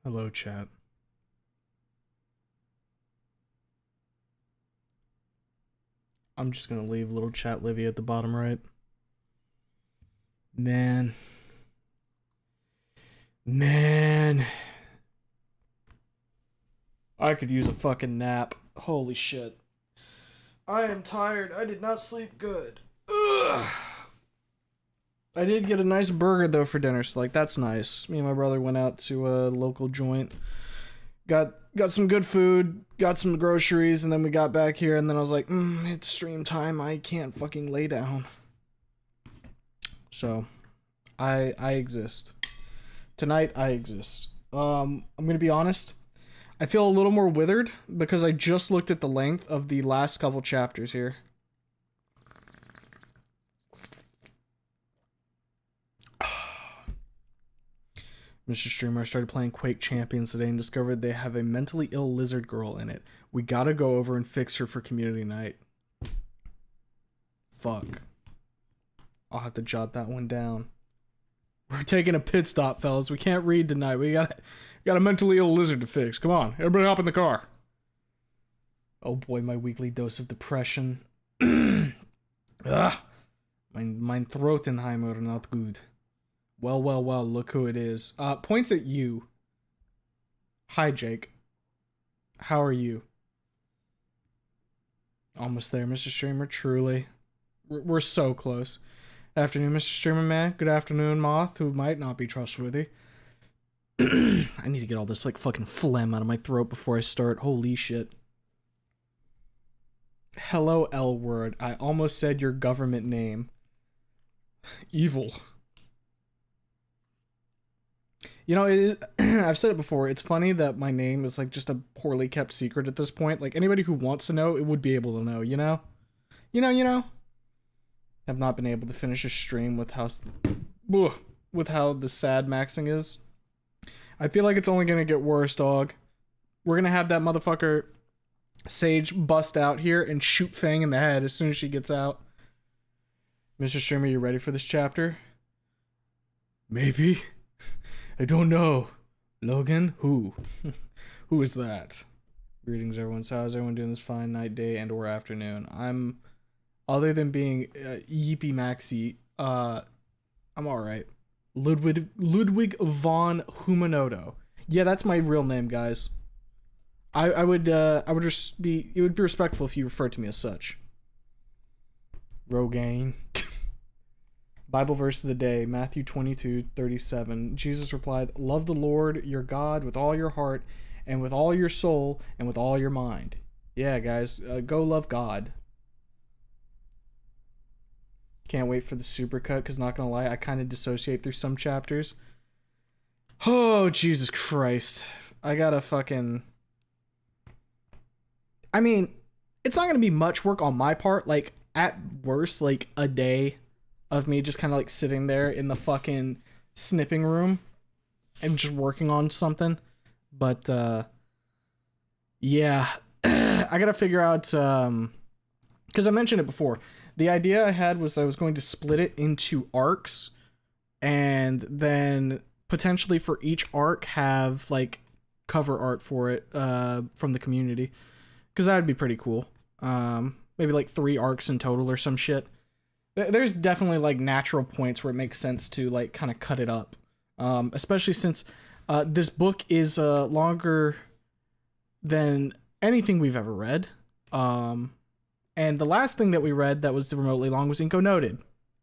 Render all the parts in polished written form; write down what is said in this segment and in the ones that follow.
Hello, chat. I'm just gonna leave little chat Livy at the bottom right. Man. Man. I could use a fucking nap. Holy shit. I am tired. I did not sleep good. Ugh. I did get a nice burger though for dinner, so like that's nice. Me and my brother went out to a local joint. Got some good food, got some groceries, and then we got back here, and then I was like, it's stream time. I can't fucking lay down. So, I exist. Tonight, I exist. I'm gonna be honest. I feel a little more withered because I just looked at the length of the last couple chapters here. Mr. Streamer, started playing Quake Champions today and discovered they have a mentally ill lizard girl in it. We gotta go over and fix her for community night. Fuck. I'll have to jot that one down. We're taking a pit stop, fellas. We can't read tonight. We got a mentally ill lizard to fix. Come on, everybody hop in the car. Oh boy, my weekly dose of depression. Ugh. Mein Throtenheimer not good. Well, look who it is. Points at you. Hi, Jake. How are you? Almost there, Mr. Streamer, truly. We're so close. Afternoon, Mr. Streamer Man. Good afternoon, Moth, who might not be trustworthy. I need to get all this, like, fucking phlegm out of my throat before I start. Holy shit. Hello, L-word. I almost said your government name. Evil. You know, it is, I've said it before, it's funny that my name is, like, just a poorly kept secret at this point. Like, anybody who wants to know, it would be able to know, you know? You know? I've not been able to finish a stream with how the sad maxing is. I feel like it's only gonna get worse, dog. We're gonna have that motherfucker Sage bust out here and shoot Fang in the head as soon as she gets out. Mr. Streamer, you ready for this chapter? Maybe. I don't know. Logan? Who? Who is that? Greetings, everyone. So how's everyone doing this fine night, day, and or afternoon? I'm, other than being Yippee Maxi, I'm alright. Ludwig von Humanoto. Yeah, that's my real name, guys. I would just be, it would be respectful if you referred to me as such. Rogaine. Bible verse of the day, Matthew 22:37. Jesus replied, "Love the Lord your God with all your heart and with all your soul and with all your mind." Yeah, guys, go love God. Can't wait for the supercut, because not gonna lie, I kind of dissociate through some chapters. Oh, Jesus Christ. I gotta fucking... I mean, it's not gonna be much work on my part. Like, at worst, like, a day of me just kind of like sitting there in the fucking snipping room and just working on something. But yeah, I gotta figure out, because I mentioned it before. The idea I had was I was going to split it into arcs and then potentially for each arc have like cover art for it from the community, because that would be pretty cool. Maybe like 3 arcs in total or some shit. There's definitely like natural points where it makes sense to like kind of cut it up, especially since this book is longer than anything we've ever read, and the last thing that we read that was remotely long was Inko Noted,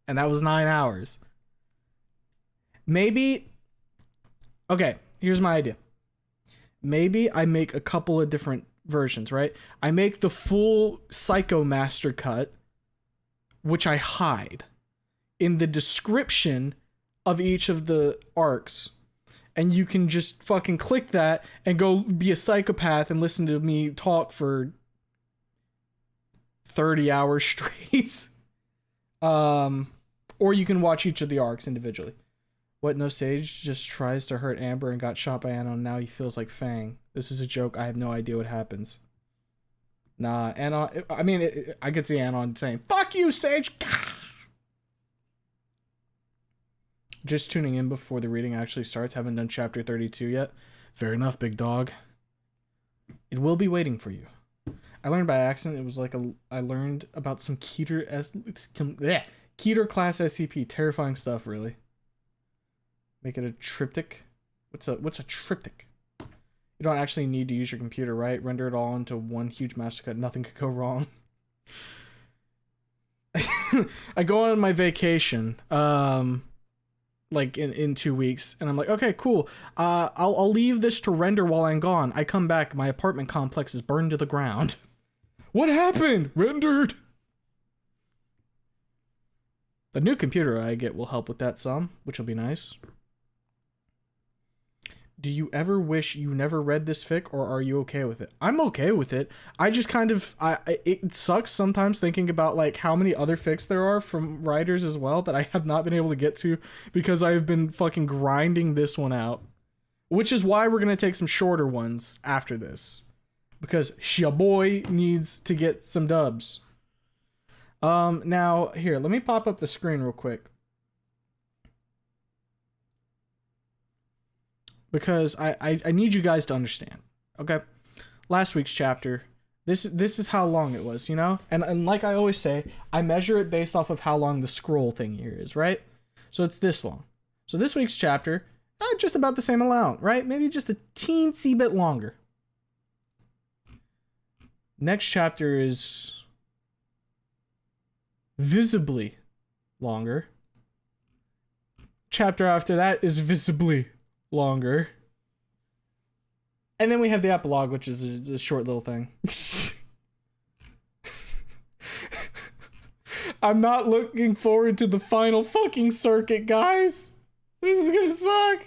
and that was 9 hours. Maybe, okay, here's my idea. Maybe I make a couple of different versions, right? I make the full Psycho Master cut, which I hide in the description of each of the arcs. And you can just fucking click that and go be a psychopath and listen to me talk for 30 hours straight. Or you can watch each of the arcs individually. What, no Sage just tries to hurt Amber and got shot by Anon, now he feels like Fang. This is a joke, I have no idea what happens. Nah, Anon, I mean, I could see Anon saying, "Fuck you, Sage!" just tuning in before the reading actually starts. Haven't done chapter 32 yet. Fair enough, big dog. It will be waiting for you. I learned by accident. It was like I learned about some Keter class SCP. Terrifying stuff, really. Make it a triptych. What's a triptych? You don't actually need to use your computer, right? Render it all into one huge master cut. Nothing could go wrong. I go on my vacation, like in 2 weeks, and I'm like, okay, cool. I'll leave this to render while I'm gone. I come back, my apartment complex is burned to the ground. What happened? Rendered. The new computer I get will help with that some, which will be nice. Do you ever wish you never read this fic, or are you okay with it? I'm okay with it. I just kind of, it sucks sometimes thinking about like how many other fics there are from writers as well that I have not been able to get to because I've been fucking grinding this one out. Which is why we're going to take some shorter ones after this. Because your boy needs to get some dubs. Now, here, let me pop up the screen real quick. Because I need you guys to understand, okay? Last week's chapter, this is how long it was, you know? And like I always say, I measure it based off of how long the scroll thing here is, right? So it's this long. So this week's chapter, just about the same amount, right? Maybe just a teensy bit longer. Next chapter is visibly longer. Chapter after that is visibly longer. And then we have the epilogue, which is a short little thing. I'm not looking forward to the final fucking circuit, guys. This is gonna suck.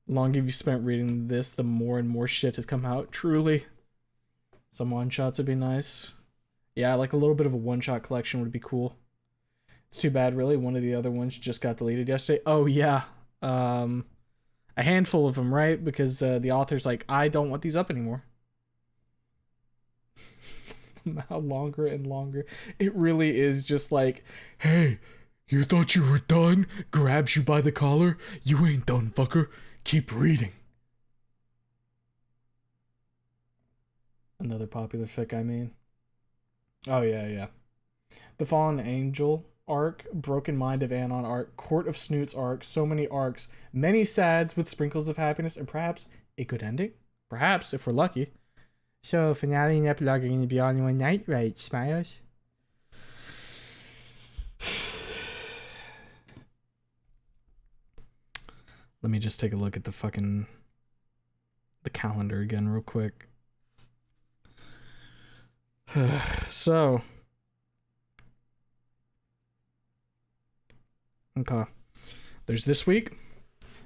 The longer you've spent reading this, the more and more shit has come out. Truly. Some one-shots would be nice. Yeah, like a little bit of a one-shot collection would be cool. It's too bad, really. One of the other ones just got deleted yesterday. Oh, yeah. A handful of them, right? Because the author's like, I don't want these up anymore. Now longer and longer. It really is just like, hey, you thought you were done? Grabs you by the collar? You ain't done, fucker. Keep reading. Another popular fic, I mean. Oh, yeah. The Fallen Angel arc, Broken Mind of Anon arc, Court of Snoots arc, so many arcs, many sads with sprinkles of happiness, and perhaps a good ending? Perhaps, if we're lucky. So, finale and epilogue are going to be all in one night, right, Smiles? Let me just take a look at the calendar again real quick. So, okay, there's this week,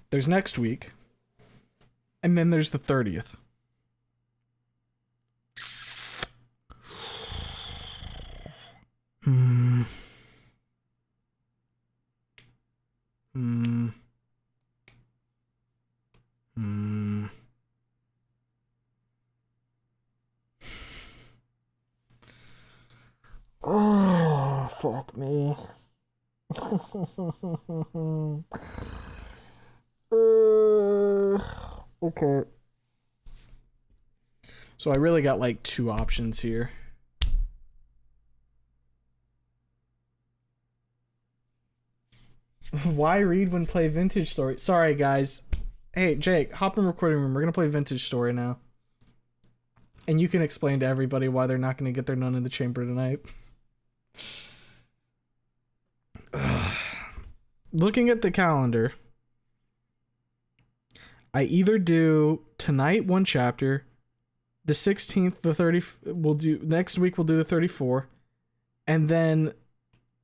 there's next week, and then there's the 30th. Oh, fuck me. Okay. So I really got like two options here. Why read when play Vintage Story? Sorry, guys. Hey, Jake, hop in recording room. We're going to play Vintage Story now. And you can explain to everybody why they're not going to get their Nun in the Chamber tonight. Looking at the calendar, I either do tonight one chapter, the 16th, the 30th, next week we'll do the 34, and then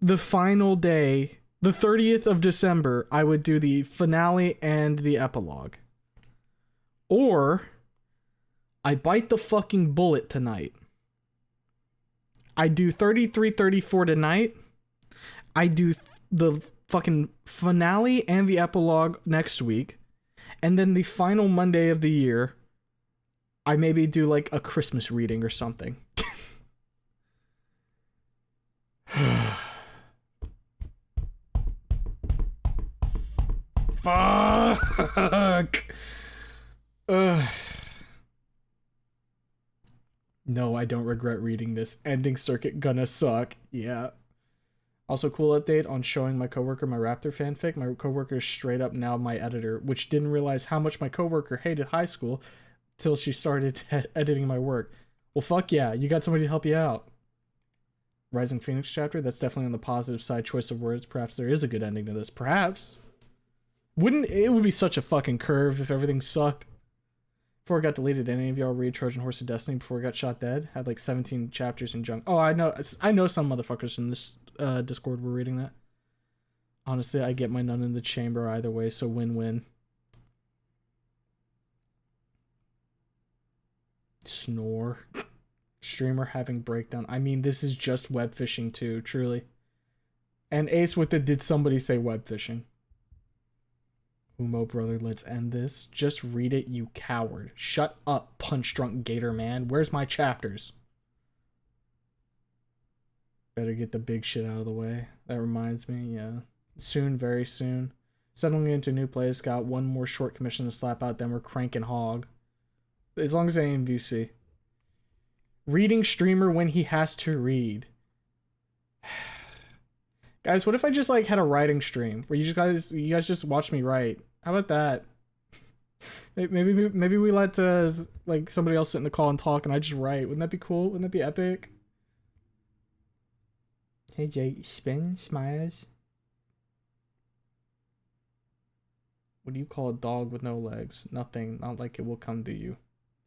the final day, the 30th of December, I would do the finale and the epilogue. Or I bite the fucking bullet tonight. I do 33, 34 tonight. I do the fucking finale and the epilogue next week. And then the final Monday of the year, I maybe do like a Christmas reading or something. Fuck. Ugh. No, I don't regret reading this. Ending circuit gonna suck. Yeah. Also, cool update on showing my coworker my Raptor fanfic. My coworker is straight up now my editor, which didn't realize how much my coworker hated high school till she started editing my work. Well, fuck yeah, you got somebody to help you out. Rising Phoenix chapter, that's definitely on the positive side. Choice of words. Perhaps there is a good ending to this. Perhaps. Wouldn't it would be such a fucking curve if everything sucked. Before it got deleted, any of y'all read Trojan Horse of Destiny before it got shot dead? Had like 17 chapters in junk. Oh, I know some motherfuckers in this Discord were reading that. Honestly, I get my nun in the chamber either way, so win-win. Snore. Streamer having breakdown. I mean, this is just web fishing too, truly. And Ace with it, did somebody say web fishing? Umo brother, let's end this. Just read it, you coward. Shut up, punch drunk gator man. Where's my chapters? Better get the big shit out of the way. That reminds me, yeah. Soon, very soon. Settling into a new place. Got one more short commission to slap out, then we're cranking hog. As long as I ain't VC. Reading streamer when he has to read. Guys, what if I just like had a writing stream where you guys just watch me write? How about that? Maybe we let like somebody else sit in the call and talk, and I just write. Wouldn't that be cool? Wouldn't that be epic? Hey Jake, spin smiles. What do you call a dog with no legs? Nothing. Not like it will come to you.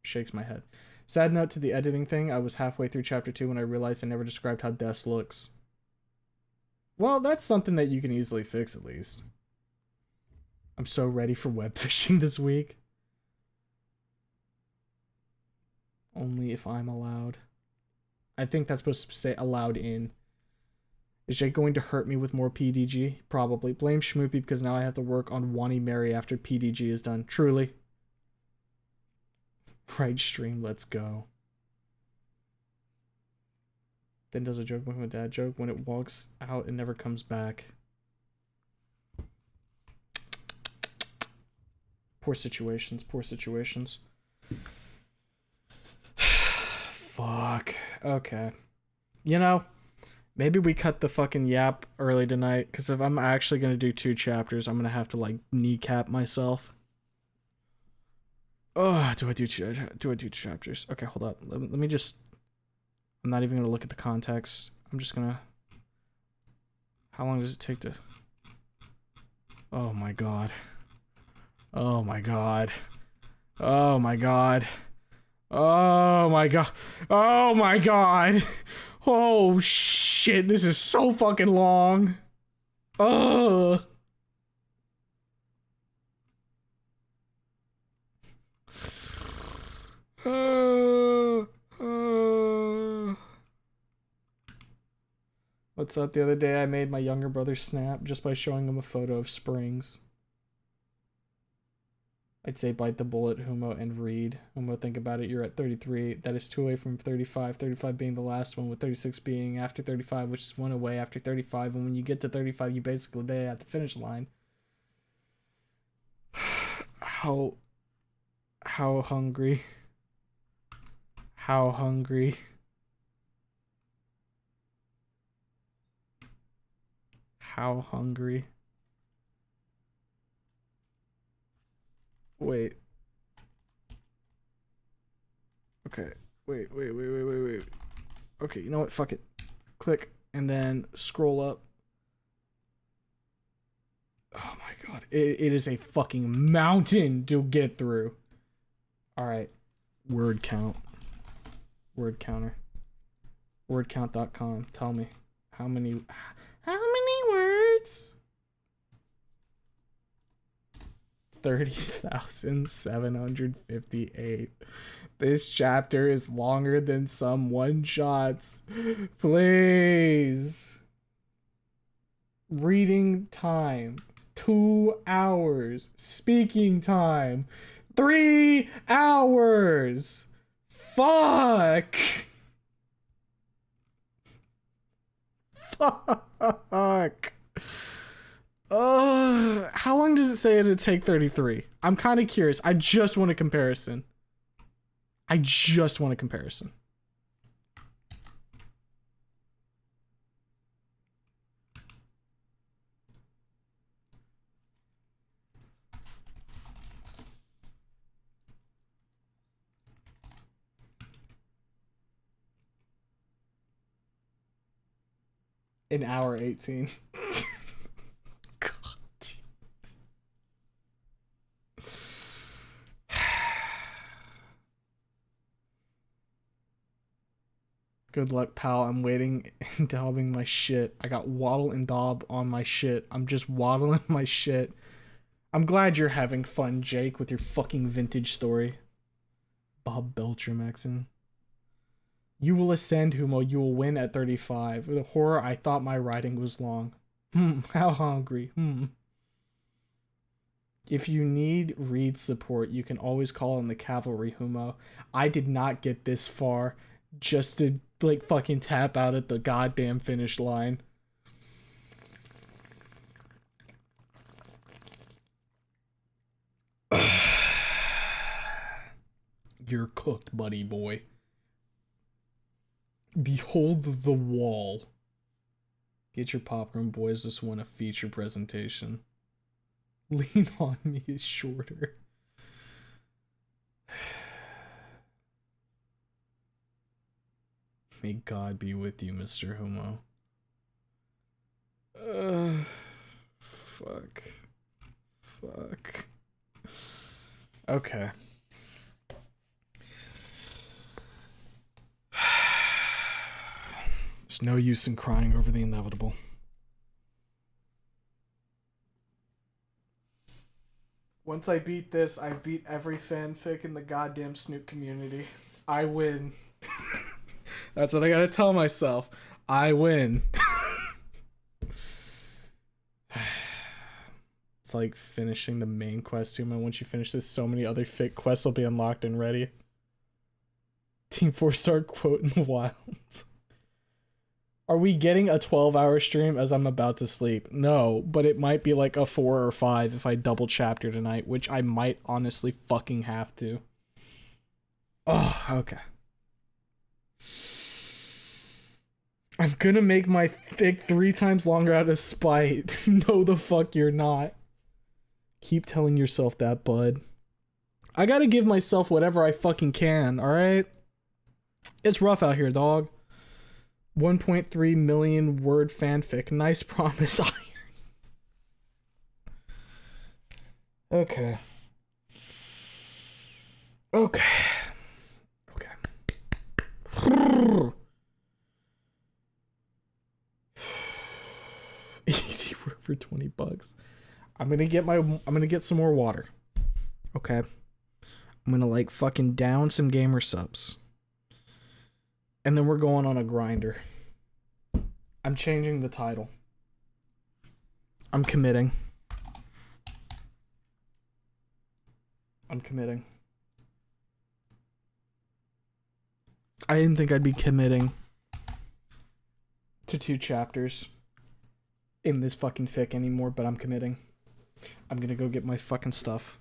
Shakes my head. Sad note to the editing thing. I was halfway through chapter 2 when I realized I never described how Des looks. Well, that's something that you can easily fix at least. I'm so ready for web fishing this week. Only if I'm allowed. I think that's supposed to say allowed in. Is Jake going to hurt me with more PDG? Probably. Blame Schmoopy because now I have to work on Wani Mary after PDG is done. Truly. Right stream, let's go. Then does a joke with my dad joke. When it walks out, it never comes back. Poor situations, poor situations. Fuck. Okay. You know, maybe we cut the fucking yap early tonight, because if I'm actually going to do 2 chapters, I'm going to have to, like, kneecap myself. Oh, do I do 2 chapters? Okay, hold up. Let me just... I'm not even going to look at the context. I'm just going to... How long does it take to... Oh my god. Oh my god. Oh my god. Oh my god. Oh my god. Oh shit, this is so fucking long. Ugh. What's up? The other day I made my younger brother snap just by showing him a photo of Springs. I'd say bite the bullet, Humo, and read. Humo, think about it, you're at 33. That is 2 away from 35. 35 being the last one, with 36 being after 35, which is 1 away after 35. And when you get to 35, you basically be at the finish line. How hungry? How hungry? How hungry? Wait. Okay. Wait. Okay, you know what? Fuck it. Click and then scroll up. Oh my god. It is a fucking mountain to get through. Alright. Word count. Word counter. Wordcount.com. Tell me. How many words? 30,758. This chapter is longer than some one-shots. Please. Reading time, 2 hours. Speaking time, 3 hours. Fuck. Fuck. How long does it say it'd take 33? I'm kind of curious. I just want a comparison. I just want a comparison. An hour 18. God. Good luck, pal. I'm waiting and daubing my shit. I got waddle and daub on my shit. I'm just waddling my shit. I'm glad you're having fun, Jake, with your fucking vintage story. Bob Belcher, Maxon. You will ascend, Humo. You will win at 35. With the horror, I thought my writing was long. How hungry. If you need read support, you can always call on the cavalry, Humo. I did not get this far just to, like, fucking tap out at the goddamn finish line. You're cooked, buddy boy. Behold the wall. Get your popcorn, boys. This one a feature presentation. Lean on me is shorter. May God be with you, Mr. Homo. Fuck. Fuck. Okay. There's no use in crying over the inevitable. Once I beat this, I beat every fanfic in the goddamn Snoop community. I win. That's what I gotta tell myself. I win. It's like finishing the main quest, and once you finish this, so many other fic quests will be unlocked and ready. Team 4-star quote in the wild. Are we getting a 12-hour stream as I'm about to sleep? No, but it might be like a 4 or 5 if I double chapter tonight, which I might honestly fucking have to. Oh, okay. I'm gonna make my fic 3 times longer out of spite. No, the fuck you're not. Keep telling yourself that, bud. I gotta give myself whatever I fucking can, alright? It's rough out here, dog. 1.3 million word fanfic. Nice promise, Iron. Okay. Okay. Okay. Easy work for $20. I'm gonna get some more water. Okay. I'm gonna like fucking down some gamer subs. And then we're going on a grinder. I'm changing the title. I'm committing. I'm committing. I didn't think I'd be committing to 2 chapters in this fucking fic anymore, but I'm committing. I'm gonna go get my fucking stuff.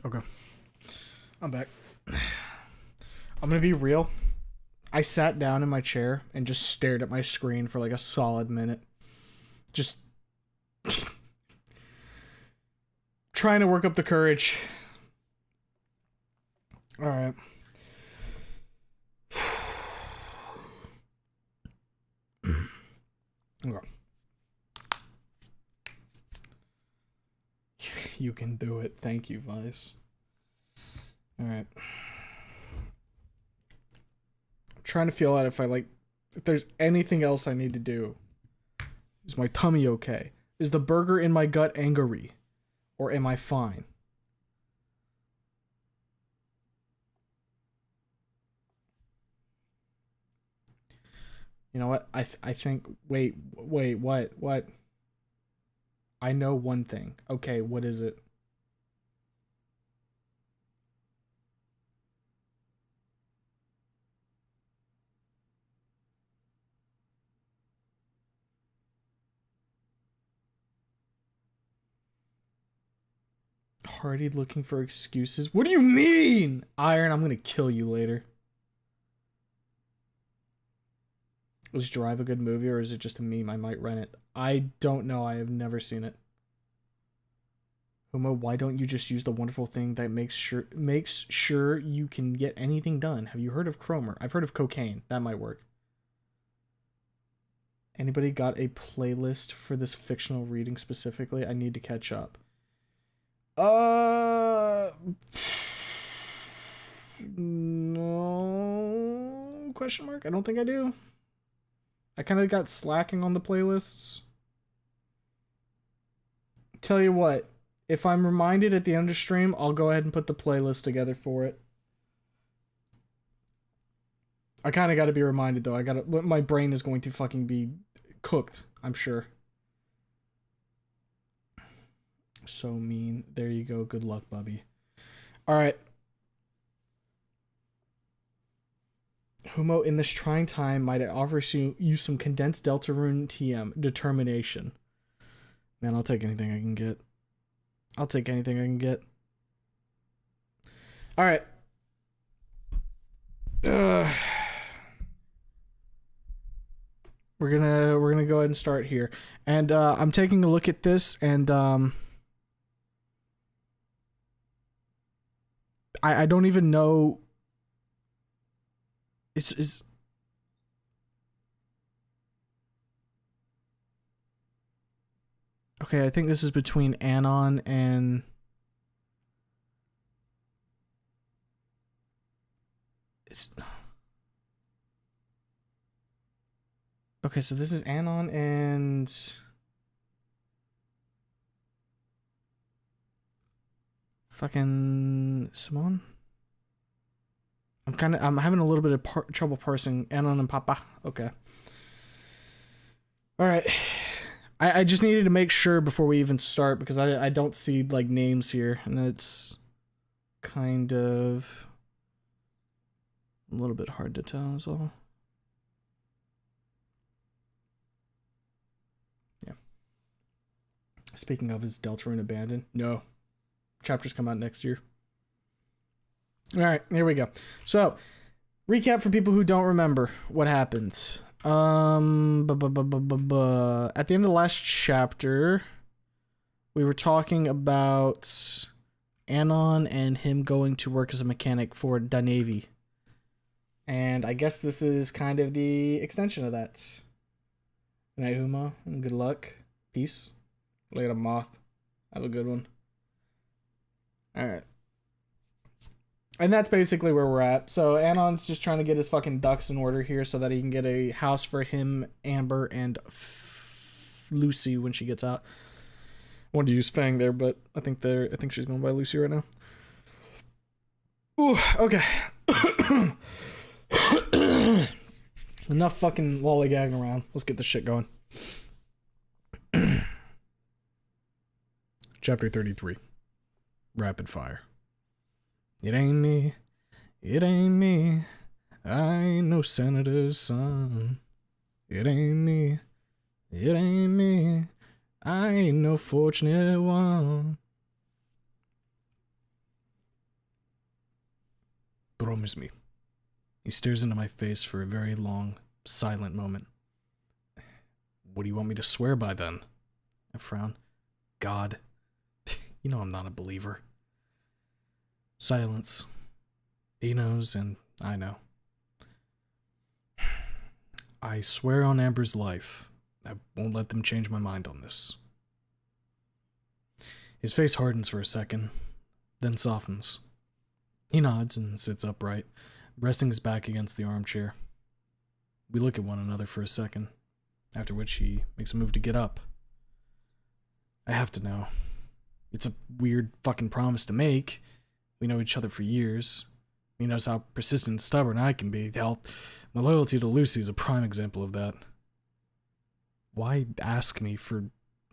Okay. I'm back. I'm gonna be real. I sat down in my chair and just stared at my screen for like a solid minute. Just trying to work up the courage. Alright. Okay. You can do it. Thank you, Vice. Alright. I'm trying to feel out if there's anything else I need to do. Is my tummy okay? Is the burger in my gut angry? Or am I fine? You know what? I think... Wait, what? I know one thing. Okay, what is it? Hardy looking for excuses? What do you mean? Iron, I'm gonna kill you later. Was Drive a good movie, or is it just a meme? I might rent it. I don't know. I have never seen it. Homo, why don't you just use the wonderful thing that makes sure you can get anything done? Have you heard of Cromer? I've heard of cocaine. That might work. Anybody got a playlist for this fictional reading specifically? I need to catch up. No question mark? I don't think I do. I kind of got slacking on the playlists. Tell you what, if I'm reminded at the end of stream, I'll go ahead and put the playlist together for it. I kind of got to be reminded though. My brain is going to fucking be cooked, I'm sure. So mean. There you go. Good luck, Bubby. All right. Humo, in this trying time, might I offer you some condensed Deltarune TM determination? Man, I'll take anything I can get. I'll take anything I can get. All right. We're gonna go ahead and start here, and I'm taking a look at this, and I don't even know. It's okay. I think this is between Anon and okay. So this is Anon and fucking Simone. I'm having a little bit of trouble parsing Anon and Papa. Okay. All right. I just needed to make sure before we even start, because I don't see like names here, and it's kind of a little bit hard to tell is all. Yeah. Speaking of, is Deltarune abandoned? No. Chapters come out next year. All right, here we go. So, recap for people who don't remember what happened. At the end of the last chapter, we were talking about Anon and him going to work as a mechanic for the Navy. And I guess this is kind of the extension of that. Good night, Huma, and good luck. Peace. Later, Moth. Have a good one. All right. And that's basically where we're at. So Anon's just trying to get his fucking ducks in order here so that he can get a house for him, Amber, and Lucy when she gets out. I wanted to use Fang there, but I think she's going by Lucy right now. Ooh, okay. Enough fucking lollygagging around. Let's get this shit going. Chapter 33. Rapid fire. It ain't me. It ain't me. I ain't no senator's son. It ain't me. It ain't me. I ain't no fortunate one. Promise me. He stares into my face for a very long, silent moment. What do you want me to swear by then? I frown. God. You know I'm not a believer. Silence. He knows, and I know. I swear on Amber's life, I won't let them change my mind on this. His face hardens for a second, then softens. He nods and sits upright, resting his back against the armchair. We look at one another for a second, after which he makes a move to get up. I have to know. It's a weird fucking promise to make. We know each other for years. He knows how persistent and stubborn I can be. Hell, my loyalty to Lucy is a prime example of that. Why ask me for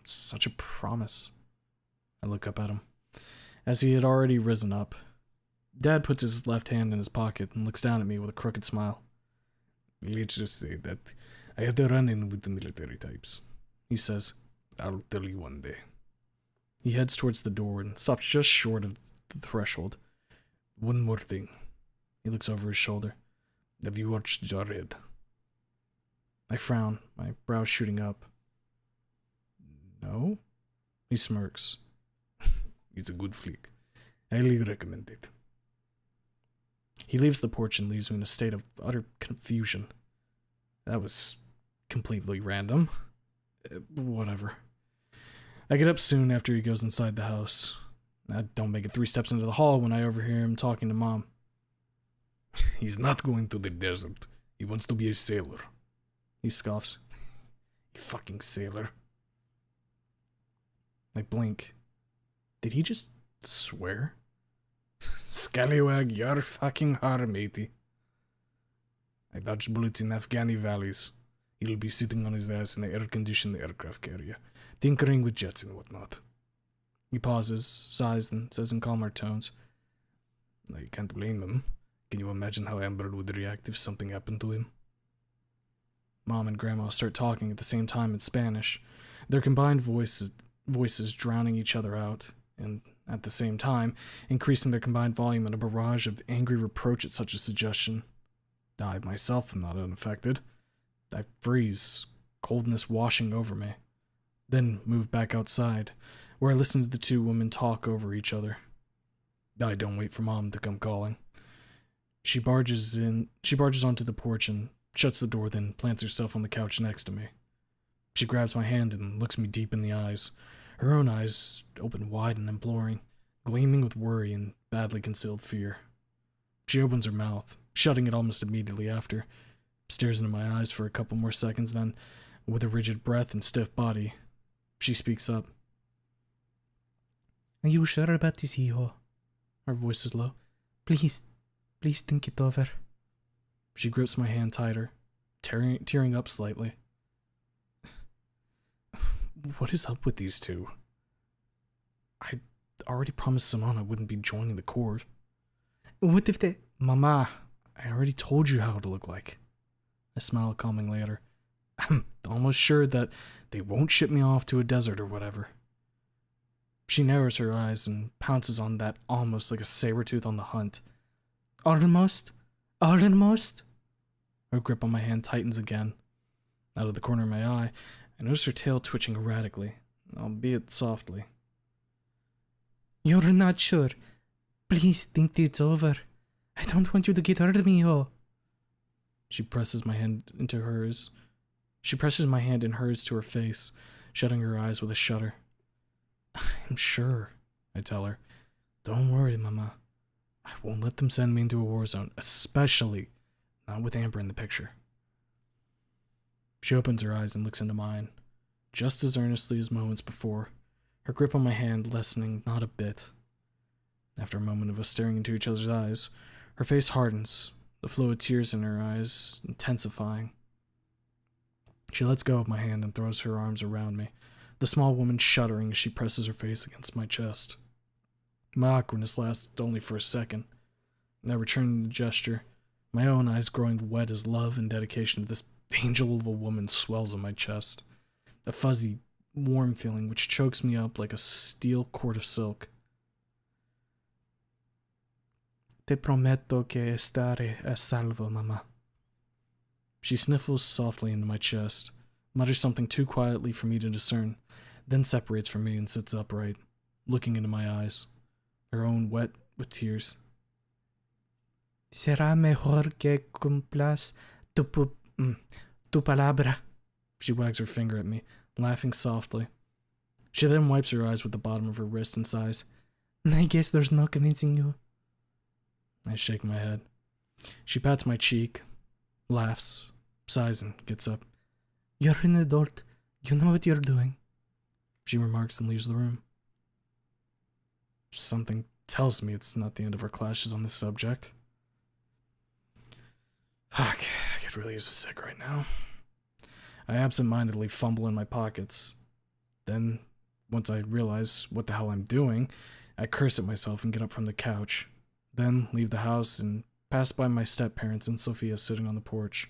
such a promise? I look up at him, as he had already risen up. Dad puts his left hand in his pocket and looks down at me with a crooked smile. Let's just say that I had a run-in with the military types, he says. I'll tell you one day. He heads towards the door and stops just short of the threshold. One more thing. He looks over his shoulder. Have you watched Jarhead? I frown, my brows shooting up. No? He smirks. It's a good flick. I highly recommend it. He leaves the porch and leaves me in a state of utter confusion. That was completely random. Whatever. I get up soon after he goes inside the house. I don't make it 3 steps into the hall when I overhear him talking to Mom. He's not going to the desert. He wants to be a sailor. He scoffs. You fucking sailor. I blink. Did he just swear? Scallywag, you're fucking hard, matey. I dodged bullets in Afghani valleys. He'll be sitting on his ass in an air-conditioned aircraft carrier, tinkering with jets and whatnot. He pauses, sighs, and says in calmer tones, I can't blame him. Can you imagine how Amber would react if something happened to him? Mom and Grandma start talking at the same time in Spanish, their combined voices drowning each other out, and at the same time, increasing their combined volume in a barrage of angry reproach at such a suggestion. I myself am not unaffected. I freeze, coldness washing over me, then move back outside, where I listen to the two women talk over each other. I don't wait for Mom to come calling. She barges onto the porch and shuts the door, then plants herself on the couch next to me. She grabs my hand and looks me deep in the eyes, her own eyes open wide and imploring, gleaming with worry and badly concealed fear. She opens her mouth, shutting it almost immediately after, stares into my eyes for a couple more seconds, then, with a rigid breath and stiff body, she speaks up. Are you sure about this, hijo? Her voice is low. Please think it over. She grips my hand tighter, tearing up slightly. What is up with these two? I already promised Simone I wouldn't be joining the court. What if they... Mama, I already told you how it'll look like. I smile calmingly at her. I'm almost sure that they won't ship me off to a desert or whatever. She narrows her eyes and pounces on that almost like a saber-tooth on the hunt. Almost? Almost? Her grip on my hand tightens again. Out of the corner of my eye, I notice her tail twitching erratically, albeit softly. You're not sure. Please think this over. I don't want you to get hurt, mijo. She presses my hand into hers. She presses my hand in hers to her face, shutting her eyes with a shudder. I'm sure, I tell her. Don't worry, Mama. I won't let them send me into a war zone, especially not with Amber in the picture. She opens her eyes and looks into mine, just as earnestly as moments before, her grip on my hand lessening not a bit. After a moment of us staring into each other's eyes, her face hardens, the flow of tears in her eyes intensifying. She lets go of my hand and throws her arms around me, the small woman shuddering as she presses her face against my chest. My awkwardness lasts only for a second. I return the gesture, my own eyes growing wet as love and dedication to this angel of a woman swells in my chest, a fuzzy, warm feeling which chokes me up like a steel cord of silk. Te prometo que estaré a salvo, mamá. She sniffles softly into my chest, mutters something too quietly for me to discern, then separates from me and sits upright, looking into my eyes, her own wet with tears. Será mejor que cumplas tu palabra. She wags her finger at me, laughing softly. She then wipes her eyes with the bottom of her wrist and sighs. I guess there's no convincing you. I shake my head. She pats my cheek, laughs, sighs, and gets up. You're an adult. You know what you're doing, she remarks and leaves the room. Something tells me it's not the end of our clashes on this subject. Fuck, I could really use a cig right now. I absent-mindedly fumble in my pockets. Then, once I realize what the hell I'm doing, I curse at myself and get up from the couch. Then leave the house and pass by my step-parents and Sophia sitting on the porch.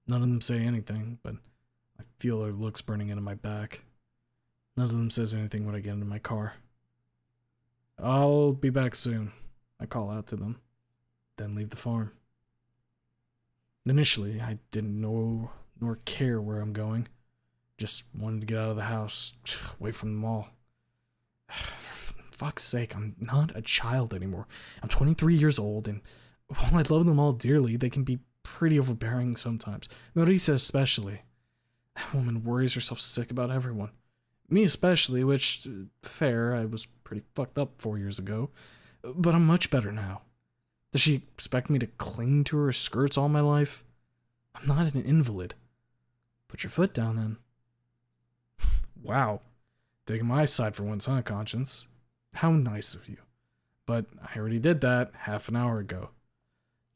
None of them say anything, but I feel their looks burning into my back. None of them says anything when I get into my car. I'll be back soon, I call out to them, then leave the farm. Initially, I didn't know nor care where I'm going. Just wanted to get out of the house, away from them all. For fuck's sake, I'm not a child anymore. I'm 23 years old, and while I love them all dearly, they can be pretty overbearing sometimes. Marisa especially. That woman worries herself sick about everyone. Me especially, which, fair, I was pretty fucked up 4 years ago. But I'm much better now. Does she expect me to cling to her skirts all my life? I'm not an invalid. Put your foot down, then. Wow. Taking my side for once, huh, Conscience? How nice of you. But I already did that half an hour ago.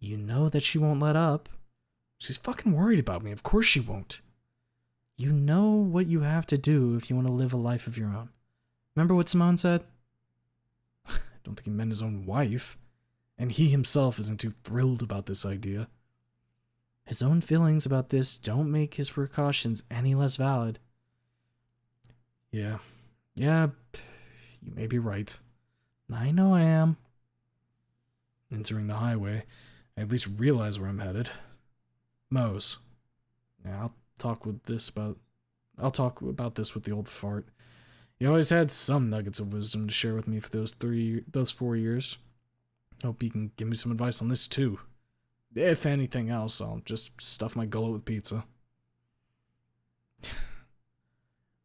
You know that she won't let up. She's fucking worried about me. Of course she won't. You know what you have to do if you want to live a life of your own. Remember what Simone said? I don't think he meant his own wife. And he himself isn't too thrilled about this idea. His own feelings about this don't make his precautions any less valid. Yeah, you may be right. I know I am. Entering the highway, I at least realize where I'm headed. Moe's. Yeah, I'll talk about this with the old fart. He always had some nuggets of wisdom to share with me for those 4 years. Hope he can give me some advice on this too. If anything else, I'll just stuff my gullet with pizza.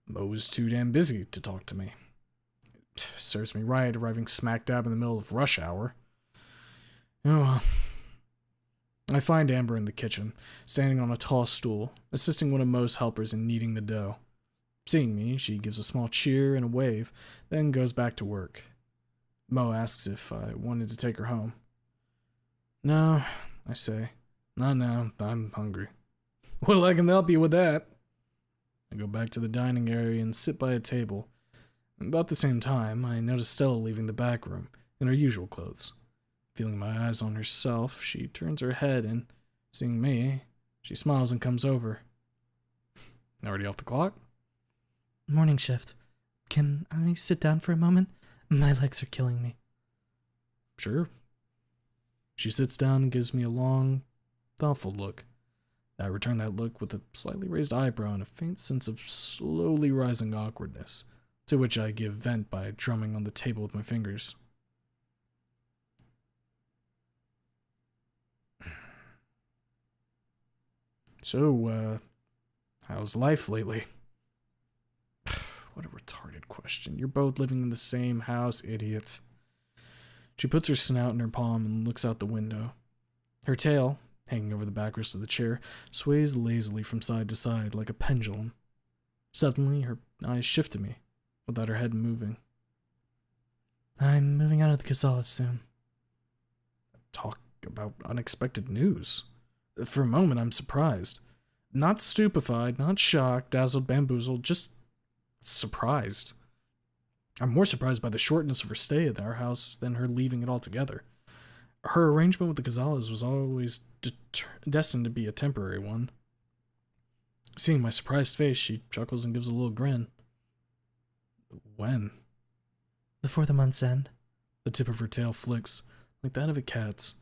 Mo was too damn busy to talk to me. Serves me right, arriving smack dab in the middle of rush hour. Oh well. I find Amber in the kitchen, standing on a tall stool, assisting one of Mo's helpers in kneading the dough. Seeing me, she gives a small cheer and a wave, then goes back to work. Mo asks if I wanted to take her home. No, I say. Not now, I'm hungry. Well, I can help you with that. I go back to the dining area and sit by a table. About the same time, I notice Stella leaving the back room, in her usual clothes. Feeling my eyes on herself, she turns her head and, seeing me, she smiles and comes over. Already off the clock? Morning shift. Can I sit down for a moment? My legs are killing me. Sure. She sits down and gives me a long, thoughtful look. I return that look with a slightly raised eyebrow and a faint sense of slowly rising awkwardness, to which I give vent by drumming on the table with my fingers. So, how's life lately? What a retarded question. You're both living in the same house, idiots. She puts her snout in her palm and looks out the window. Her tail, hanging over the backrest of the chair, sways lazily from side to side like a pendulum. Suddenly, her eyes shift to me, without her head moving. I'm moving out of the Casales soon. Talk about unexpected news. For a moment, I'm surprised. Not stupefied, not shocked, dazzled, bamboozled, just surprised. I'm more surprised by the shortness of her stay at our house than her leaving it altogether. Her arrangement with the Gonzales was always destined to be a temporary one. Seeing my surprised face, she chuckles and gives a little grin. When? Before the month's end. The tip of her tail flicks, like that of a cat's.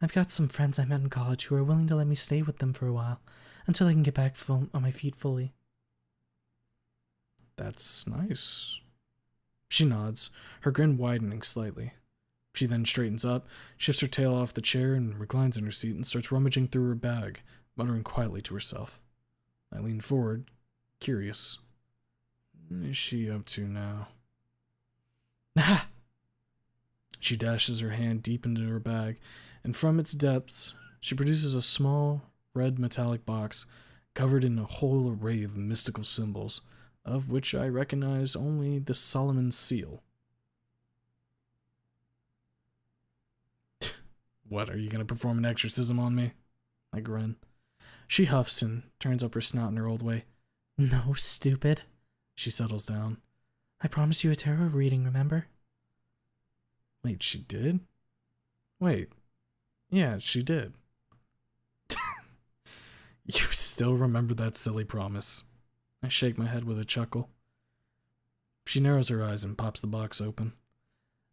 I've got some friends I met in college who are willing to let me stay with them for a while, until I can get back on my feet fully. That's nice. She nods, her grin widening slightly. She then straightens up, shifts her tail off the chair, and reclines in her seat and starts rummaging through her bag, muttering quietly to herself. I lean forward, curious. What is she up to now? Ah! She dashes her hand deep into her bag, and from its depths, she produces a small, red metallic box covered in a whole array of mystical symbols, of which I recognize only the Solomon seal. What, are you going to perform an exorcism on me? I grin. She huffs and turns up her snout in her old way. No, stupid. She settles down. I promised you a tarot reading, remember? Wait, she did? Wait. Yeah, she did. You still remember that silly promise. I shake my head with a chuckle. She narrows her eyes and pops the box open.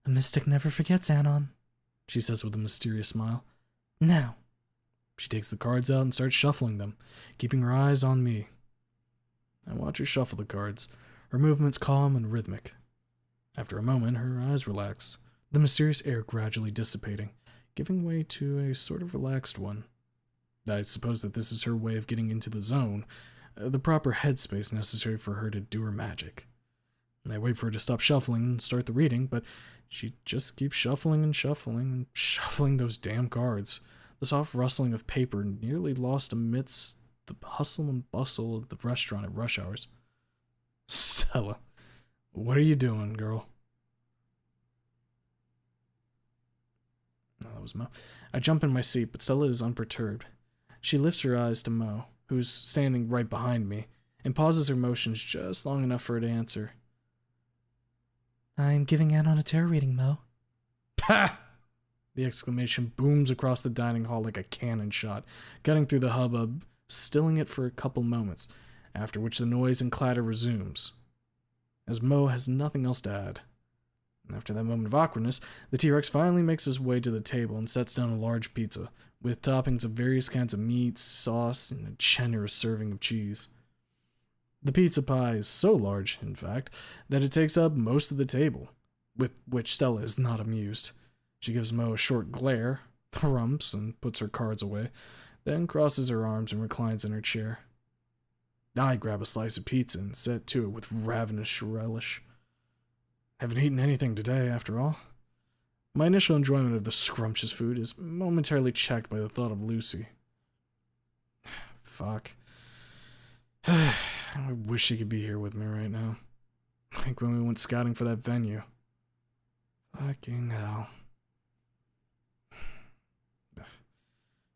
A mystic never forgets, Anon, she says with a mysterious smile. Now. She takes the cards out and starts shuffling them, keeping her eyes on me. I watch her shuffle the cards, her movements calm and rhythmic. After a moment, her eyes relax, the mysterious air gradually dissipating, giving way to a sort of relaxed one. I suppose that this is her way of getting into the zone, the proper headspace necessary for her to do her magic. I wait for her to stop shuffling and start the reading, but she just keeps shuffling and shuffling and shuffling those damn cards. The soft rustling of paper nearly lost amidst the hustle and bustle of the restaurant at rush hours. Stella, what are you doing, girl? Oh, that was Mo. I jump in my seat, but Stella is unperturbed. She lifts her eyes to Mo, who's standing right behind me, and pauses her motions just long enough for her to answer. I'm giving Anon a tarot reading, Mo. Ha! The exclamation booms across the dining hall like a cannon shot, cutting through the hubbub, stilling it for a couple moments, after which the noise and clatter resumes, as Mo has nothing else to add. After that moment of awkwardness, the T-Rex finally makes his way to the table and sets down a large pizza, with toppings of various kinds of meat, sauce, and a generous serving of cheese. The pizza pie is so large, in fact, that it takes up most of the table, with which Stella is not amused. She gives Mo a short glare, thrumps, and puts her cards away, then crosses her arms and reclines in her chair. I grab a slice of pizza and set to it with ravenous relish. Haven't eaten anything today, after all. My initial enjoyment of the scrumptious food is momentarily checked by the thought of Lucy. Fuck. I wish she could be here with me right now. Like when we went scouting for that venue. Fucking hell.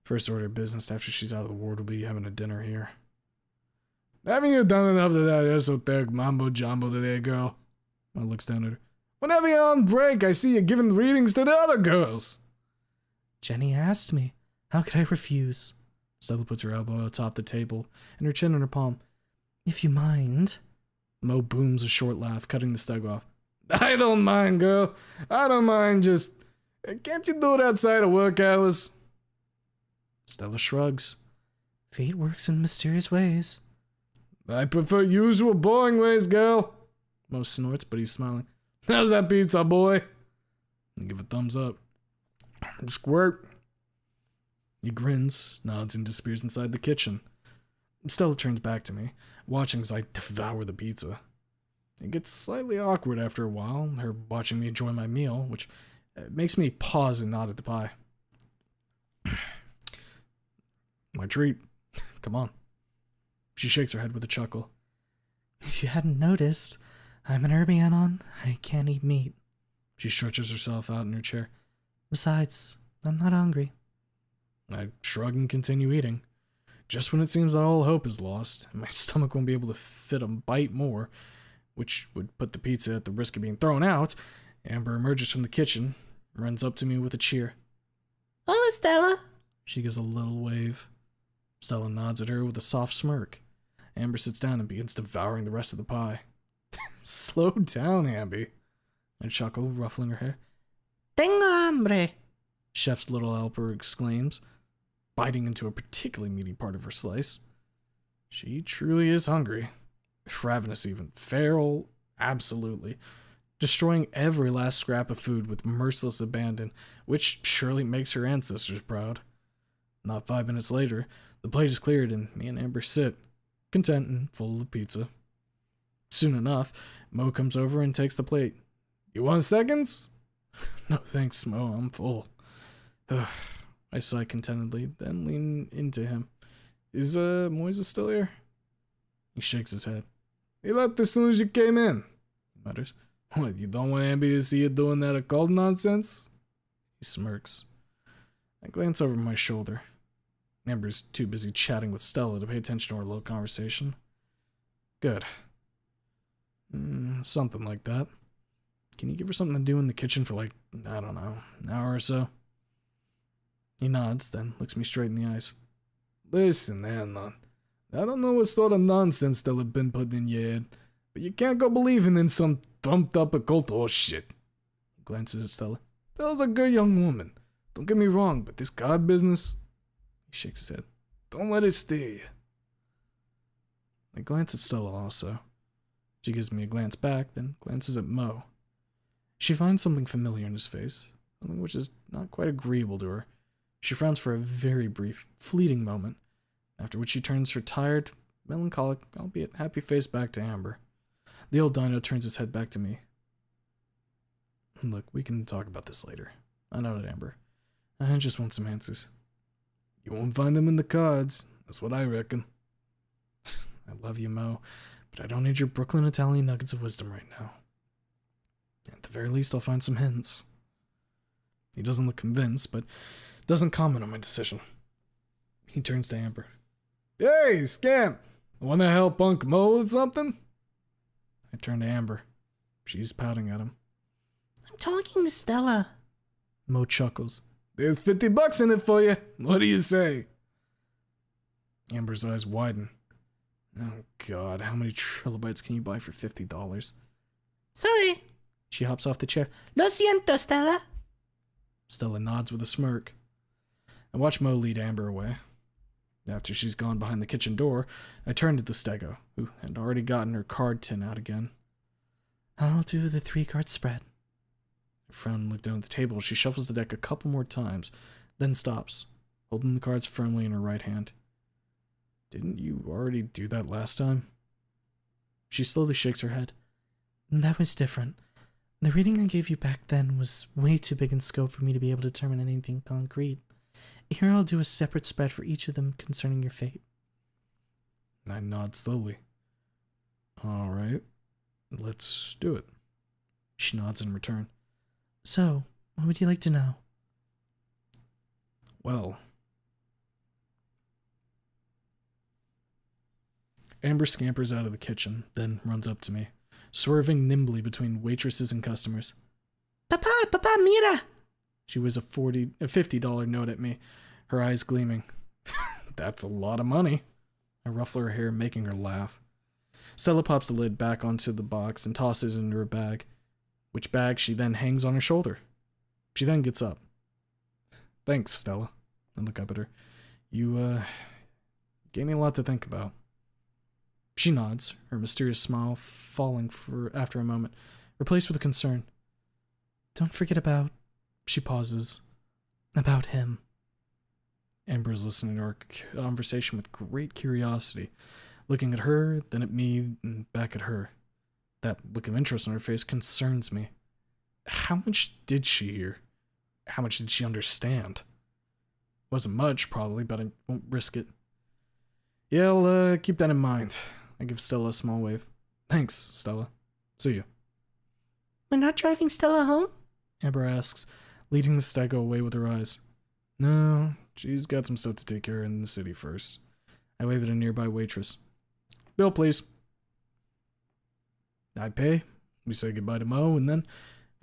First order of business after she's out of the ward will be having a dinner here. Haven't you done enough of that esoteric mambo jumbo today, girl? I looks down at her. Whenever you're on break, I see you giving readings to the other girls. Jenny asked me. How could I refuse? Stella puts her elbow atop the table and her chin in her palm. If you mind. Mo booms a short laugh, cutting the stug off. I don't mind, girl. I don't mind, just... Can't you do it outside of work hours? Stella shrugs. Fate works in mysterious ways. I prefer usual boring ways, girl. Mo snorts, but he's smiling. How's that pizza, boy? I give a thumbs up. Squirt. He grins, nods, and disappears inside the kitchen. Stella turns back to me, watching as I devour the pizza. It gets slightly awkward after a while, her watching me enjoy my meal, which makes me pause and nod at the pie. My treat. Come on. She shakes her head with a chuckle. If you hadn't noticed, I'm an herb Anon. I can't eat meat. She stretches herself out in her chair. Besides, I'm not hungry. I shrug and continue eating. Just when it seems that all hope is lost, and my stomach won't be able to fit a bite more, which would put the pizza at the risk of being thrown out, Amber emerges from the kitchen, runs up to me with a cheer. Hola, Stella. She gives a little wave. Stella nods at her with a soft smirk. Amber sits down and begins devouring the rest of the pie. Slow down, Amby. I chuckle, ruffling her hair. Tengo hambre. Chef's little helper exclaims, biting into a particularly meaty part of her slice. She truly is hungry. Ravenous even. Feral, absolutely. Destroying every last scrap of food with merciless abandon, which surely makes her ancestors proud. Not 5 minutes later, the plate is cleared and me and Amber sit, content and full of pizza. Soon enough, Mo comes over and takes the plate. You want seconds? No thanks, Mo, I'm full. I sigh contentedly, then lean into him. Is Moise still here? He shakes his head. He left as soon as you came in, he mutters. What, you don't want Amber to see you doing that occult nonsense? He smirks. I glance over my shoulder. Amber's too busy chatting with Stella to pay attention to our little conversation. Good. Something like that. Can you give her something to do in the kitchen for I don't know, an hour or so? He nods, then looks me straight in the eyes. Listen, Anna, I don't know what sort of nonsense they'll have been putting in your head, but you can't go believing in some thumped-up occult horse shit. He glances at Stella. Stella's a good young woman. Don't get me wrong, but this God business... He shakes his head. Don't let it steer you. I glance at Stella also. She gives me a glance back, then glances at Mo. She finds something familiar in his face, something which is not quite agreeable to her. She frowns for a very brief, fleeting moment, after which she turns her tired, melancholic, albeit happy face back to Amber. The old dino turns his head back to me. Look, we can talk about this later. I nodded Amber. I just want some answers. You won't find them in the cards. That's what I reckon. I love you, Mo, but I don't need your Brooklyn Italian nuggets of wisdom right now. At the very least, I'll find some hints. He doesn't look convinced, but doesn't comment on my decision. He turns to Amber. Hey, scamp! Wanna help Unc Mo with something? I turn to Amber. She's pouting at him. I'm talking to Stella. Mo chuckles. There's $50 in it for you. What do you say? Amber's eyes widen. Oh God, how many trilobites can you buy for $50? Sorry. She hops off the chair. Lo siento, Stella. Stella nods with a smirk. I watch Mo lead Amber away. After she's gone behind the kitchen door, I turn to the stego, who had already gotten her card tin out again. I'll do the 3-card spread. I frown and look down at the table. She shuffles the deck a couple more times, then stops, holding the cards firmly in her right hand. Didn't you already do that last time? She slowly shakes her head. That was different. The reading I gave you back then was way too big in scope for me to be able to determine anything concrete. Here I'll do a separate spread for each of them concerning your fate. I nod slowly. All right, let's do it. She nods in return. So, what would you like to know? Well... Amber scampers out of the kitchen, then runs up to me, swerving nimbly between waitresses and customers. Papa, mira! She whizzes a $50 note at me, her eyes gleaming. That's a lot of money. I ruffle her hair, making her laugh. Stella pops the lid back onto the box and tosses it into her bag, which bag she then hangs on her shoulder. She then gets up. Thanks, Stella. I look up at her. You, gave me a lot to think about. She nods, her mysterious smile falling after a moment, replaced with a concern. Don't forget about... She pauses. About him. Amber is listening to our conversation with great curiosity, looking at her, then at me, and back at her. That look of interest on her face concerns me. How much did she hear? How much did she understand? Wasn't much, probably, but I won't risk it. Yeah, I'll keep that in mind. I give Stella a small wave. Thanks, Stella. See you. We're not driving Stella home? Amber asks, leading the stego away with her eyes. No, she's got some stuff to take care of in the city first. I wave at a nearby waitress. Bill, please. I pay. We say goodbye to Mo, and then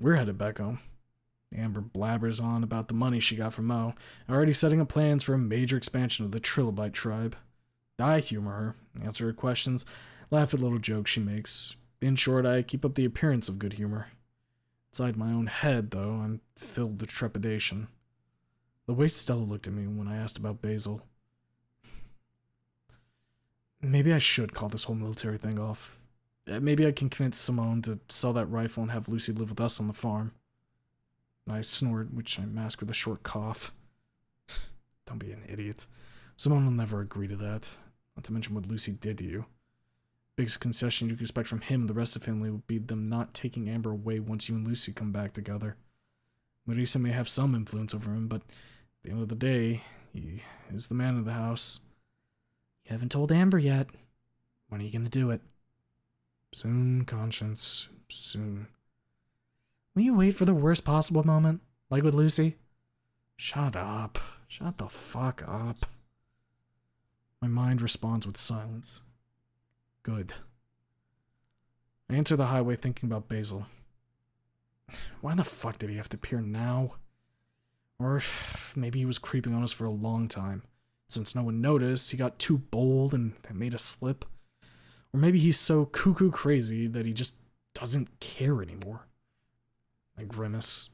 we're headed back home. Amber blabbers on about the money she got from Mo, already setting up plans for a major expansion of the Trilobite tribe. I humor her, answer her questions, laugh at little jokes she makes. In short, I keep up the appearance of good humor. Inside my own head, though, I'm filled with trepidation. The way Stella looked at me when I asked about Basil. Maybe I should call this whole military thing off. Maybe I can convince Simone to sell that rifle and have Lucy live with us on the farm. I snored, which I masked with a short cough. Don't be an idiot. Simone will never agree to that. Not to mention what Lucy did to you. Biggest concession you could expect from him and the rest of the family would be them not taking Amber away once you and Lucy come back together. Marisa may have some influence over him, but at the end of the day, he is the man of the house. You haven't told Amber yet. When are you gonna do it? Soon, Conscience. Soon. Will you wait for the worst possible moment? Like with Lucy? Shut up. Shut the fuck up. My mind responds with silence. Good. I enter the highway thinking about Basil. Why the fuck did he have to appear now? Or maybe he was creeping on us for a long time. Since no one noticed, he got too bold and that made a slip. Or maybe he's so cuckoo crazy that he just doesn't care anymore. I grimace.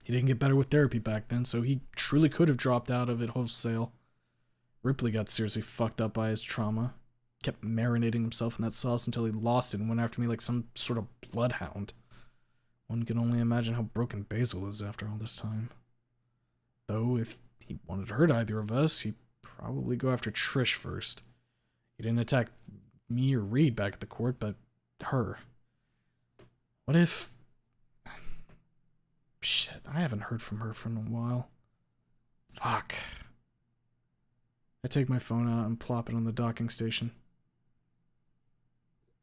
He didn't get better with therapy back then, so he truly could have dropped out of it wholesale. Ripley got seriously fucked up by his trauma. Kept marinating himself in that sauce until he lost it and went after me like some sort of bloodhound. One can only imagine how broken Basil is after all this time. Though, if he wanted to hurt either of us, he'd probably go after Trish first. He didn't attack me or Reed back at the court, but her. What if... Shit, I haven't heard from her for a while. Fuck. I take my phone out and plop it on the docking station.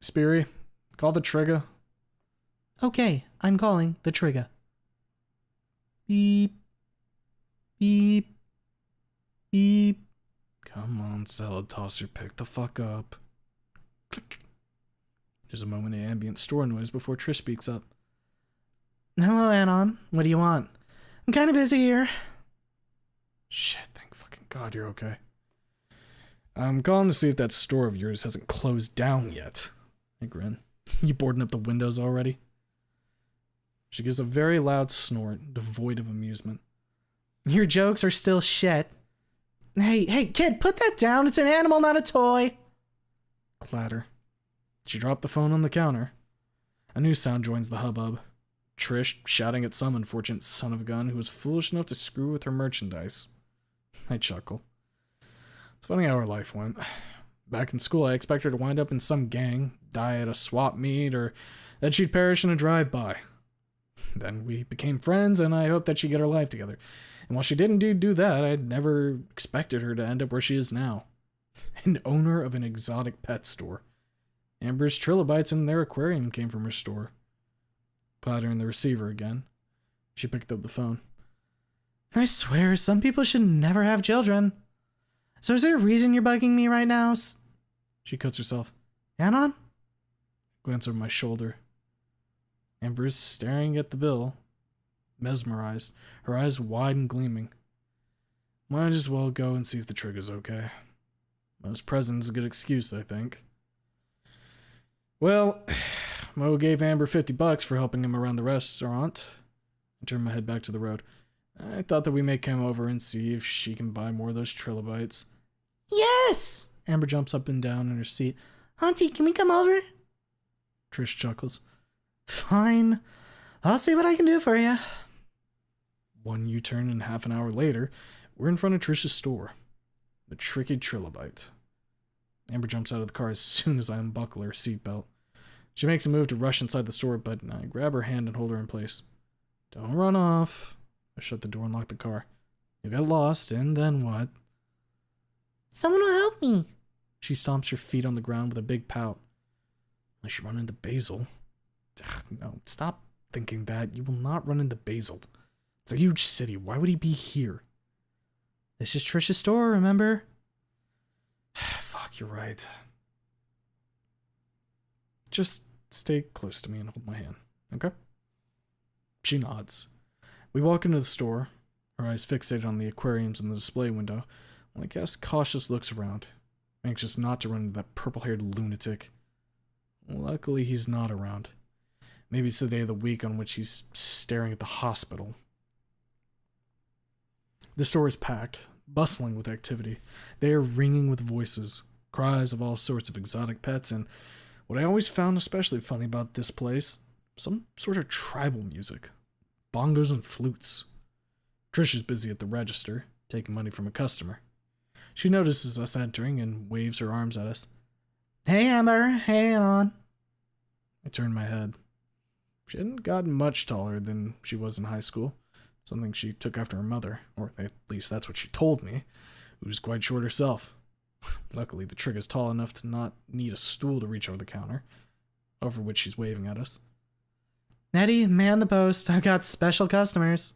Speary, call the trigger. Okay, I'm calling the trigger. Beep. Beep. Beep. Come on, salad tosser, pick the fuck up. Click. There's a moment of ambient store noise before Trish speaks up. Hello, Anon. What do you want? I'm kind of busy here. Shit, thank fucking God you're okay. I'm calling to see if that store of yours hasn't closed down yet. I grin. You boarding up the windows already? She gives a very loud snort, devoid of amusement. Your jokes are still shit. Hey, kid, put that down. It's an animal, not a toy. Clatter. She dropped the phone on the counter. A new sound joins the hubbub. Trish shouting at some unfortunate son of a gun who was foolish enough to screw with her merchandise. I chuckle. It's funny how her life went. Back in school, I expected her to wind up in some gang, die at a swap meet, or that she'd perish in a drive-by. Then we became friends, and I hoped that she'd get her life together. And while she didn't do that, I'd never expected her to end up where she is now. An owner of an exotic pet store. Amber's trilobites in their aquarium came from her store. Clatter in the receiver again. She picked up the phone. I swear, some people should never have children. So is there a reason you're bugging me right now? She cuts herself. Anon? Glance over my shoulder. Amber's staring at the bill, mesmerized, her eyes wide and gleaming. Might as well go and see if the trigger's okay. Most presents is a good excuse, I think. Well, Mo gave Amber $50 for helping him around the restaurant. I turned my head back to the road. I thought that we may come over and see if she can buy more of those trilobites. Yes! Amber jumps up and down in her seat. Auntie, can we come over? Trish chuckles. Fine. I'll see what I can do for you. One U-turn and half an hour later, we're in front of Trish's store. The tricky trilobite. Amber jumps out of the car as soon as I unbuckle her seatbelt. She makes a move to rush inside the store, but I grab her hand and hold her in place. Don't run off. I shut the door and lock the car. You got lost, and then what? Someone will help me. She stomps her feet on the ground with a big pout. Unless you run into Basil. No, stop thinking that. You will not run into Basil. It's a huge city. Why would he be here? This is Trish's store, remember? Fuck, you're right. Just stay close to me and hold my hand, okay? She nods. We walk into the store, her eyes fixated on the aquariums in the display window, while I cast cautious looks around, anxious not to run into that purple-haired lunatic. Luckily, he's not around. Maybe it's the day of the week on which he's staring at the hospital. The store is packed, bustling with activity. They are ringing with voices, cries of all sorts of exotic pets, and what I always found especially funny about this place, some sort of tribal music. Bongos and flutes. Trish is busy at the register, taking money from a customer. She notices us entering and waves her arms at us. Hey, Amber, hang on. I turn my head. She hadn't gotten much taller than she was in high school, something she took after her mother, or at least that's what she told me, who was quite short herself. Luckily, the trick is tall enough to not need a stool to reach over the counter, over which she's waving at us. Nettie, man the post, I've got special customers.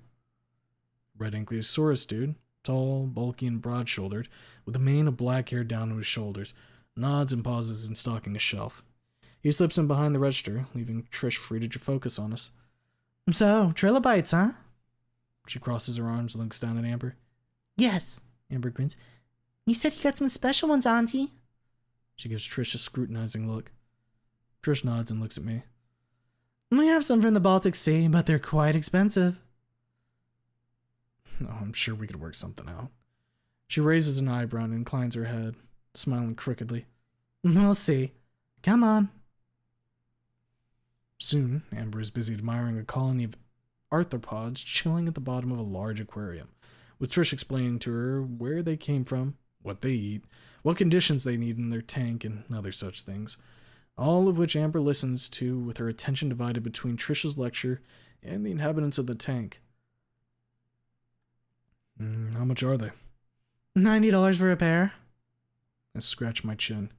Red Ankylosaurus dude, tall, bulky, and broad-shouldered, with a mane of black hair down to his shoulders, nods and pauses in stocking a shelf. He slips in behind the register, leaving Trish free to focus on us. So, trilobites, huh? She crosses her arms and looks down at Amber. Yes, Amber grins. You said you got some special ones, Auntie. She gives Trish a scrutinizing look. Trish nods and looks at me. We have some from the Baltic Sea, but they're quite expensive. Oh, I'm sure we could work something out. She raises an eyebrow and inclines her head, smiling crookedly. We'll see. Come on. Soon, Amber is busy admiring a colony of arthropods chilling at the bottom of a large aquarium, with Trish explaining to her where they came from, what they eat, what conditions they need in their tank, and other such things, all of which Amber listens to with her attention divided between Trish's lecture and the inhabitants of the tank. How much are they? $90 for a pair. I scratch my chin.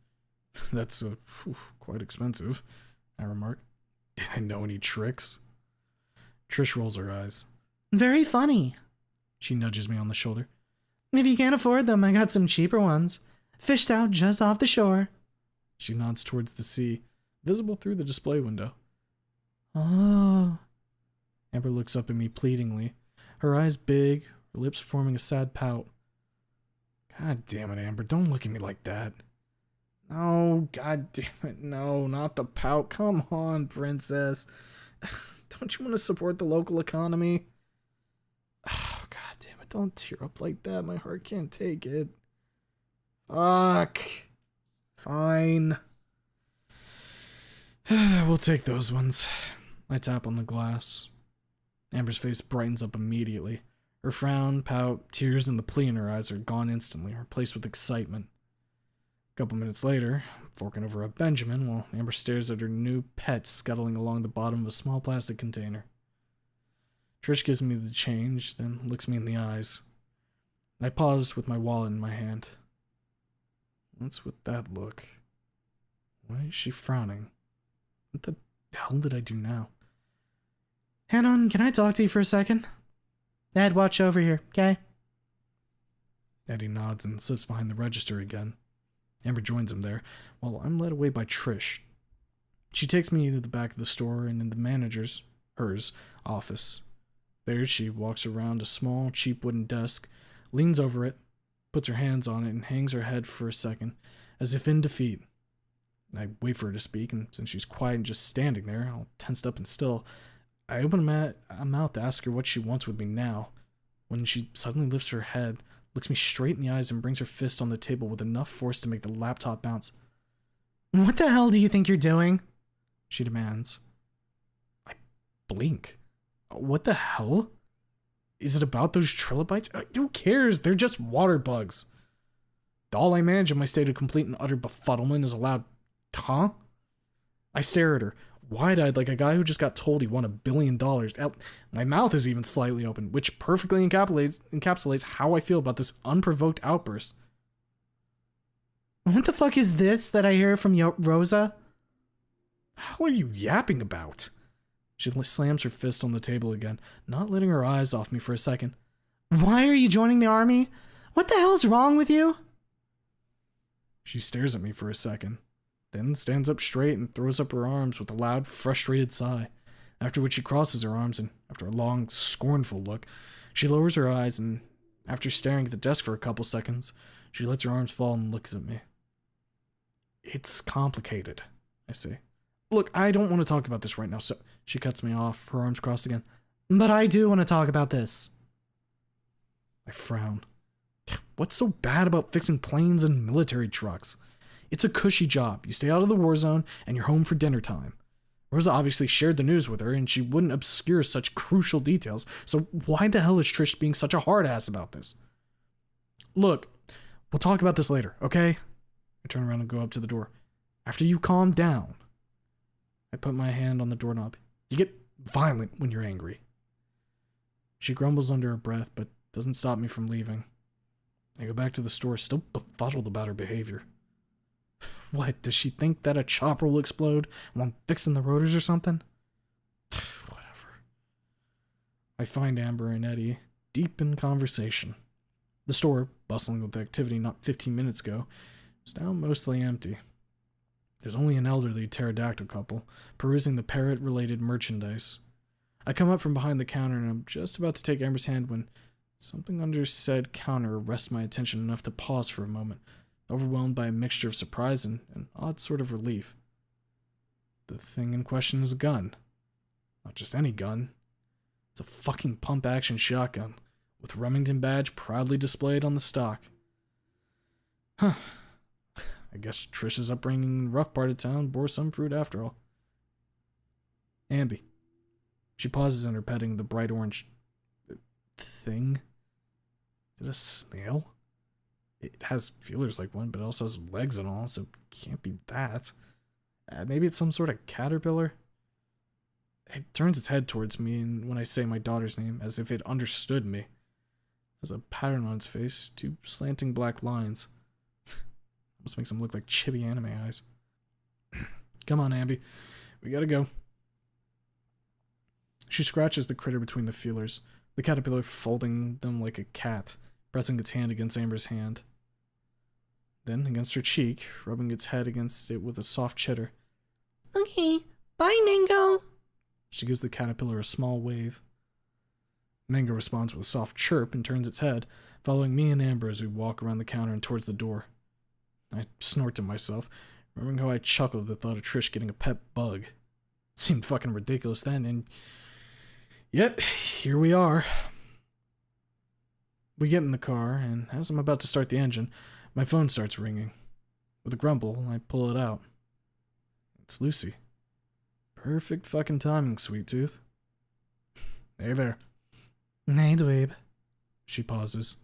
That's quite expensive, I remark. Do they know any tricks? Trish rolls her eyes. Very funny. She nudges me on the shoulder. If you can't afford them, I got some cheaper ones. Fished out just off the shore. She nods towards the sea, visible through the display window. Oh. Amber looks up at me pleadingly, her eyes big, her lips forming a sad pout. God damn it, Amber, don't look at me like that. No, god damn it, no, not the pout. Come on, princess. Don't you want to support the local economy? Oh, god damn it, don't tear up like that. My heart can't take it. Fuck. Fine. We'll take those ones. I tap on the glass. Amber's face brightens up immediately. Her frown, pout, tears, and the plea in her eyes are gone instantly, replaced with excitement. A couple minutes later, forking over a Benjamin while Amber stares at her new pet scuttling along the bottom of a small plastic container. Trish gives me the change, then looks me in the eyes. I pause with my wallet in my hand. What's with that look? Why is she frowning? What the hell did I do now? Hannon, can I talk to you for a second? Dad, watch over here, okay? Eddie nods and slips behind the register again. Amber joins him there, while I'm led away by Trish. She takes me to the back of the store and in the manager's, hers, office. There she walks around a small, cheap wooden desk, leans over it, puts her hands on it, and hangs her head for a second, as if in defeat. I wait for her to speak, and since she's quiet and just standing there, all tensed up and still, I open my mouth to ask her what she wants with me now, when she suddenly lifts her head, looks me straight in the eyes, and brings her fist on the table with enough force to make the laptop bounce. What the hell do you think you're doing? She demands. I blink. What the hell? Is it about those trilobites? Who cares? They're just water bugs. All I manage in my state of complete and utter befuddlement is a loud, huh? I stare at her, wide-eyed like a guy who just got told he won $1 billion. My mouth is even slightly open, which perfectly encapsulates how I feel about this unprovoked outburst. What the fuck is this that I hear from Rosa? How are you yapping about? She slams her fist on the table again, not letting her eyes off me for a second. Why are you joining the army? What the hell's wrong with you? She stares at me for a second, then stands up straight and throws up her arms with a loud, frustrated sigh, after which she crosses her arms and, after a long, scornful look, she lowers her eyes and, after staring at the desk for a couple seconds, she lets her arms fall and looks at me. It's complicated, I say. Look, I don't want to talk about this right now, so she cuts me off, her arms crossed again. But I do want to talk about this. I frown. What's so bad about fixing planes and military trucks? It's a cushy job. You stay out of the war zone and you're home for dinner time. Rosa obviously shared the news with her, and she wouldn't obscure such crucial details, so why the hell is Trish being such a hard ass about this? Look, we'll talk about this later, okay? I turn around and go up to the door. After you calm down. I put my hand on the doorknob. You get violent when you're angry. She grumbles under her breath, but doesn't stop me from leaving. I go back to the store, still befuddled about her behavior. What, does she think that a chopper will explode while I'm fixing the rotors or something? Whatever. I find Amber and Eddie deep in conversation. The store, bustling with activity not 15 minutes ago, is now mostly empty. There's only an elderly pterodactyl couple perusing the parrot-related merchandise. I come up from behind the counter and I'm just about to take Amber's hand when something under said counter arrests my attention enough to pause for a moment, overwhelmed by a mixture of surprise and an odd sort of relief. The thing in question is a gun. Not just any gun. It's a fucking pump-action shotgun, with Remington badge proudly displayed on the stock. Huh. I guess Trish's upbringing in the rough part of town bore some fruit after all. Amby. She pauses in her petting the bright orange thing. Is it a snail? It has feelers like one, but it also has legs and all, so it can't be that. Maybe it's some sort of caterpillar? It turns its head towards me, and when I say my daughter's name, as if it understood me. It has a pattern on its face, two slanting black lines. Almost makes them look like chibi anime eyes. Come on, Amby. We gotta go. She scratches the critter between the feelers, the caterpillar folding them like a cat, pressing its hand against Amber's hand. Then against her cheek, rubbing its head against it with a soft chitter. Okay, bye, Mango. She gives the caterpillar a small wave. Mango responds with a soft chirp and turns its head, following me and Amber as we walk around the counter and towards the door. I snort to myself, remembering how I chuckled at the thought of Trish getting a pet bug. It seemed fucking ridiculous then, and yet, here we are. We get in the car, and as I'm about to start the engine, my phone starts ringing. With a grumble, I pull it out. It's Lucy. Perfect fucking timing, sweet tooth. Hey there. Hey, Dweeb. She pauses.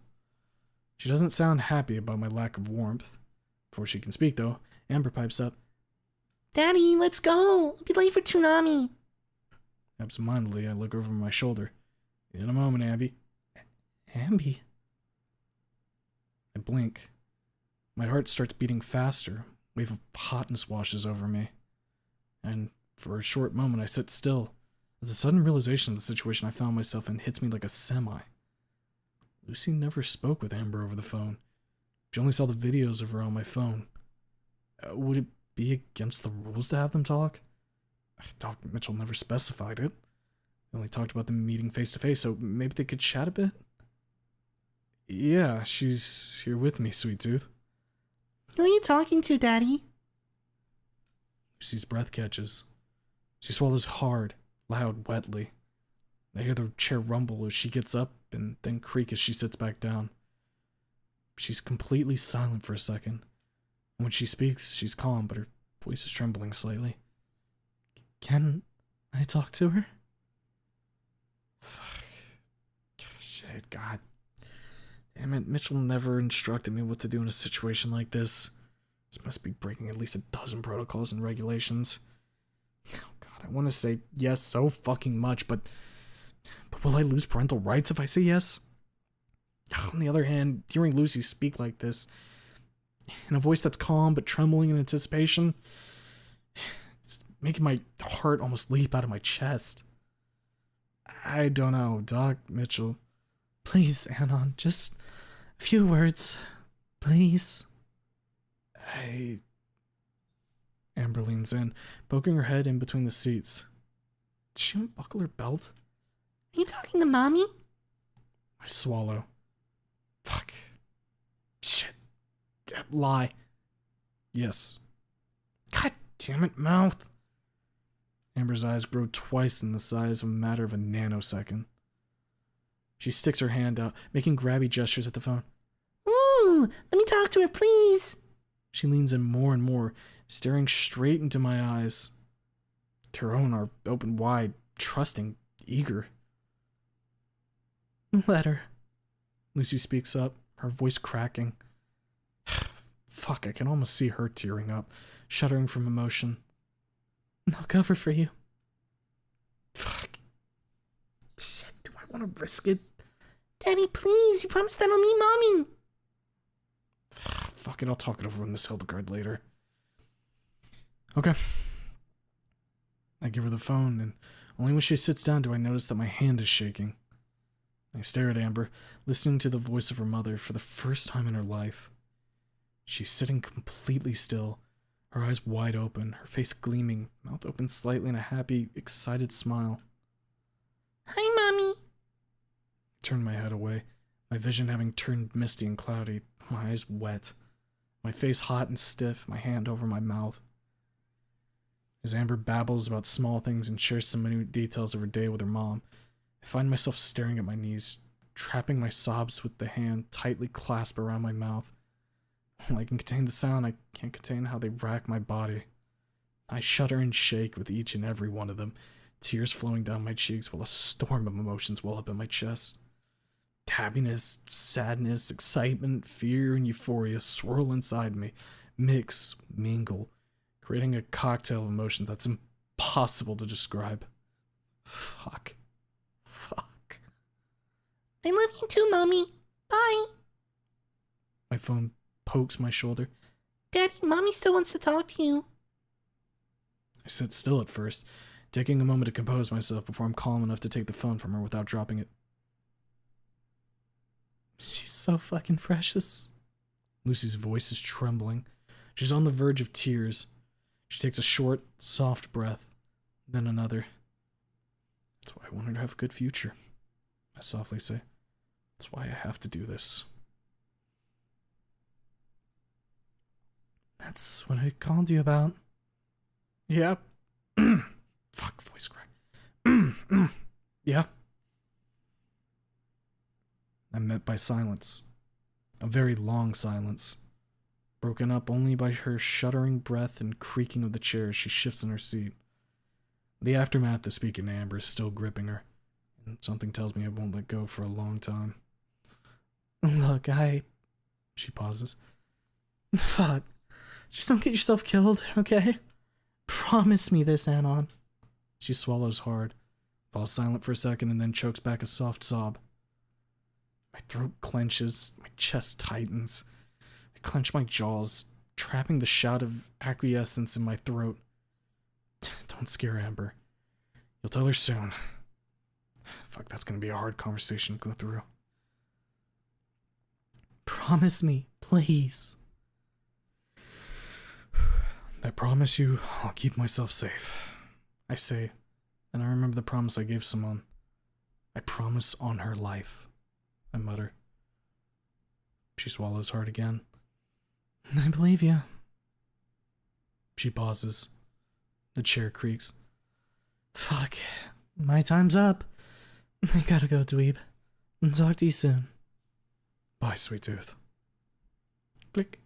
She doesn't sound happy about my lack of warmth. Before she can speak, though, Amber pipes up. Daddy, let's go. I'll be late for Toonami. Absentmindedly, I look over my shoulder. In a moment, Amby. Amby? I blink. My heart starts beating faster. A wave of hotness washes over me. And for a short moment, I sit still, as the sudden realization of the situation I found myself in hits me like a semi. Lucy never spoke with Amber over the phone. She only saw the videos of her on my phone. Would it be against the rules to have them talk? Doc Mitchell never specified it. They only talked about them meeting face to face, so maybe they could chat a bit? Yeah, she's here with me, sweet tooth. Who are you talking to, Daddy? Lucy's breath catches. She swallows hard, loud, wetly. I hear the chair rumble as she gets up and then creak as she sits back down. She's completely silent for a second. And when she speaks, she's calm, but her voice is trembling slightly. Can I talk to her? Fuck. Shit, God. Damn it, Mitchell never instructed me what to do in a situation like this. This must be breaking at least a dozen protocols and regulations. Oh God, I want to say yes so fucking much, but will I lose parental rights if I say yes? On the other hand, hearing Lucy speak like this, in a voice that's calm but trembling in anticipation, it's making my heart almost leap out of my chest. I don't know, Doc Mitchell. Please, Anon, just a few words, please. Amber leans in, poking her head in between the seats. Did she unbuckle her belt? Are you talking to Mommy? I swallow. Fuck. Shit. Lie. Yes. God damn it, mouth. Amber's eyes grow twice in the size of a matter of a nanosecond. She sticks her hand out, making grabby gestures at the phone. Ooh, let me talk to her, please. She leans in more and more, staring straight into my eyes. Her own are open wide, trusting, eager. Let her. Lucy speaks up, her voice cracking. Fuck, I can almost see her tearing up, shuddering from emotion. I'll cover for you. Fuck. Shit, do I want to risk it? Daddy, please, you promised that I'll meet Mommy. Fuck it, I'll talk it over with Miss Hildegard later. Okay. I give her the phone, and only when she sits down do I notice that my hand is shaking. I stare at Amber, listening to the voice of her mother for the first time in her life. She's sitting completely still, her eyes wide open, her face gleaming, mouth open slightly in a happy, excited smile. Hi, Mommy. I turn my head away, my vision having turned misty and cloudy, my eyes wet, my face hot and stiff, my hand over my mouth. As Amber babbles about small things and shares some minute details of her day with her mom, I find myself staring at my knees, trapping my sobs with the hand tightly clasped around my mouth. While I can contain the sound, I can't contain how they rack my body. I shudder and shake with each and every one of them, tears flowing down my cheeks while a storm of emotions well up in my chest. Happiness, sadness, excitement, fear, and euphoria swirl inside me, mix, mingle, creating a cocktail of emotions that's impossible to describe. Fuck. I love you too, Mommy. Bye. My phone pokes my shoulder. Daddy, Mommy still wants to talk to you. I sit still at first, taking a moment to compose myself before I'm calm enough to take the phone from her without dropping it. She's so fucking precious. Lucy's voice is trembling. She's on the verge of tears. She takes a short, soft breath, then another. That's why I want her to have a good future, I softly say. That's why I have to do this. That's what I called you about. Yeah. Fuck, voice crack. Yeah. I'm met by silence. A very long silence. Broken up only by her shuddering breath and creaking of the chair as she shifts in her seat. The aftermath of speaking to Amber is still gripping her, and something tells me it won't let go for a long time. Look, She pauses. Fuck. Just don't get yourself killed, okay? Promise me this, Anon. She swallows hard, falls silent for a second, and then chokes back a soft sob. My throat clenches, my chest tightens. I clench my jaws, trapping the shout of acquiescence in my throat. Don't scare Amber. You'll tell her soon. Fuck, that's gonna be a hard conversation to go through. Promise me, please. I promise you I'll keep myself safe. I say, and I remember the promise I gave Simone. I promise on her life, I mutter. She swallows hard again. I believe you. She pauses. The chair creaks. Fuck. My time's up. I gotta go, dweeb. Talk to you soon. Bye, sweet tooth. Click.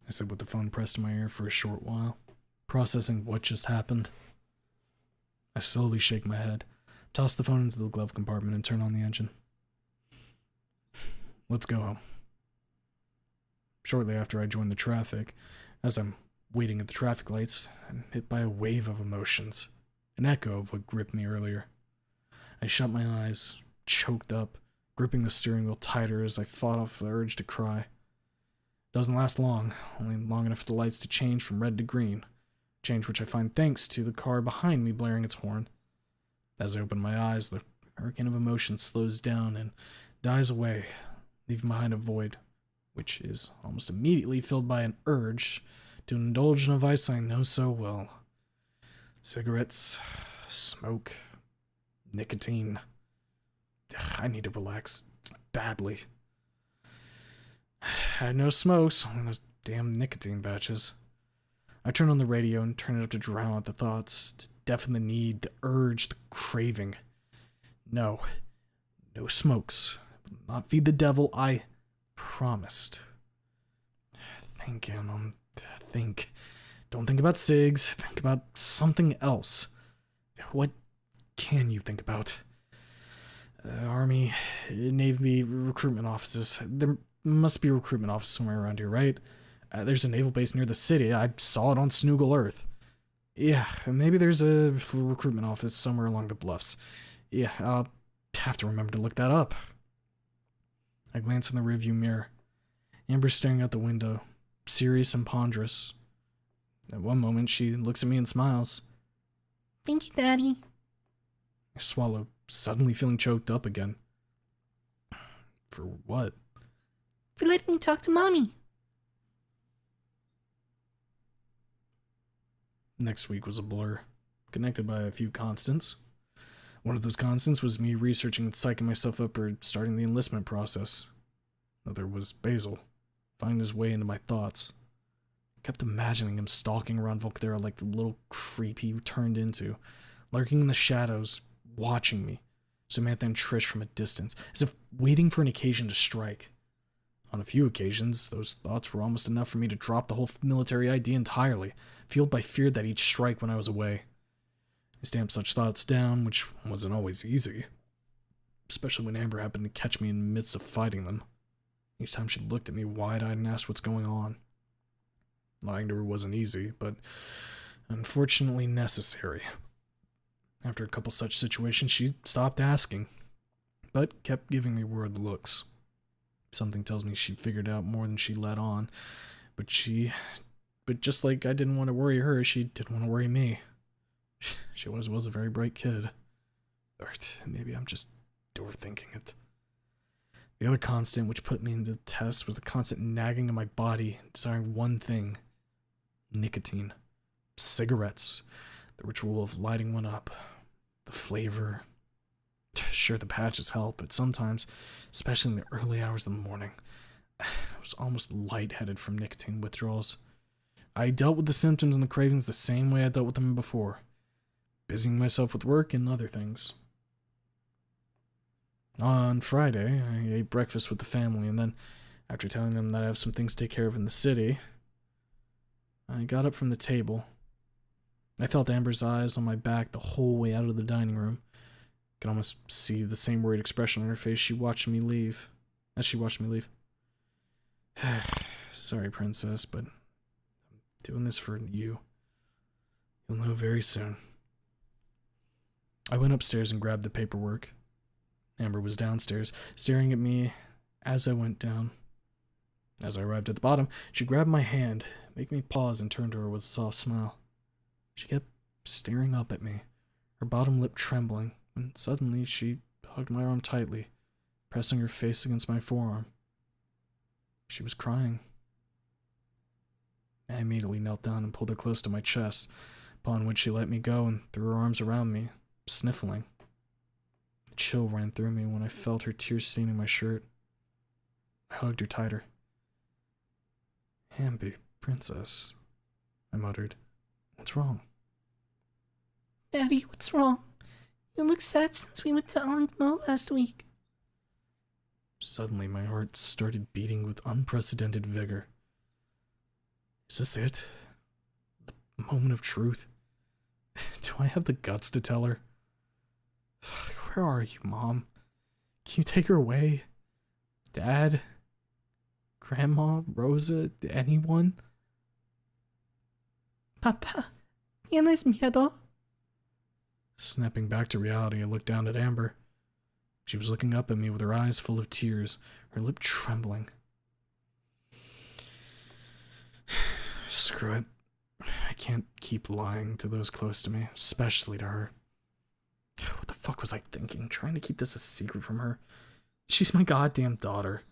I sit with the phone pressed to my ear for a short while, processing what just happened. I slowly shake my head, toss the phone into the glove compartment, and turn on the engine. Let's go home. Shortly after I join the traffic, as I'm waiting at the traffic lights, I'm hit by a wave of emotions, an echo of what gripped me earlier. I shut my eyes, choked up, gripping the steering wheel tighter as I fought off the urge to cry. Doesn't last long, only long enough for the lights to change from red to green, change which I find thanks to the car behind me blaring its horn. As I open my eyes, the hurricane of emotion slows down and dies away, leaving behind a void, which is almost immediately filled by an urge to indulge in a vice I know so well. Cigarettes, smoke, nicotine. I need to relax badly. I had no smokes, only those damn nicotine batches. I turn on the radio and turn it up to drown out the thoughts, to deafen the need, the urge, the craving. No. No smokes. Not feed the devil, I promised. Think, Anna. Think. Don't think about cigs. Think about something else. What can you think about? Army, Navy, recruitment offices. There must be a recruitment office somewhere around here, right? There's a naval base near the city. I saw it on Snoogle Earth. Yeah, maybe there's a recruitment office somewhere along the bluffs. Yeah, I'll have to remember to look that up. I glance in the rearview mirror. Amber's staring out the window, serious and ponderous. At one moment, she looks at me and smiles. Thank you, Daddy. I swallow, suddenly feeling choked up again. For what? For letting me talk to Mommy. Next week was a blur, connected by a few constants. One of those constants was me researching and psyching myself up for starting the enlistment process. Another was Basil, finding his way into my thoughts. I kept imagining him stalking around Volkdera like the little creep he turned into, lurking in the shadows, watching me, Samantha and Trish from a distance, as if waiting for an occasion to strike. On a few occasions, those thoughts were almost enough for me to drop the whole military idea entirely, fueled by fear that he'd strike when I was away. I stamped such thoughts down, which wasn't always easy, especially when Amber happened to catch me in the midst of fighting them. Each time she looked at me wide-eyed and asked what's going on. Lying to her wasn't easy, but unfortunately necessary. After a couple such situations, she stopped asking, but kept giving me worried looks. Something tells me she figured out more than she let on, but just like I didn't want to worry her, she didn't want to worry me. She was a very bright kid. Or maybe I'm just overthinking it. The other constant which put me into the test was the constant nagging of my body, desiring one thing: nicotine. Cigarettes. The ritual of lighting one up. The flavor. Sure, the patches help, but sometimes, especially in the early hours of the morning, I was almost lightheaded from nicotine withdrawals. I dealt with the symptoms and the cravings the same way I dealt with them before, busying myself with work and other things. On Friday, I ate breakfast with the family, and then, after telling them that I have some things to take care of in the city, I got up from the table. I felt Amber's eyes on my back the whole way out of the dining room. I could almost see the same worried expression on her face as she watched me leave. Sorry, Princess, but I'm doing this for you. You'll know very soon. I went upstairs and grabbed the paperwork. Amber was downstairs, staring at me as I went down. As I arrived at the bottom, she grabbed my hand, making me pause and turn to her with a soft smile. She kept staring up at me, her bottom lip trembling, when suddenly she hugged my arm tightly, pressing her face against my forearm. She was crying. I immediately knelt down and pulled her close to my chest, upon which she let me go and threw her arms around me, sniffling. A chill ran through me when I felt her tears staining my shirt. I hugged her tighter. Amby, Princess, I muttered. What's wrong? Daddy, what's wrong? You look sad since we went to Mo last week. Suddenly, my heart started beating with unprecedented vigor. Is this it? The moment of truth? Do I have the guts to tell her? Where are you, Mom? Can you take her away? Dad? Grandma? Rosa? Anyone? Papa, ¿tienes miedo? Snapping back to reality, I looked down at Amber. She was looking up at me with her eyes full of tears, her lip trembling. Screw it. I can't keep lying to those close to me, especially to her. What the fuck was I thinking, trying to keep this a secret from her? She's my goddamn daughter.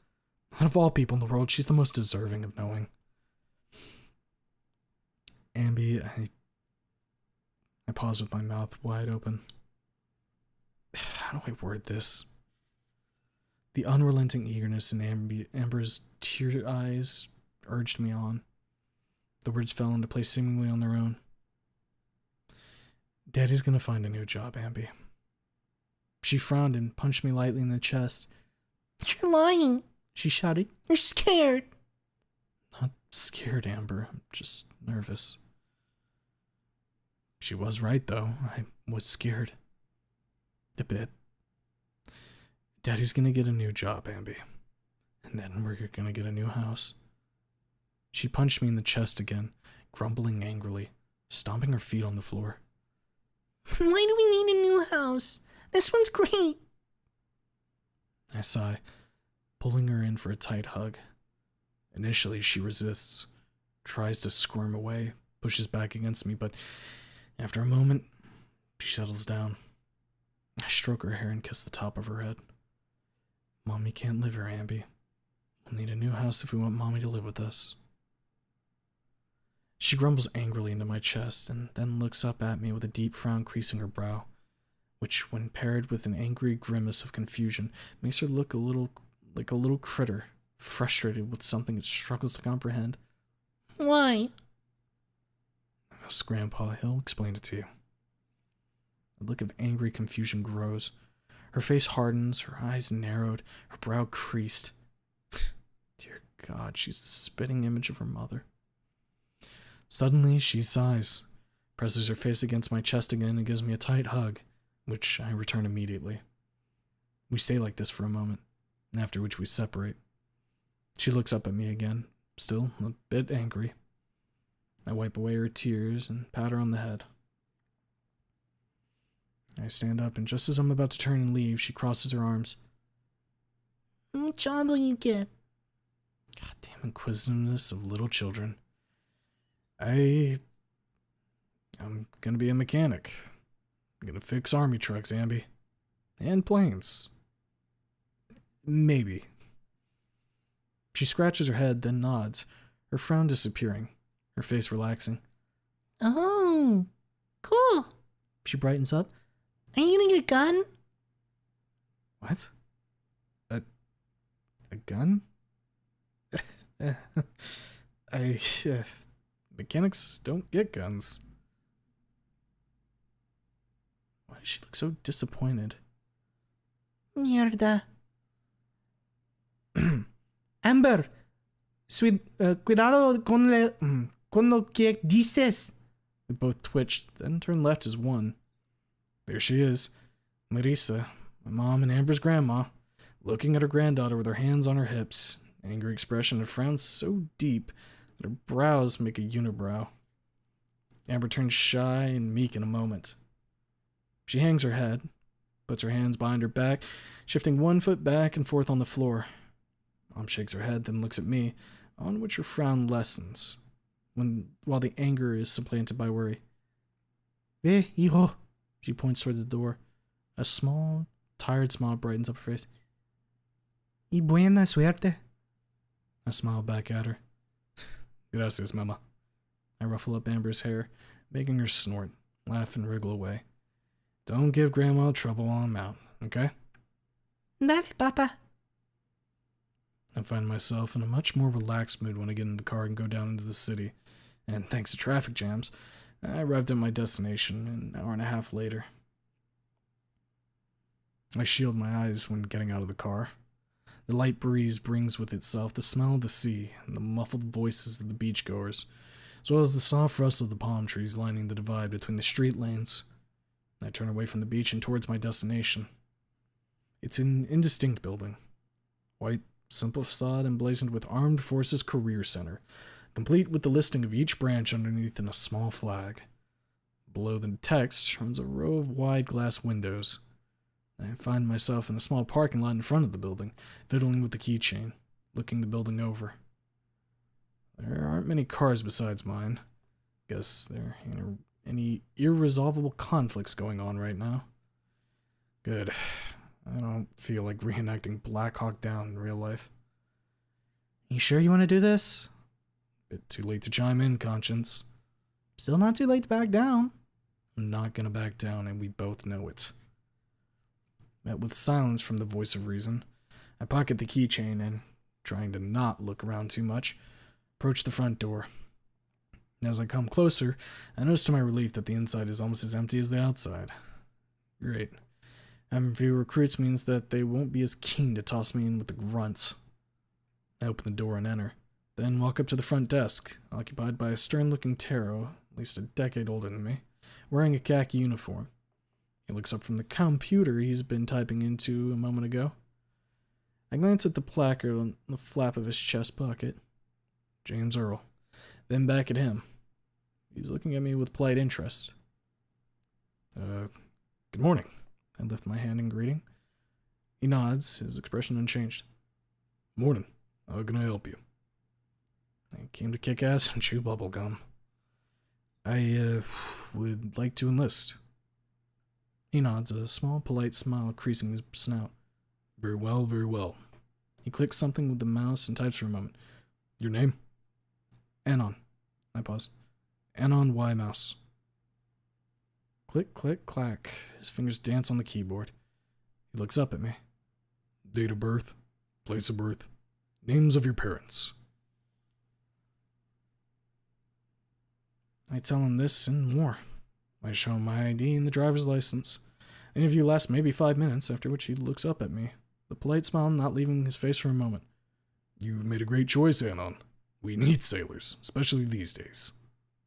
Out of all people in the world, she's the most deserving of knowing. Amby, I paused with my mouth wide open. How do I word this? The unrelenting eagerness in Amber's tear eyes urged me on. The words fell into place seemingly on their own. Daddy's gonna find a new job, Amby. She frowned and punched me lightly in the chest. You're lying, she shouted. You're scared. Not scared, Amber. I'm just nervous. She was right, though. I was scared. A bit. Daddy's gonna get a new job, Amby. And then we're gonna get a new house. She punched me in the chest again, grumbling angrily, stomping her feet on the floor. Why do we need a new house? This one's great. I sigh, pulling her in for a tight hug. Initially, she resists, tries to squirm away, pushes back against me, but after a moment, she settles down. I stroke her hair and kiss the top of her head. Mommy can't live here, Amby. We'll need a new house if we want Mommy to live with us. She grumbles angrily into my chest and then looks up at me with a deep frown creasing her brow, which, when paired with an angry grimace of confusion, makes her look like a little critter, frustrated with something it struggles to comprehend. Why? Ask Grandpa, he'll explain it to you. The look of angry confusion grows. Her face hardens, her eyes narrowed, her brow creased. Dear God, she's the spitting image of her mother. Suddenly, she sighs, presses her face against my chest again, and gives me a tight hug, which I return immediately. We stay like this for a moment, after which we separate. She looks up at me again, still a bit angry. I wipe away her tears and pat her on the head. I stand up, and just as I'm about to turn and leave, she crosses her arms. What job will you get? Goddamn inquisitiveness of little children. I'm gonna be a mechanic. I'm gonna fix army trucks, Amby. And planes. Maybe. She scratches her head, then nods, her frown disappearing, her face relaxing. Oh, cool. She brightens up. Are you getting a gun? What? A gun? Mechanics don't get guns. Why does she look so disappointed? Mierda. Amber, cuidado con lo que dices. We both twitched, then turned left as one. There she is, Marisa, my mom and Amber's grandma, looking at her granddaughter with her hands on her hips, angry expression and frown so deep that her brows make a unibrow. Amber turns shy and meek in a moment. She hangs her head, puts her hands behind her back, shifting one foot back and forth on the floor. Mom shakes her head, then looks at me, on which her frown lessens, while the anger is supplanted by worry. Ve, hijo. She points toward the door. A small, tired smile brightens up her face. Y buena suerte. I smile back at her. Gracias, mama. I ruffle up Amber's hair, making her snort, laugh, and wriggle away. Don't give Grandma trouble while I'm out, okay? Dale, papa. I find myself in a much more relaxed mood when I get in the car and go down into the city, and thanks to traffic jams, I arrived at my destination an hour and a half later. I shield my eyes when getting out of the car. The light breeze brings with itself the smell of the sea and the muffled voices of the beachgoers, as well as the soft rustle of the palm trees lining the divide between the street lanes. I turn away from the beach and towards my destination. It's an indistinct building. White, simple facade emblazoned with Armed Forces Career Center, complete with the listing of each branch underneath in a small flag. Below the text runs a row of wide glass windows. I find myself in a small parking lot in front of the building, fiddling with the keychain, looking the building over. There aren't many cars besides mine. Guess there ain't any irresolvable conflicts going on right now. Good. I don't feel like reenacting Black Hawk Down in real life. You sure you want to do this? Bit too late to chime in, Conscience. Still not too late to back down. I'm not gonna back down, and we both know it. Met with silence from the voice of reason, I pocket the keychain and, trying to not look around too much, approach the front door. As I come closer, I notice to my relief that the inside is almost as empty as the outside. Great. Having few recruits means that they won't be as keen to toss me in with the grunts. I open the door and enter, then walk up to the front desk, occupied by a stern-looking Taro, at least a decade older than me, wearing a khaki uniform. He looks up from the computer he's been typing into a moment ago. I glance at the placard on the flap of his chest pocket. James Earl. Then back at him. He's looking at me with polite interest. Good morning. I lift my hand in greeting. He nods, his expression unchanged. Morning. How can I help you? I came to kick ass and chew bubble gum. I would like to enlist. He nods, a small, polite smile creasing his snout. Very well, very well. He clicks something with the mouse and types for a moment. Your name? Anon. I pause. Anon Y mouse. Click, click, clack. His fingers dance on the keyboard. He looks up at me. Date of birth, place of birth, names of your parents. I tell him this and more. I show him my ID and the driver's license. The interview lasts maybe 5 minutes, after which he looks up at me, the polite smile not leaving his face for a moment. You made a great choice, Anon. We need sailors, especially these days.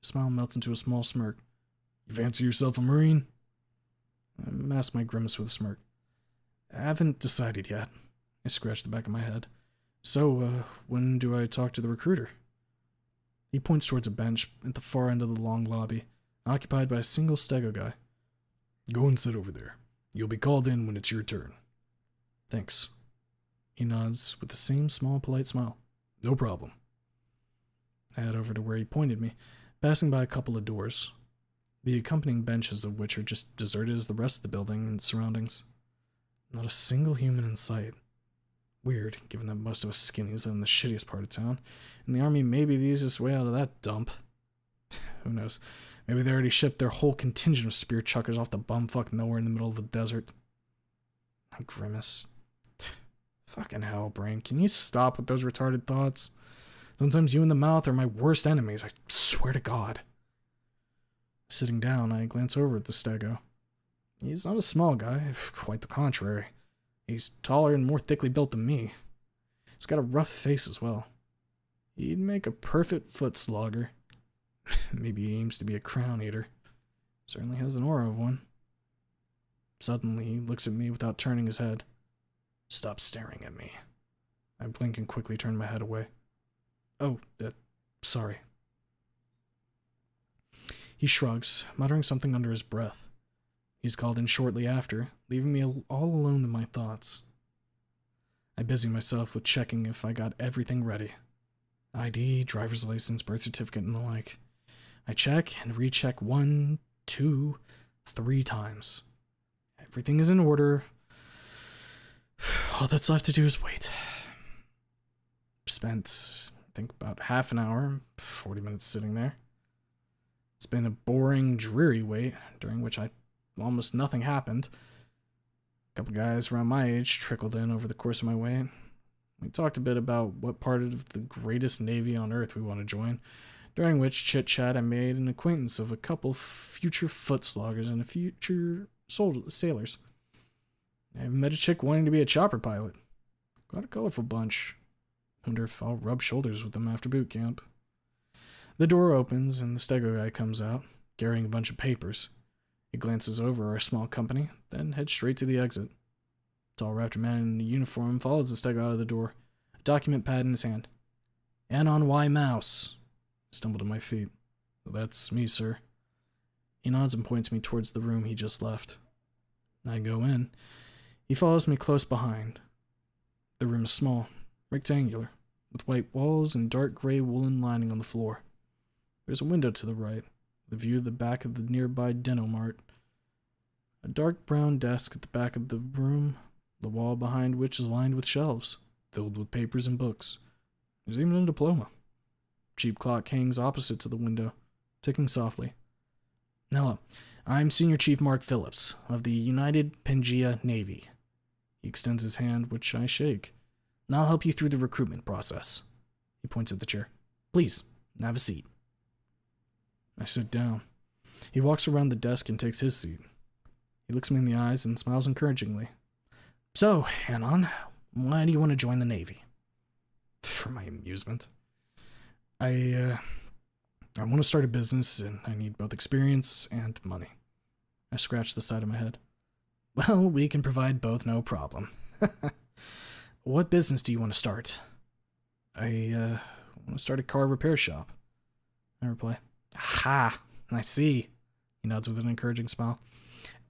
His smile melts into a small smirk. You fancy yourself a Marine? I mask my grimace with a smirk. I haven't decided yet. I scratch the back of my head. So, when do I talk to the recruiter? He points towards a bench at the far end of the long lobby, occupied by a single stego guy. Go and sit over there. You'll be called in when it's your turn. Thanks. He nods with the same small, polite smile. No problem. I head over to where he pointed me, passing by a couple of doors, the accompanying benches of which are just deserted as the rest of the building and surroundings. Not a single human in sight. Weird, given that most of us skinnies live in the shittiest part of town, and the army may be the easiest way out of that dump. Who knows? Maybe they already shipped their whole contingent of spear chuckers off to bumfuck nowhere in the middle of the desert. I grimace. Fucking hell, brain. Can you stop with those retarded thoughts? Sometimes you and the mouth are my worst enemies, I swear to God. Sitting down, I glance over at the stego. He's not a small guy, quite the contrary. He's taller and more thickly built than me. He's got a rough face as well. He'd make a perfect foot slogger. Maybe he aims to be a crown eater. Certainly has an aura of one. Suddenly, he looks at me without turning his head. Stop staring at me. I blink and quickly turn my head away. Oh, sorry. He shrugs, muttering something under his breath. He's called in shortly after, leaving me all alone in my thoughts. I busy myself with checking if I got everything ready. ID, driver's license, birth certificate, and the like. I check and recheck 1, 2, 3 times. Everything is in order. All that's left to do is wait. Spent, I think, about half an hour, 40 minutes sitting there. It's been a boring, dreary wait, during which almost nothing happened. A couple guys around my age trickled in over the course of my wait. We talked a bit about what part of the greatest navy on earth we want to join, during which chit-chat I made an acquaintance of a couple future foot sloggers and a future sailors. I even met a chick wanting to be a chopper pilot. Quite a colorful bunch. Wonder if I'll rub shoulders with them after boot camp. The door opens and the stego guy comes out, carrying a bunch of papers. He glances over our small company, then heads straight to the exit. A tall raptor man in a uniform follows the stego out of the door, a document pad in his hand. Anon Y mouse. I stumble to my feet. That's me, sir. He nods and points me towards the room he just left. I go in. He follows me close behind. The room is small, rectangular, with white walls and dark gray woolen lining on the floor. There's a window to the right, with a view of the back of the nearby Dino Mart. A dark brown desk at the back of the room, the wall behind which is lined with shelves, filled with papers and books. There's even a diploma. Cheap clock hangs opposite to the window, ticking softly. Hello, I'm Senior Chief Mark Phillips, of the United Pangea Navy. He extends his hand, which I shake. And I'll help you through the recruitment process. He points at the chair. Please, have a seat. I sit down. He walks around the desk and takes his seat. He looks me in the eyes and smiles encouragingly. So, Anon, why do you want to join the Navy? For my amusement. I want to start a business, and I need both experience and money. I scratched the side of my head. Well, we can provide both, no problem. What business do you want to start? I want to start a car repair shop. I reply. Ha! I see. He nods with an encouraging smile.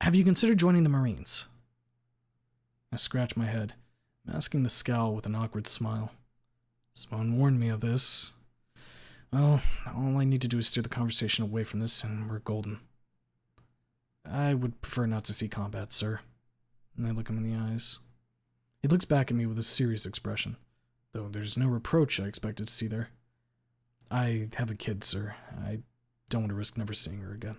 Have you considered joining the Marines? I scratch my head, masking the scowl with an awkward smile. Someone warned me of this. Well, all I need to do is steer the conversation away from this, and we're golden. I would prefer not to see combat, sir. And I look him in the eyes. He looks back at me with a serious expression, though there's no reproach I expected to see there. I have a kid, sir. I don't want to risk never seeing her again.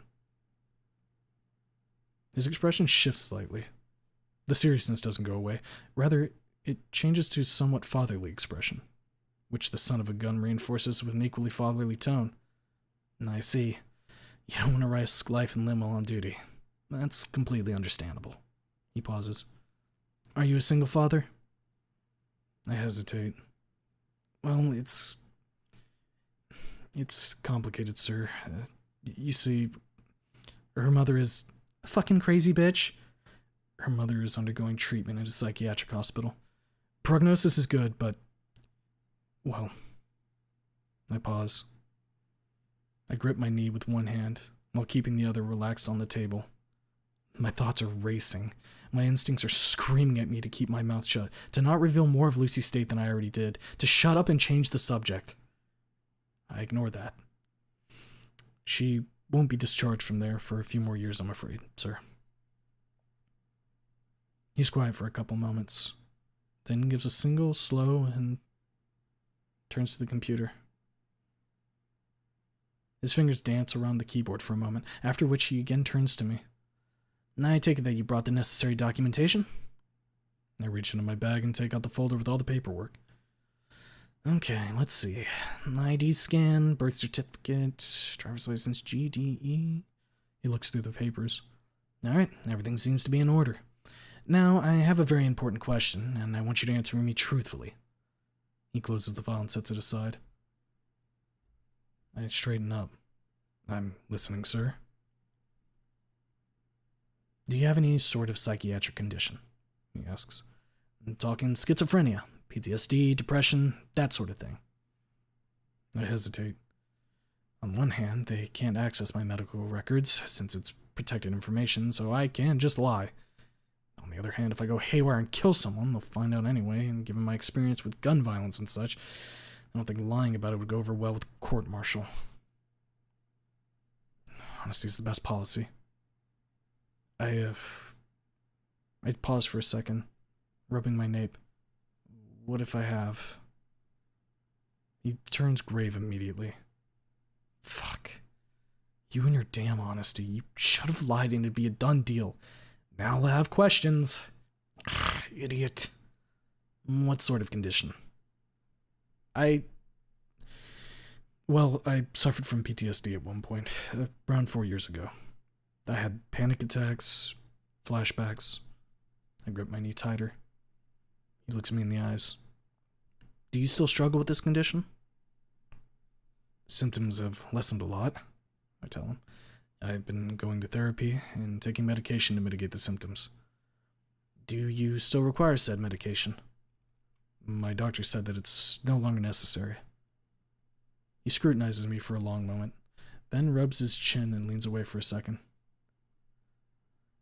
His expression shifts slightly. The seriousness doesn't go away. Rather, it changes to a somewhat fatherly expression, which the son of a gun reinforces with an equally fatherly tone. I see. You don't want to risk life and limb while on duty. That's completely understandable. He pauses. Are you a single father? I hesitate. Well, it's complicated, sir. You see, her mother is a fucking crazy bitch. Her mother is undergoing treatment at a psychiatric hospital. Prognosis is good, but... well... I pause. I grip my knee with one hand, while keeping the other relaxed on the table. My thoughts are racing. My instincts are screaming at me to keep my mouth shut, to not reveal more of Lucy's state than I already did, to shut up and change the subject. I ignore that. She won't be discharged from there for a few more years, I'm afraid, sir. He's quiet for a couple moments, then gives a single, slow, and turns to the computer. His fingers dance around the keyboard for a moment, after which he again turns to me. I take it that you brought the necessary documentation? I reach into my bag and take out the folder with all the paperwork. Okay, let's see. ID scan, birth certificate, driver's license, GDE. He looks through the papers. Alright, everything seems to be in order. Now, I have a very important question, and I want you to answer me truthfully. He closes the file and sets it aside. I straighten up. I'm listening, sir. Do you have any sort of psychiatric condition? He asks. I'm talking schizophrenia, PTSD, depression, that sort of thing. I hesitate. On one hand, they can't access my medical records, since it's protected information, so I can just lie. On the other hand, if I go haywire and kill someone, they'll find out anyway, and given my experience with gun violence and such, I don't think lying about it would go over well with court-martial. Honesty is the best policy. I'd pause for a second, rubbing my nape. What if I have? He turns grave immediately. Fuck. You and your damn honesty. You should have lied and it'd be a done deal. Now I'll have questions. Idiot. What sort of condition? I suffered from PTSD at one point, around 4 years ago. I had panic attacks, flashbacks. I grip my knee tighter. He looks me in the eyes. Do you still struggle with this condition? Symptoms have lessened a lot, I tell him. I've been going to therapy and taking medication to mitigate the symptoms. Do you still require said medication? My doctor said that it's no longer necessary. He scrutinizes me for a long moment, then rubs his chin and leans away for a second.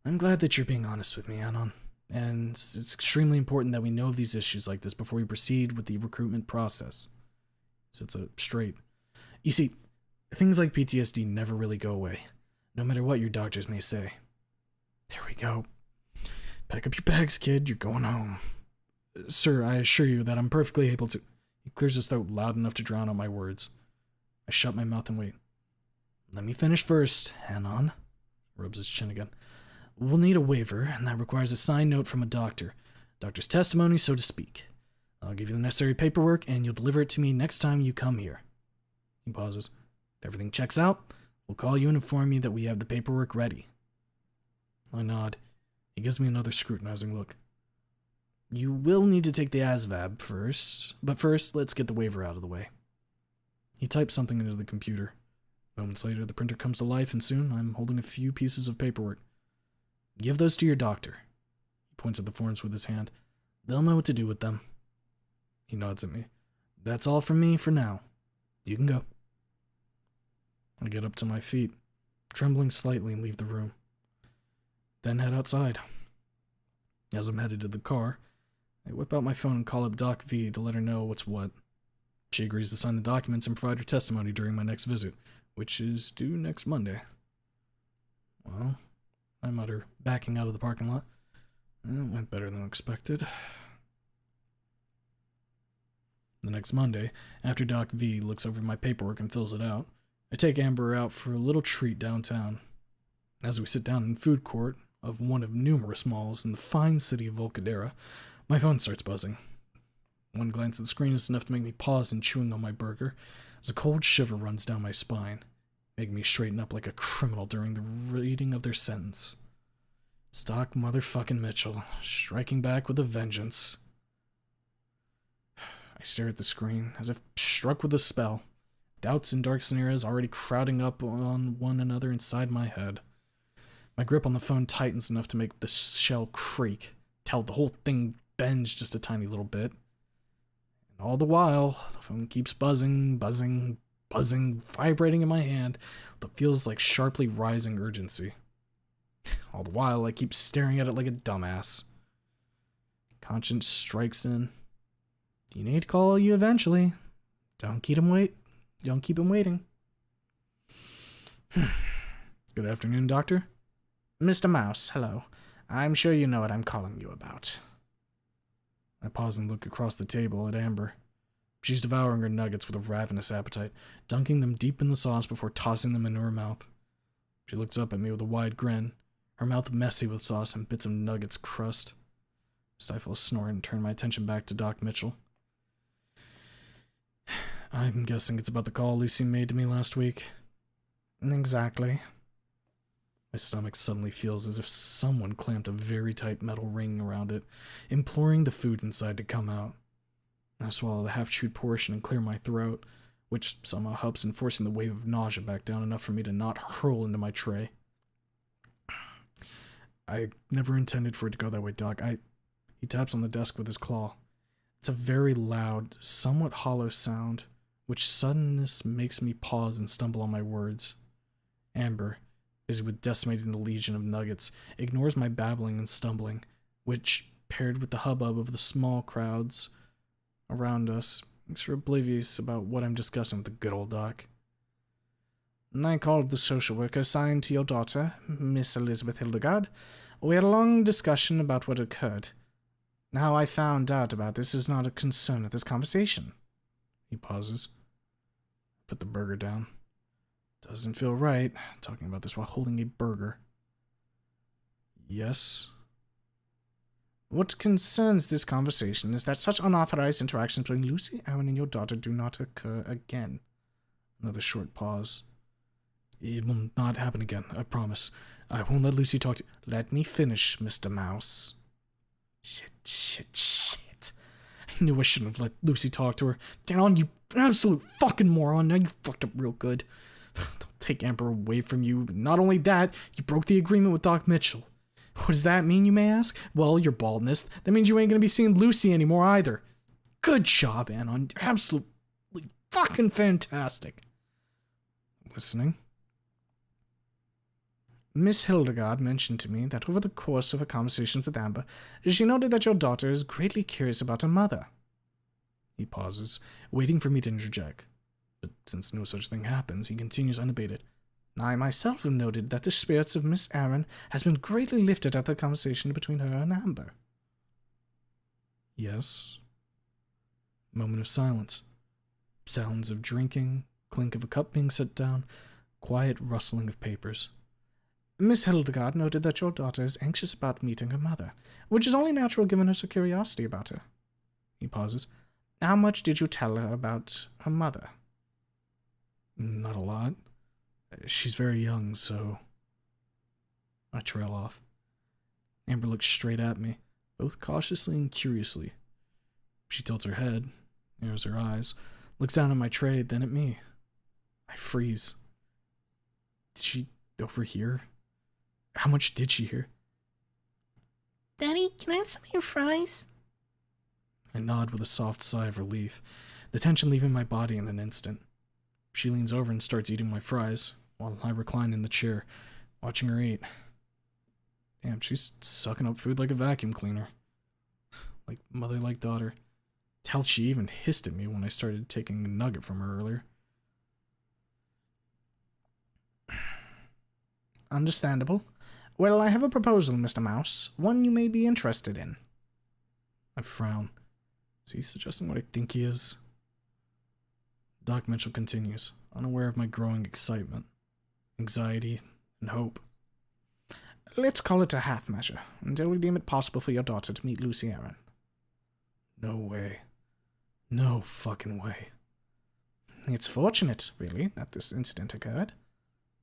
I'm glad that you're being honest with me, Anon, and it's extremely important that we know of these issues like this before we proceed with the recruitment process. Sits up straight. You see, things like PTSD never really go away, no matter what your doctors may say. There we go. Pack up your bags, kid, you're going home. Sir, I assure you that I'm perfectly able to... He clears his throat loud enough to drown out my words. I shut my mouth and wait. Let me finish first, Anon. Rubs his chin again. We'll need a waiver, and that requires a signed note from a doctor. Doctor's testimony, so to speak. I'll give you the necessary paperwork, and you'll deliver it to me next time you come here. He pauses. If everything checks out, we'll call you and inform you that we have the paperwork ready. I nod. He gives me another scrutinizing look. You will need to take the ASVAB first, but first, let's get the waiver out of the way. He types something into the computer. Moments later, the printer comes to life, and soon I'm holding a few pieces of paperwork. Give those to your doctor. He points at the forms with his hand. They'll know what to do with them. He nods at me. That's all from me for now. You can go. I get up to my feet, trembling slightly, and leave the room. Then head outside. As I'm headed to the car, I whip out my phone and call up Doc V to let her know what's what. She agrees to sign the documents and provide her testimony during my next visit, which is due next Monday. Well, I mutter, backing out of the parking lot. It went better than expected. The next Monday, after Doc V looks over my paperwork and fills it out, I take Amber out for a little treat downtown. As we sit down in the food court of one of numerous malls in the fine city of Volcadera, my phone starts buzzing. One glance at the screen is enough to make me pause in chewing on my burger, as a cold shiver runs down my spine, making me straighten up like a criminal during the reading of their sentence. Stock motherfucking Mitchell, striking back with a vengeance. I stare at the screen, as if struck with a spell. Doubts and dark scenarios already crowding up on one another inside my head. My grip on the phone tightens enough to make the shell creak, till the whole thing bends just a tiny little bit. And all the while, the phone keeps buzzing, vibrating in my hand, but feels like sharply rising urgency. All the while, I keep staring at it like a dumbass. Conscience strikes in. You need to call you eventually. Don't keep him waiting. Good afternoon, Doctor. Mr. Mouse, hello. I'm sure you know what I'm calling you about. I pause and look across the table at Amber. She's devouring her nuggets with a ravenous appetite, dunking them deep in the sauce before tossing them into her mouth. She looks up at me with a wide grin, her mouth messy with sauce and bits of nuggets crust. I stifle a snort and turn my attention back to Doc Mitchell. I'm guessing it's about the call Lucy made to me last week. Exactly. My stomach suddenly feels as if someone clamped a very tight metal ring around it, imploring the food inside to come out. I swallow the half-chewed portion and clear my throat, which somehow helps in forcing the wave of nausea back down enough for me to not hurl into my tray. I never intended for it to go that way, Doc. He taps on the desk with his claw. It's a very loud, somewhat hollow sound, which suddenness makes me pause and stumble on my words. Amber, busy with decimating the legion of nuggets, ignores my babbling and stumbling, which, paired with the hubbub of the small crowds around us, makes her oblivious about what I'm discussing with the good old Doc. I called the social worker assigned to your daughter, Miss Elizabeth Hildegard. We had a long discussion about what occurred. How I found out about this is not a concern of this conversation. He pauses. Put the burger down. Doesn't feel right, talking about this while holding a burger. Yes? What concerns this conversation is that such unauthorized interactions between Lucy, Aaron, and your daughter do not occur again. Another short pause. It will not happen again, I promise. I won't let Lucy talk to you. Let me finish, Mr. Mouse. Shit. I knew I shouldn't have let Lucy talk to her. Down, you absolute fucking moron. Now you fucked up real good. Don't take Amber away from you. Not only that, you broke the agreement with Doc Mitchell. What does that mean, you may ask? Well, your baldness. That means you ain't gonna be seeing Lucy anymore either. Good job, Anon. You're absolutely fucking fantastic. Listening. Miss Hildegard mentioned to me that over the course of her conversations with Amber, she noted that your daughter is greatly curious about her mother. He pauses, waiting for me to interject. But since no such thing happens, he continues unabated. I myself have noted that the spirits of Miss Aaron has been greatly lifted at the conversation between her and Amber. Yes. Moment of silence. Sounds of drinking, clink of a cup being set down, quiet rustling of papers. Miss Hildegard noted that your daughter is anxious about meeting her mother, which is only natural given her curiosity about her. He pauses. How much did you tell her about her mother? Not a lot. She's very young, so... I trail off. Amber looks straight at me, both cautiously and curiously. She tilts her head, narrows her eyes, looks down at my tray, then at me. I freeze. Did she overhear? How much did she hear? Daddy, can I have some of your fries? I nod with a soft sigh of relief, the tension leaving my body in an instant. She leans over and starts eating my fries, while I recline in the chair, watching her eat. Damn, she's sucking up food like a vacuum cleaner. Like mother, like daughter. Hell, she even hissed at me when I started taking a nugget from her earlier. Understandable. Well, I have a proposal, Mr. Mouse. One you may be interested in. I frown. Is he suggesting what I think he is? Doc Mitchell continues, unaware of my growing excitement, anxiety, and hope. Let's call it a half measure, until we deem it possible for your daughter to meet Lucy Aaron. No way. No fucking way. It's fortunate, really, that this incident occurred.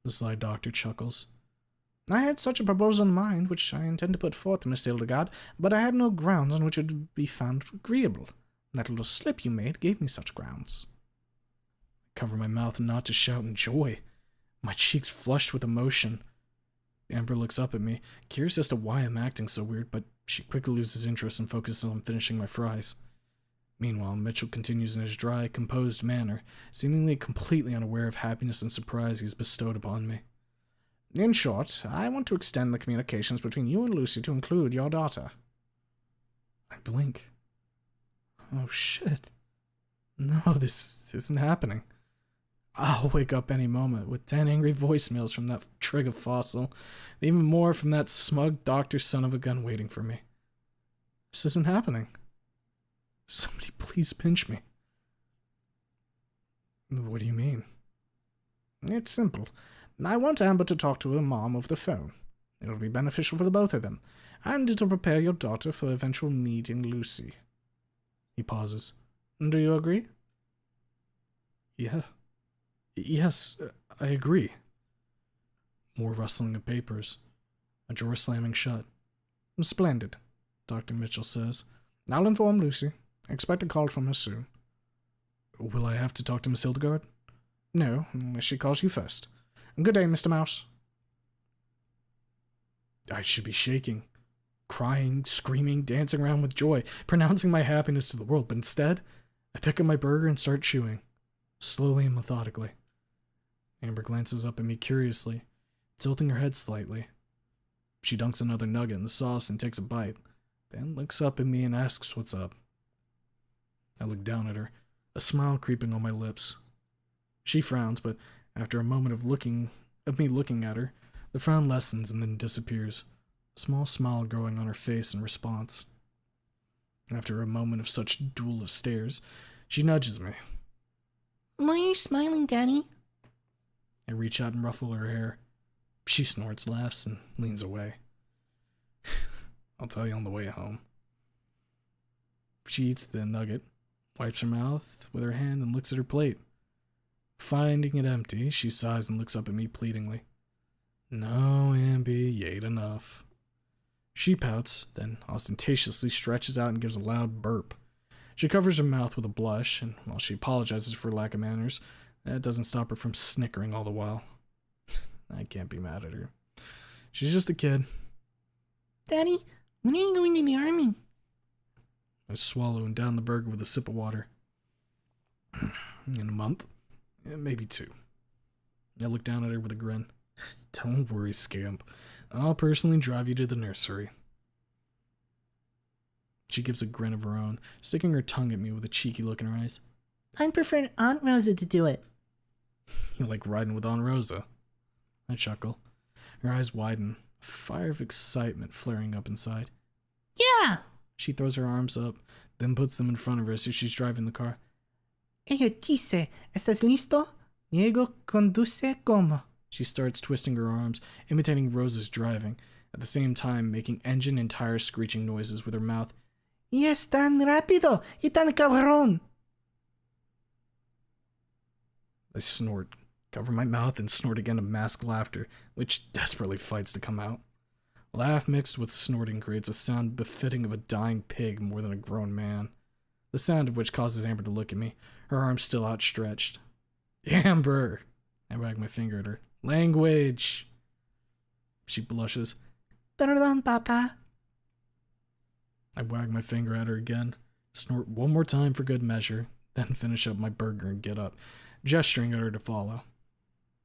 The sly doctor chuckles. I had such a proposal in mind, which I intend to put forth to Miss Hildegard, but I had no grounds on which it would be found agreeable. That little slip you made gave me such grounds. I cover my mouth not to shout in joy, my cheeks flushed with emotion. Amber looks up at me, curious as to why I'm acting so weird, but she quickly loses interest and focuses on finishing my fries. Meanwhile, Mitchell continues in his dry, composed manner, seemingly completely unaware of happiness and surprise he's bestowed upon me. In short, I want to extend the communications between you and Lucy to include your daughter. I blink. Oh shit. No, this isn't happening. I'll wake up any moment with 10 angry voicemails from that trig of fossil, even more from that smug doctor son of a gun waiting for me. This isn't happening. Somebody please pinch me. What do you mean? It's simple. I want Amber to talk to her mom over the phone. It'll be beneficial for the both of them, and it'll prepare your daughter for eventual meeting Lucy. He pauses. Do you agree? Yeah. Yes, I agree. More rustling of papers. A drawer slamming shut. Splendid, Dr. Mitchell says. I'll inform Lucy. Expect a call from her soon. Will I have to talk to Miss Hildegard? No, unless she calls you first. Good day, Mr. Mouse. I should be shaking, crying, screaming, dancing around with joy, pronouncing my happiness to the world, but instead, I pick up my burger and start chewing, slowly and methodically. Amber glances up at me curiously, tilting her head slightly. She dunks another nugget in the sauce and takes a bite, then looks up at me and asks what's up. I look down at her, a smile creeping on my lips. She frowns, but after a moment of me looking at her, the frown lessens and then disappears, a small smile growing on her face in response. After a moment of such duel of stares, she nudges me. Why are you smiling, Daddy? I reach out and ruffle her hair. She snorts, laughs, and leans away. I'll tell you on the way home. She eats the nugget, wipes her mouth with her hand, and looks at her plate. Finding it empty, she sighs and looks up at me pleadingly. No, Amby, you ate enough. She pouts, then ostentatiously stretches out and gives a loud burp. She covers her mouth with a blush, and while she apologizes for lack of manners, that doesn't stop her from snickering all the while. I can't be mad at her. She's just a kid. Daddy, when are you going to the army? I swallow and down the burger with a sip of water. In a month? Maybe 2. I look down at her with a grin. Don't worry, scamp. I'll personally drive you to the nursery. She gives a grin of her own, sticking her tongue at me with a cheeky look in her eyes. I'd prefer Aunt Rosa to do it. You like riding with Aunt Rosa? I chuckle. Her eyes widen, a fire of excitement flaring up inside. Yeah! She throws her arms up, then puts them in front of her as if she's driving the car. Ella dice, ¿estás listo? Diego conduce como. She starts twisting her arms, imitating Rosa's driving, at the same time making engine and tire screeching noises with her mouth. Y es tan rápido y tan cabrón. I snort, cover my mouth, and snort again to mask laughter, which desperately fights to come out. A laugh mixed with snorting creates a sound befitting of a dying pig more than a grown man. The sound of which causes Amber to look at me, her arms still outstretched. Amber! I wag my finger at her. Language! She blushes. Perdón, Papa. I wag my finger at her again, snort one more time for good measure, then finish up my burger and get up, gesturing at her to follow.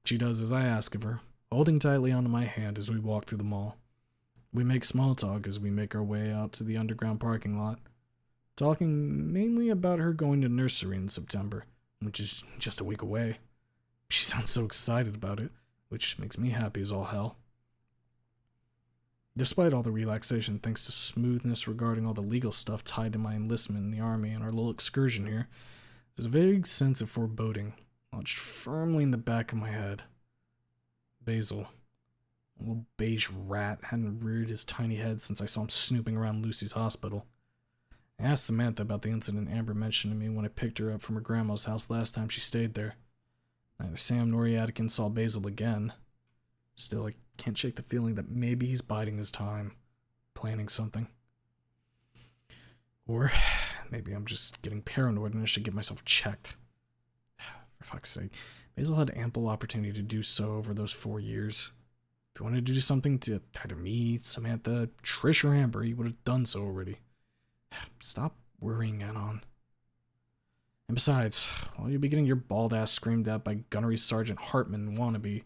She does as I ask of her, holding tightly onto my hand as we walk through the mall. We make small talk as we make our way out to the underground parking lot, talking mainly about her going to nursery in September, which is just a week away. She sounds so excited about it, which makes me happy as all hell. Despite all the relaxation thanks to smoothness regarding all the legal stuff tied to my enlistment in the army and our little excursion here, there's a vague sense of foreboding lodged firmly in the back of my head. Basil, a little beige rat, hadn't reared his tiny head since I saw him snooping around Lucy's hospital. I asked Samantha about the incident Amber mentioned to me when I picked her up from her grandma's house last time she stayed there. Neither Sam nor Yadikin saw Basil again. Still, I can't shake the feeling that maybe he's biding his time, planning something. Or maybe I'm just getting paranoid and I should get myself checked. For fuck's sake, Basil had ample opportunity to do so over those 4 years. If he wanted to do something to either me, Samantha, Trish, or Amber, he would have done so already. Stop worrying, Anon. And besides, while you'll be getting your bald ass screamed at by Gunnery Sergeant Hartman wannabe,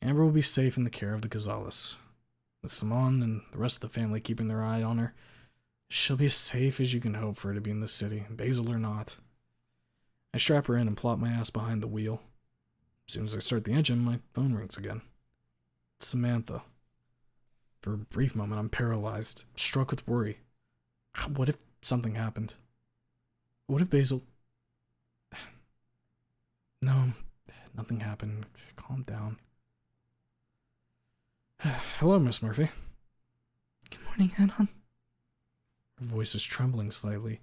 Amber will be safe in the care of the Gonzales. With Simone and the rest of the family keeping their eye on her, she'll be as safe as you can hope for her to be in the city, Basil or not. I strap her in and plop my ass behind the wheel. As soon as I start the engine, my phone rings again. It's Samantha. For a brief moment, I'm paralyzed, struck with worry. What if something happened? What if Basil... No, nothing happened. Calm down. Hello, Miss Murphy. Good morning, Anon. Her voice is trembling slightly,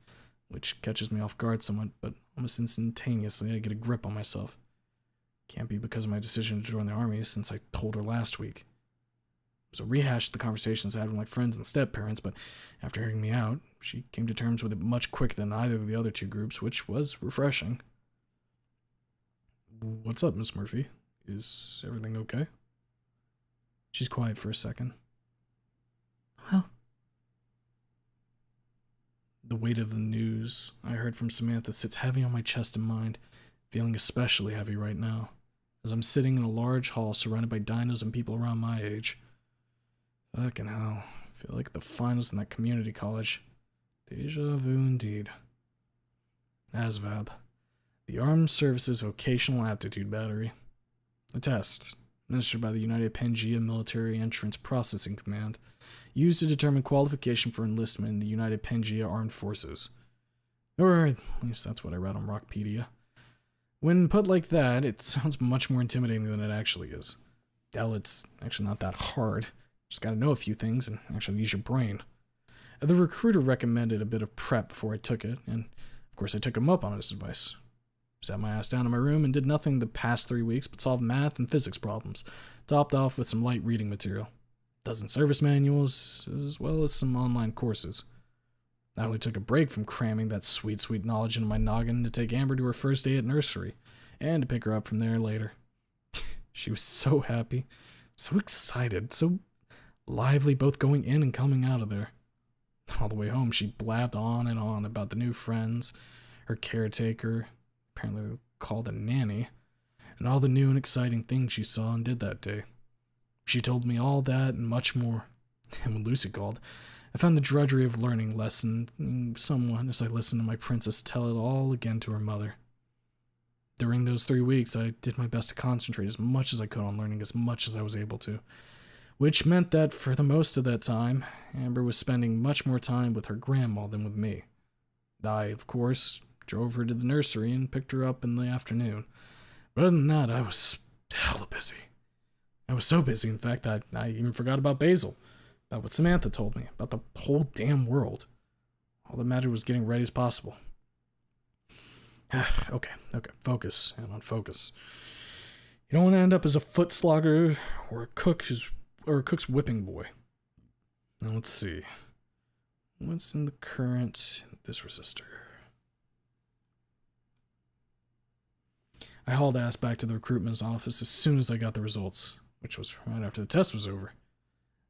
which catches me off guard somewhat, but almost instantaneously I get a grip on myself. Can't be because of my decision to join the army, since I told her last week. It was a rehash of the conversations I had with my friends and step-parents, but after hearing me out, she came to terms with it much quicker than either of the other two groups, which was refreshing. What's up, Miss Murphy? Is everything okay? She's quiet for a second. Well, the weight of the news I heard from Samantha sits heavy on my chest and mind, feeling especially heavy right now, as I'm sitting in a large hall surrounded by dinos and people around my age. Fucking hell, I feel like the finals in that community college. Deja vu indeed. ASVAB, the Armed Services Vocational Aptitude Battery. A test, administered by the United Pangea Military Entrance Processing Command, used to determine qualification for enlistment in the United Pangea Armed Forces. Or at least that's what I read on Rockpedia. When put like that, it sounds much more intimidating than it actually is. Hell, it's actually not that hard. Just gotta know a few things and actually use your brain. The recruiter recommended a bit of prep before I took it, and of course I took him up on his advice. Sat my ass down in my room and did nothing the past 3 weeks but solve math and physics problems, topped off with some light reading material. Dozen service manuals, as well as some online courses. I only took a break from cramming that sweet, sweet knowledge into my noggin to take Amber to her first day at nursery, and to pick her up from there later. She was so happy, so excited, so lively both going in and coming out of there. All the way home, she blabbed on and on about the new friends, her caretaker, apparently called a nanny, and all the new and exciting things she saw and did that day. She told me all that and much more, and when Lucy called, I found the drudgery of learning lessening somewhat as I listened to my princess tell it all again to her mother. During those 3 weeks, I did my best to concentrate as much as I could on learning as much as I was able to, which meant that for the most of that time, Amber was spending much more time with her grandma than with me. I, of course, drove her to the nursery and picked her up in the afternoon. But other than that, I was hella busy. I was so busy, in fact, I even forgot about Basil, about what Samantha told me, about the whole damn world. All that mattered was getting ready as possible. Okay, focus, and focus. You don't want to end up as a foot slogger or a cook's whipping boy. Now let's see. What's in the current this resistor? I hauled ass back to the recruitment's office as soon as I got the results, which was right after the test was over.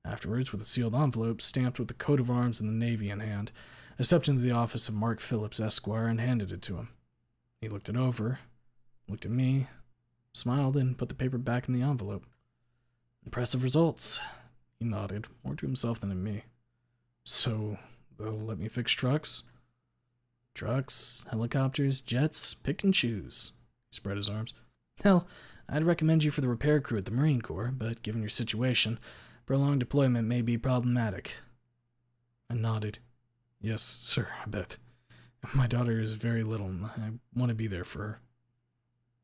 Afterwards, with a sealed envelope stamped with the coat of arms and the Navy in hand, I stepped into the office of Mark Phillips, Esquire, and handed it to him. He looked it over, looked at me, smiled, and put the paper back in the envelope. Impressive results. He nodded, more to himself than at me. So, they'll let me fix trucks? Trucks, helicopters, jets, pick and choose. He spread his arms. Hell, I'd recommend you for the repair crew at the Marine Corps, but given your situation, prolonged deployment may be problematic. I nodded. Yes, sir, I bet. My daughter is very little, and I want to be there for her.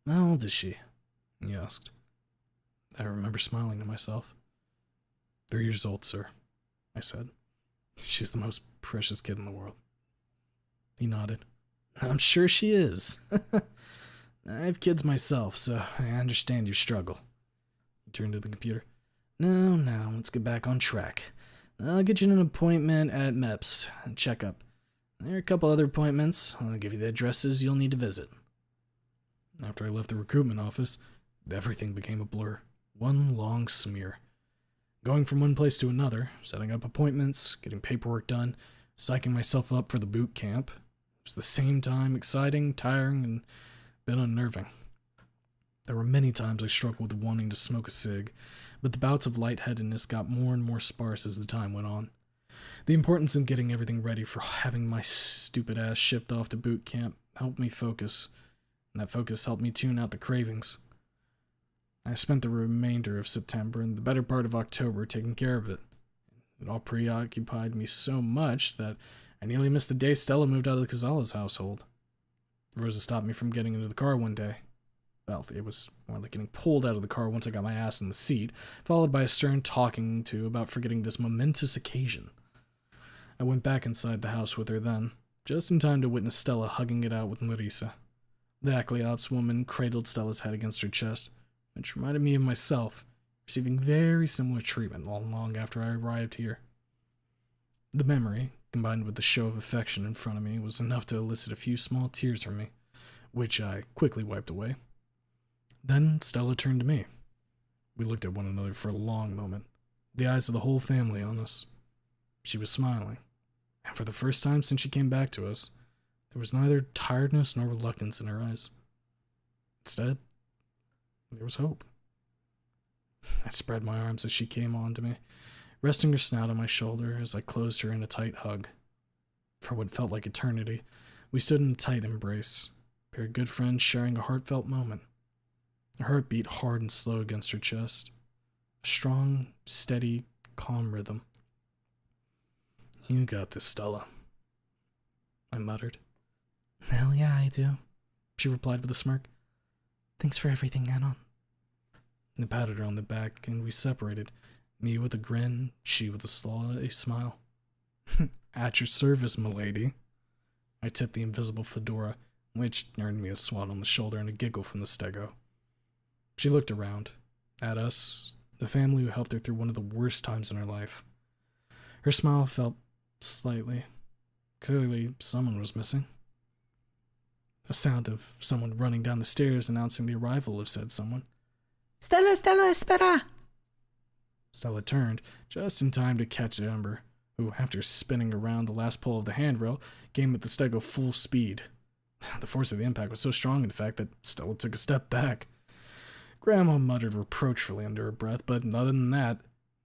How old is she? He asked. I remember smiling to myself. 3 years old, sir, I said. She's the most precious kid in the world. He nodded. I'm sure she is. I have kids myself, so I understand your struggle. He turned to the computer. Now, let's get back on track. I'll get you an appointment at MEPS, a checkup. There are a couple other appointments. I'll give you the addresses you'll need to visit. After I left the recruitment office, everything became a blur. One long smear. Going from one place to another, setting up appointments, getting paperwork done, psyching myself up for the boot camp. It was the same time exciting, tiring, and a bit unnerving. There were many times I struggled with wanting to smoke a cig, but the bouts of lightheadedness got more and more sparse as the time went on. The importance of getting everything ready for having my stupid ass shipped off to boot camp helped me focus, and that focus helped me tune out the cravings. I spent the remainder of September and the better part of October taking care of it. It all preoccupied me so much that I nearly missed the day Stella moved out of the Cazales household. Rosa stopped me from getting into the car one day. Well, it was more like getting pulled out of the car once I got my ass in the seat, followed by a stern talking to about forgetting this momentous occasion. I went back inside the house with her then, just in time to witness Stella hugging it out with Larissa. The Ackley Ops woman cradled Stella's head against her chest, which reminded me of myself, receiving very similar treatment long after I arrived here. The memory, combined with the show of affection in front of me, was enough to elicit a few small tears from me, which I quickly wiped away. Then Stella turned to me. We looked at one another for a long moment, the eyes of the whole family on us. She was smiling, and for the first time since she came back to us, there was neither tiredness nor reluctance in her eyes. Instead, there was hope. I spread my arms as she came on to me, resting her snout on my shoulder as I closed her in a tight hug. For what felt like eternity, we stood in a tight embrace, a pair of good friends sharing a heartfelt moment. Her heart beat hard and slow against her chest, a strong, steady, calm rhythm. You got this, Stella, I muttered. Hell yeah, I do, she replied with a smirk. Thanks for everything, Anon. I patted her on the back, and we separated, me with a grin, she with a smile. At your service, milady. I tipped the invisible fedora, which earned me a swat on the shoulder and a giggle from the stego. She looked around, at us, the family who helped her through one of the worst times in her life. Her smile felt slightly. Clearly, someone was missing. A sound of someone running down the stairs announcing the arrival of said someone. Stella, espera! Stella turned, just in time to catch Amber, who, after spinning around the last pole of the handrail, came at the stego full speed. The force of the impact was so strong, in fact, that Stella took a step back. Grandma muttered reproachfully under her breath, but other than that,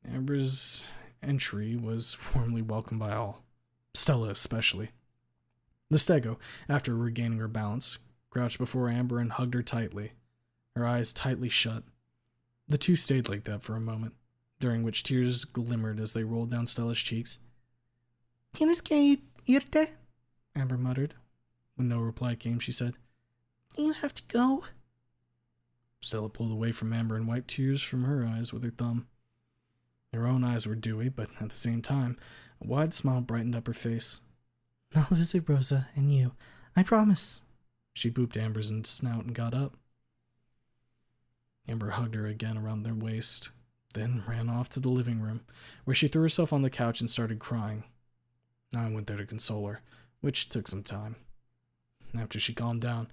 Amber's entry was warmly welcomed by all, Stella especially. The stego, after regaining her balance, crouched before Amber and hugged her tightly, her eyes tightly shut. The two stayed like that for a moment, during which tears glimmered as they rolled down Stella's cheeks. Tienes que irte? Amber muttered. When no reply came, she said, You have to go. Stella pulled away from Amber and wiped tears from her eyes with her thumb. Her own eyes were dewy, but at the same time, a wide smile brightened up her face. I'll visit Rosa and you, I promise. She booped Amber's snout and got up. Amber hugged her again around their waist, then ran off to the living room, where she threw herself on the couch and started crying. I went there to console her, which took some time. After she calmed down,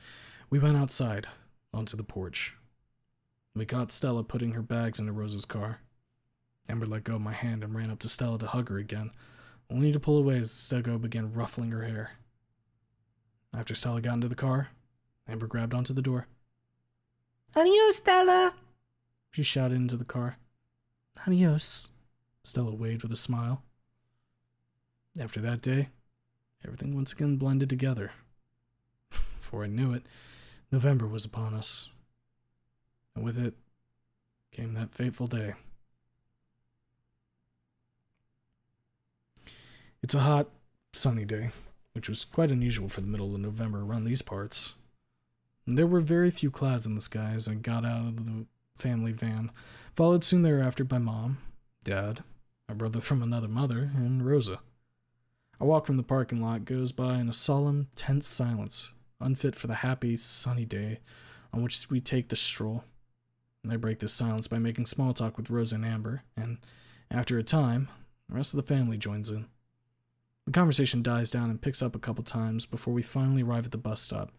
we went outside, onto the porch. We caught Stella putting her bags into Rosa's car. Amber let go of my hand and ran up to Stella to hug her again, only to pull away as Stego began ruffling her hair. After Stella got into the car, Amber grabbed onto the door. Adios, Stella! She shouted into the car. Adios. Stella waved with a smile. After that day, everything once again blended together. Before I knew it, November was upon us. And with it came that fateful day. It's a hot, sunny day, which was quite unusual for the middle of November around these parts. And there were very few clouds in the sky as I got out of the family van, followed soon thereafter by Mom, Dad, my brother from another mother, and Rosa. Our walk from the parking lot goes by in a solemn, tense silence, unfit for the happy, sunny day on which we take the stroll. I break this silence by making small talk with Rosa and Amber, and after a time, the rest of the family joins in. The conversation dies down and picks up a couple times before we finally arrive at the bus stop,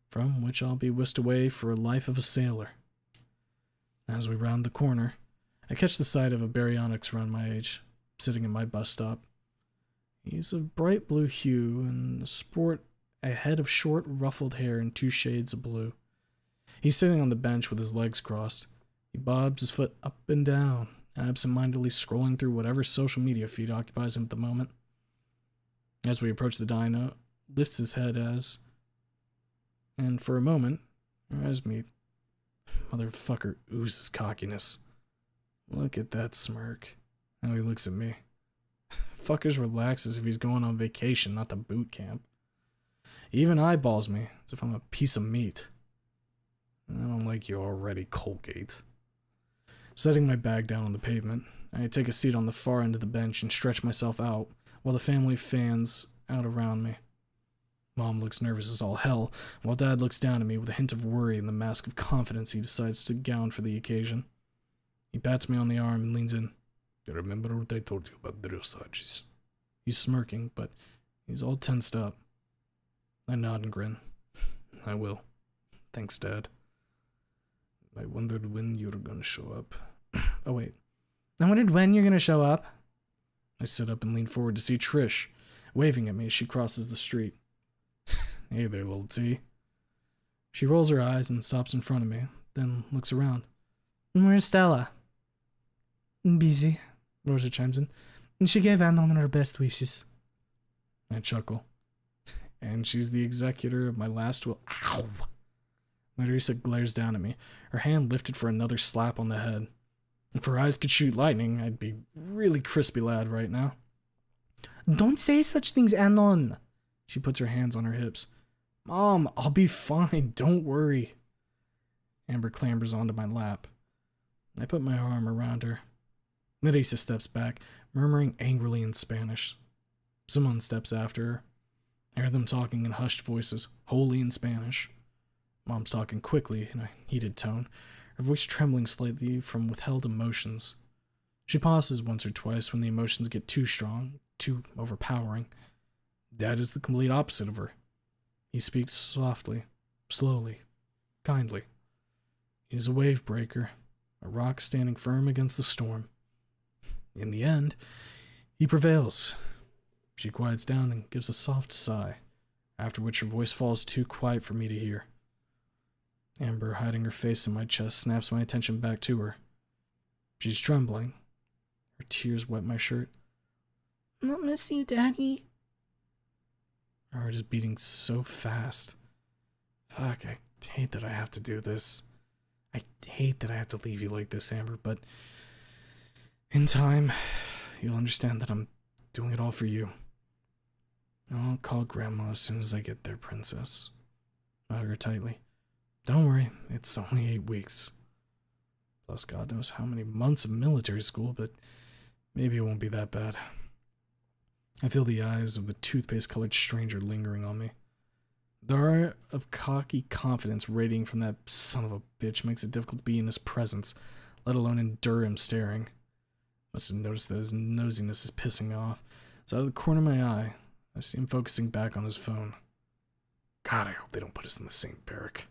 from which I'll be whisked away for a life of a sailor. As we round the corner, I catch the sight of a baryonyx around my age, sitting at my bus stop. He's of bright blue hue and sport a head of short, ruffled hair in 2 shades of blue. He's sitting on the bench with his legs crossed. He bobs his foot up and down, absent-mindedly scrolling through whatever social media feed occupies him at the moment. As we approach the dino, lifts his head and for a moment, our eyes meet. Motherfucker oozes cockiness. Look at that smirk. How he looks at me. Fuckers relax as if he's going on vacation, not to boot camp. He even eyeballs me as if I'm a piece of meat. I don't like you already, Colgate. Setting my bag down on the pavement, I take a seat on the far end of the bench and stretch myself out while the family fans out around me. Mom looks nervous as all hell, while Dad looks down at me with a hint of worry and the mask of confidence he decides to gown for the occasion. He pats me on the arm and leans in. Remember what I told you about dressages? He's smirking, but he's all tensed up. I nod and grin. I will. Thanks, Dad. I wondered when you were gonna show up. Oh, wait. I wondered when you're gonna show up. I sit up and lean forward to see Trish, waving at me as she crosses the street. Hey there, little T. She rolls her eyes and stops in front of me, then looks around. Where's Stella? Busy, Rosa chimes in. And she gave Anon her best wishes. I chuckle. And she's the executor of my last will. Ow! Marisa glares down at me, her hand lifted for another slap on the head. If her eyes could shoot lightning, I'd be really crispy lad right now. Don't say such things, Anon. She puts her hands on her hips. Mom, I'll be fine, don't worry. Amber clambers onto my lap. I put my arm around her. Marisa steps back, murmuring angrily in Spanish. Simone steps after her. I hear them talking in hushed voices, wholly in Spanish. Mom's talking quickly in a heated tone, her voice trembling slightly from withheld emotions. She pauses once or twice when the emotions get too strong, too overpowering. Dad is the complete opposite of her. He speaks softly, slowly, kindly. He's a wave breaker, a rock standing firm against the storm. In the end, he prevails. She quiets down and gives a soft sigh, after which her voice falls too quiet for me to hear. Amber, hiding her face in my chest, snaps my attention back to her. She's trembling. Her tears wet my shirt. I'll miss you, Daddy. Her heart is beating so fast. Fuck, I hate that I have to do this. I hate that I have to leave you like this, Amber, but in time, you'll understand that I'm doing it all for you. I'll call Grandma as soon as I get there, Princess. I hug her tightly. Don't worry, it's only 8 weeks. Plus, God knows how many months of military school, but maybe it won't be that bad. I feel the eyes of the toothpaste-colored stranger lingering on me. The aura of cocky confidence radiating from that son of a bitch makes it difficult to be in his presence, let alone endure him staring. Must have noticed that his nosiness is pissing me off. So out of the corner of my eye, I see him focusing back on his phone. God, I hope they don't put us in the same barrack.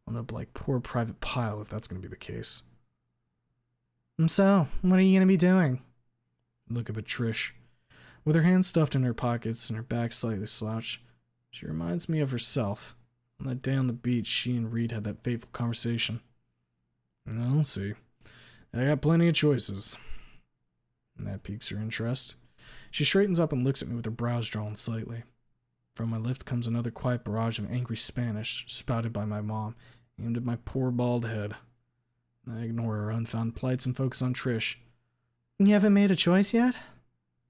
I'll end up like poor Private Pile if that's going to be the case. So, what are you going to be doing? Look up at Trish. With her hands stuffed in her pockets and her back slightly slouched, she reminds me of herself. On that day on the beach, she and Reed had that fateful conversation. I'll see. I got plenty of choices. And that piques her interest. She straightens up and looks at me with her brows drawn slightly. From my lips comes another quiet barrage of angry Spanish, spouted by my mom, aimed at my poor bald head. I ignore her unfound plights and focus on Trish. You haven't made a choice yet?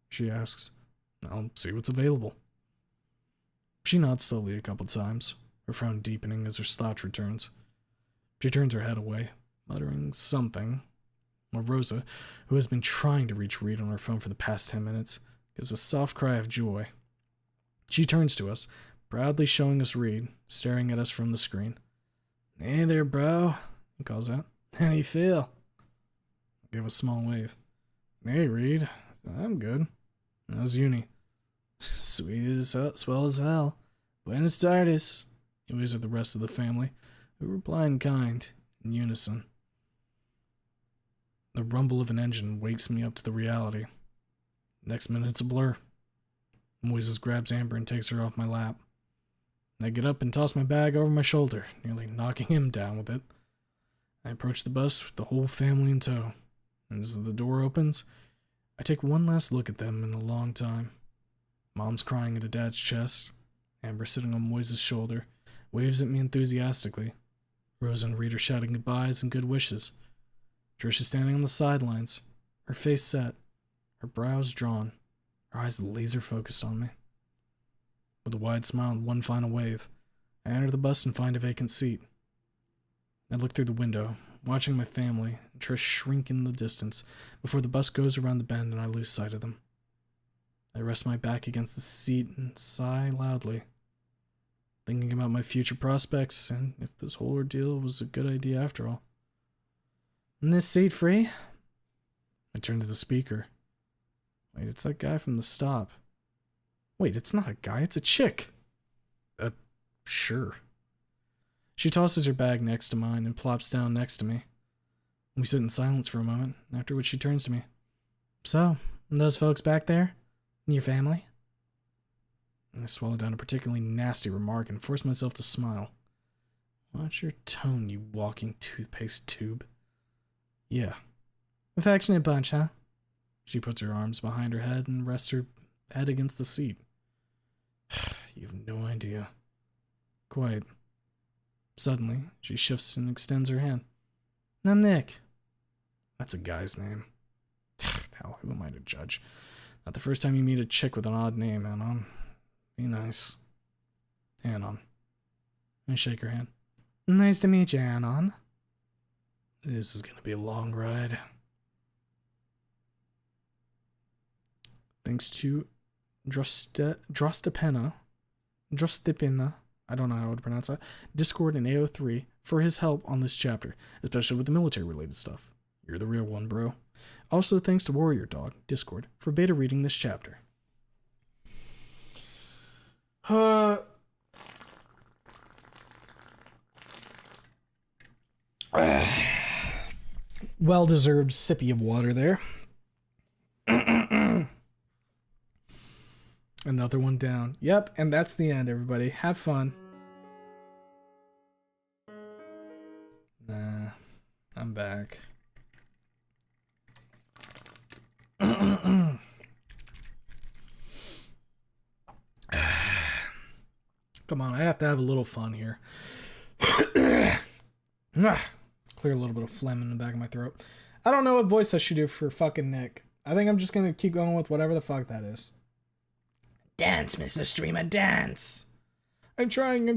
She asks. I'll see what's available. She nods slowly a couple times, her frown deepening as her slouch returns. She turns her head away, muttering something. While Rosa, who has been trying to reach Reed on her phone for the past 10 minutes, gives a soft cry of joy. She turns to us, proudly showing us Reed, staring at us from the screen. Hey there, bro, he calls out. How do you feel? I give a small wave. Hey, Reed. I'm good. How's uni? Sweet as hell, swell as hell. Buenos tardes. He waves at the rest of the family, who reply in kind, in unison. The rumble of an engine wakes me up to the reality. Next minute, it's a blur. Moises grabs Amber and takes her off my lap. I get up and toss my bag over my shoulder, nearly knocking him down with it. I approach the bus with the whole family in tow, and as the door opens, I take one last look at them in a long time. Mom's crying into Dad's chest. Amber sitting on Moises' shoulder, waves at me enthusiastically. Rosa and Reed are shouting goodbyes and good wishes. Trish is standing on the sidelines, her face set, her brows drawn, her eyes laser focused on me. With a wide smile and one final wave, I enter the bus and find a vacant seat. I look through the window, watching my family and Trish shrink in the distance before the bus goes around the bend and I lose sight of them. I rest my back against the seat and sigh loudly, thinking about my future prospects and if this whole ordeal was a good idea after all. Is this seat free? I turn to the speaker. Wait, it's that guy from the stop. Wait, it's not a guy, it's a chick. Sure. She tosses her bag next to mine and plops down next to me. We sit in silence for a moment, after which she turns to me. So, those folks back there? Your family? I swallow down a particularly nasty remark and force myself to smile. Watch your tone, you walking toothpaste tube. Yeah. Affectionate bunch, huh? She puts her arms behind her head and rests her head against the seat. You have no idea. Quite. Suddenly, she shifts and extends her hand. I'm Nick. That's a guy's name. Hell, who am I to judge? Not the first time you meet a chick with an odd name, Anon. Be nice. Anon. I shake her hand. Nice to meet you, Anon. This is gonna be a long ride. Thanks to Drostepena, I don't know how to pronounce that, Discord and AO3 for his help on this chapter, especially with the military-related stuff. You're the real one, bro. Also, thanks to Warrior Dog, Discord, for beta reading this chapter. Well-deserved sippy of water there. Another one down. Yep, and that's the end, everybody. Have fun. Nah, I'm back. Come on, I have to have a little fun here. Clear a little bit of phlegm in the back of my throat. I don't know what voice I should do for fucking Nick. I think I'm just gonna keep going with whatever the fuck that is. Dance, Mr. Streamer, dance! I'm trying.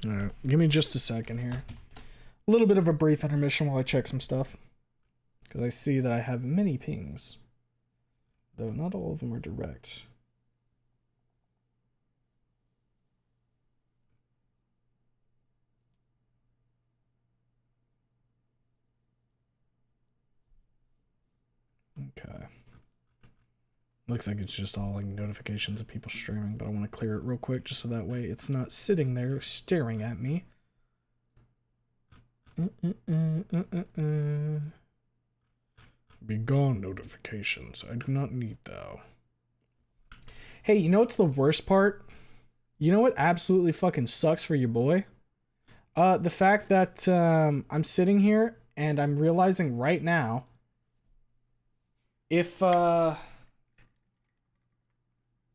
Alright, give me just a second here. A little bit of a brief intermission while I check some stuff. Because I see that I have many pings. Though not all of them are direct. Okay. Looks like it's just all like notifications of people streaming, but I want to clear it real quick just so that way it's not sitting there staring at me. Be gone, notifications. I do not need thou. Hey, you know what's the worst part? You know what absolutely fucking sucks for your boy? The fact that I'm sitting here and I'm realizing right now if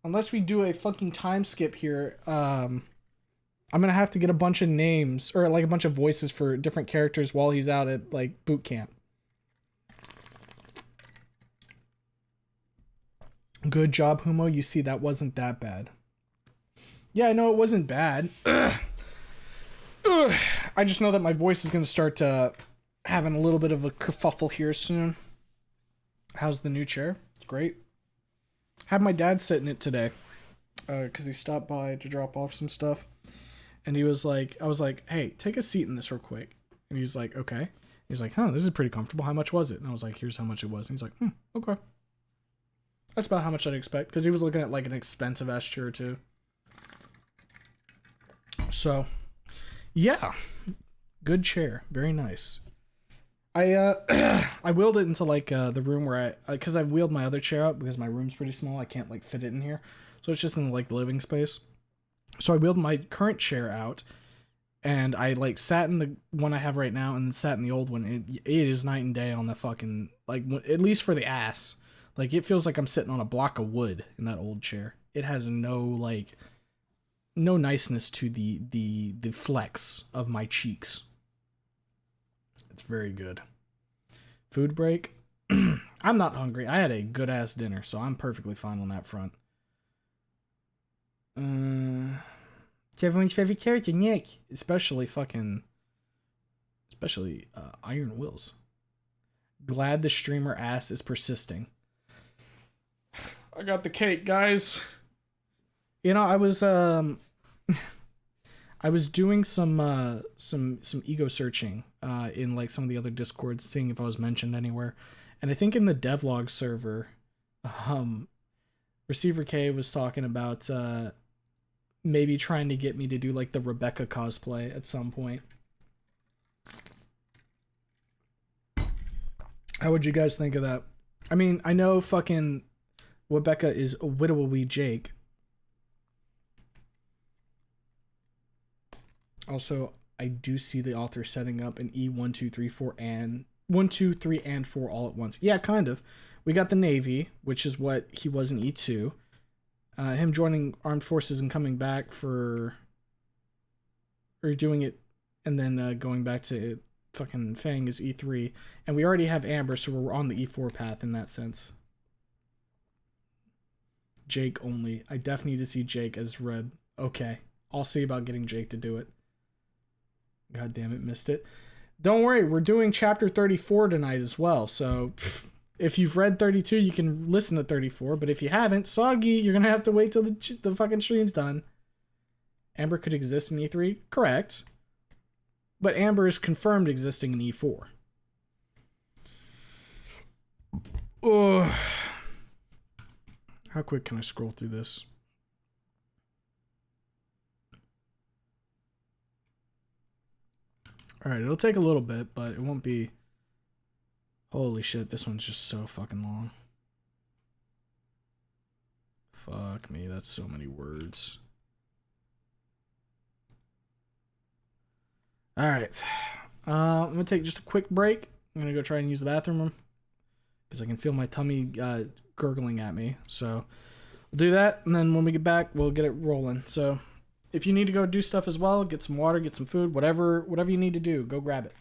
unless we do a fucking time skip here, I'm gonna have to get a bunch of names or like a bunch of voices for different characters while he's out at like boot camp. Good job, Humo. You see, that wasn't that bad. Yeah, I know it wasn't bad. Ugh. I just know that my voice is gonna start having a little bit of a kerfuffle here soon. How's the new chair? It's great. Had my dad sit in it today because he stopped by to drop off some stuff. And he was like, I was like, hey, take a seat in this real quick. And he's like, okay. He's like, this is pretty comfortable. How much was it? And I was like, here's how much it was. And he's like, okay. That's about how much I'd expect. Because he was looking at like an expensive ass chair too. So, yeah. Good chair. Very nice. I wheeled it into like the room where because I wheeled my other chair up because my room's pretty small. I can't like fit it in here. So it's just in like the living space. So I wheeled my current chair out and I like sat in the one I have right now and then sat in the old one. It is night and day on the fucking, like, at least for the ass. Like, it feels like I'm sitting on a block of wood in that old chair. It has no niceness to the flex of my cheeks. It's very good. Food break. I'm not hungry. I had a good ass dinner, so I'm perfectly fine on that front. It's everyone's favorite character, Nick. Especially Iron Wills. Glad the streamer ass is persisting. I got the cake, guys. You know, I was I was doing some ego searching in like some of the other discords, seeing if I was mentioned anywhere, and I think in the devlog server, Receiver K was talking about maybe trying to get me to do like the Rebecca cosplay at some point. How would you guys think of that? I mean, I know fucking Rebecca is a widowy Jake. Also, I do see the author setting up an E1, 2, 3, 4, and 1, 2, 3, and 4 all at once. Yeah, kind of. We got the Navy, which is what he was in E2. Him joining armed forces and coming back or doing it and then going back to fucking Fang is E3. And we already have Amber, so we're on the E4 path in that sense. Jake only. I definitely need to see Jake as Red. Okay. I'll see about getting Jake to do it. God damn it, missed it. Don't worry, we're doing chapter 34 tonight as well, so if you've read 32, you can listen to 34, but if you haven't, soggy, you're gonna have to wait till the fucking stream's done. Amber could exist in E3? Correct. But Amber is confirmed existing in E4. Oh. How quick can I scroll through this? Alright, it'll take a little bit, but it won't be... Holy shit, this one's just so fucking long. Fuck me, that's so many words. Alright. I'm gonna take just a quick break. I'm gonna go try and use the bathroom because I can feel my tummy gurgling at me. So, we'll do that, and then when we get back, we'll get it rolling. So... If you need to go do stuff as well, get some water, get some food, whatever you need to do, go grab it.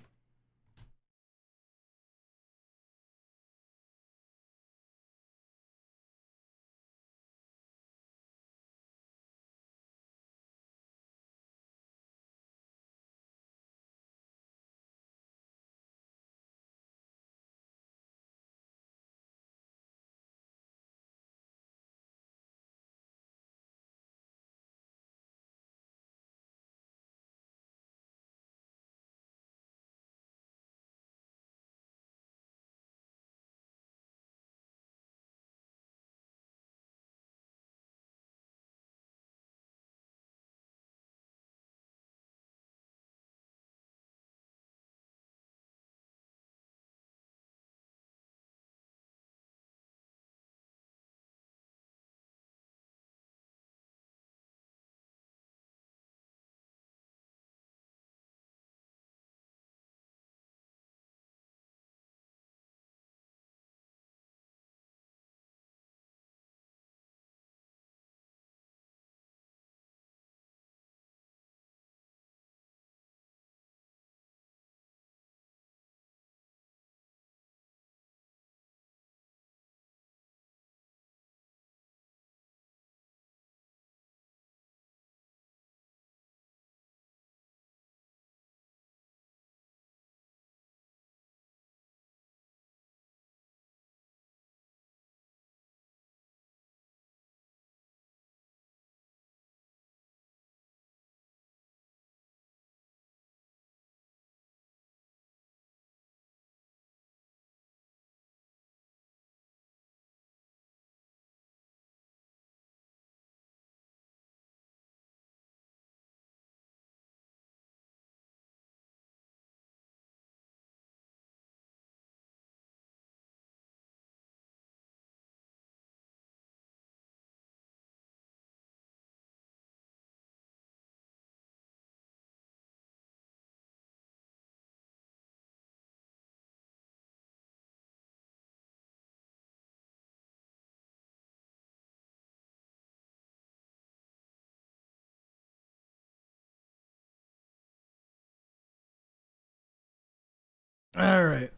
All right.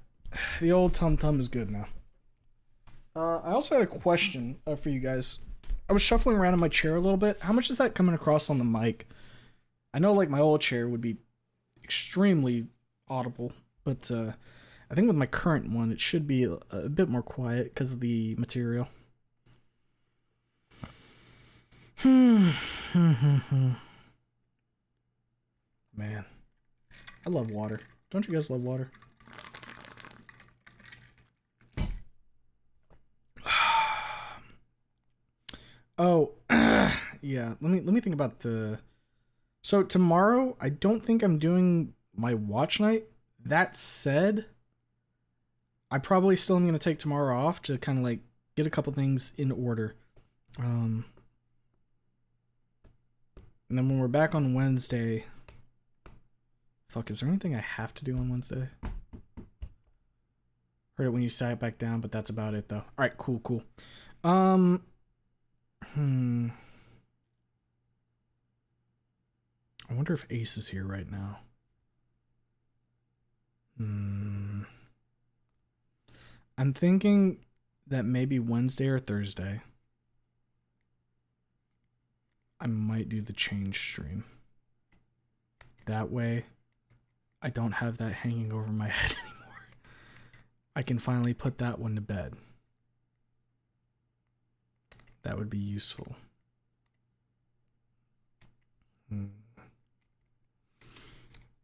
The old Tum Tum is good now. I also had a question for you guys. I was shuffling around in my chair a little bit. How much is that coming across on the mic? I know, like, my old chair would be extremely audible, but I think with my current one, it should be a bit more quiet because of the material. Man, I love water. Don't you guys love water? Oh, yeah. Let me think about the. So tomorrow, I don't think I'm doing my watch night. That said, I probably still am gonna take tomorrow off to kind of like get a couple things in order. And then when we're back on Wednesday, fuck, is there anything I have to do on Wednesday? Heard it when you sat back down, but that's about it though. All right, cool. I wonder if Ace is here right now. I'm thinking that maybe Wednesday or Thursday I might do the change stream. That way I don't have that hanging over my head anymore. I can finally put that one to bed. That would be useful. I'll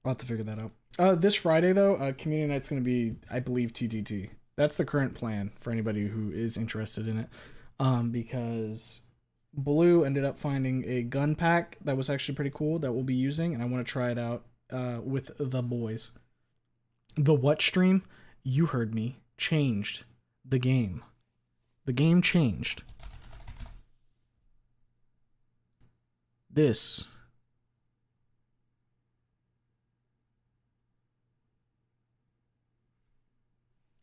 have to figure that out. This Friday, though, community night's going to be, I believe, TTT. That's the current plan for anybody who is interested in it. Because Blue ended up finding a gun pack that was actually pretty cool that we'll be using, and I want to try it out with the boys. The what stream? You heard me. Changed the game. The game changed. This.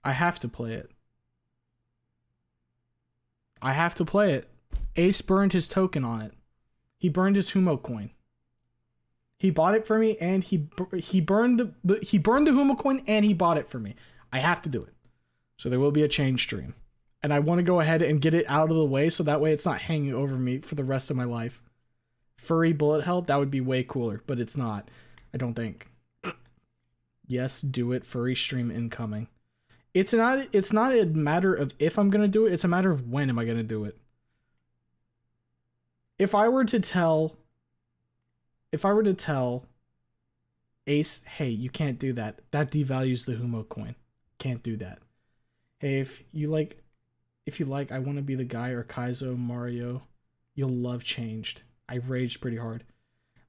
I have to play it. I have to play it. Ace burned his token on it. He burned his Humo coin. He bought it for me, and he burned the Humo coin, and he bought it for me. I have to do it. So there will be a change stream, and I want to go ahead and get it out of the way so that way it's not hanging over me for the rest of my life. Furry bullet hell, that would be way cooler, but it's not. I don't think. Yes, do it. Furry stream incoming. It's not a matter of if I'm gonna do it, it's a matter of when am I gonna do it. If I were to tell Ace, hey, you can't do that. That devalues the Humo coin. Can't do that. Hey, if you like I Wanna Be the Guy or Kaizo Mario, you'll love Changed. I raged pretty hard.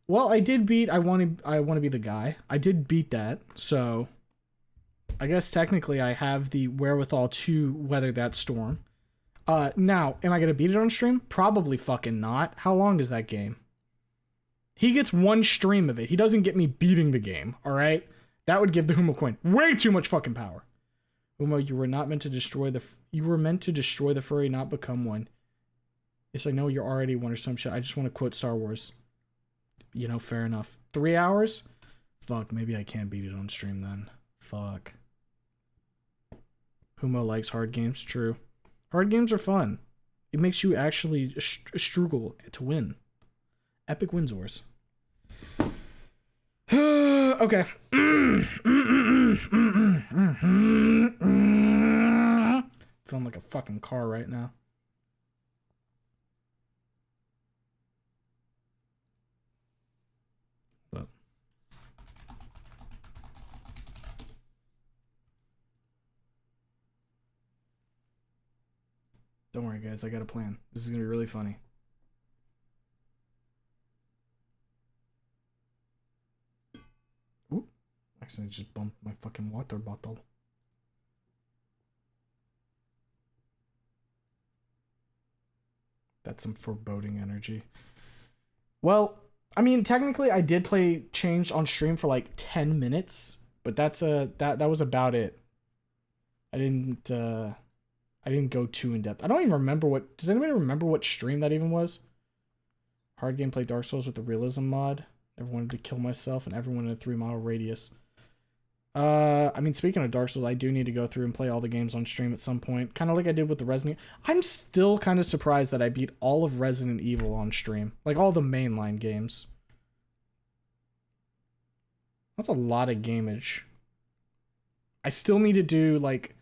Well, I did beat I Wanna Be the Guy. I did beat that, so I guess technically I have the wherewithal to weather that storm. Now, am I going to beat it on stream? Probably fucking not. How long is that game? He gets one stream of it. He doesn't get me beating the game, alright? That would give the Humo coin way too much fucking power. Humo, you were meant to destroy the furry, not become one. Yes, I know you're already one or some shit. I just want to quote Star Wars. You know, fair enough. 3 hours? Fuck, maybe I can't beat it on stream then. Fuck. Humo likes hard games, true. Hard games are fun. It makes you actually struggle to win. Epic wins wars. Okay. Feeling like a fucking car right now. Don't worry, guys. I got a plan. This is going to be really funny. Oop. Accidentally just bumped my fucking water bottle. That's some foreboding energy. Well, I mean, technically I did play Changed on stream for like 10 minutes, but that was about it. I didn't go too in depth. I don't even remember does anybody remember what stream that even was? Hard game, play Dark Souls with the realism mod. Never wanted to kill myself and everyone in a 3-mile radius. I mean, speaking of Dark Souls, I do need to go through and play all the games on stream at some point, kind of like I did with the Resident. I'm still kind of surprised that I beat all of Resident Evil on stream, like all the mainline games. That's a lot of gameage. I still need to do like,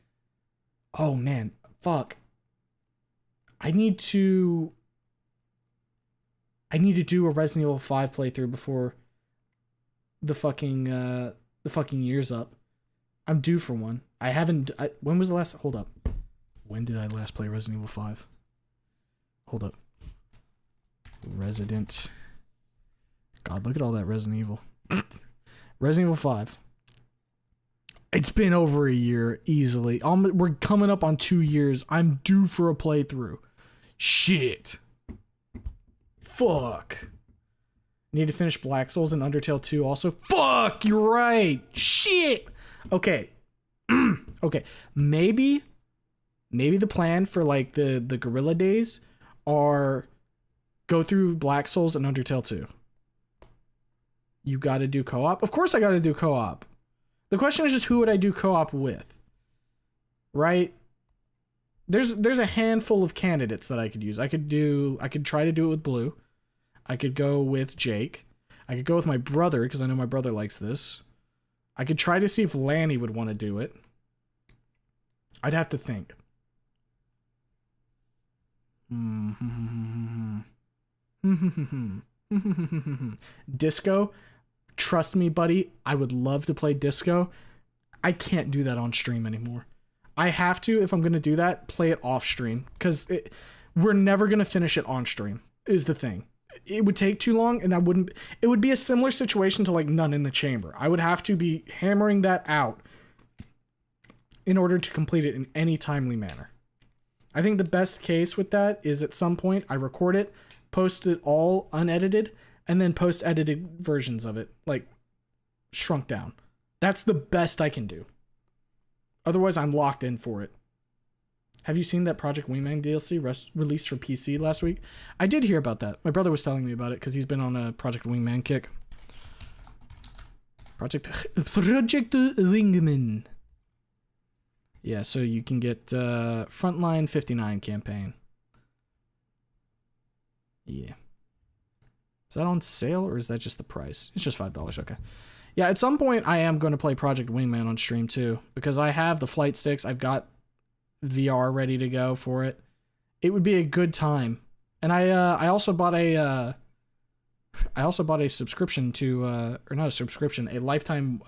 oh man, fuck. I need to do a Resident Evil 5 playthrough before the fucking year's up. I'm due for one. When was the last? Hold up. When did I last play Resident Evil 5? Hold up. Resident. God, look at all that Resident Evil. Resident Evil 5. It's been over a year, easily. We're coming up on 2 years. I'm due for a playthrough. Shit. Fuck. Need to finish Black Souls and Undertale 2 also. Fuck, you're right. Shit. Okay. Okay. Maybe the plan for like the Guerrilla days are go through Black Souls and Undertale 2. You gotta do co-op? Of course I gotta do co-op. The question is just who would I do co-op with? Right? There's a handful of candidates that I could use. I could try to do it with Blue. I could go with Jake. I could go with my brother, because I know my brother likes this. I could try to see if Lanny would want to do it. I'd have to think. Disco? Trust me, buddy, I would love to play Disco. I can't do that on stream anymore. I have to, if I'm going to do that, play it off stream, because we're never going to finish it on stream, is the thing. It would take too long, and it would be a similar situation to like None in the Chamber. I would have to be hammering that out in order to complete it in any timely manner. I think the best case with that is at some point I record it, post it all unedited, and then post edited versions of it, like shrunk down. That's the best I can do. Otherwise, I'm locked in for it. Have you seen that Project Wingman DLC released for PC last week? I did hear about that. My brother was telling me about it because he's been on a Project Wingman kick. Project Wingman. Yeah, so you can get Frontline 59 campaign. Yeah. Is that on sale or is that just the price? It's just $5. Okay. Yeah, at some point I am going to play Project Wingman on stream too, because I have the flight sticks. I've got VR ready to go for it. It would be a good time. And I also bought a subscription to or not a subscription, a lifetime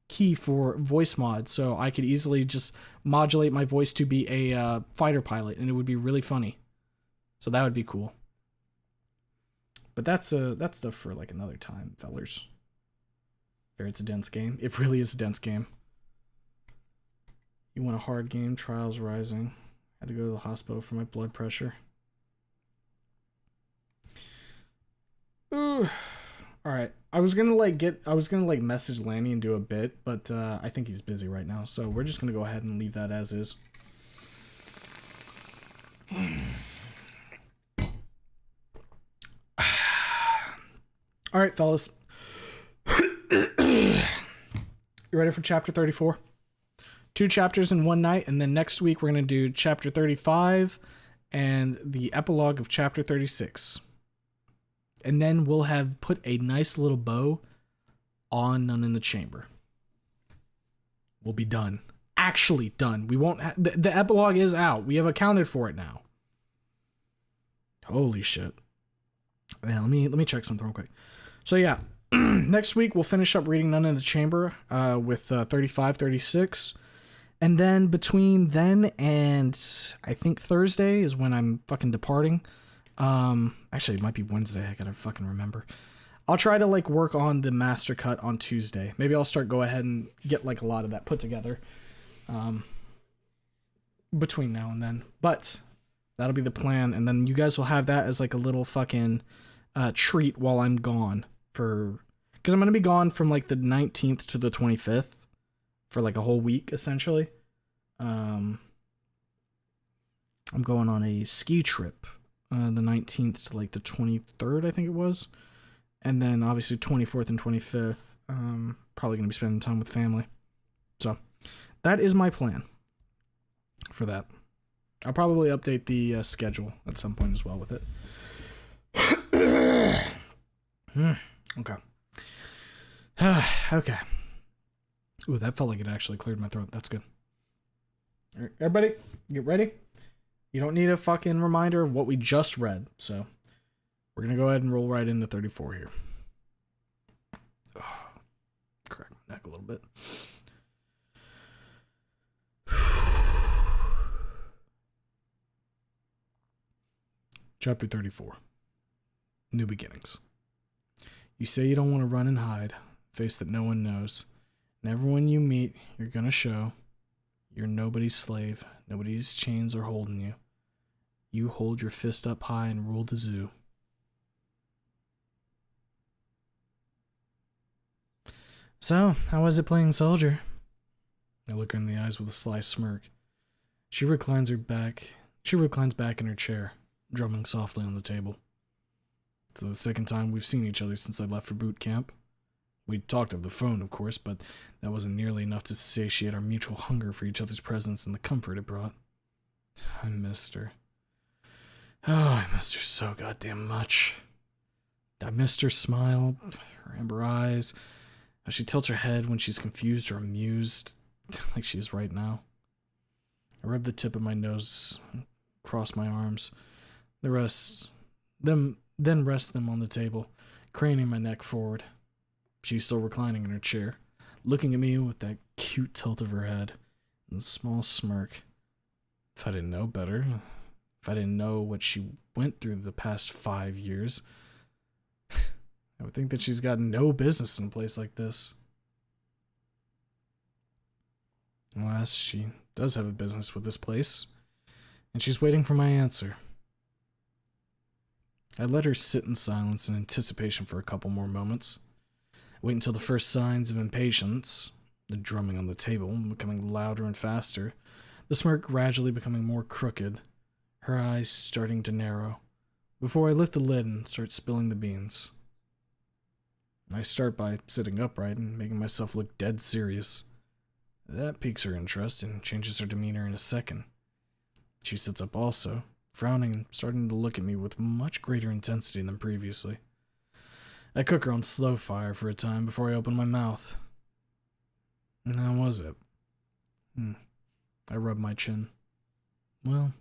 key for voice mod, so I could easily just modulate my voice to be a fighter pilot, and it would be really funny. So that would be cool. But that's stuff for like another time, fellers. It's a dense game. It really is a dense game. You want a hard game? Trials Rising. Had to go to the hospital for my blood pressure. Ooh. All right. I was gonna message Lanny and do a bit, but I think he's busy right now, so we're just gonna go ahead and leave that as is. All right, fellas. You ready for chapter 34? 2 chapters in one night, and then next week we're going to do chapter 35 and the epilogue of chapter 36. And then we'll have put a nice little bow on None in the Chamber. We'll be done. Actually done. We won't the epilogue is out. We have accounted for it now. Holy shit. Yeah, let me check something real quick. So yeah, next week we'll finish up reading None in the Chamber with 35, 36. And then between then and I think Thursday is when I'm fucking departing. Actually, it might be Wednesday. I gotta fucking remember. I'll try to like work on the master cut on Tuesday. Maybe I'll go ahead and get like a lot of that put together between now and then. But that'll be the plan. And then you guys will have that as like a little fucking treat while I'm gone because I'm going to be gone from like the 19th to the 25th for like a whole week, essentially. I'm going on a ski trip the 19th to like the 23rd, I think it was. And then obviously 24th and 25th, probably going to be spending time with family. So that is my plan for that. I'll probably update the schedule at some point as well with it. Okay. Okay. Ooh, that felt like it actually cleared my throat. That's good. All right, everybody, get ready. You don't need a fucking reminder of what we just read, so we're going to go ahead and roll right into 34 here. Oh, crack my neck a little bit. Chapter 34. New Beginnings. You say you don't want to run and hide, face that no one knows. And everyone you meet, you're gonna show. You're nobody's slave. Nobody's chains are holding you. You hold your fist up high and rule the zoo. So, how was it playing soldier? I look her in the eyes with a sly smirk. She reclines back in her chair, drumming softly on the table. It's the second time we've seen each other since I left for boot camp. We talked over the phone, of course, but that wasn't nearly enough to satiate our mutual hunger for each other's presence and the comfort it brought. I missed her. Oh, I missed her so goddamn much. I missed her smile, her amber eyes, how she tilts her head when she's confused or amused, like she is right now. I rub the tip of my nose across my arms, then rest them on the table, craning my neck forward. She's still reclining in her chair, looking at me with that cute tilt of her head and a small smirk. If I didn't know better, if I didn't know what she went through the past 5 years, I would think that she's got no business in a place like this. Alas, she does have a business with this place, and she's waiting for my answer. I let her sit in silence in anticipation for a couple more moments. Wait until the first signs of impatience, the drumming on the table becoming louder and faster, the smirk gradually becoming more crooked, her eyes starting to narrow, before I lift the lid and start spilling the beans. I start by sitting upright and making myself look dead serious. That piques her interest and changes her demeanor in a second. She sits up also, frowning and starting to look at me with much greater intensity than previously. I cook her on slow fire for a time before I open my mouth. And how was it? I rub my chin. Well,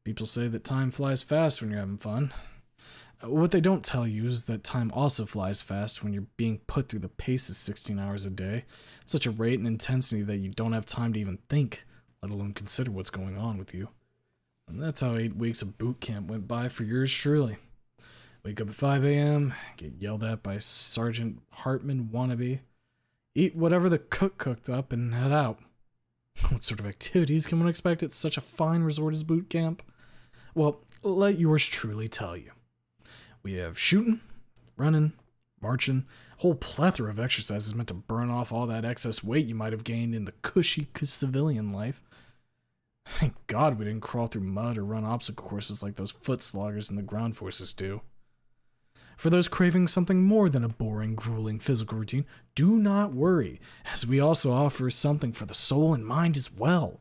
people say that time flies fast when you're having fun. What they don't tell you is that time also flies fast when you're being put through the paces 16 hours a day, at such a rate and intensity that you don't have time to even think, let alone consider what's going on with you. And that's how 8 weeks of boot camp went by for yours truly. Wake up at 5 a.m., get yelled at by Sergeant Hartman wannabe, eat whatever the cook cooked up, and head out. What sort of activities can one expect at such a fine resort as boot camp? Well, let yours truly tell you. We have shooting, running, marching, a whole plethora of exercises meant to burn off all that excess weight you might have gained in the cushy civilian life. Thank God we didn't crawl through mud or run obstacle courses like those foot sloggers in the ground forces do. For those craving something more than a boring, grueling physical routine, do not worry, as we also offer something for the soul and mind as well.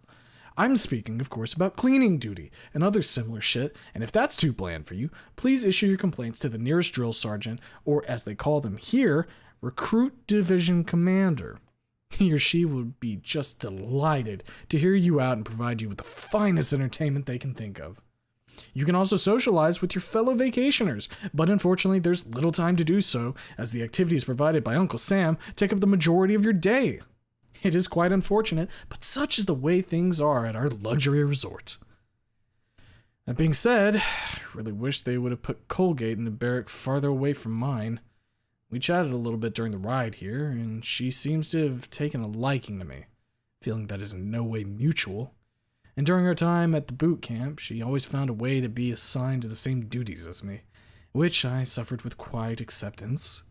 I'm speaking, of course, about cleaning duty and other similar shit, and if that's too bland for you, please issue your complaints to the nearest drill sergeant, or as they call them here, recruit division commander. He or she would be just delighted to hear you out and provide you with the finest entertainment they can think of. You can also socialize with your fellow vacationers, but unfortunately there's little time to do so, as the activities provided by Uncle Sam take up the majority of your day. It is quite unfortunate, but such is the way things are at our luxury resort. That being said, I really wish they would have put Colgate in a barrack farther away from mine. We chatted a little bit during the ride here, and she seems to have taken a liking to me, feeling that is in no way mutual. And during our time at the boot camp, she always found a way to be assigned to the same duties as me, which I suffered with quiet acceptance.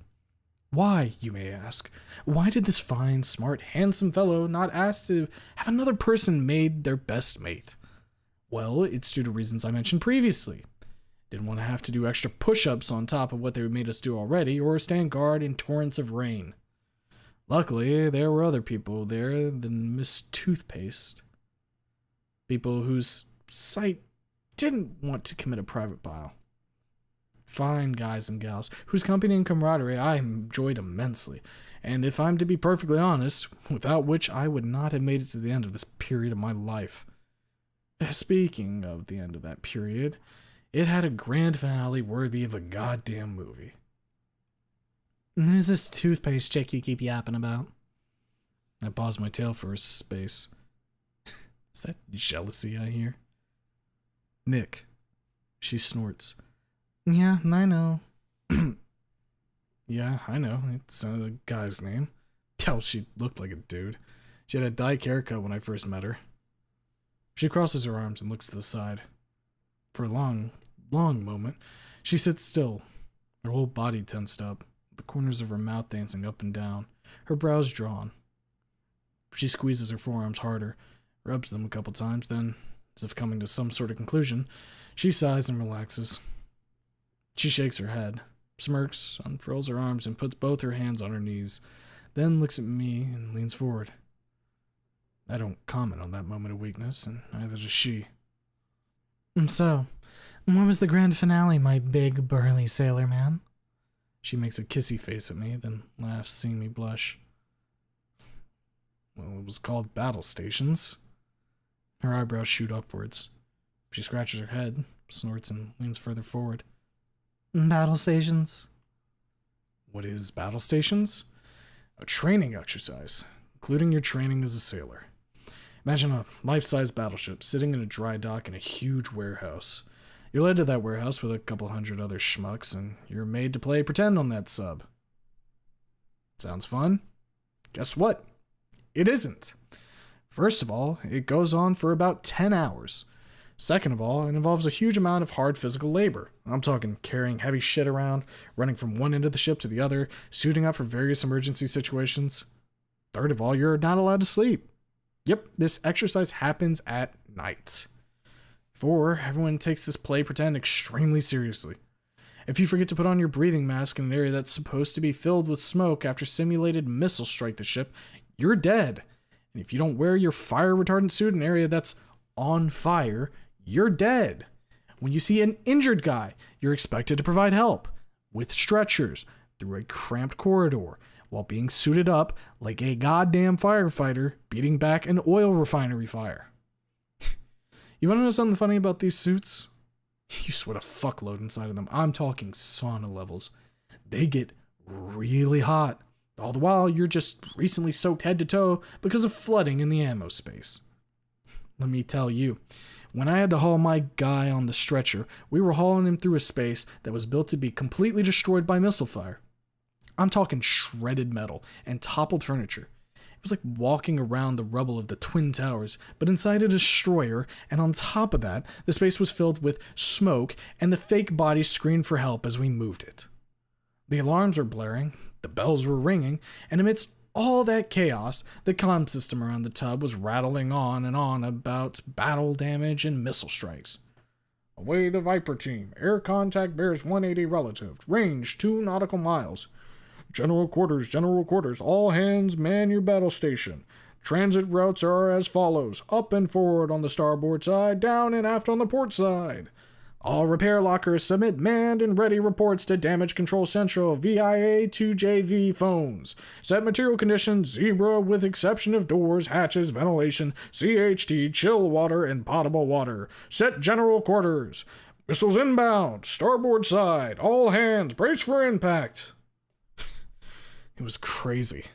Why, you may ask? Why did this fine, smart, handsome fellow not ask to have another person made their best mate? Well, it's due to reasons I mentioned previously. Didn't want to have to do extra push-ups on top of what they made us do already, or stand guard in torrents of rain. Luckily, there were other people there than Miss Toothpaste. People whose sight didn't want to commit a private bile. Fine guys and gals, whose company and camaraderie I enjoyed immensely, and if I'm to be perfectly honest, without which I would not have made it to the end of this period of my life. Speaking of the end of that period, it had a grand finale worthy of a goddamn movie. Who's this toothpaste chick you keep yapping about? I paused my tail for a space. Is that jealousy I hear? Nick. She snorts. Yeah, I know. Yeah, I know. It's a guy's name. Hell, she looked like a dude. She had a dyke haircut when I first met her. She crosses her arms and looks to the side. For a long moment, she sits still, her whole body tensed up, the corners of her mouth dancing up and down, her brows drawn. She squeezes her forearms harder, rubs them a couple times, then, as if coming to some sort of conclusion, she sighs and relaxes. She shakes her head, smirks, unfurls her arms, and puts both her hands on her knees, then looks at me and leans forward. I don't comment on that moment of weakness, and neither does she. So, what was the grand finale, my big, burly sailor man? She makes a kissy face at me, then laughs, seeing me blush. Well, it was called Battle Stations. Her eyebrows shoot upwards. She scratches her head, snorts, and leans further forward. Battle stations? What is Battle Stations? A training exercise, including your training as a sailor. Imagine a life-size battleship sitting in a dry dock in a huge warehouse. You're led to that warehouse with a couple hundred other schmucks, and you're made to play pretend on that sub. Sounds fun? Guess what? It isn't. First of all, it goes on for about 10 hours. Second of all, it involves a huge amount of hard physical labor. I'm talking carrying heavy shit around, running from one end of the ship to the other, suiting up for various emergency situations. Third of all, you're not allowed to sleep. Yep, this exercise happens at night. 4, everyone takes this play pretend extremely seriously. If you forget to put on your breathing mask in an area that's supposed to be filled with smoke after simulated missiles strike the ship, you're dead. And if you don't wear your fire retardant suit in an area that's on fire, you're dead. When you see an injured guy, you're expected to provide help with stretchers through a cramped corridor while being suited up like a goddamn firefighter beating back an oil refinery fire. You want to know something funny about these suits? You sweat a fuckload inside of them. I'm talking sauna levels. They get really hot. All the while, you're just recently soaked head to toe because of flooding in the ammo space. Let me tell you, when I had to haul my guy on the stretcher, we were hauling him through a space that was built to be completely destroyed by missile fire. I'm talking shredded metal and toppled furniture. It was like walking around the rubble of the Twin Towers, but inside a destroyer, and on top of that, the space was filled with smoke, and the fake bodies screamed for help as we moved it. The alarms were blaring, the bells were ringing, and amidst all that chaos, the comm system around the tub was rattling on and on about battle damage and missile strikes. Away the Viper team. Air contact bears 180 relative. Range 2 nautical miles. General quarters, all hands man your battle station. Transit routes are as follows. Up and forward on the starboard side, down and aft on the port side. All repair lockers submit manned and ready reports to Damage Control Central VIA 2JV phones. Set material conditions, Zebra with exception of doors, hatches, ventilation, CHT, chill water, and potable water. Set general quarters. Missiles inbound, starboard side, all hands, brace for impact. It was crazy.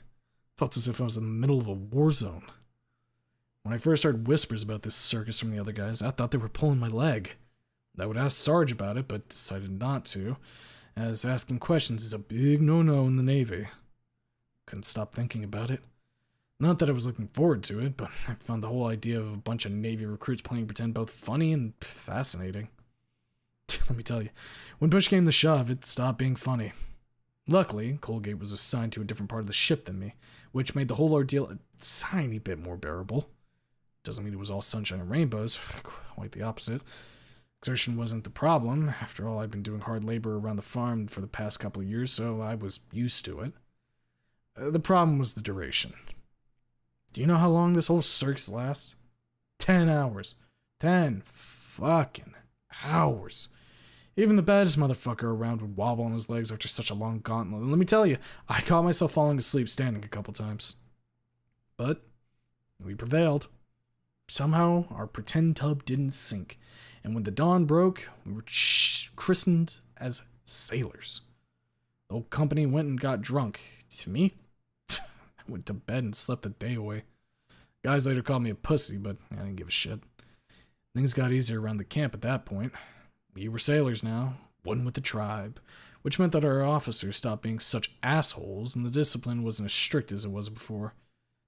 Felt as if I was in the middle of a war zone. When I first heard whispers about this circus from the other guys, I thought they were pulling my leg. I would ask Sarge about it, but decided not to, as asking questions is a big no-no in the Navy. Couldn't stop thinking about it. Not that I was looking forward to it, but I found the whole idea of a bunch of Navy recruits playing pretend both funny and fascinating. Let me tell you, when push came to shove, it stopped being funny. Luckily, Colgate was assigned to a different part of the ship than me, which made the whole ordeal a tiny bit more bearable. Doesn't mean it was all sunshine and rainbows, quite the opposite. Exertion wasn't the problem. After all, I'd been doing hard labor around the farm for the past couple of years, so I was used to it. The problem was the duration. Do you know how long this whole circus lasts? 10 hours. 10 fucking hours. Even the baddest motherfucker around would wobble on his legs after such a long gauntlet. And let me tell you, I caught myself falling asleep standing a couple times. But we prevailed. Somehow, our pretend tub didn't sink. And when the dawn broke, we were christened as sailors. The whole company went and got drunk. To me, I went to bed and slept the day away. Guys later called me a pussy, but I didn't give a shit. Things got easier around the camp at that point. We were sailors now, one with the tribe, which meant that our officers stopped being such assholes and the discipline wasn't as strict as it was before.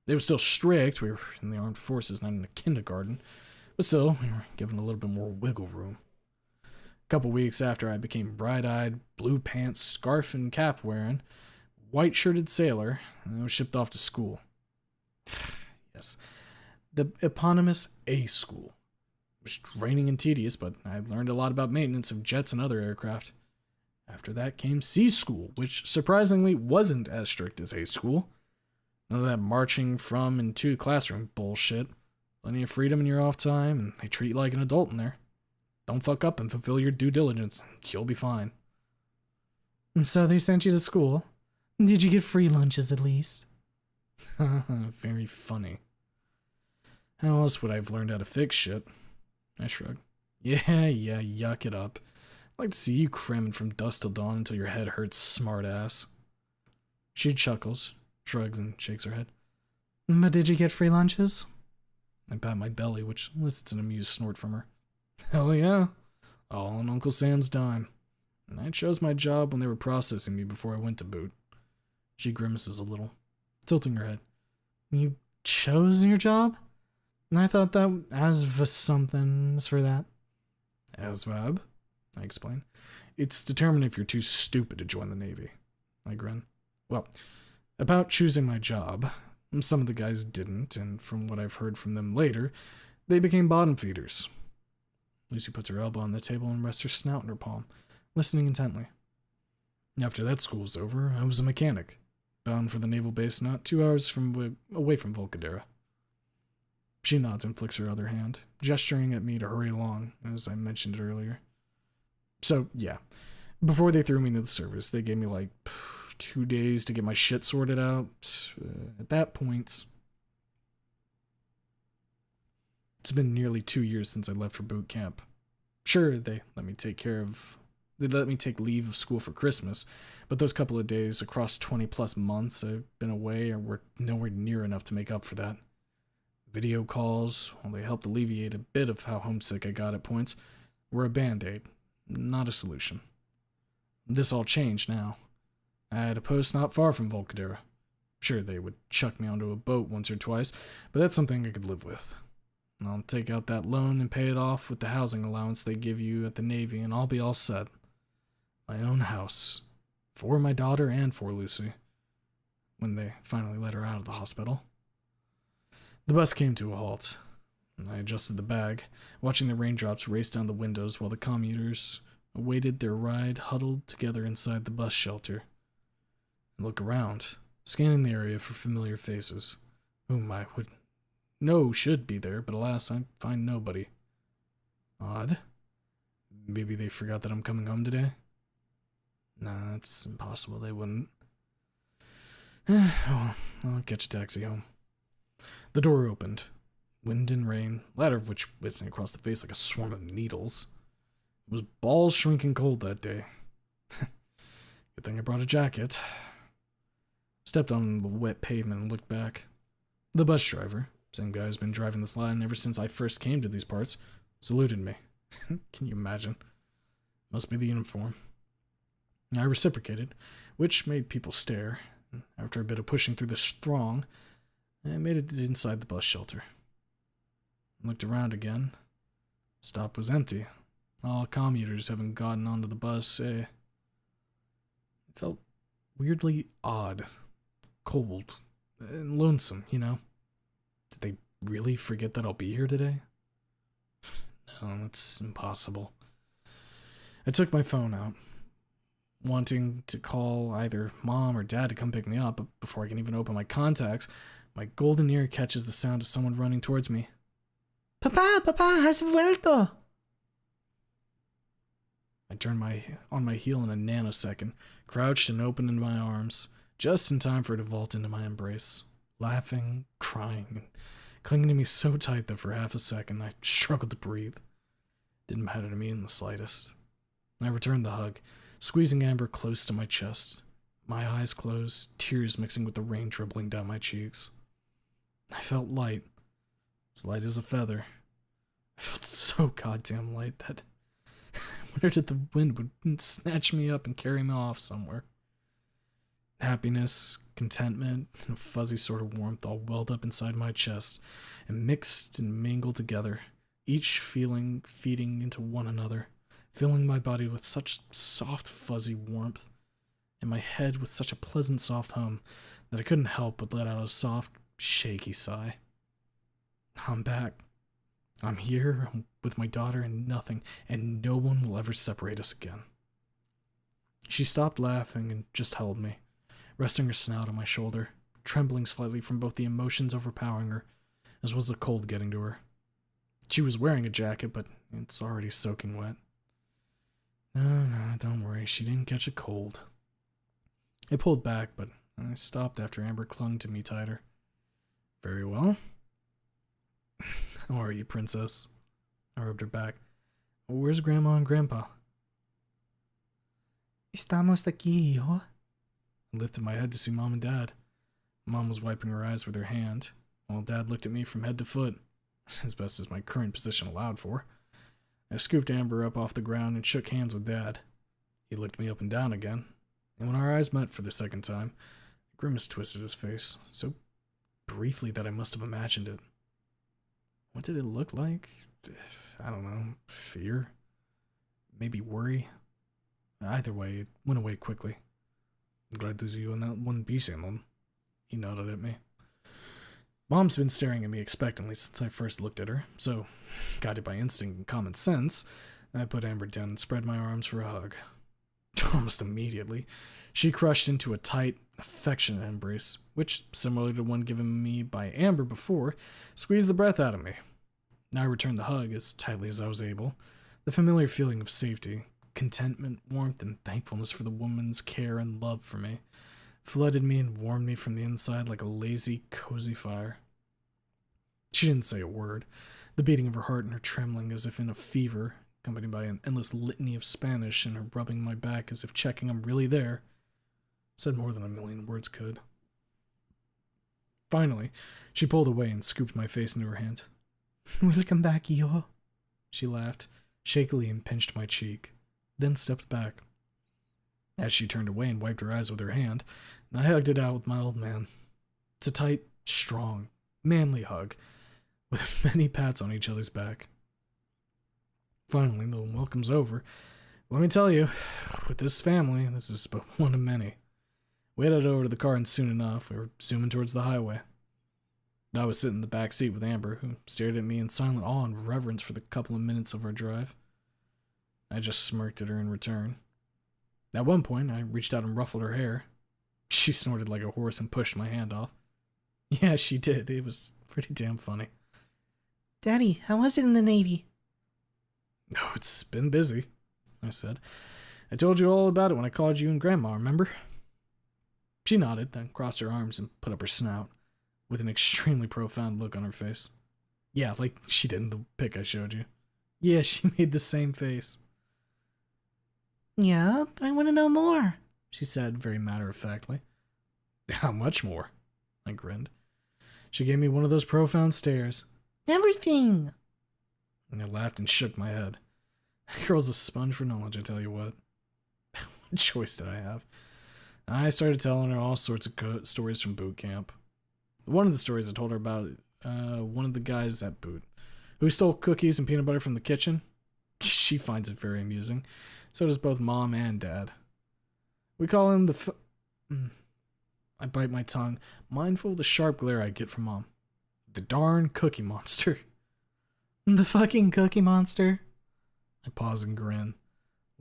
They were still strict, we were in the armed forces, not in a kindergarten, but still, we were given a little bit more wiggle room. A couple weeks after I became bright-eyed, blue pants, scarf and cap wearing, white-shirted sailor, I was shipped off to school. Yes, the eponymous A School. It was draining and tedious, but I learned a lot about maintenance of jets and other aircraft. After that came C School, which surprisingly wasn't as strict as A School. None of that marching from and to the classroom bullshit. Plenty of freedom in your off time, and they treat you like an adult in there. Don't fuck up and fulfill your due diligence. You'll be fine. So they sent you to school? Did you get free lunches at least? Very funny. How else would I have learned how to fix shit? I shrug. Yeah, yuck it up. I'd like to see you cramming from dusk till dawn until your head hurts, smartass. She chuckles, shrugs, and shakes her head. But did you get free lunches? I pat my belly, which elicits an amused snort from her. Hell yeah. All on Uncle Sam's dime. And I chose my job when they were processing me before I went to boot. She grimaces a little, tilting her head. You chose your job? I thought that ASV something's for that. ASVAB? I explain. It's determined if you're too stupid to join the Navy. I grin. Well, about choosing my job, some of the guys didn't, and from what I've heard from them later, they became bottom feeders. Lucy puts her elbow on the table and rests her snout in her palm, listening intently. After that school was over, I was a mechanic, bound for the naval base not 2 hours away from Volcadera. She nods and flicks her other hand, gesturing at me to hurry along, as I mentioned earlier. So, yeah, before they threw me into the service, they gave me like 2 days to get my shit sorted out. At that point, it's been nearly 2 years since I left for boot camp. Sure, they let me take leave of school for Christmas, but those couple of days across 20 plus months I've been away were nowhere near enough to make up for that. Video calls, while they helped alleviate a bit of how homesick I got at points, were a band-aid, not a solution. This all changed now. I had a post not far from Volcadera. Sure, they would chuck me onto a boat once or twice, but that's something I could live with. I'll take out that loan and pay it off with the housing allowance they give you at the Navy, and I'll be all set. My own house. For my daughter and for Lucy. When they finally let her out of the hospital. The bus came to a halt, and I adjusted the bag, watching the raindrops race down the windows while the commuters awaited their ride huddled together inside the bus shelter. I look around, scanning the area for familiar faces, whom I would know should be there, but alas, I find nobody. Odd. Maybe they forgot that I'm coming home today? Nah, that's impossible, they wouldn't. Oh, I'll catch a taxi home. The door opened. Wind and rain, latter of which whipped me across the face like a swarm of needles. It was balls shrinking cold that day. Good thing I brought a jacket. Stepped on the wet pavement and looked back. The bus driver, same guy who's been driving this line ever since I first came to these parts, saluted me. Can you imagine? Must be the uniform. I reciprocated, which made people stare. After a bit of pushing through the throng, I made it inside the bus shelter. Looked around again. Stop was empty. All commuters having gotten onto the bus. It felt weirdly odd, cold, and lonesome, you know? Did they really forget that I'll be here today? No, it's impossible. I took my phone out. wanting to call either mom or dad to come pick me up, but before I can even open my contacts, my golden ear catches the sound of someone running towards me. Papá, papá, has vuelto! I turned on my heel in a nanosecond, crouched and opened in my arms, just in time for her to vault into my embrace, laughing, crying, and clinging to me so tight that for half a second I struggled to breathe. Didn't matter to me in the slightest. I returned the hug, squeezing Amber close to my chest, my eyes closed, tears mixing with the rain dribbling down my cheeks. I felt light, as light as a feather. I felt so goddamn light that I wondered if the wind would snatch me up and carry me off somewhere. Happiness, contentment, and a fuzzy sort of warmth all welled up inside my chest and mixed and mingled together, each feeling feeding into one another, filling my body with such soft, fuzzy warmth, and my head with such a pleasant, soft hum that I couldn't help but let out a soft, shaky sigh. I'm back. I'm here. I'm with my daughter, and nothing and no one will ever separate us again. She stopped laughing and just held me, resting her snout on my shoulder, trembling slightly from both the emotions overpowering her, as well as the cold getting to her. She was wearing a jacket, but it's already soaking wet. No, don't worry, she didn't catch a cold. I pulled back, but I stopped after Amber clung to me tighter. Very well. How are you, princess? I rubbed her back. Where's Grandma and Grandpa? Estamos aquí, hijo. I lifted my head to see Mom and Dad. Mom was wiping her eyes with her hand, while Dad looked at me from head to foot, as best as my current position allowed for. I scooped Amber up off the ground and shook hands with Dad. He looked me up and down again, and when our eyes met for the second time, a grimace twisted his face, so briefly that I must have imagined it. What did it look like? I don't know. Fear? Maybe worry? Either way, it went away quickly. Glad to see you in that one piece, Mom. He nodded at me. Mom's been staring at me expectantly since I first looked at her, so, guided by instinct and common sense, I put Amber down and spread my arms for a hug. Almost immediately, she crushed into a tight, affectionate embrace, which, similar to the one given me by Amber before, squeezed the breath out of me. I returned the hug as tightly as I was able, the familiar feeling of safety, contentment, warmth, and thankfulness for the woman's care and love for me flooded me and warmed me from the inside like a lazy, cozy fire. She didn't say a word, the beating of her heart and her trembling as if in a fever, accompanied by an endless litany of Spanish and her rubbing my back as if checking I'm really there, said more than a million words could. Finally, she pulled away and scooped my face into her hand. Welcome back, hijo. She laughed, shakily, and pinched my cheek, then stepped back. As she turned away and wiped her eyes with her hand, I hugged it out with my old man. It's a tight, strong, manly hug, with many pats on each other's back. Finally, the welcome's over. Let me tell you, with this family, this is but one of many. We headed over to the car, and soon enough, we were zooming towards the highway. I was sitting in the back seat with Amber, who stared at me in silent awe and reverence for the couple of minutes of our drive. I just smirked at her in return. At one point, I reached out and ruffled her hair. She snorted like a horse and pushed my hand off. Yeah, she did. It was pretty damn funny. Daddy, how was it in the Navy? Oh, it's been busy, I said. I told you all about it when I called you and Grandma, remember? She nodded, then crossed her arms and put up her snout, with an extremely profound look on her face. Yeah, like she did in the pic I showed you. Yeah, she made the same face. Yeah, but I want to know more, she said very matter-of-factly. How much more? I grinned. She gave me one of those profound stares. Everything! And I laughed and shook my head. That girl's a sponge for knowledge, I tell you what. What choice did I have? I started telling her all sorts of stories from boot camp. One of the stories I told her about one of the guys at boot, who stole cookies and peanut butter from the kitchen. She finds it very amusing. So does both Mom and Dad. We call him the I bite my tongue, mindful of the sharp glare I get from Mom. The darn Cookie Monster. The fucking Cookie Monster. I pause and grin.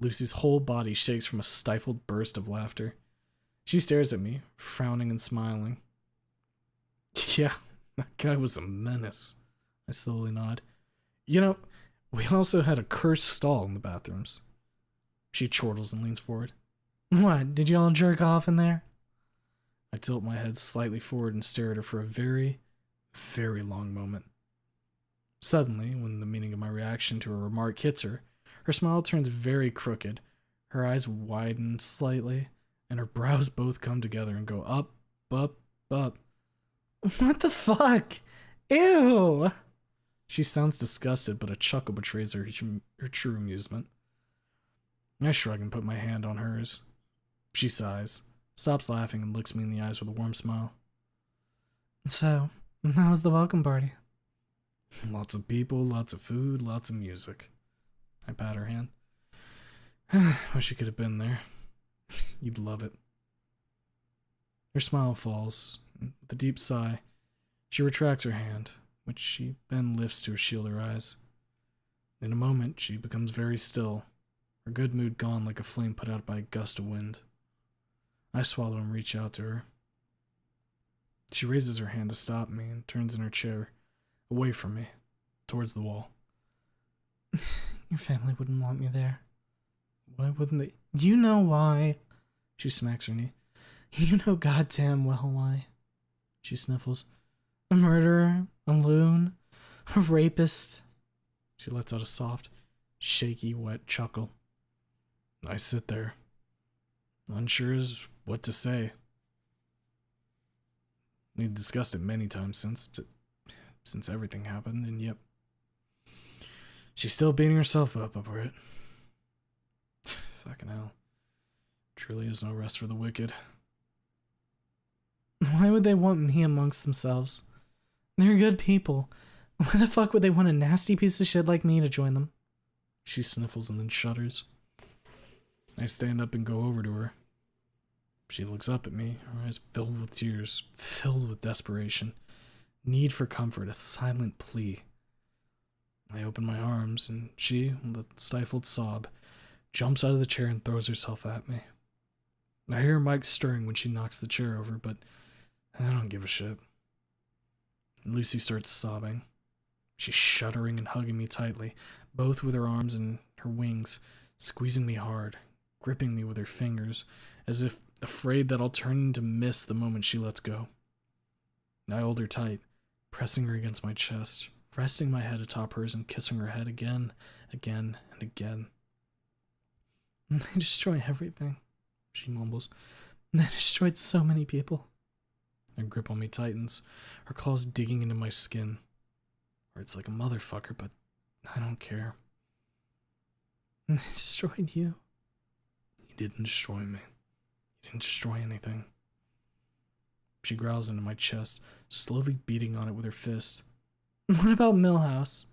Lucy's whole body shakes from a stifled burst of laughter. She stares at me, frowning and smiling. Yeah, that guy was a menace. I slowly nod. You know, we also had a cursed stall in the bathrooms. She chortles and leans forward. What, did you all jerk off in there? I tilt my head slightly forward and stare at her for a very, very long moment. Suddenly, when the meaning of my reaction to her remark hits her, her smile turns very crooked, her eyes widen slightly, and her brows both come together and go up, up, up. What the fuck? Ew! She sounds disgusted, but a chuckle betrays her true amusement. I shrug and put my hand on hers. She sighs, stops laughing, and looks me in the eyes with a warm smile. So, how was the welcome party? Lots of people, lots of food, lots of music. I pat her hand. Wish you could have been there. You'd love it. Her smile falls. With a deep sigh, she retracts her hand, which she then lifts to shield her eyes. In a moment, she becomes very still, her good mood gone like a flame put out by a gust of wind. I swallow and reach out to her. She raises her hand to stop me and turns in her chair, away from me, towards the wall. Your family wouldn't want me there. Why wouldn't they? You know why. She smacks her knee. You know goddamn well why. She sniffles. A murderer, a loon, a rapist. She lets out a soft, shaky, wet chuckle. I sit there, unsure as what to say. We've discussed it many times since everything happened, and yep, she's still beating herself up over it. Fucking hell. Truly is no rest for the wicked. Why would they want me amongst themselves? They're good people. Why the fuck would they want a nasty piece of shit like me to join them? She sniffles and then shudders. I stand up and go over to her. She looks up at me, her eyes filled with tears, filled with desperation, need for comfort, a silent plea. I open my arms, and she, with a stifled sob, jumps out of the chair and throws herself at me. I hear Mike stirring when she knocks the chair over, but I don't give a shit. Lucy starts sobbing. She's shuddering and hugging me tightly, both with her arms and her wings, squeezing me hard, gripping me with her fingers, as if afraid that I'll turn into mist the moment she lets go. I hold her tight, pressing her against my chest, resting my head atop hers and kissing her head again, again, and again. They destroy everything, she mumbles. They destroyed so many people. Her grip on me tightens, her claws digging into my skin. Hurts like a motherfucker, but I don't care. They destroyed you. You didn't destroy me. You didn't destroy anything. She growls into my chest, slowly beating on it with her fist. What about Millhouse?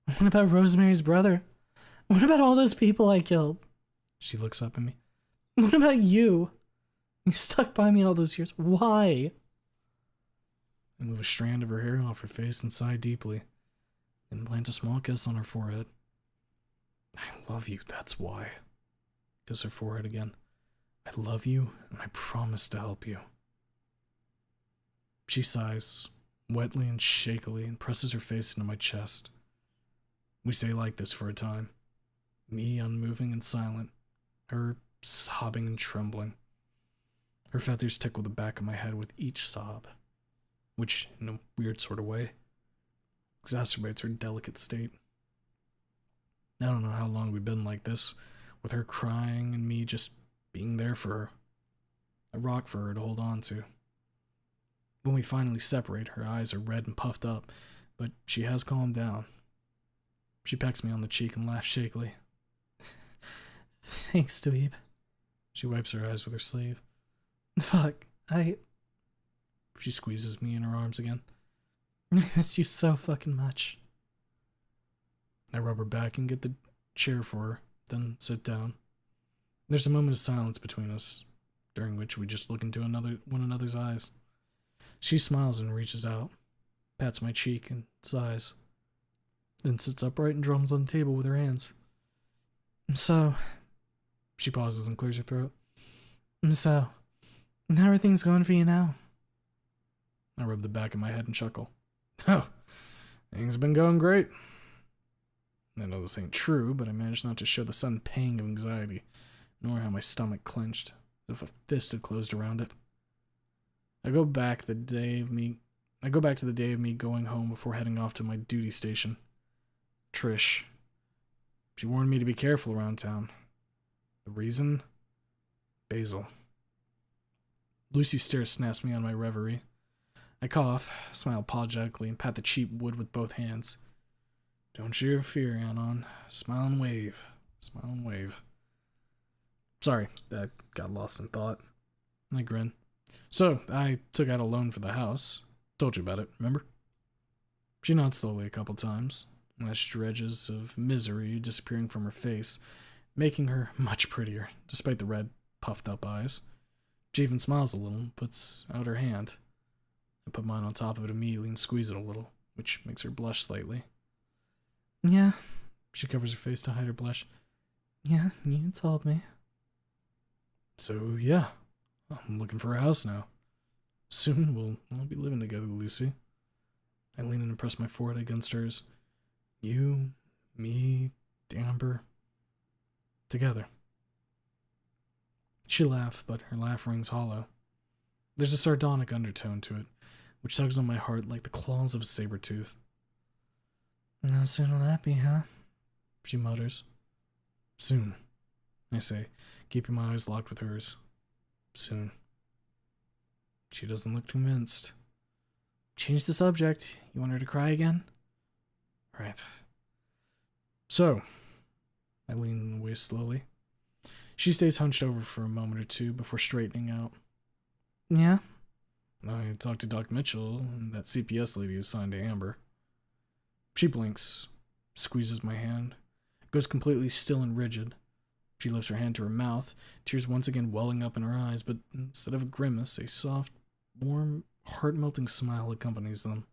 What about Rosemary's brother? What about all those people I killed? She looks up at me. What about you? You stuck by me all those years. Why? I move a strand of her hair off her face and sigh deeply, and plant a small kiss on her forehead. I love you, that's why. Kiss her forehead again. I love you, and I promise to help you. She sighs, wetly and shakily, and presses her face into my chest. We stay like this for a time, me unmoving and silent, her sobbing and trembling. Her feathers tickle the back of my head with each sob, which, in a weird sort of way, exacerbates her delicate state. I don't know how long we've been like this, with her crying and me just being there for her, a rock for her to hold on to. When we finally separate, her eyes are red and puffed up, but she has calmed down. She pecks me on the cheek and laughs shakily. Thanks, dweeb. She wipes her eyes with her sleeve. Fuck, She squeezes me in her arms again. I miss you so fucking much. I rub her back and get the chair for her, then sit down. There's a moment of silence between us, during which we just look into one another's eyes. She smiles and reaches out, pats my cheek and sighs, then sits upright and drums on the table with her hands. So, She pauses and clears her throat. So, how are things going for you now? I rub the back of my head and chuckle. Oh, things have been going great. I know this ain't true, but I managed not to show the sudden pang of anxiety, nor how my stomach clenched, as if a fist had closed around it. I go back to the day of me going home before heading off to my duty station. Trish. She warned me to be careful around town. The reason? Basil. Lucy's stare snaps me on my reverie. I cough, smile apologetically, and pat the cheap wood with both hands. Don't you fear, Anon. Smile and wave. Smile and wave. Sorry, I got lost in thought. I grin. So, I took out a loan for the house. Told you about it, remember? She nods slowly a couple times, lashed edges of misery disappearing from her face, making her much prettier, despite the red, puffed-up eyes. She even smiles a little and puts out her hand. I put mine on top of it immediately and squeeze it a little, which makes her blush slightly. Yeah. She covers her face to hide her blush. Yeah, you told me. So, yeah. I'm looking for a house now. Soon we'll all be living together, Lucy. I lean in and press my forehead against hers. You, me, Amber. Together. She laughs, but her laugh rings hollow. There's a sardonic undertone to it, which tugs on my heart like the claws of a saber-tooth. How soon will that be, huh? She mutters. Soon, I say, keeping my eyes locked with hers. Soon. She doesn't look convinced. Change the subject. You want her to cry again? Right. So, I lean away slowly. She stays hunched over for a moment or two before straightening out. Yeah? I talked to Doc Mitchell, and that CPS lady assigned to Amber. She blinks, squeezes my hand, goes completely still and rigid. She lifts her hand to her mouth, tears once again welling up in her eyes, but instead of a grimace, a soft, warm, heart-melting smile accompanies them.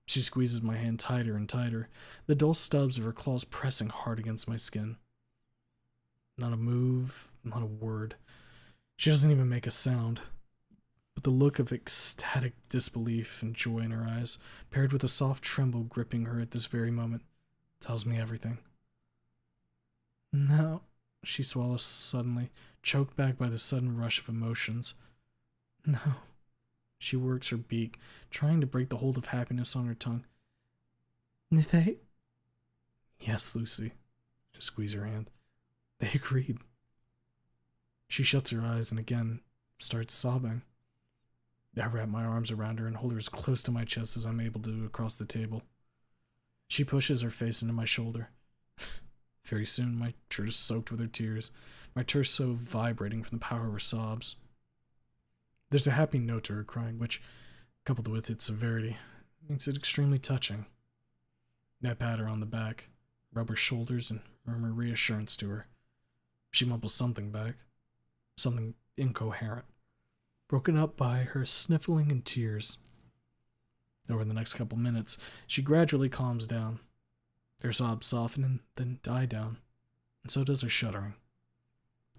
She squeezes my hand tighter and tighter, the dull stubs of her claws pressing hard against my skin. Not a move, not a word. She doesn't even make a sound. But the look of ecstatic disbelief and joy in her eyes, paired with a soft tremble gripping her at this very moment, tells me everything. No. She swallows suddenly, choked back by the sudden rush of emotions. No. She works her beak, trying to break the hold of happiness on her tongue. They? Yes, Lucy. I squeeze her hand. They agreed. She shuts her eyes and again starts sobbing. I wrap my arms around her and hold her as close to my chest as I'm able to across the table. She pushes her face into my shoulder. Very soon, my shirt is soaked with her tears, my torso vibrating from the power of her sobs. There's a happy note to her crying, which, coupled with its severity, makes it extremely touching. I pat her on the back, rub her shoulders, and murmur reassurance to her. She mumbles something back, something incoherent, broken up by her sniffling and tears. Over the next couple minutes, she gradually calms down. Her sobs soften and then die down, and so does her shuddering.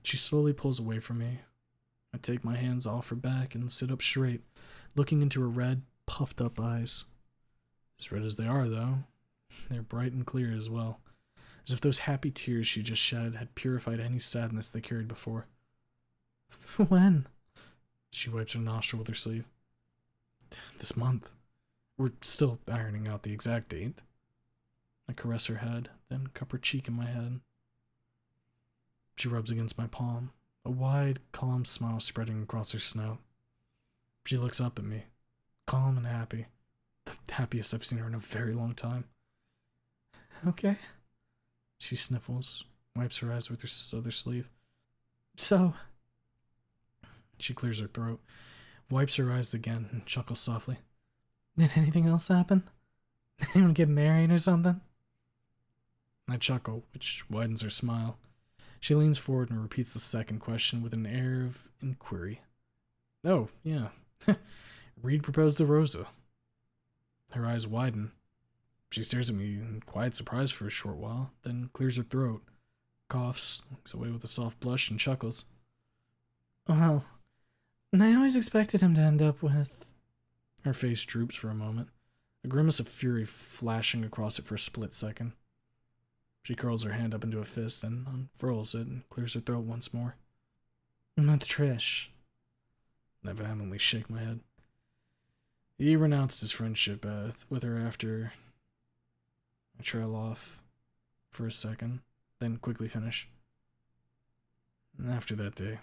She slowly pulls away from me. I take my hands off her back and sit up straight, looking into her red, puffed-up eyes. As red as they are, though, they're bright and clear as well, as if those happy tears she just shed had purified any sadness they carried before. When? She wipes her nostril with her sleeve. This month. We're still ironing out the exact date. I caress her head, then cup her cheek in my head. She rubs against my palm, a wide, calm smile spreading across her snout. She looks up at me, calm and happy, the happiest I've seen her in a very long time. Okay. She sniffles, wipes her eyes with her other sleeve. So? She clears her throat, wipes her eyes again, and chuckles softly. Did anything else happen? Did anyone get married or something? I chuckle, which widens her smile. She leans forward and repeats the second question with an air of inquiry. Oh, yeah. Reed proposed to Rosa. Her eyes widen. She stares at me in quiet surprise for a short while, then clears her throat. coughs, looks away with a soft blush, and chuckles. Well, I always expected him to end up with... Her face droops for a moment, a grimace of fury flashing across it for a split second. She curls her hand up into a fist, then unfurls it and clears her throat once more. With Trish. I vehemently shake my head. He renounced his friendship with her after... I trail off for a second, then quickly finish. After that day.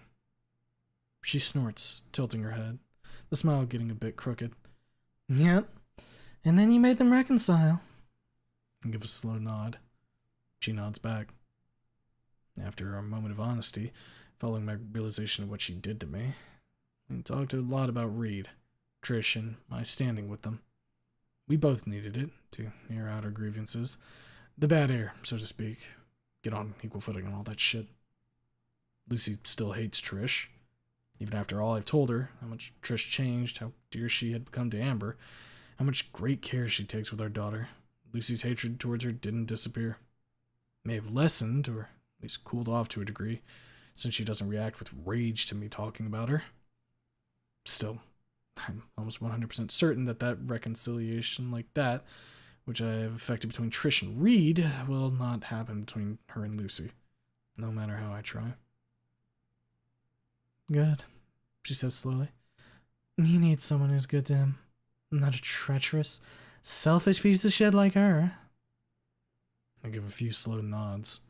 She snorts, tilting her head, the smile getting a bit crooked. Yep. And then you made them reconcile. And give a slow nod. She nods back. After a moment of honesty, following my realization of what she did to me, we talked a lot about Reed, Trish, and my standing with them. We both needed it to air out our grievances. The bad air, so to speak. Get on equal footing and all that shit. Lucy still hates Trish. Even after all I've told her, how much Trish changed, how dear she had become to Amber, how much great care she takes with our daughter, Lucy's hatred towards her didn't disappear. May have lessened, or at least cooled off to a degree, since she doesn't react with rage to me talking about her. Still, I'm almost 100% certain that reconciliation like that, which I have effected between Trish and Reed, will not happen between her and Lucy, no matter how I try. Good, she says slowly. He needs someone who's good to him, not a treacherous, selfish piece of shit like her. I give a few slow nods.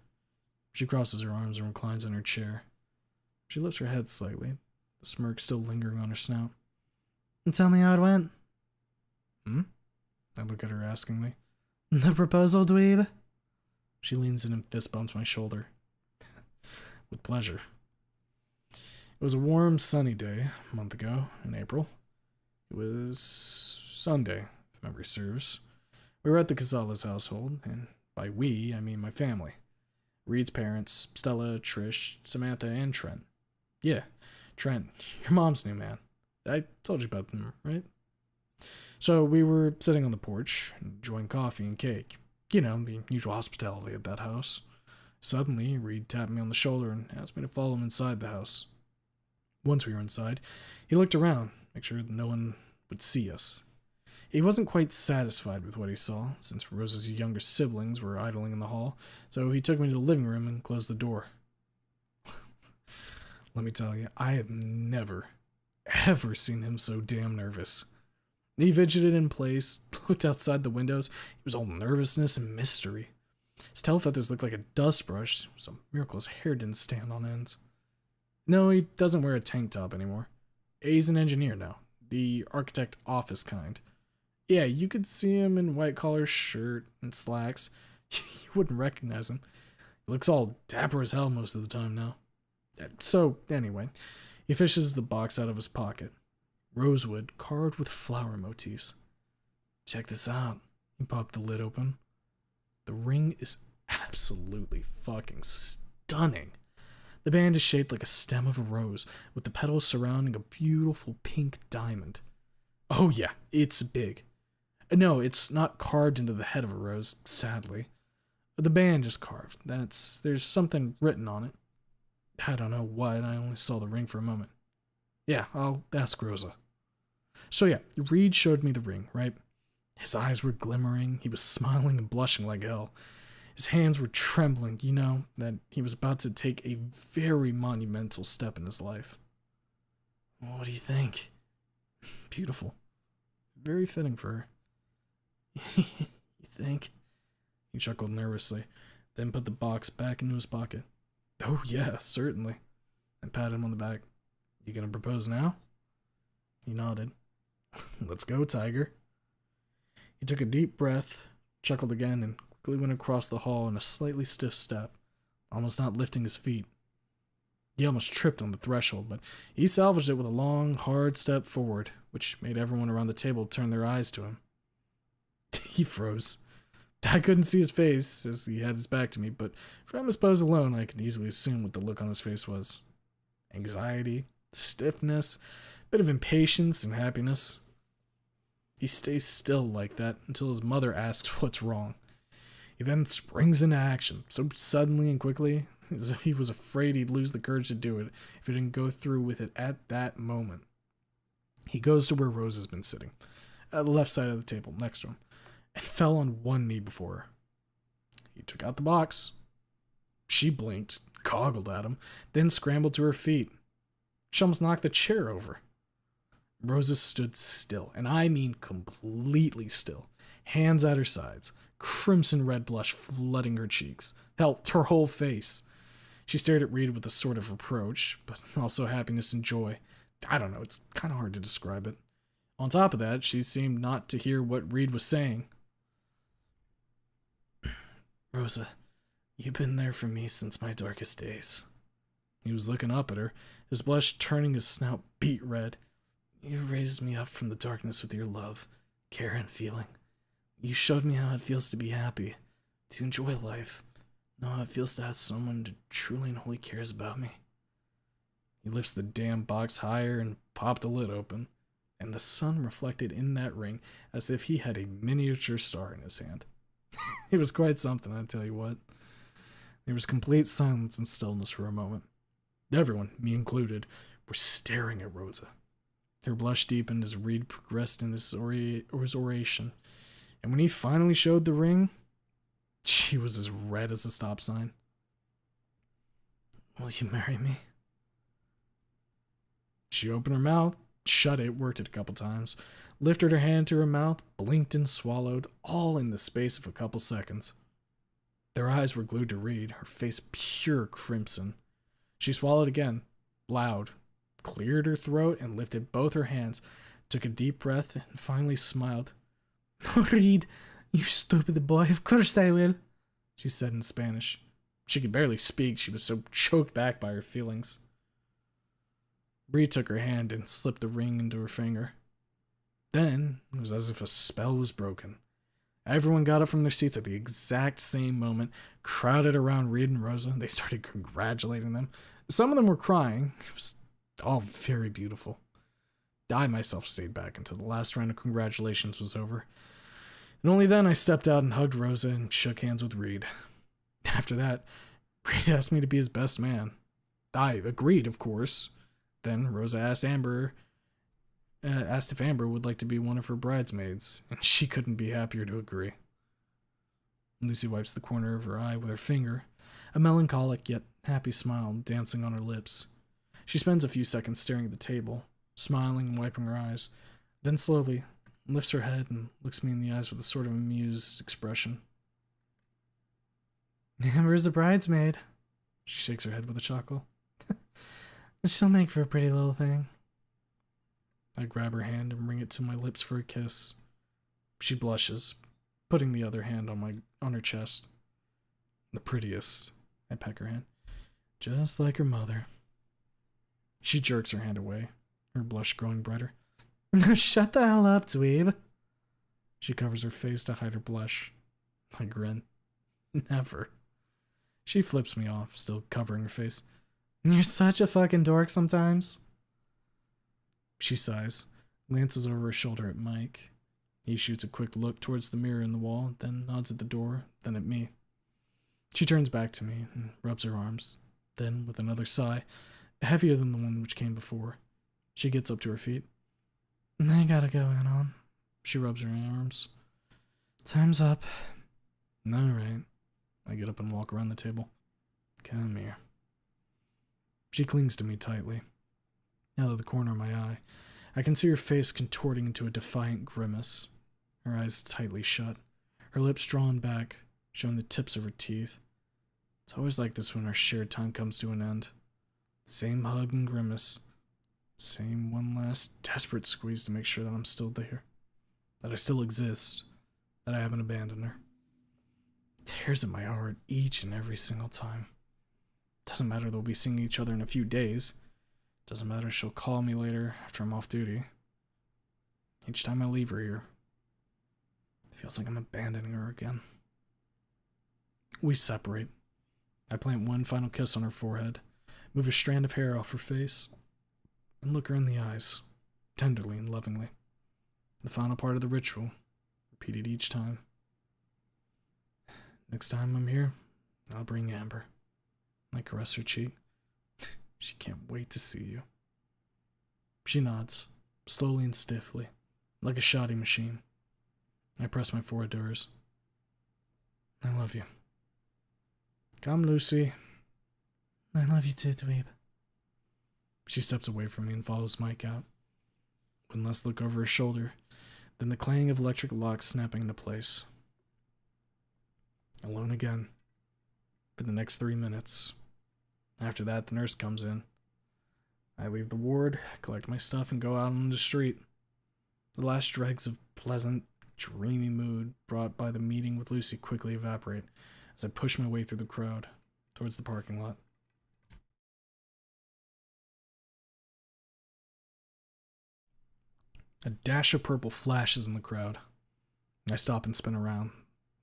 She crosses her arms and reclines in her chair. She lifts her head slightly, the smirk still lingering on her snout. And tell me how it went. I look at her askingly. The proposal, dweeb? She leans in and fist bumps my shoulder. With pleasure. It was a warm, sunny day a month ago, in April. It was Sunday, if memory serves. We were at the Casales household, and by we, I mean my family. Reed's parents, Stella, Trish, Samantha, and Trent. Yeah, Trent, your mom's new man. I told you about them, right? So we were sitting on the porch, enjoying coffee and cake. You know, the usual hospitality at that house. Suddenly, Reed tapped me on the shoulder and asked me to follow him inside the house. Once we were inside, he looked around, make sure that no one would see us. He wasn't quite satisfied with what he saw, since Rose's younger siblings were idling in the hall, so he took me to the living room and closed the door. Let me tell you, I have never, ever seen him so damn nervous. He fidgeted in place, looked outside the windows. He was all nervousness and mystery. His tail feathers looked like a dust brush. It was a miracle his hair didn't stand on ends. No, he doesn't wear a tank top anymore. He's an engineer now, the architect office kind. Yeah, you could see him in white-collar shirt and slacks. You wouldn't recognize him. He looks all dapper as hell most of the time now. So, anyway, he fishes the box out of his pocket. Rosewood carved with flower motifs. Check this out. He popped the lid open. The ring is absolutely fucking stunning. The band is shaped like a stem of a rose, with the petals surrounding a beautiful pink diamond. Oh yeah, it's big. No, it's not carved into the head of a rose, sadly. The band is carved. There's something written on it. I don't know what, I only saw the ring for a moment. Yeah, I'll ask Rosa. So yeah, Reed showed me the ring, right? His eyes were glimmering, he was smiling and blushing like hell. His hands were trembling, you know, that he was about to take a very monumental step in his life. What do you think? Beautiful. Very fitting for her. You think? He chuckled nervously, then put the box back into his pocket. Oh yeah, certainly. I patted him on the back. You gonna propose now? He nodded. Let's go, Tiger. He took a deep breath, chuckled again, and quickly went across the hall in a slightly stiff step, almost not lifting his feet. He almost tripped on the threshold, but he salvaged it with a long, hard step forward, which made everyone around the table turn their eyes to him. He froze. I couldn't see his face, as he had his back to me, but from his pose alone, I could easily assume what the look on his face was. Anxiety, stiffness, a bit of impatience and happiness. He stays still like that until his mother asks what's wrong. He then springs into action, so suddenly and quickly, as if he was afraid he'd lose the courage to do it if he didn't go through with it at that moment. He goes to where Rose has been sitting, at the left side of the table next to him, and fell on one knee before her. He took out the box. She blinked, goggled at him, then scrambled to her feet. She almost knocked the chair over. Rosa stood still, and I mean completely still, hands at her sides, crimson red blush flooding her cheeks, hell, her whole face. She stared at Reed with a sort of reproach, but also happiness and joy. I don't know, it's kind of hard to describe it. On top of that, she seemed not to hear what Reed was saying. Rosa, you've been there for me since my darkest days. He was looking up at her, his blush turning his snout beet red. You raised me up from the darkness with your love, care, and feeling. You showed me how it feels to be happy, to enjoy life, know how it feels to have someone who truly and wholly cares about me. He lifts the damn box higher and popped the lid open, and the sun reflected in that ring as if he had a miniature star in his hand. It was quite something, I tell you what. There was complete silence and stillness for a moment. Everyone, me included, were staring at Rosa. Her blush deepened as Reed progressed in his oration, and when he finally showed the ring, she was as red as a stop sign. Will you marry me? She opened her mouth, shut it, worked it a couple times, lifted her hand to her mouth, blinked and swallowed, all in the space of a couple seconds. Their eyes were glued to Reed, her face pure crimson. She swallowed again, loud, cleared her throat and lifted both her hands, took a deep breath, and finally smiled. Oh, Reed, you stupid boy, of course I will, she said in Spanish. She could barely speak, she was so choked back by her feelings. Reed took her hand and slipped the ring into her finger. Then, it was as if a spell was broken. Everyone got up from their seats at the exact same moment, crowded around Reed and Rosa. They started congratulating them. Some of them were crying. It was all very beautiful. I myself stayed back until the last round of congratulations was over. And only then I stepped out and hugged Rosa and shook hands with Reed. After that, Reed asked me to be his best man. I agreed, of course. Then Rosa asked if Amber would like to be one of her bridesmaids, and she couldn't be happier to agree. Lucy wipes the corner of her eye with her finger, a melancholic yet happy smile dancing on her lips. She spends a few seconds staring at the table, smiling and wiping her eyes, then slowly lifts her head and looks me in the eyes with a sort of amused expression. Amber's a bridesmaid. She shakes her head with a chuckle. She'll make for a pretty little thing. I grab her hand and bring it to my lips for a kiss. She blushes, putting the other hand on her chest. The prettiest. I peck her hand. Just like her mother. She jerks her hand away, her blush growing brighter. Shut the hell up, dweeb. She covers her face to hide her blush. I grin. Never. She flips me off, still covering her face. You're such a fucking dork sometimes. She sighs, glances over her shoulder at Mike. He shoots a quick look towards the mirror in the wall, then nods at the door, then at me. She turns back to me and rubs her arms. Then, with another sigh, heavier than the one which came before, she gets up to her feet. I gotta go, Anon. She rubs her arms. Time's up. All right. I get up and walk around the table. Come here. She clings to me tightly. Out of the corner of my eye, I can see her face contorting into a defiant grimace. Her eyes tightly shut, her lips drawn back, showing the tips of her teeth. It's always like this when our shared time comes to an end. Same hug and grimace. Same one last desperate squeeze to make sure that I'm still there. That I still exist. That I haven't abandoned her. It tears at my heart each and every single time. Doesn't matter they'll be seeing each other in a few days. Doesn't matter she'll call me later after I'm off duty. Each time I leave her here, it feels like I'm abandoning her again. We separate. I plant one final kiss on her forehead, move a strand of hair off her face, and look her in the eyes, tenderly and lovingly. The final part of the ritual, repeated each time. Next time I'm here, I'll bring Amber. I caress her cheek. She can't wait to see you. She nods, slowly and stiffly, like a shoddy machine. I press my forehead to hers. I love you. Come, Lucy. I love you too, dweeb. She steps away from me and follows Mike out. One last look over her shoulder, then the clang of electric locks snapping into place. Alone again. For the next 3 minutes. After that, the nurse comes in. I leave the ward, collect my stuff, and go out on the street. The last dregs of pleasant, dreamy mood brought by the meeting with Lucy quickly evaporate as I push my way through the crowd towards the parking lot. A dash of purple flashes in the crowd. I stop and spin around.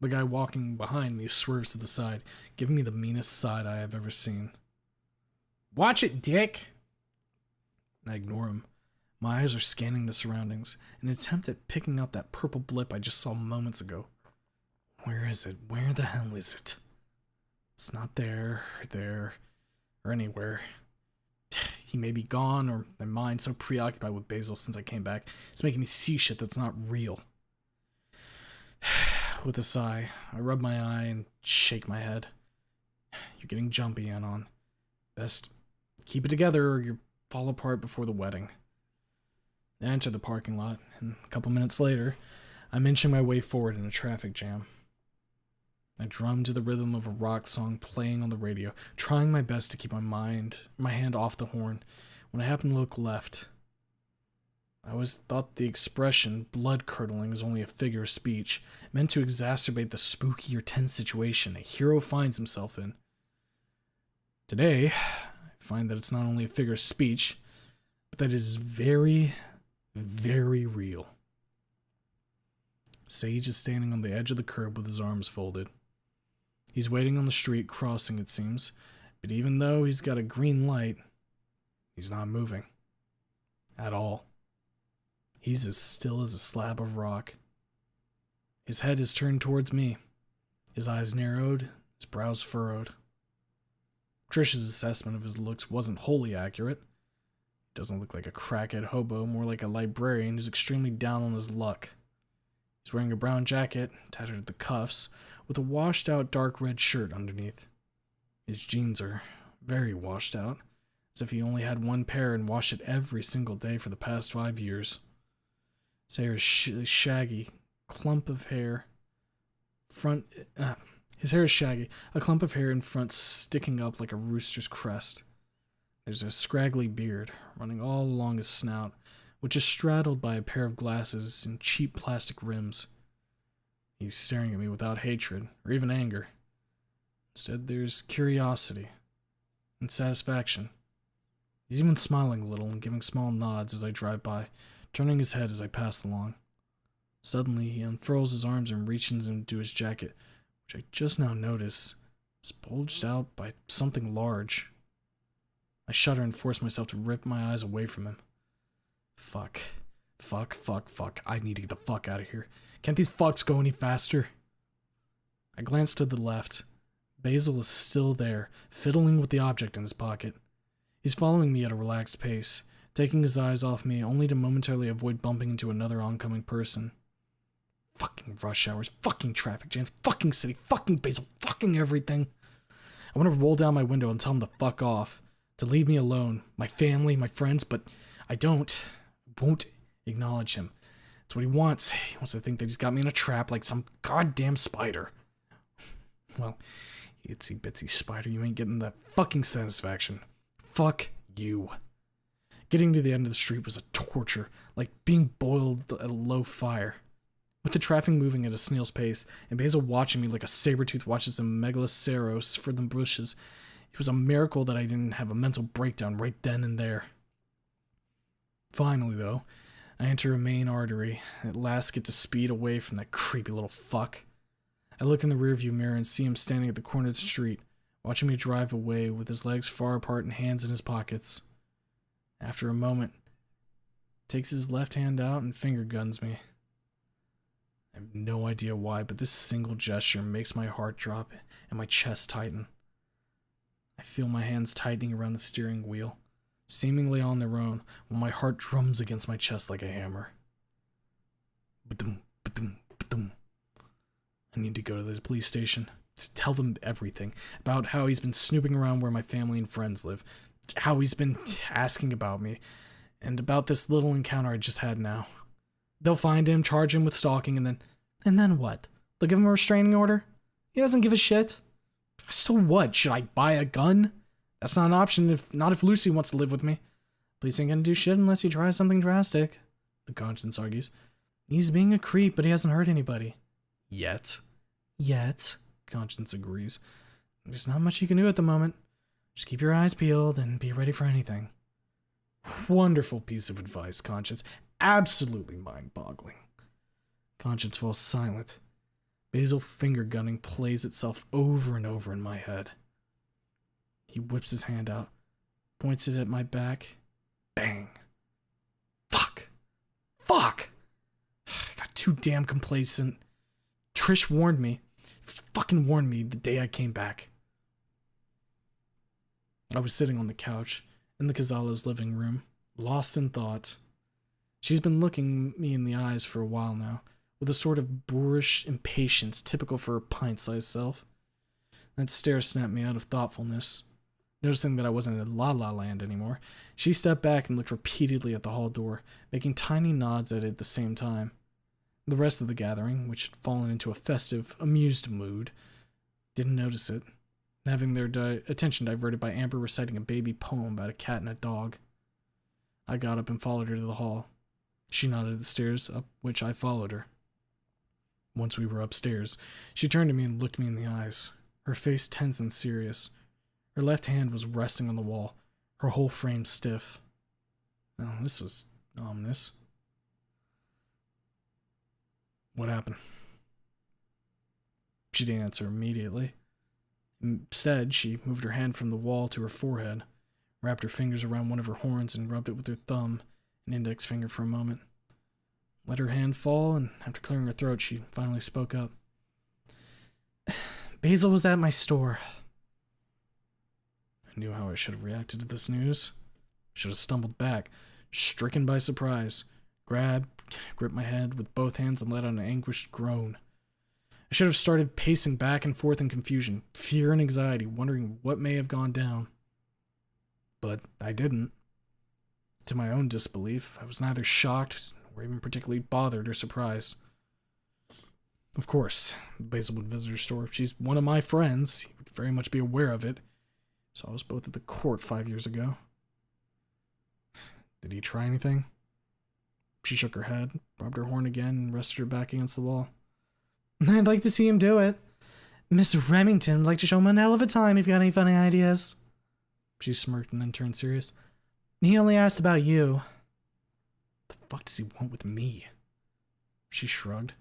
The guy walking behind me swerves to the side, giving me the meanest side eye I've ever seen. Watch it, dick! I ignore him. My eyes are scanning the surroundings, an attempt at picking out that purple blip I just saw moments ago. Where is it? Where the hell is it? It's not there, or anywhere. He may be gone, or my mind's so preoccupied with Basil since I came back, it's making me see shit that's not real. With a sigh, I rub my eye and shake my head. You're getting jumpy, Anon. Best keep it together or you'll fall apart before the wedding. I enter the parking lot, and a couple minutes later, I'm inching my way forward in a traffic jam. I drum to the rhythm of a rock song playing on the radio, trying my best to keep my hand off the horn, when I happen to look left. I always thought the expression blood-curdling is only a figure of speech, meant to exacerbate the spooky or tense situation a hero finds himself in. Today, I find that it's not only a figure of speech, but that it is very, very real. Sage is standing on the edge of the curb with his arms folded. He's waiting on the street crossing, it seems, but even though he's got a green light, he's not moving. At all. He's as still as a slab of rock. His head is turned towards me, his eyes narrowed, his brows furrowed. Trish's assessment of his looks wasn't wholly accurate. He doesn't look like a crackhead hobo, more like a librarian who's extremely down on his luck. He's wearing a brown jacket, tattered at the cuffs, with a washed-out dark red shirt underneath. His jeans are very washed out, as if he only had one pair and washed it every single day for the past 5 years. His hair is shaggy, clump of hair. His hair is shaggy, a clump of hair in front sticking up like a rooster's crest. There's a scraggly beard running all along his snout, which is straddled by a pair of glasses and cheap plastic rims. He's staring at me without hatred, or even anger. Instead, there's curiosity and satisfaction. He's even smiling a little and giving small nods as I drive by, turning his head as I pass along. Suddenly, he unfurls his arms and reaches into his jacket, which I just now notice is bulged out by something large. I shudder and force myself to rip my eyes away from him. Fuck. I need to get the fuck out of here. Can't these fucks go any faster? I glance to the left. Basil is still there, fiddling with the object in his pocket. He's following me at a relaxed pace, taking his eyes off me only to momentarily avoid bumping into another oncoming person. Fucking rush hours, fucking traffic jams, fucking city, fucking Basil, fucking everything. I want to roll down my window and tell him to fuck off, to leave me alone, my family, my friends, but I won't acknowledge him. That's what he wants. He wants to think that he's got me in a trap like some goddamn spider. Well, itsy bitsy spider, you ain't getting that fucking satisfaction. Fuck you. Getting to the end of the street was a torture, like being boiled at a low fire. With the traffic moving at a snail's pace, and Basil watching me like a saber-tooth watches a megaloceros for the bushes, it was a miracle that I didn't have a mental breakdown right then and there. Finally, though, I enter a main artery, and at last get to speed away from that creepy little fuck. I look in the rearview mirror and see him standing at the corner of the street, watching me drive away with his legs far apart and hands in his pockets. After a moment, takes his left hand out and finger guns me. I have no idea why, but this single gesture makes my heart drop and my chest tighten. I feel my hands tightening around the steering wheel, seemingly on their own, while my heart drums against my chest like a hammer. Ba-dum, ba-dum, ba-dum. I need to go to the police station to tell them everything about how he's been snooping around where my family and friends live, how he's been asking about me, and about this little encounter I just had now. They'll find him, charge him with stalking, and then what? They'll give him a restraining order? He doesn't give a shit. So what? Should I buy a gun? That's not an option, not if Lucy wants to live with me. Police ain't gonna do shit unless he tries something drastic, the conscience argues. He's being a creep, but he hasn't hurt anybody. Yet, conscience agrees. There's not much you can do at the moment. Just keep your eyes peeled and be ready for anything. Wonderful piece of advice, Conscience. Absolutely mind-boggling. Conscience falls silent. Basil finger gunning plays itself over and over in my head. He whips his hand out, points it at my back. Bang. Fuck. I got too damn complacent. Trish warned me. Fucking warned me the day I came back. I was sitting on the couch in the Cazala's living room, lost in thought. She's been looking me in the eyes for a while now, with a sort of boorish impatience typical for her pint-sized self. That stare snapped me out of thoughtfulness. Noticing that I wasn't in La La Land anymore, she stepped back and looked repeatedly at the hall door, making tiny nods at it at the same time. The rest of the gathering, which had fallen into a festive, amused mood, didn't notice it, having their attention diverted by Amber reciting a baby poem about a cat and a dog. I got up and followed her to the hall. She nodded the stairs, up which I followed her. Once we were upstairs, she turned to me and looked me in the eyes, her face tense and serious. Her left hand was resting on the wall, her whole frame stiff. Oh, this was ominous. What happened? She didn't answer immediately. Instead, she moved her hand from the wall to her forehead, wrapped her fingers around one of her horns, and rubbed it with her thumb and index finger for a moment. Let her hand fall, and after clearing her throat, she finally spoke up. Basil was at my store. I knew how I should have reacted to this news. Should have stumbled back, stricken by surprise, gripped my head with both hands and let out an anguished groan. I should have started pacing back and forth in confusion, fear and anxiety, wondering what may have gone down. But I didn't. To my own disbelief, I was neither shocked or even particularly bothered or surprised. Of course, Basilwood Visitor Store, she's one of my friends. He would very much be aware of it. Saw us both at the court 5 years ago. Did he try anything? She shook her head, rubbed her horn again, and rested her back against the wall. I'd like to see him do it. Miss Remington would like to show him a hell of a time if you got any funny ideas. She smirked and then turned serious. He only asked about you. The fuck does he want with me? She shrugged.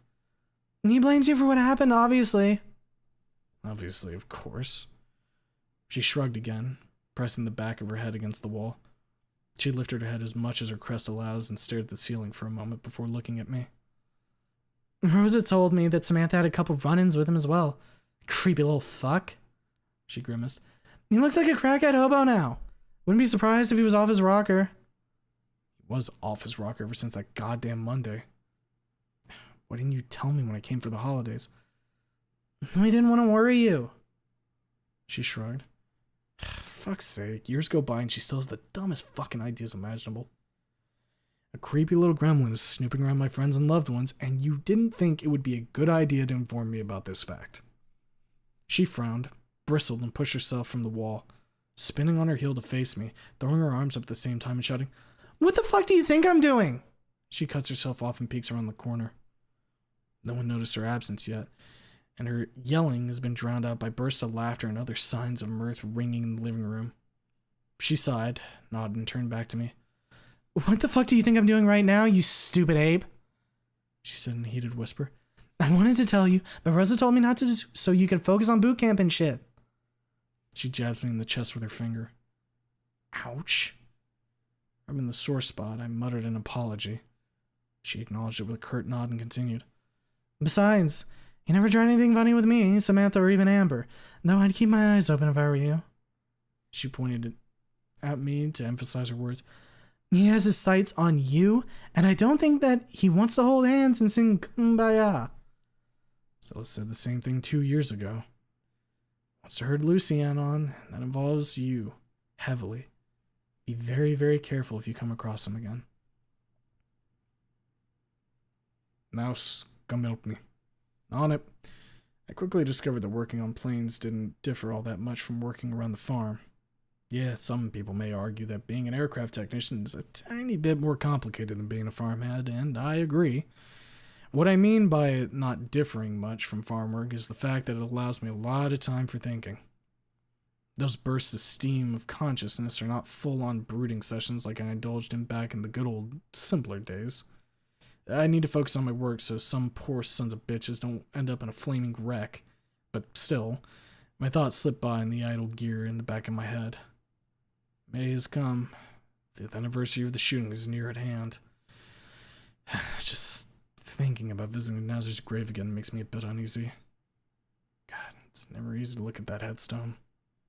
He blames you for what happened, obviously. Obviously, of course. She shrugged again, pressing the back of her head against the wall. She lifted her head as much as her crest allows and stared at the ceiling for a moment before looking at me. Rosa told me that Samantha had a couple run-ins with him as well. Creepy little fuck. She grimaced. He looks like a crackhead hobo now. Wouldn't be surprised if he was off his rocker. He was off his rocker ever since that goddamn Monday. Why didn't you tell me when I came for the holidays? We didn't want to worry you. She shrugged. For fuck's sake, years go by and she still has the dumbest fucking ideas imaginable. A creepy little gremlin is snooping around my friends and loved ones, and you didn't think it would be a good idea to inform me about this fact. She frowned, bristled, and pushed herself from the wall, spinning on her heel to face me, throwing her arms up at the same time and shouting, What the fuck do you think I'm doing? She cuts herself off and peeks around the corner. No one noticed her absence yet, and her yelling has been drowned out by bursts of laughter and other signs of mirth ringing in the living room. She sighed, nodded, and turned back to me. What the fuck do you think I'm doing right now, you stupid ape? She said in a heated whisper. I wanted to tell you, but Rosa told me not to so you could focus on boot camp and shit. She jabs me in the chest with her finger. Ouch. I'm in the sore spot. I muttered an apology. She acknowledged it with a curt nod and continued. Besides, you never tried anything funny with me, Samantha, or even Amber, though I'd keep my eyes open if I were you. She pointed at me to emphasize her words. He has his sights on you, and I don't think that he wants to hold hands and sing Kumbaya. Zilla said the same thing 2 years ago. Wants to herd Lucian on, and that involves you, heavily. Be very, very careful if you come across him again. Mouse, come help me. On it. I quickly discovered that working on planes didn't differ all that much from working around the farm. Yeah, some people may argue that being an aircraft technician is a tiny bit more complicated than being a farmhand, and I agree. What I mean by it not differing much from farm work is the fact that it allows me a lot of time for thinking. Those bursts of steam of consciousness are not full-on brooding sessions like I indulged in back in the good old, simpler days. I need to focus on my work so some poor sons of bitches don't end up in a flaming wreck, but still, my thoughts slip by in the idle gear in the back of my head. May has come. 5th anniversary of the shooting is near at hand. Just thinking about visiting Nazar's grave again makes me a bit uneasy. God, it's never easy to look at that headstone.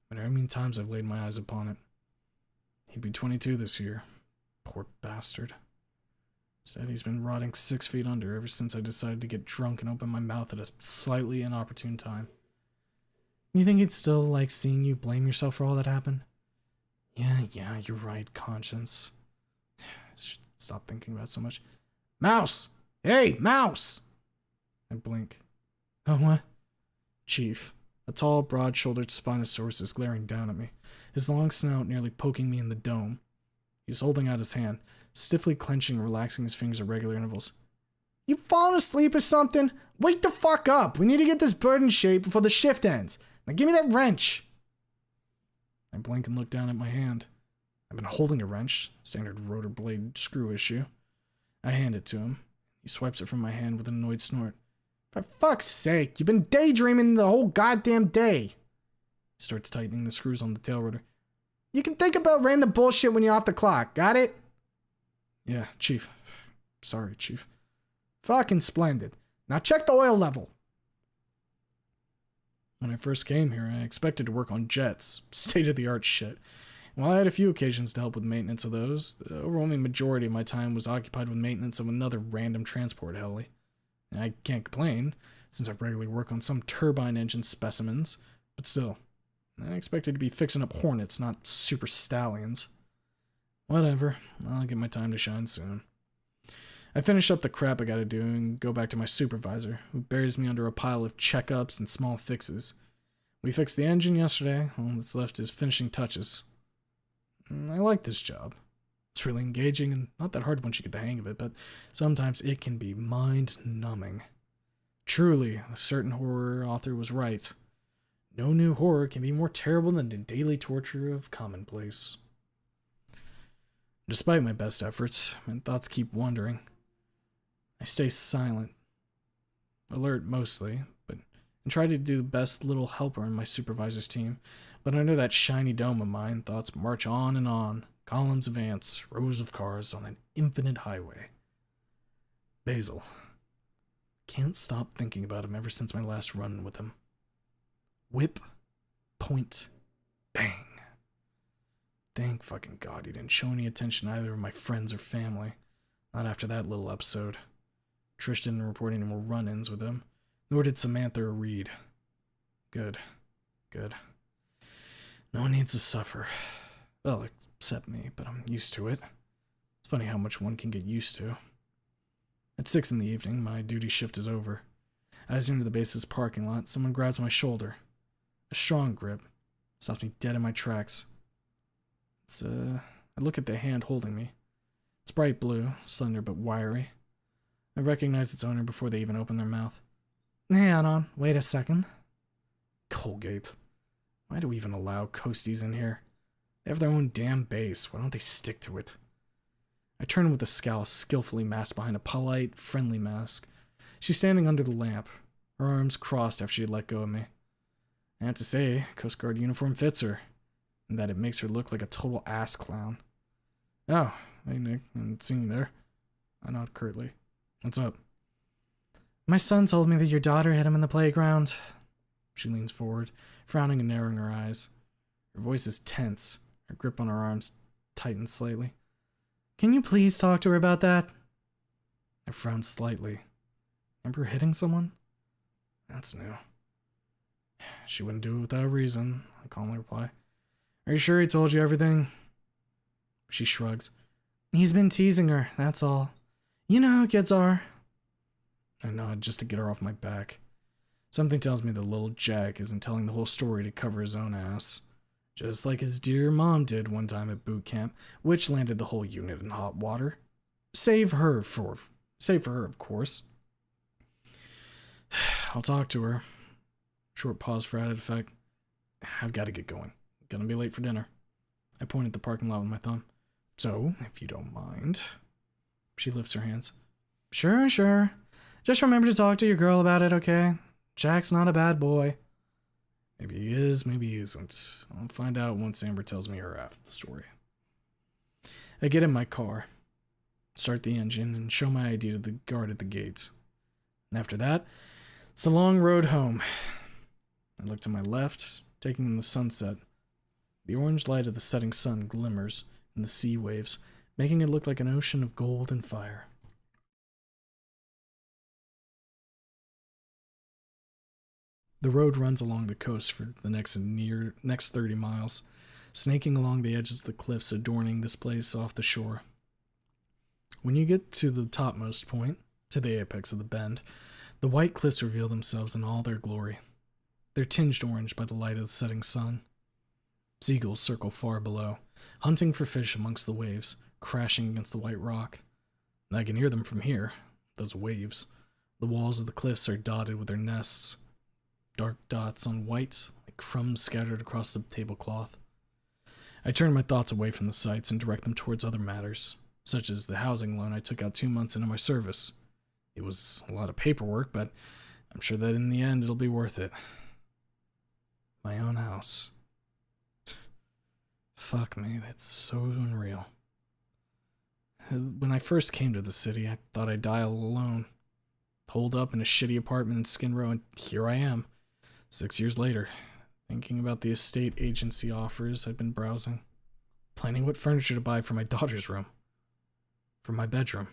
No matter how many times I've laid my eyes upon it. He'd be 22 this year. Poor bastard. Said he's been rotting 6 feet under ever since I decided to get drunk and open my mouth at a slightly inopportune time. You think he'd still like seeing you blame yourself for all that happened? Yeah, you're right, conscience. I should stop thinking about it so much. Mouse! Hey, Mouse! I blink. Oh, what? Chief. A tall, broad-shouldered Spinosaurus is glaring down at me, his long snout nearly poking me in the dome. He's holding out his hand, stiffly clenching and relaxing his fingers at regular intervals. You falling asleep or something? Wake the fuck up! We need to get this bird in shape before the shift ends. Now give me that wrench! I blink and look down at my hand. I've been holding a wrench, standard rotor blade screw issue. I hand it to him. He swipes it from my hand with an annoyed snort. For fuck's sake, you've been daydreaming the whole goddamn day. He starts tightening the screws on the tail rotor. You can think about random bullshit when you're off the clock, got it? Yeah, Chief. Sorry, Chief. Fucking splendid. Now check the oil level. When I first came here, I expected to work on jets, state-of-the-art shit. While I had a few occasions to help with maintenance of those, the overwhelming majority of my time was occupied with maintenance of another random transport heli. I can't complain, since I regularly work on some turbine engine specimens, but still, I expected to be fixing up Hornets, not super stallions. Whatever, I'll get my time to shine soon. I finish up the crap I gotta do and go back to my supervisor, who buries me under a pile of checkups and small fixes. We fixed the engine yesterday, all that's left is finishing touches. I like this job. It's really engaging and not that hard once you get the hang of it, but sometimes it can be mind-numbing. Truly, a certain horror author was right. No new horror can be more terrible than the daily torture of commonplace. Despite my best efforts, my thoughts keep wandering. I stay silent, alert mostly, and try to do the best little helper in my supervisor's team, but under that shiny dome of mine, thoughts march on and on, columns of ants, rows of cars on an infinite highway. Basil. Can't stop thinking about him ever since my last run with him. Whip, point, bang. Thank fucking God he didn't show any attention to either of my friends or family. Not after that little episode. Trish didn't report any more run-ins with him, nor did Samantha or Reed. Good. No one needs to suffer. Well, except me, but I'm used to it. It's funny how much one can get used to. At 6 in the evening, my duty shift is over. As I enter the base's parking lot, someone grabs my shoulder. A strong grip. Stops me dead in my tracks. I look at the hand holding me. It's bright blue, slender but wiry. I recognize its owner before they even open their mouth. Hang on, wait a second. Colgate. Why do we even allow coasties in here? They have their own damn base. Why don't they stick to it? I turn with a scowl skillfully masked behind a polite, friendly mask. She's standing under the lamp, her arms crossed after she had let go of me. I have to say, Coast Guard uniform fits her, and that it makes her look like a total ass clown. Oh, hey Nick, I haven't seen you there. I nod curtly. What's up? My son told me that your daughter hit him in the playground. She leans forward, frowning and narrowing her eyes. Her voice is tense. Her grip on her arms tightens slightly. Can you please talk to her about that? I frowned slightly. Remember hitting someone? That's new. She wouldn't do it without a reason, I calmly reply. Are you sure he told you everything? She shrugs. He's been teasing her, that's all. You know how kids are. I nod just to get her off my back. Something tells me that little Jack isn't telling the whole story to cover his own ass. Just like his dear mom did one time at boot camp, which landed the whole unit in hot water. Save her, of course. I'll talk to her. Short pause for added effect. I've got to get going. Gonna be late for dinner. I point at the parking lot with my thumb. So, if you don't mind. She lifts her hands. Sure. Just remember to talk to your girl about it, okay? Jack's not a bad boy. Maybe he is, maybe he isn't. I'll find out once Amber tells me her half of the story. I get in my car, start the engine, and show my ID to the guard at the gate. And after that, it's a long road home. I look to my left, taking in the sunset. The orange light of the setting sun glimmers in the sea waves, making it look like an ocean of gold and fire. The road runs along the coast for the next 30 miles, snaking along the edges of the cliffs adorning this place off the shore. When you get to the topmost point, to the apex of the bend, the white cliffs reveal themselves in all their glory. They're tinged orange by the light of the setting sun. Seagulls circle far below, hunting for fish amongst the waves, crashing against the white rock. I can hear them from here, those waves. The walls of the cliffs are dotted with their nests, dark dots on white, like crumbs scattered across the tablecloth. I turn my thoughts away from the sights and direct them towards other matters, such as the housing loan I took out 2 months into my service. It was a lot of paperwork, but I'm sure that in the end it'll be worth it. My own house. Fuck me, that's so unreal. When I first came to the city, I thought I'd die all alone. Holed up in a shitty apartment in Skid Row, and here I am, 6 years later, thinking about the estate agency offers I've been browsing, planning what furniture to buy for my daughter's room, for my bedroom,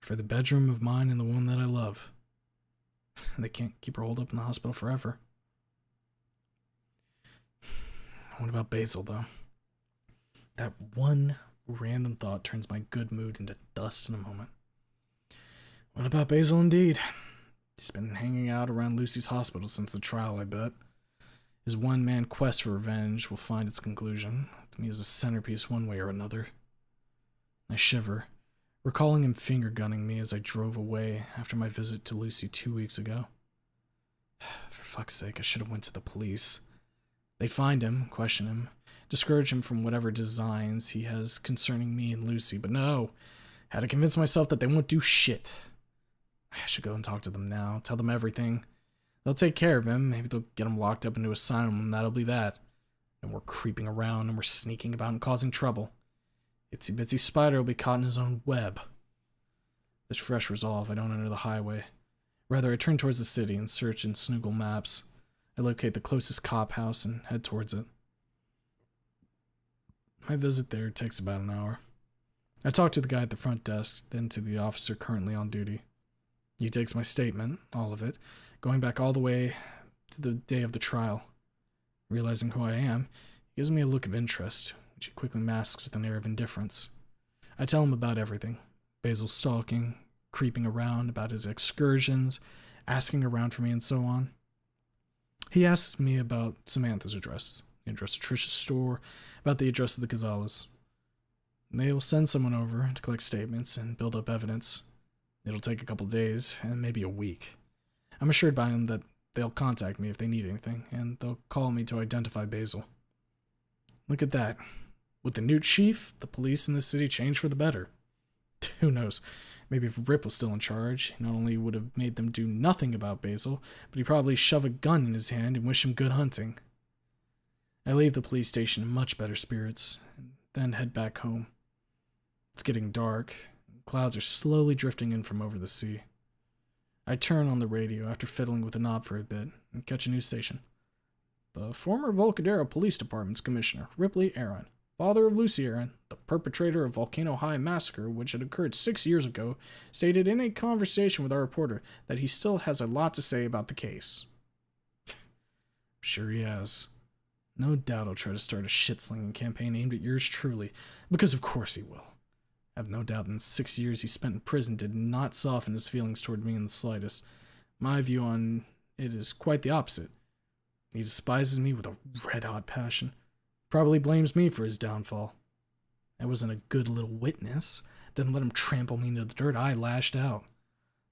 for the bedroom of mine and the one that I love. They can't keep her holed up in the hospital forever. What about Basil, though? That one random thought turns my good mood into dust in a moment. What about Basil, indeed? He's been hanging out around Lucy's hospital since the trial, I bet. His one-man quest for revenge will find its conclusion, with me as a centerpiece one way or another. I shiver, recalling him finger-gunning me as I drove away after my visit to Lucy 2 weeks ago. For fuck's sake, I should have went to the police. They find him, question him, discourage him from whatever designs he has concerning me and Lucy, but no, had to convince myself that they won't do shit. I should go and talk to them now, tell them everything. They'll take care of him, maybe they'll get him locked up into an asylum, and that'll be that. And we're creeping around, and we're sneaking about and causing trouble. Itsy bitsy spider will be caught in his own web. With fresh resolve, I don't enter the highway. Rather, I turn towards the city and search in Snoogle Maps. I locate the closest cop house and head towards it. My visit there takes about an hour. I talk to the guy at the front desk, then to the officer currently on duty. He takes my statement, all of it, going back all the way to the day of the trial. Realizing who I am, he gives me a look of interest, which he quickly masks with an air of indifference. I tell him about everything. Basil's stalking, creeping around, about his excursions, asking around for me, and so on. He asks me about Samantha's address, the address of Trish's store, about the address of the Gonzalez. They will send someone over to collect statements and build up evidence. It'll take a couple days, and maybe a week. I'm assured by him that they'll contact me if they need anything, and they'll call me to identify Basil. Look at that. With the new chief, the police in this city changed for the better. Who knows? Maybe if Rip was still in charge, he not only would have made them do nothing about Basil, but he'd probably shove a gun in his hand and wish him good hunting. I leave the police station in much better spirits, and then head back home. It's getting dark, and clouds are slowly drifting in from over the sea. I turn on the radio after fiddling with the knob for a bit, and catch a news station. The former Volcadero Police Department's Commissioner, Ripley Aaron, father of Lucy Aaron, the perpetrator of Volcano High Massacre, which had occurred 6 years ago, stated in a conversation with our reporter that he still has a lot to say about the case. Sure he has. No doubt he'll try to start a shit-slinging campaign aimed at yours truly, because of course he will. I have no doubt in the 6 years he spent in prison did not soften his feelings toward me in the slightest. My view on it is quite the opposite. He despises me with a red-hot passion. Probably blames me for his downfall. I wasn't a good little witness. Didn't let him trample me into the dirt. I lashed out.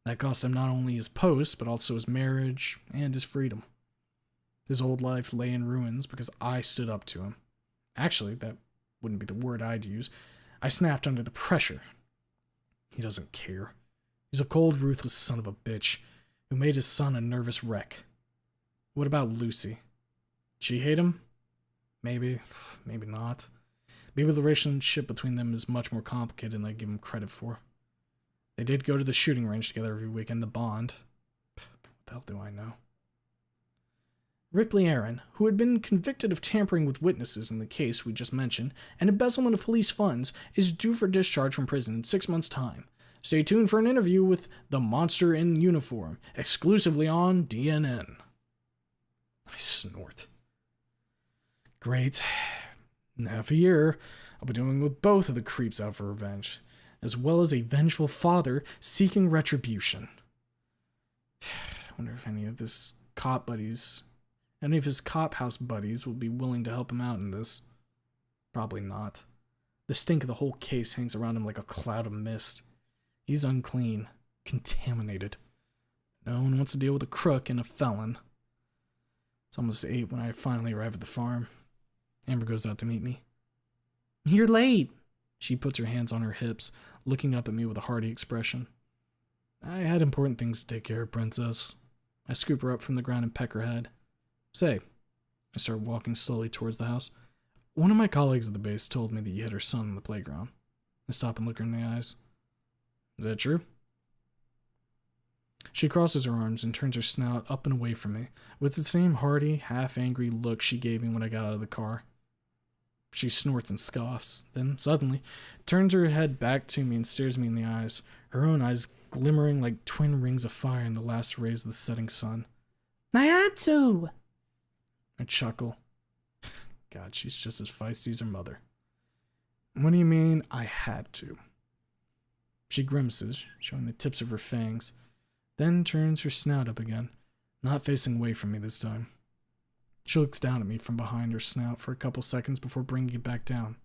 That cost him not only his post, but also his marriage and his freedom. His old life lay in ruins because I stood up to him. Actually, that wouldn't be the word I'd use. I snapped under the pressure. He doesn't care. He's a cold, ruthless son of a bitch who made his son a nervous wreck. What about Lucy? She hate him? Maybe. Maybe not. Maybe the relationship between them is much more complicated than I give him credit for. They did go to the shooting range together every weekend, the bond. What the hell do I know? Ripley Aaron, who had been convicted of tampering with witnesses in the case we just mentioned and embezzlement of police funds, is due for discharge from prison in 6 months' time. Stay tuned for an interview with the monster in uniform, exclusively on DNN. I snort. Great. In half a year, I'll be dealing with both of the creeps out for revenge, as well as a vengeful father seeking retribution. I wonder if any of his cop house buddies will be willing to help him out in this. Probably not. The stink of the whole case hangs around him like a cloud of mist. He's unclean, contaminated. No one wants to deal with a crook and a felon. It's almost 8 when I finally arrive at the farm. Amber goes out to meet me. You're late. She puts her hands on her hips, looking up at me with a hearty expression. I had important things to take care of, Princess. I scoop her up from the ground and peck her head. Say, I start walking slowly towards the house. One of my colleagues at the base told me that you hit her son on the playground. I stop and look her in the eyes. Is that true? She crosses her arms and turns her snout up and away from me, with the same hearty, half-angry look she gave me when I got out of the car. She snorts and scoffs, then suddenly turns her head back to me and stares me in the eyes, her own eyes glimmering like twin rings of fire in the last rays of the setting sun. I had to! I chuckle. God, she's just as feisty as her mother. What do you mean, I had to? She grimaces, showing the tips of her fangs, then turns her snout up again, not facing away from me this time. She looks down at me from behind her snout for a couple seconds before bringing it back down.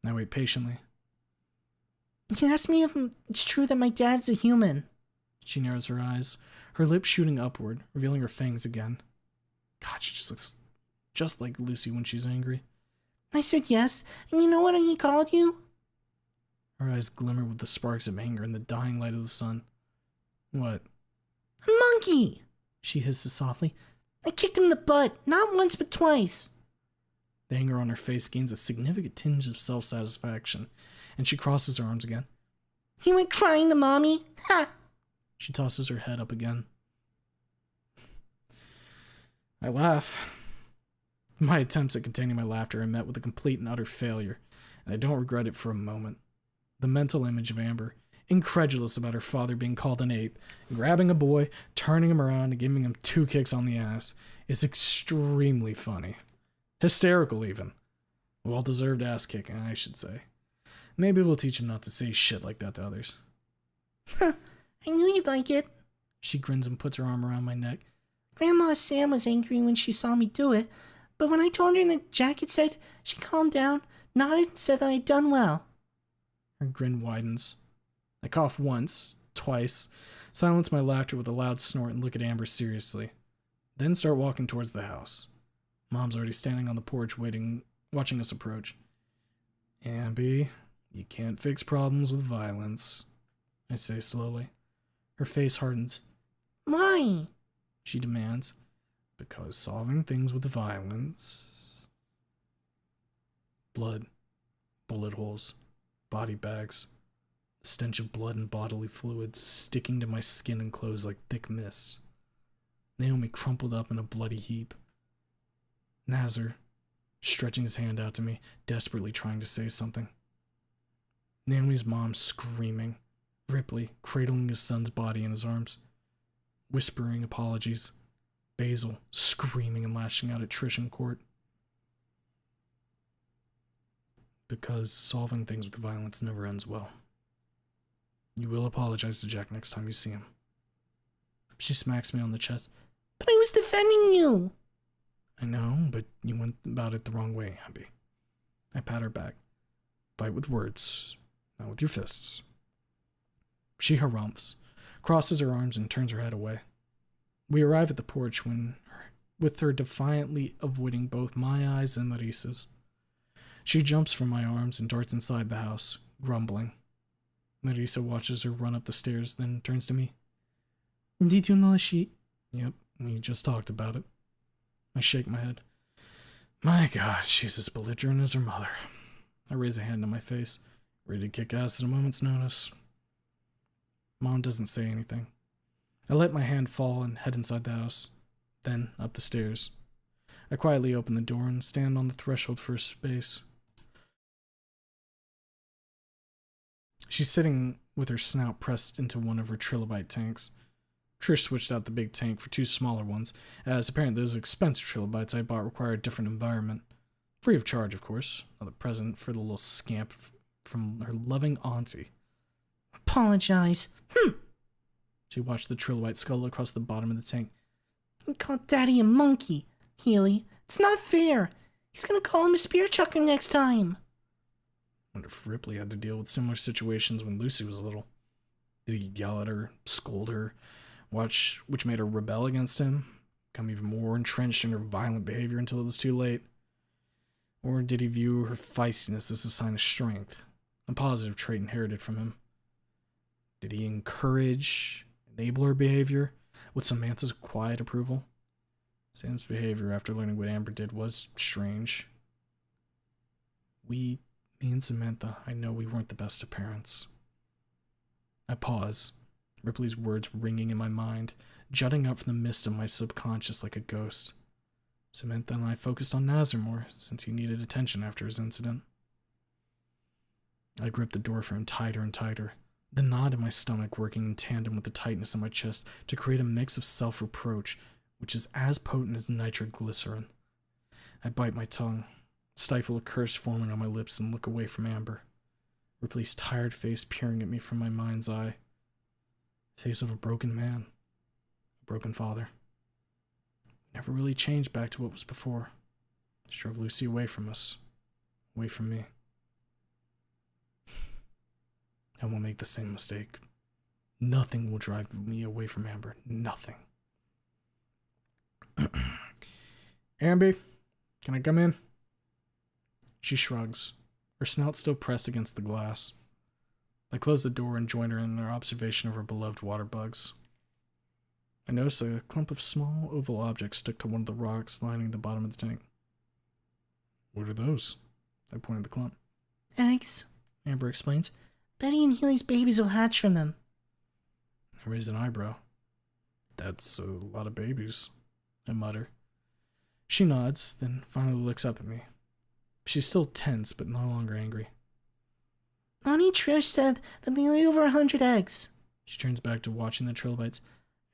I wait patiently. You asked me if it's true that my dad's a human. She narrows her eyes, her lips shooting upward, revealing her fangs again. God, she just looks just like Lucy when she's angry. I said yes, and you know what he called you? Her eyes glimmer with the sparks of anger in the dying light of the sun. What? A monkey! She hisses softly. I kicked him in the butt, not once but twice. The anger on her face gains a significant tinge of self-satisfaction, and she crosses her arms again. He went crying to Mommy. Ha! She tosses her head up again. I laugh. My attempts at containing my laughter are met with a complete and utter failure, and I don't regret it for a moment. The mental image of Amber, incredulous about her father being called an ape, grabbing a boy, turning him around, and giving him 2 kicks on the ass, is extremely funny. Hysterical, even. Well-deserved ass-kicking, I should say. Maybe we'll teach him not to say shit like that to others. I knew you'd like it. She grins and puts her arm around my neck. Grandma Sam was angry when she saw me do it, but when I told her that Jack had said, she calmed down, nodded, and said that I'd done well. Her grin widens. I cough once, twice, silence my laughter with a loud snort and look at Amber seriously, then start walking towards the house. Mom's already standing on the porch waiting, watching us approach. Amby, you can't fix problems with violence, I say slowly. Her face hardens. Why? She demands. Because solving things with violence... Blood. Bullet holes. Body bags. The stench of blood and bodily fluids sticking to my skin and clothes like thick mist. Naomi crumpled up in a bloody heap. Nazar, stretching his hand out to me, desperately trying to say something. Naomi's mom screaming. Ripley cradling his son's body in his arms, whispering apologies. Basil screaming and lashing out at Trish in court. Because solving things with violence never ends well. You will apologize to Jack next time you see him. She smacks me on the chest. But I was defending you! I know, but you went about it the wrong way, Abby. I pat her back. Fight with words, not with your fists. She harumphs, crosses her arms, and turns her head away. We arrive at the porch with her defiantly avoiding both my eyes and Marissa's. She jumps from my arms and darts inside the house, grumbling. Marissa watches her run up the stairs, then turns to me. Did you know she... Yep, we just talked about it. I shake my head. My God, she's as belligerent as her mother. I raise a hand to my face, ready to kick ass at a moment's notice. Mom doesn't say anything. I let my hand fall and head inside the house, then up the stairs. I quietly open the door and stand on the threshold for a space. She's sitting with her snout pressed into one of her trilobite tanks. Trish switched out the big tank for two smaller ones, as apparently those expensive trilobites I bought require a different environment. Free of charge, of course. Another present for the little scamp from her loving auntie. Apologize. She watched the trilobite scuttle across the bottom of the tank. You called Daddy a monkey, Healy. It's not fair. He's gonna call him a spear chucker next time. Wonder if Ripley had to deal with similar situations when Lucy was little. Did he yell at her, scold her, which made her rebel against him, become even more entrenched in her violent behavior until it was too late? Or did he view her feistiness as a sign of strength, a positive trait inherited from him? Did he encourage, enable her behavior with Samantha's quiet approval? Sam's behavior after learning what Amber did was strange. Me and Samantha, I know we weren't the best of parents. I pause, Ripley's words ringing in my mind, jutting out from the mist of my subconscious like a ghost. Samantha and I focused on Nazar more, since he needed attention after his incident. I gripped the door frame tighter and tighter, the knot in my stomach working in tandem with the tightness in my chest to create a mix of self-reproach, which is as potent as nitroglycerin. I bite my tongue, stifle a curse forming on my lips, and look away from Amber. Ripley's tired face peering at me from my mind's eye. The face of a broken man. A broken father. Never really changed back to what was before. Just drove Lucy away from us. Away from me. I won't make the same mistake. Nothing will drive me away from Amber. Nothing. Amby, can I come in? She shrugs, her snout still pressed against the glass. I close the door and join her in her observation of her beloved water bugs. I notice a clump of small oval objects stuck to one of the rocks lining the bottom of the tank. What are those? I point at the clump. Eggs, Amber explains. Betty and Healy's babies will hatch from them. I raise an eyebrow. That's a lot of babies, I mutter. She nods, then finally looks up at me. She's still tense, but no longer angry. Auntie Trish said that they lay over 100 eggs. She turns back to watching the trilobites.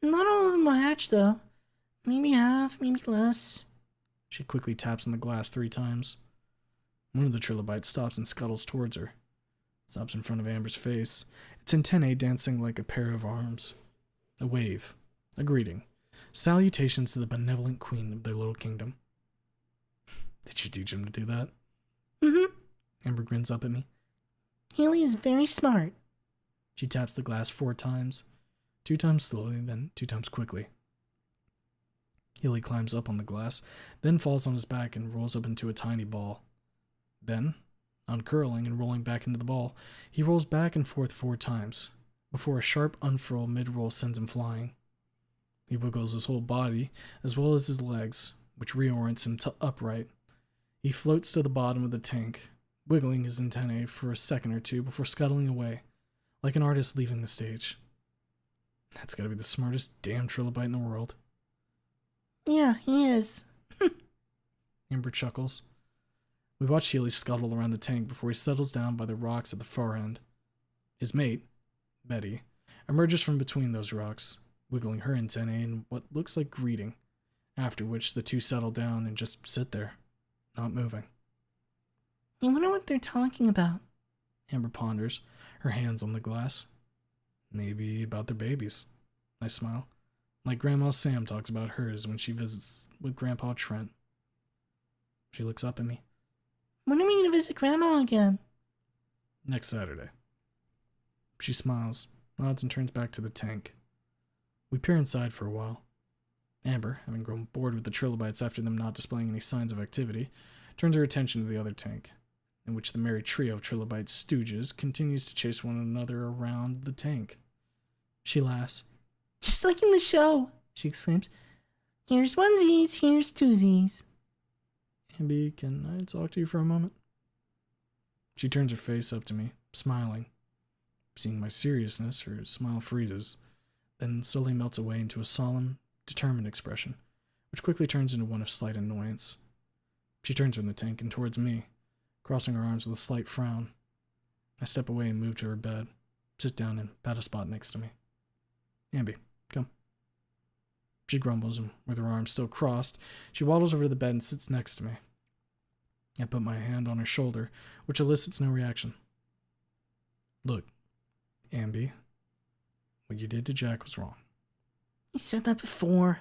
Not all of them will hatch, though. Maybe half, maybe less. She quickly taps on the glass 3 times. One of the trilobites stops and scuttles towards her. It stops in front of Amber's face, its antennae dancing like a pair of arms. A wave. A greeting. Salutations to the benevolent queen of their little kingdom. Did you teach him to do that? Mm-hmm. Amber grins up at me. Healy is very smart. She taps the glass 4 times. 2 times slowly, then 2 times quickly. Healy climbs up on the glass, then falls on his back and rolls up into a tiny ball. Then, uncurling and rolling back into the ball, he rolls back and forth 4 times, before a sharp unfurl mid-roll sends him flying. He wiggles his whole body, as well as his legs, which reorients him to upright. He floats to the bottom of the tank, wiggling his antennae for a second or 2 before scuttling away, like an artist leaving the stage. That's gotta be the smartest damn trilobite in the world. Yeah, he is. Amber chuckles. We watch Healy scuttle around the tank before he settles down by the rocks at the far end. His mate, Betty, emerges from between those rocks, wiggling her antennae in what looks like greeting, after which the two settle down and just sit there, not moving. I wonder what they're talking about. Amber ponders, her hands on the glass. Maybe about their babies. I smile, like Grandma Sam talks about hers when she visits with Grandpa Trent. She looks up at me. When are we going to visit Grandma again? Next Saturday. She smiles, nods, and turns back to the tank. We peer inside for a while. Amber, having grown bored with the trilobites after them not displaying any signs of activity, turns her attention to the other tank, in which the merry trio of trilobite stooges continues to chase one another around the tank. She laughs. Just like in the show, she exclaims. Here's onesies, here's twosies. Amby, can I talk to you for a moment? She turns her face up to me, smiling. Seeing my seriousness, her smile freezes, then slowly melts away into a solemn, determined expression, which quickly turns into one of slight annoyance. She turns from the tank and towards me, crossing her arms with a slight frown. I step away and move to her bed, sit down and pat a spot next to me. Amby, come. She grumbles, and with her arms still crossed, she waddles over to the bed and sits next to me. I put my hand on her shoulder, which elicits no reaction. Look, Amby, what you did to Jack was wrong. You said that before.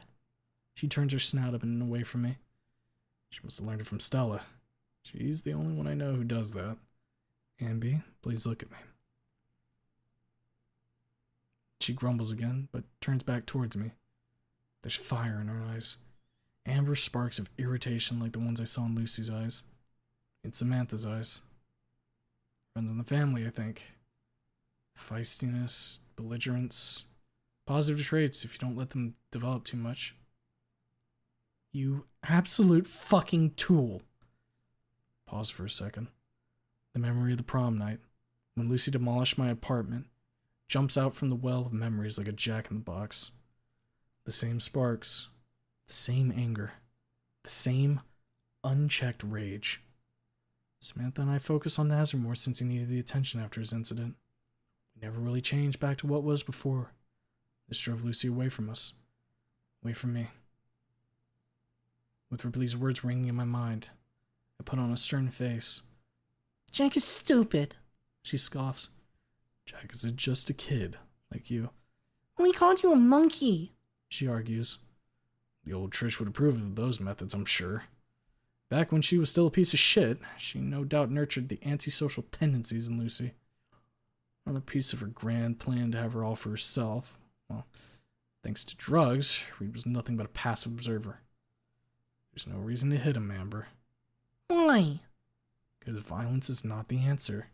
She turns her snout up and away from me. She must have learned it from Stella. She's the only one I know who does that. Amby, please look at me. She grumbles again, but turns back towards me. There's fire in her eyes. Amber sparks of irritation like the ones I saw in Lucy's eyes. In Samantha's eyes. Runs in the family, I think. Feistiness, belligerence, positive traits if you don't let them develop too much. You absolute fucking tool. Pause for a second. The memory of the prom night, when Lucy demolished my apartment, jumps out from the well of memories like a jack-in-the-box. The same sparks, the same anger, the same unchecked rage. Samantha and I focused on Nazar more since he needed the attention after his incident. We never really changed back to what was before. This drove Lucy away from us. Away from me. With Ripley's words ringing in my mind, I put on a stern face. Jack is stupid. She scoffs. Jack is just a kid, like you. Well, he called you a monkey. She argues. The old Trish would approve of those methods, I'm sure. Back when she was still a piece of shit, she no doubt nurtured the antisocial tendencies in Lucy. Another piece of her grand plan to have her all for herself. Well, thanks to drugs, Reed was nothing but a passive observer. There's no reason to hit him, Amber. Why? Because violence is not the answer.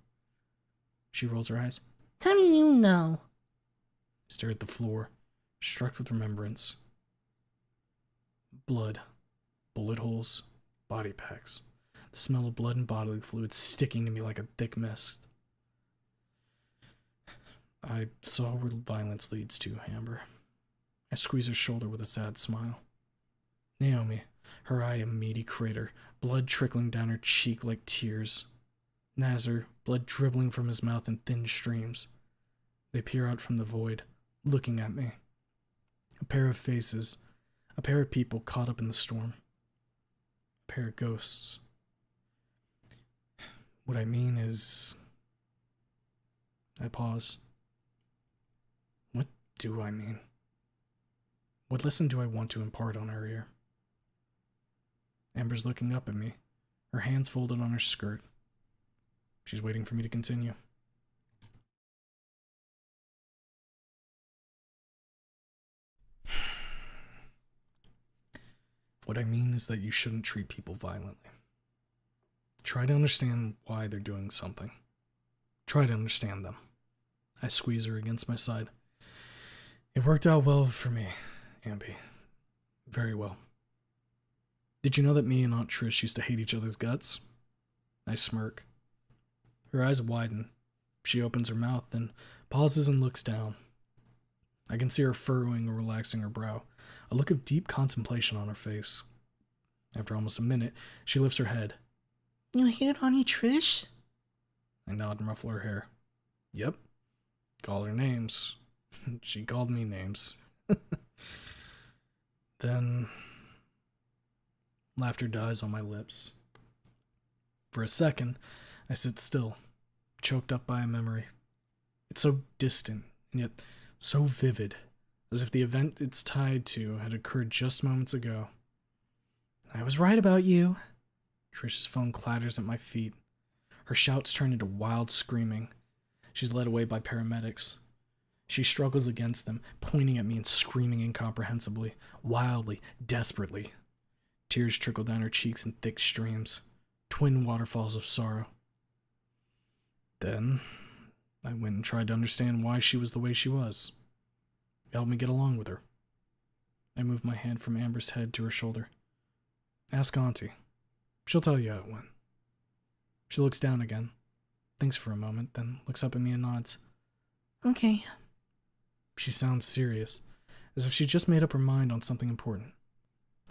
She rolls her eyes. How do you know? I stare at the floor, struck with remembrance. Blood, bullet holes, body packs. The smell of blood and bodily fluids sticking to me like a thick mist. I saw where violence leads to, Amber. I squeeze her shoulder with a sad smile. Naomi, her eye a meaty crater, blood trickling down her cheek like tears. Nazar, blood dribbling from his mouth in thin streams. They peer out from the void, looking at me. A pair of faces, a pair of people caught up in the storm. A pair of ghosts. What I mean is... I pause. What do I mean? What lesson do I want to impart on her ear? Amber's looking up at me, her hands folded on her skirt. She's waiting for me to continue. What I mean is that you shouldn't treat people violently. Try to understand why they're doing something. Try to understand them. I squeeze her against my side. It worked out well for me, Amby. Very well. Did you know that me and Aunt Trish used to hate each other's guts? I smirk. Her eyes widen. She opens her mouth, then pauses and looks down. I can see her furrowing or relaxing her brow, a look of deep contemplation on her face. After almost a minute, she lifts her head. You hit it on you, Trish? I nod and ruffle her hair. Yep. Call her names. She called me names. Then, laughter dies on my lips. For a second, I sit still, choked up by a memory. It's so distant, and yet so vivid, as if the event it's tied to had occurred just moments ago. I was right about you. Trish's phone clatters at my feet. Her shouts turn into wild screaming. She's led away by paramedics. She struggles against them, pointing at me and screaming incomprehensibly, wildly, desperately. Tears trickle down her cheeks in thick streams, twin waterfalls of sorrow. Then, I went and tried to understand why she was the way she was. It helped me get along with her. I moved my hand from Amber's head to her shoulder. Ask Auntie. She'll tell you how it went. She looks down again, thinks for a moment, then looks up at me and nods. Okay. She sounds serious, as if she just made up her mind on something important.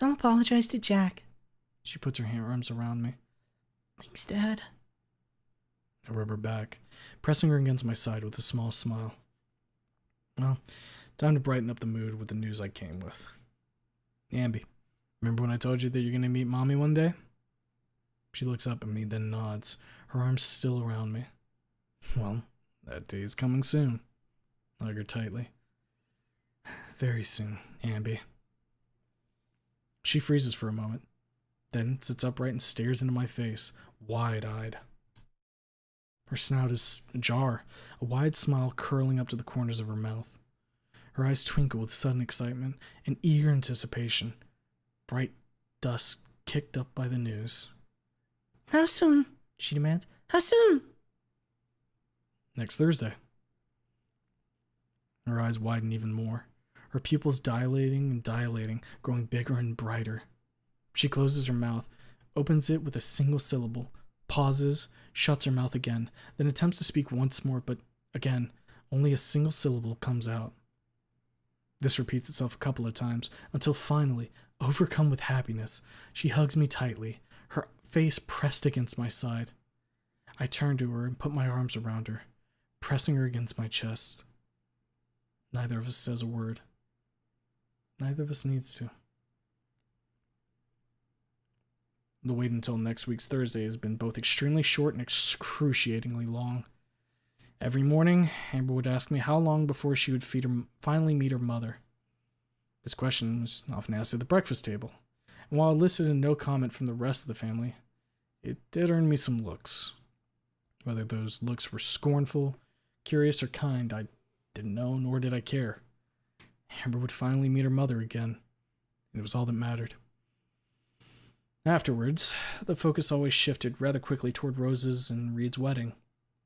I'll apologize to Jack. She puts her arms around me. Thanks, Dad. I rub her back, pressing her against my side with a small smile. Well, time to brighten up the mood with the news I came with. Amby, remember when I told you that you're going to meet Mommy one day? She looks up at me, then nods, her arms still around me. Well, that day is coming soon. I hug her tightly. Very soon, Amby. She freezes for a moment, then sits upright and stares into my face, wide-eyed. Her snout is ajar, a wide smile curling up to the corners of her mouth. Her eyes twinkle with sudden excitement and eager anticipation. Bright dusk kicked up by the news. How soon? She demands. How soon? Next Thursday. Her eyes widen even more, her pupils dilating and dilating, growing bigger and brighter. She closes her mouth, opens it with a single syllable, pauses, shuts her mouth again, then attempts to speak once more, but again, only a single syllable comes out. This repeats itself a couple of times, until finally, overcome with happiness, she hugs me tightly, her face pressed against my side. I turn to her and put my arms around her, pressing her against my chest. Neither of us says a word. Neither of us needs to. The wait until next week's Thursday has been both extremely short and excruciatingly long. Every morning, Amber would ask me how long before she would finally meet her mother. This question was often asked at the breakfast table, and while it elicited no comment from the rest of the family, it did earn me some looks. Whether those looks were scornful, curious, or kind, I didn't know, nor did I care. Amber would finally meet her mother again, and it was all that mattered. Afterwards, the focus always shifted rather quickly toward Rose's and Reed's wedding,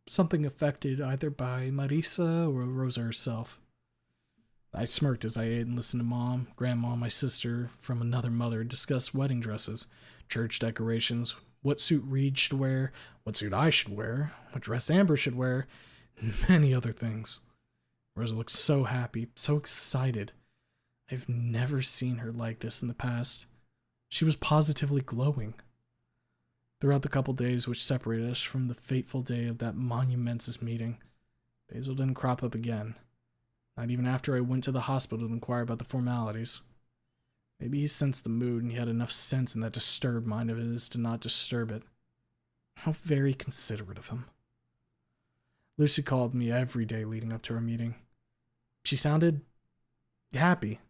something affected either by Marisa or Rosa herself. I smirked as I ate and listened to Mom, Grandma, my sister from another mother discuss wedding dresses, church decorations, what suit Reed should wear, what suit I should wear, what dress Amber should wear, and many other things. Rosa looked so happy, so excited. I've never seen her like this in the past. She was positively glowing. Throughout the couple days which separated us from the fateful day of that monumentous meeting, Basil didn't crop up again. Not even after I went to the hospital to inquire about the formalities. Maybe he sensed the mood and he had enough sense in that disturbed mind of his to not disturb it. How very considerate of him. Lucy called me every day leading up to our meeting. She sounded happy,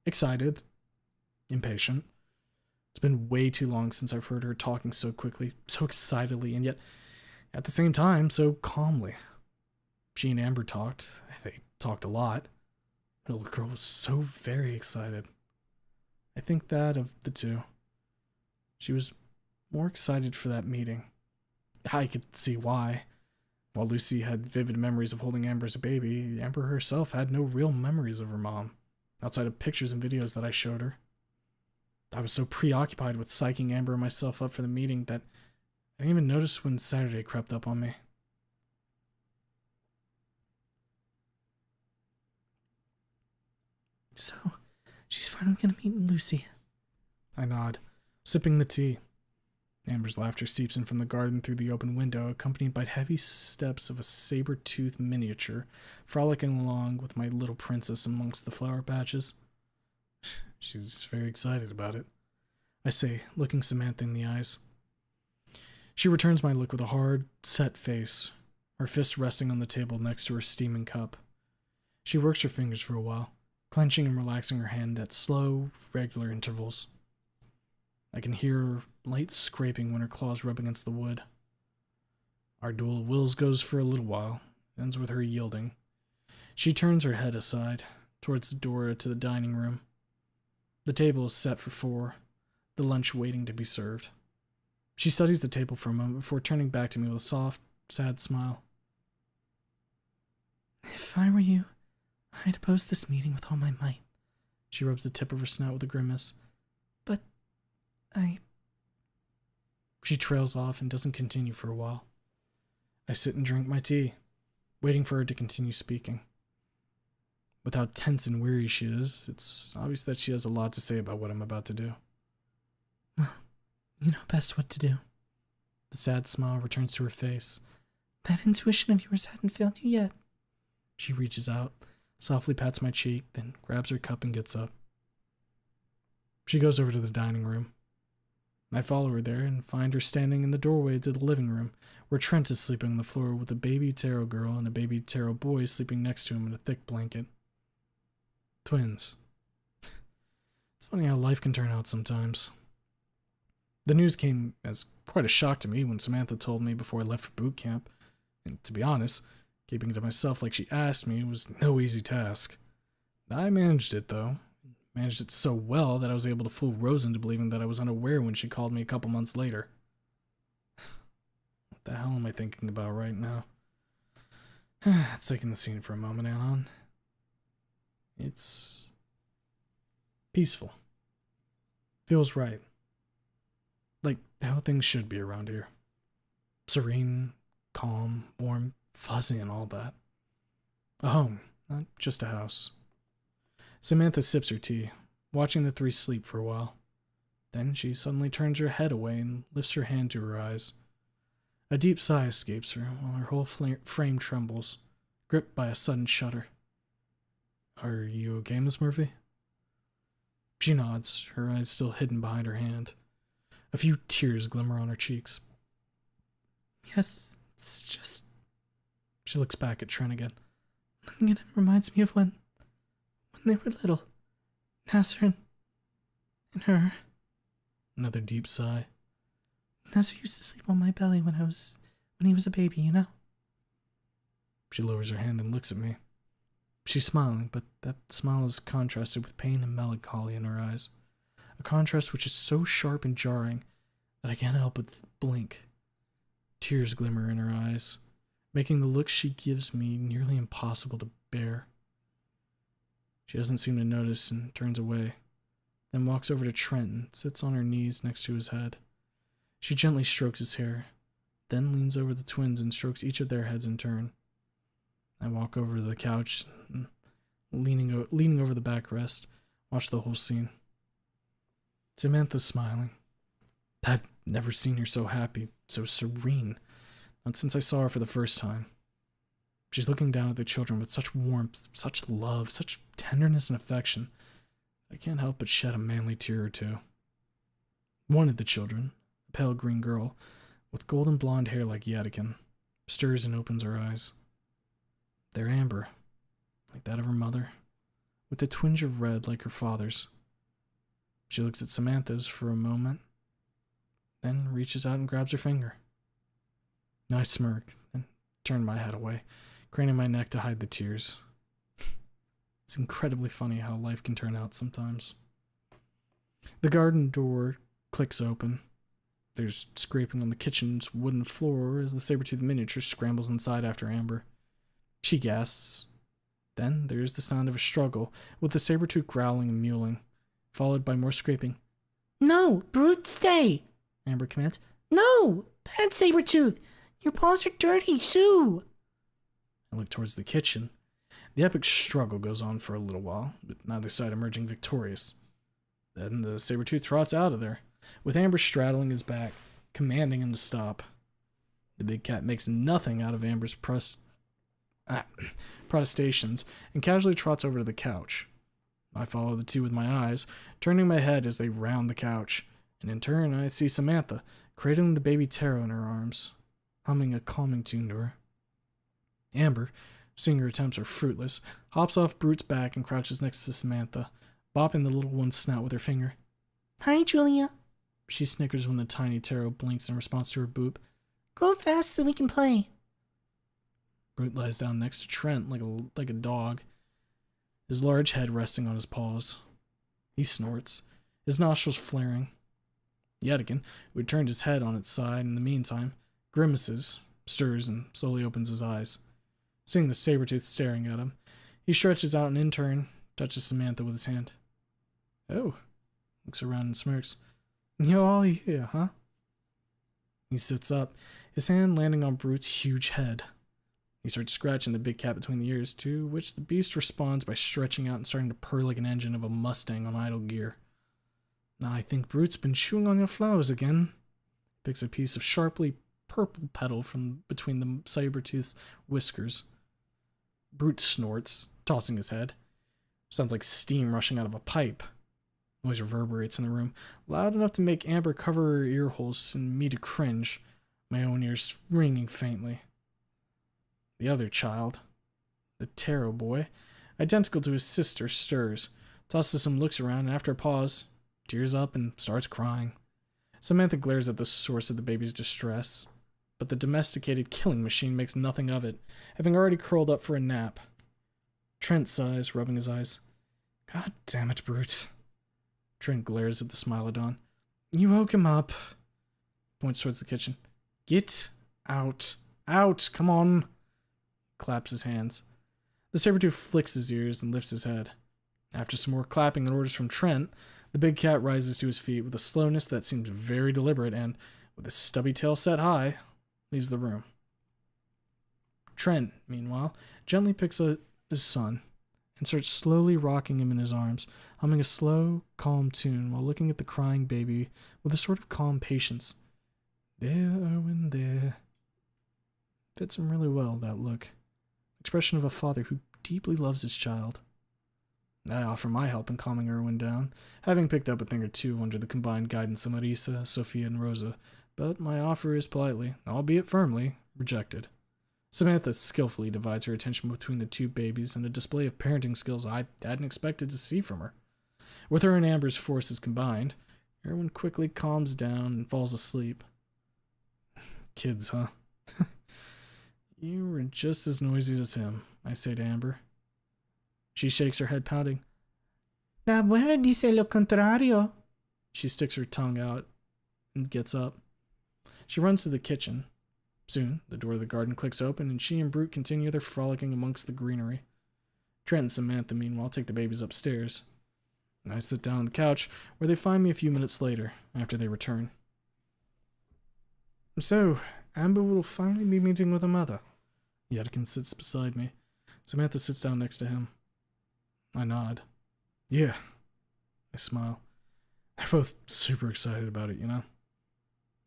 excited, impatient. It's been way too long since I've heard her talking so quickly, so excitedly, and yet, at the same time, so calmly. She and Amber talked. They talked a lot. The little girl was so very excited. I think that of the two, she was more excited for that meeting. I could see why. While Lucy had vivid memories of holding Amber as a baby, Amber herself had no real memories of her mom, outside of pictures and videos that I showed her. I was so preoccupied with psyching Amber and myself up for the meeting that I didn't even notice when Saturday crept up on me. So, she's finally gonna meet Lucy. I nod, sipping the tea. Amber's laughter seeps in from the garden through the open window, accompanied by heavy steps of a saber-toothed miniature, frolicking along with my little princess amongst the flower patches. She's very excited about it, I say, looking Samantha in the eyes. She returns my look with a hard, set face, her fist resting on the table next to her steaming cup. She works her fingers for a while, clenching and relaxing her hand at slow, regular intervals. I can hear light scraping when her claws rub against the wood. Our duel of wills goes for a little while, ends with her yielding. She turns her head aside, towards the door to the dining room. The table is set for 4, the lunch waiting to be served. She studies the table for a moment before turning back to me with a soft, sad smile. If I were you, I'd oppose this meeting with all my might. She rubs the tip of her snout with a grimace. But She trails off and doesn't continue for a while. I sit and drink my tea, waiting for her to continue speaking. With how tense and weary she is, it's obvious that she has a lot to say about what I'm about to do. Well, you know best what to do. The sad smile returns to her face. That intuition of yours hadn't failed you yet. She reaches out, softly pats my cheek, then grabs her cup and gets up. She goes over to the dining room. I follow her there and find her standing in the doorway to the living room, where Trent is sleeping on the floor with a baby Taro girl and a baby Taro boy sleeping next to him in a thick blanket. Twins. It's funny how life can turn out sometimes. The news came as quite a shock to me when Samantha told me before I left for boot camp, and to be honest, keeping it to myself like she asked me was no easy task. I managed it, though. Managed it so well that I was able to fool Rose into believing that I was unaware when she called me a couple months later. What the hell am I thinking about right now? Let's take in the scene for a moment, Anon. It's peaceful. Feels right. Like how things should be around here. Serene, calm, warm, fuzzy, and all that. A home, not just a house. Samantha sips her tea, watching the 3 sleep for a while. Then she suddenly turns her head away and lifts her hand to her eyes. A deep sigh escapes her while her whole frame trembles, gripped by a sudden shudder. Are you okay, Miss Murphy? She nods, her eyes still hidden behind her hand. A few tears glimmer on her cheeks. Yes, it's just... She looks back at Trent again. Looking at him reminds me of when they were little. Nasser and her. Another deep sigh. Nasser used to sleep on my belly when he was a baby, you know? She lowers her hand and looks at me. She's smiling, but that smile is contrasted with pain and melancholy in her eyes. A contrast which is so sharp and jarring that I can't help but blink. Tears glimmer in her eyes, making the look she gives me nearly impossible to bear. She doesn't seem to notice and turns away, then walks over to Trent and sits on her knees next to his head. She gently strokes his hair, then leans over the twins and strokes each of their heads in turn. I walk over to the couch and, leaning over the backrest, watch the whole scene. Samantha's smiling. I've never seen her so happy, so serene, not since I saw her for the first time. She's looking down at the children with such warmth, such love, such tenderness and affection. I can't help but shed a manly tear or two. One of the children, a pale green girl, with golden blonde hair like Yadikin, stirs and opens her eyes. They're amber, like that of her mother, with a twinge of red like her father's. She looks at Samantha's for a moment, then reaches out and grabs her finger. I smirk, then turn my head away, craning my neck to hide the tears. It's incredibly funny how life can turn out sometimes. The garden door clicks open. There's scraping on the kitchen's wooden floor as the saber-toothed miniature scrambles inside after Amber. She gasps. Then there's the sound of a struggle, with the saber-tooth growling and mewling, followed by more scraping. No, brute, stay! Amber commands. No! Bad Sabertooth! Your paws are dirty, too! I look towards the kitchen. The epic struggle goes on for a little while, with neither side emerging victorious. Then the saber-tooth trots out of there, with Amber straddling his back, commanding him to stop. The big cat makes nothing out of Amber's protestations and casually trots over to the couch. I follow the two with my eyes, turning my head as they round the couch, and in turn I see Samantha, cradling the baby Taro in her arms, humming a calming tune to her. Amber, seeing her attempts are fruitless, hops off Brute's back and crouches next to Samantha, bopping the little one's snout with her finger. Hi, Julia. She snickers when the tiny Taro blinks in response to her boop. Grow fast so we can play. Brute lies down next to Trent like a dog, his large head resting on his paws. He snorts, his nostrils flaring. Yetikin, who had turned his head on its side in the meantime, grimaces, stirs, and slowly opens his eyes. Seeing the saber-tooth staring at him, he stretches out and in turn touches Samantha with his hand. Oh, looks around and smirks. You all here, huh? He sits up, his hand landing on Brute's huge head. He starts scratching the big cat between the ears, to which the beast responds by stretching out and starting to purr like an engine of a Mustang on idle gear. I think Brute's been chewing on your flowers again. Picks a piece of sharply purple petal from between the saber-tooth's whiskers. Brute snorts, tossing his head. Sounds like steam rushing out of a pipe. Noise reverberates in the room, loud enough to make Amber cover her ear holes and me to cringe, my own ears ringing faintly. The other child, the Taro boy, identical to his sister, stirs, tosses some looks around, and after a pause, tears up and starts crying. Samantha glares at the source of the baby's distress, but the domesticated killing machine makes nothing of it, having already curled up for a nap. Trent sighs, rubbing his eyes. God damn it, Brute. Trent glares at the Smilodon. You woke him up. Points towards the kitchen. Get out. Out. Come on. Claps his hands. The saber-tooth flicks his ears and lifts his head. After some more clapping and orders from Trent, the big cat rises to his feet with a slowness that seems very deliberate and, with his stubby tail set high, leaves the room. Trent, meanwhile, gently picks up his son and starts slowly rocking him in his arms, humming a slow, calm tune while looking at the crying baby with a sort of calm patience. There, Erwin, there. Fits him really well, that look. Expression of a father who deeply loves his child. I offer my help in calming Erwin down, having picked up a thing or two under the combined guidance of Marisa, Sophia, and Rosa, but my offer is politely, albeit firmly, rejected. Samantha skillfully divides her attention between the two babies in a display of parenting skills I hadn't expected to see from her. With her and Amber's forces combined, Erwin quickly calms down and falls asleep. Kids, huh? You were just as noisy as him, I say to Amber. She shakes her head, pounding. La abuela dice lo contrario. She sticks her tongue out and gets up. She runs to the kitchen. Soon, the door of the garden clicks open, and she and Brute continue their frolicking amongst the greenery. Trent and Samantha, meanwhile, take the babies upstairs. I sit down on the couch, where they find me a few minutes later, after they return. So, Amber will finally be meeting with her mother. Yetikin sits beside me. Samantha sits down next to him. I nod. Yeah. I smile. They're both super excited about it, you know?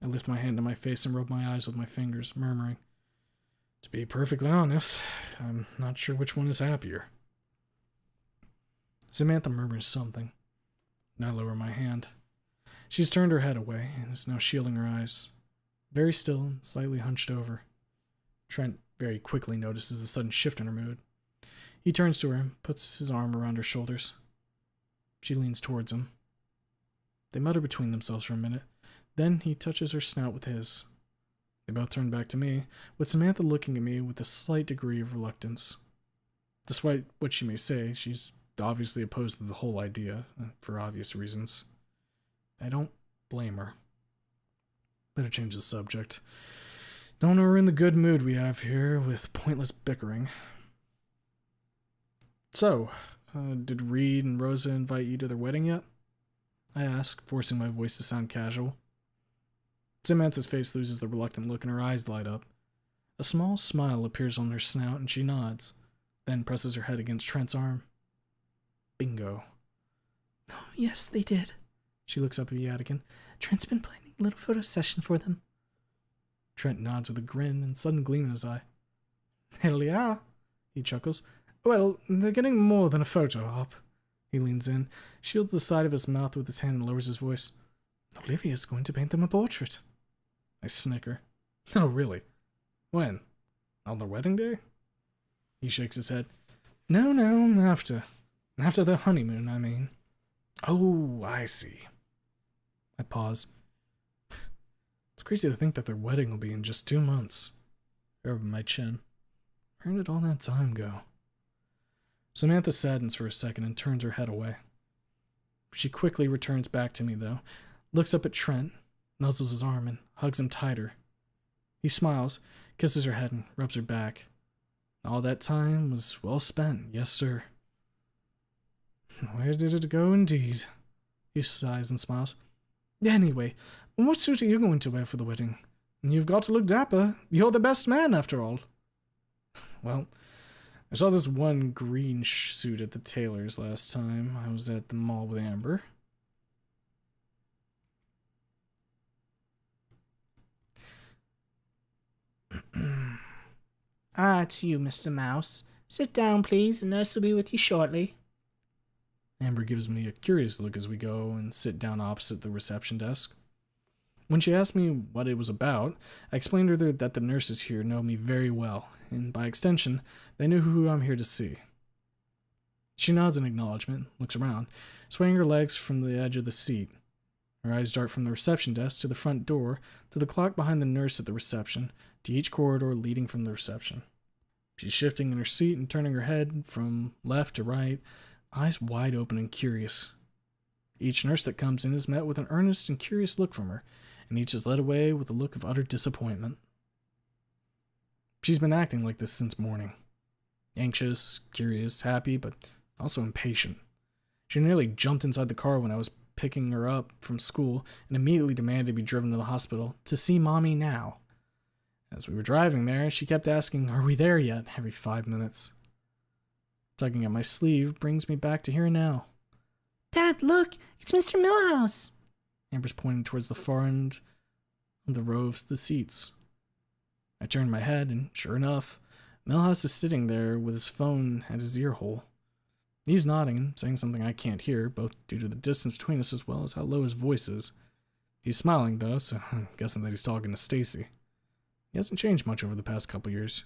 I lift my hand to my face and rub my eyes with my fingers, murmuring, to be perfectly honest, I'm not sure which one is happier. Samantha murmurs something. I lower my hand. She's turned her head away and is now shielding her eyes, very still and slightly hunched over. Trent very quickly notices a sudden shift in her mood. He turns to her and puts his arm around her shoulders. She leans towards him. They mutter between themselves for a minute. Then he touches her snout with his. They both turn back to me, with Samantha looking at me with a slight degree of reluctance. Despite what she may say, she's obviously opposed to the whole idea, for obvious reasons. I don't blame her. Better change the subject. Don't know we're in the good mood we have here with pointless bickering. So, did Reed and Rosa invite you to their wedding yet? I ask, forcing my voice to sound casual. Samantha's face loses the reluctant look and her eyes light up. A small smile appears on her snout and she nods, then presses her head against Trent's arm. Bingo. Oh, yes, they did. She looks up at Yatikin. Trent's been planning a little photo session for them. Trent nods with a grin and sudden gleam in his eye. Hell yeah, he chuckles. Well, they're getting more than a photo op. He leans in, shields the side of his mouth with his hand and lowers his voice. Olivia's going to paint them a portrait. I snicker. Oh, really? When? On their wedding day? He shakes his head. No, after. After their honeymoon, I mean. Oh, I see. I pause. It's crazy to think that their wedding will be in just 2 months. I rub my chin. Where did all that time go? Samantha saddens for a second and turns her head away. She quickly returns back to me, though, looks up at Trent, nuzzles his arm, and hugs him tighter. He smiles, kisses her head, and rubs her back. All that time was well spent, yes, sir. Where did it go, indeed? He sighs and smiles. Anyway, what suit are you going to wear for the wedding? You've got to look dapper. You're the best man, after all. Well, I saw this one green suit at the tailor's last time I was at the mall with Amber. It's you, Mr. Mouse. Sit down, please, and nurse will be with you shortly. Amber gives me a curious look as we go and sit down opposite the reception desk. When she asked me what it was about, I explained to her that the nurses here know me very well, and by extension, they know who I'm here to see. She nods in acknowledgement, looks around, swaying her legs from the edge of the seat. Her eyes dart from the reception desk to the front door, to the clock behind the nurse at the reception, to each corridor leading from the reception. She's shifting in her seat and turning her head from left to right, eyes wide open and curious. Each nurse that comes in is met with an earnest and curious look from her, and each is led away with a look of utter disappointment. She's been acting like this since morning. Anxious, curious, happy, but also impatient. She nearly jumped inside the car when I was picking her up from school and immediately demanded to be driven to the hospital to see Mommy now. As we were driving there, she kept asking, "Are we there yet?" every 5 minutes. Tugging at my sleeve brings me back to here and now. Dad, look! It's Mr. Millhouse! Amber's pointing towards the far end of the row of the seats. I turned my head, and sure enough, Millhouse is sitting there with his phone at his ear hole. He's nodding and saying something I can't hear, both due to the distance between us as well as how low his voice is. He's smiling, though, so I'm guessing that he's talking to Stacy. He hasn't changed much over the past couple years.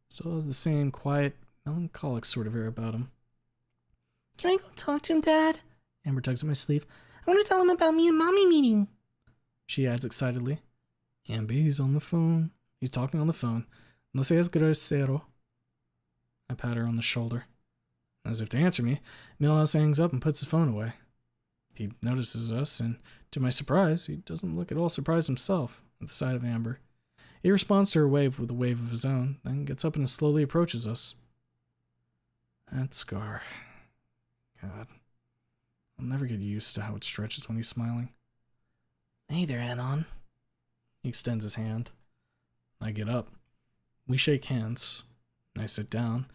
Still has the same quiet, melancholic sort of air about him. Can I go talk to him, Dad? Amber tugs at my sleeve. I want to tell him about me and Mommy meeting. She adds excitedly. Amber, he's on the phone. He's talking on the phone. No seas grosero. I pat her on the shoulder. As if to answer me, Millhouse hangs up and puts his phone away. He notices us, and to my surprise, he doesn't look at all surprised himself at the sight of Amber. He responds to her wave with a wave of his own, then gets up and slowly approaches us. That scar. God. I'll never get used to how it stretches when he's smiling. Hey there, Anon. He extends his hand. I get up. We shake hands. I sit down.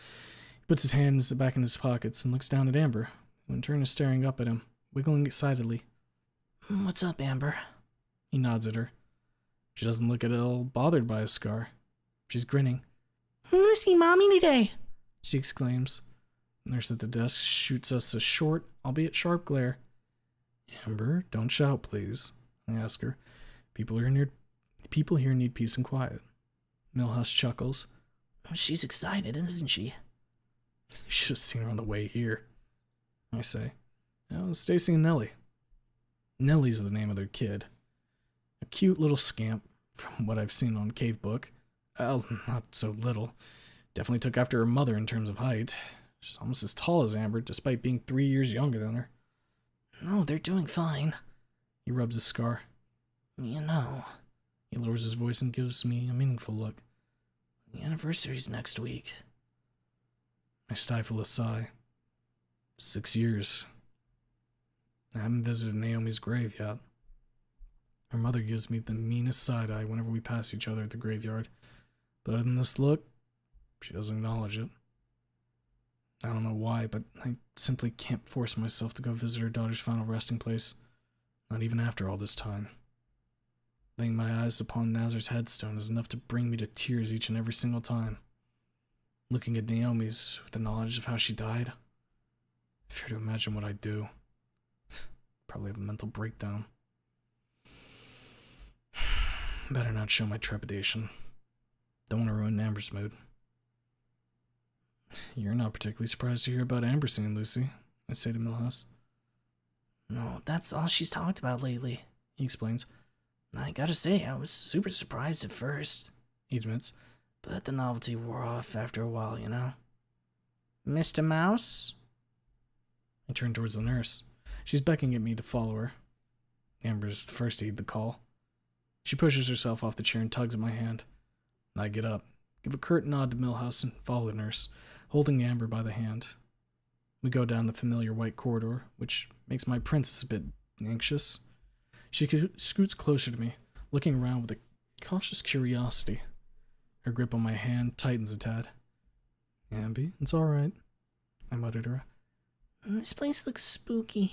He puts his hands back in his pockets and looks down at Amber, who in turn is staring up at him, wiggling excitedly. What's up, Amber? He nods at her. She doesn't look at all bothered by his scar. She's grinning. I want to see Mommy today, she exclaims. The nurse at the desk shoots us a short, albeit sharp glare. Amber, don't shout, please, I ask her. People here need peace and quiet. Millhouse chuckles. She's excited, isn't she? You should have seen her on the way here, I say. Oh, Stacy and Nellie. Nellie's the name of their kid. A cute little scamp, from what I've seen on Cave Book. Well, not so little. Definitely took after her mother in terms of height. She's almost as tall as Amber, despite being 3 years younger than her. No, they're doing fine. He rubs his scar. You know. He lowers his voice and gives me a meaningful look. The anniversary's next week. I stifle a sigh. 6 years. I haven't visited Naomi's grave yet. Her mother gives me the meanest side-eye whenever we pass each other at the graveyard. But other than this look, she doesn't acknowledge it. I don't know why, but I simply can't force myself to go visit her daughter's final resting place. Not even after all this time. Laying my eyes upon Nazar's headstone is enough to bring me to tears each and every single time. Looking at Naomi's with the knowledge of how she died, I fear to imagine what I'd do. Probably have a mental breakdown. Better not show my trepidation. Don't want to ruin Amber's mood. You're not particularly surprised to hear about Amber singing, Lucy, I say to Milhouse. No, that's all she's talked about lately, he explains. I gotta say, I was super surprised at first, he admits, but the novelty wore off after a while, you know? Mr. Mouse? I turn towards the nurse. She's beckoning at me to follow her. Amber's the first to heed the call. She pushes herself off the chair and tugs at my hand. I get up, give a curt nod to Milhouse, and follow the nurse, holding Amber by the hand. We go down the familiar white corridor, which makes my princess a bit anxious. She scoots closer to me, looking around with a cautious curiosity. Her grip on my hand tightens a tad. Amby, it's all right, I mutter to her. This place looks spooky,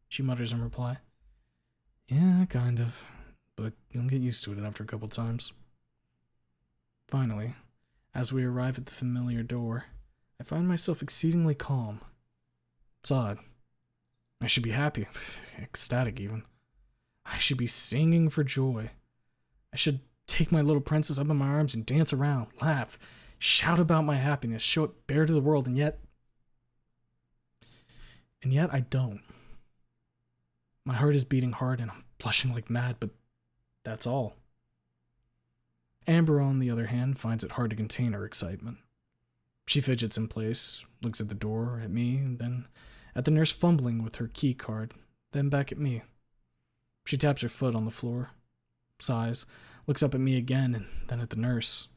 she mutters in reply. Yeah, kind of, but you'll get used to it after a couple times. Finally, as we arrive at the familiar door, I find myself exceedingly calm. It's odd. I should be happy, ecstatic even. I should be singing for joy. I should take my little princess up in my arms and dance around, laugh, shout about my happiness, show it bare to the world, and yet I don't. My heart is beating hard and I'm blushing like mad, but that's all. Amber, on the other hand, finds it hard to contain her excitement. She fidgets in place, looks at the door, at me, and then at the nurse fumbling with her key card, then back at me. She taps her foot on the floor, sighs, looks up at me again, and then at the nurse.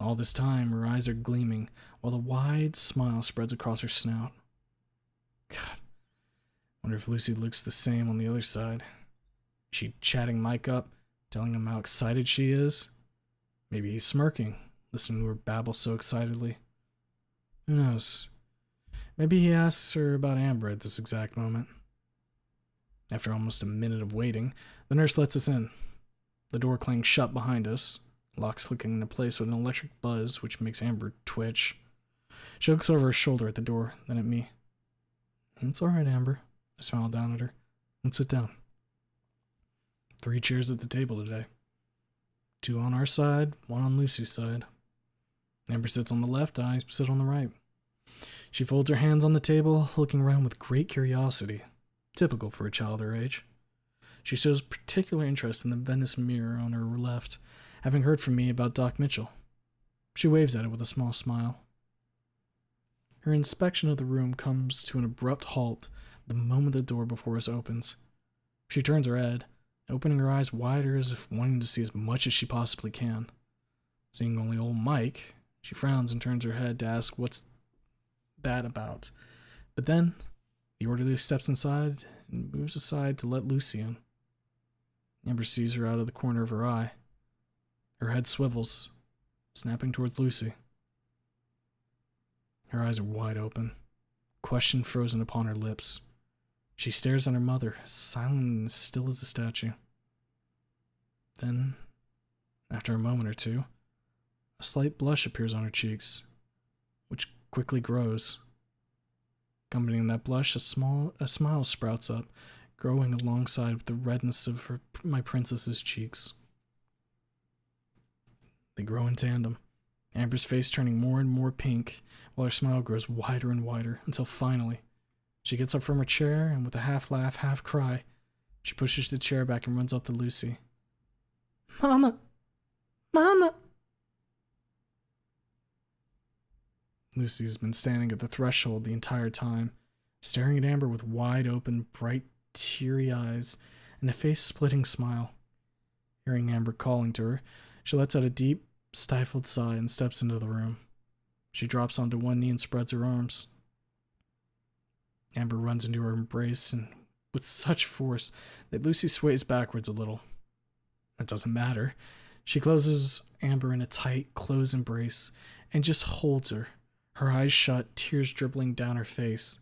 All this time, her eyes are gleaming, while a wide smile spreads across her snout. God, wonder if Lucy looks the same on the other side. Is she chatting Mike up, telling him how excited she is? Maybe he's smirking, listening to her babble so excitedly. Who knows? Maybe he asks her about Amber at this exact moment. After almost a minute of waiting, the nurse lets us in. The door clangs shut behind us, locks clicking into place with an electric buzz which makes Amber twitch. She looks over her shoulder at the door, then at me. It's all right, Amber. I smile down at her. Let's sit down. 3 chairs at the table today. 2 on our side, 1 on Lucy's side. Amber sits on the left, I sit on the right. She folds her hands on the table, looking around with great curiosity, typical for a child her age. She shows particular interest in the Venice mirror on her left, having heard from me about Doc Mitchell. She waves at it with a small smile. Her inspection of the room comes to an abrupt halt the moment the door before us opens. She turns her head, opening her eyes wider as if wanting to see as much as she possibly can. Seeing only old Mike, she frowns and turns her head to ask what's that about. But then, the orderly steps inside and moves aside to let Lucy in. Amber sees her out of the corner of her eye. Her head swivels, snapping towards Lucy. Her eyes are wide open, question frozen upon her lips. She stares at her mother, silent and as still as a statue. Then, after a moment or two, a slight blush appears on her cheeks, which quickly grows. Accompanying that blush, a smile sprouts up, growing alongside with the redness of my princess's cheeks. They grow in tandem, Amber's face turning more and more pink, while her smile grows wider and wider, until finally, she gets up from her chair and with a half laugh, half cry, she pushes the chair back and runs up to Lucy. Mama! Mama! Lucy's been standing at the threshold the entire time, staring at Amber with wide open, bright, teary eyes and a face-splitting smile. Hearing Amber calling to her, she lets out a deep, stifled sigh and steps into the room. She drops onto one knee and spreads her arms. Amber runs into her embrace, and with such force that Lucy sways backwards a little. It doesn't matter. She closes Amber in a tight, close embrace and just holds her, her eyes shut, tears dribbling down her face.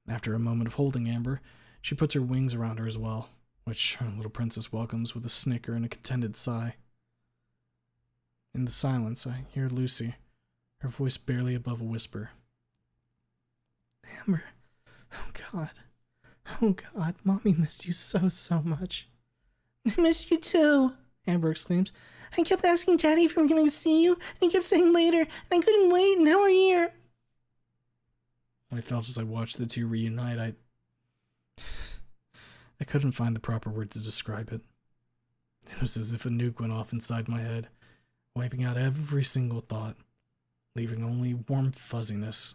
After a moment of holding Amber, She puts her wings around her as well, which her little princess welcomes with a snicker and a contented sigh. In the silence, I hear Lucy, her voice barely above a whisper. Amber, oh God, Mommy missed you so much. I missed you too, Amber exclaims. I kept asking Daddy if we were going to see you, and he kept saying later, and I couldn't wait, and now we're here. I felt as I watched the two reunite, I couldn't find the proper words to describe it. It was as if a nuke went off inside my head, wiping out every single thought, leaving only warm fuzziness.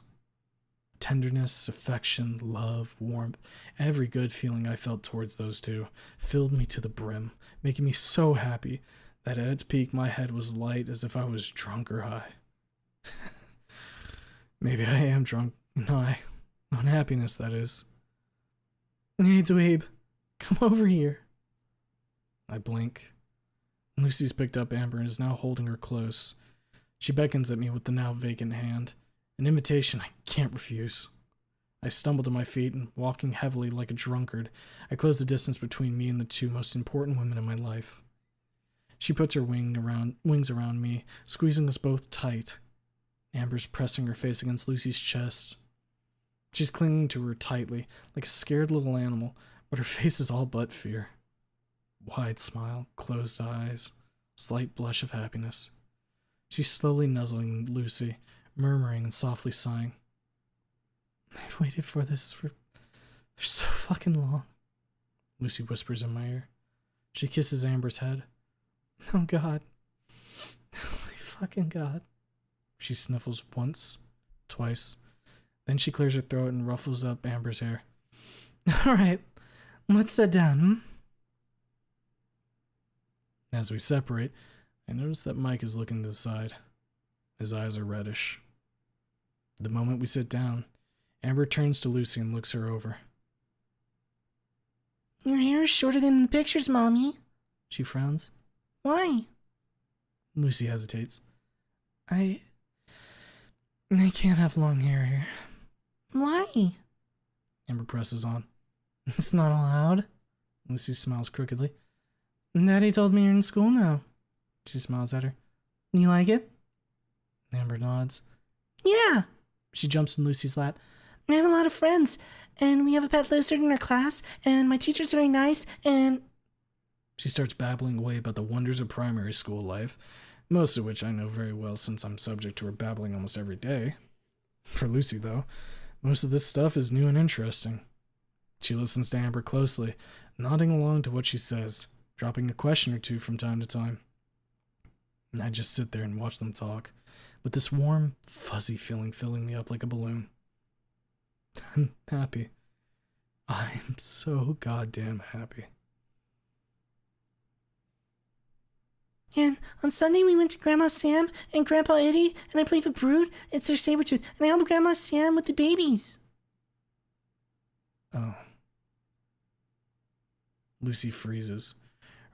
Tenderness, affection, love, warmth, every good feeling I felt towards those two filled me to the brim, making me so happy that at its peak my head was light as if I was drunk or high. Maybe I am drunk and high. On happiness, that is. Hey, Dweeb, come over here. I blink. Lucy's picked up Amber and is now holding her close. She beckons at me with the now vacant hand. An invitation I can't refuse. I stumble to my feet and, walking heavily like a drunkard, I close the distance between me and the two most important women in my life. She puts her wings around me, squeezing us both tight. Amber's pressing her face against Lucy's chest. She's clinging to her tightly, like a scared little animal, but her face is all but fear. Wide smile, closed eyes, slight blush of happiness. She's slowly nuzzling Lucy, murmuring and softly sighing. I've waited for this for so fucking long, Lucy whispers in my ear. She kisses Amber's head. Oh God. Oh my fucking God. She sniffles once, twice. Then she clears her throat and ruffles up Amber's hair. Alright, let's sit down, As we separate, I notice that Mike is looking to the side. His eyes are reddish. The moment we sit down, Amber turns to Lucy and looks her over. Your hair is shorter than in the pictures, Mommy. She frowns. Why? Lucy hesitates. I can't have long hair here. Why? Amber presses on. It's not allowed. Lucy smiles crookedly. Daddy told me you're in school now. She smiles at her. You like it? Amber nods. Yeah. She jumps in Lucy's lap. I have a lot of friends, and we have a pet lizard in our class, and my teacher's very nice, and... She starts babbling away about the wonders of primary school life, most of which I know very well since I'm subject to her babbling almost every day. For Lucy, though, most of this stuff is new and interesting. She listens to Amber closely, nodding along to what she says, dropping a question or two from time to time. And I just sit there and watch them talk, with this warm, fuzzy feeling filling me up like a balloon. I'm happy. I'm so goddamn happy. And on Sunday we went to Grandma Sam and Grandpa Eddie, and I played with Brood. It's their saber-tooth, and I helped Grandma Sam with the babies. Oh. Lucy freezes.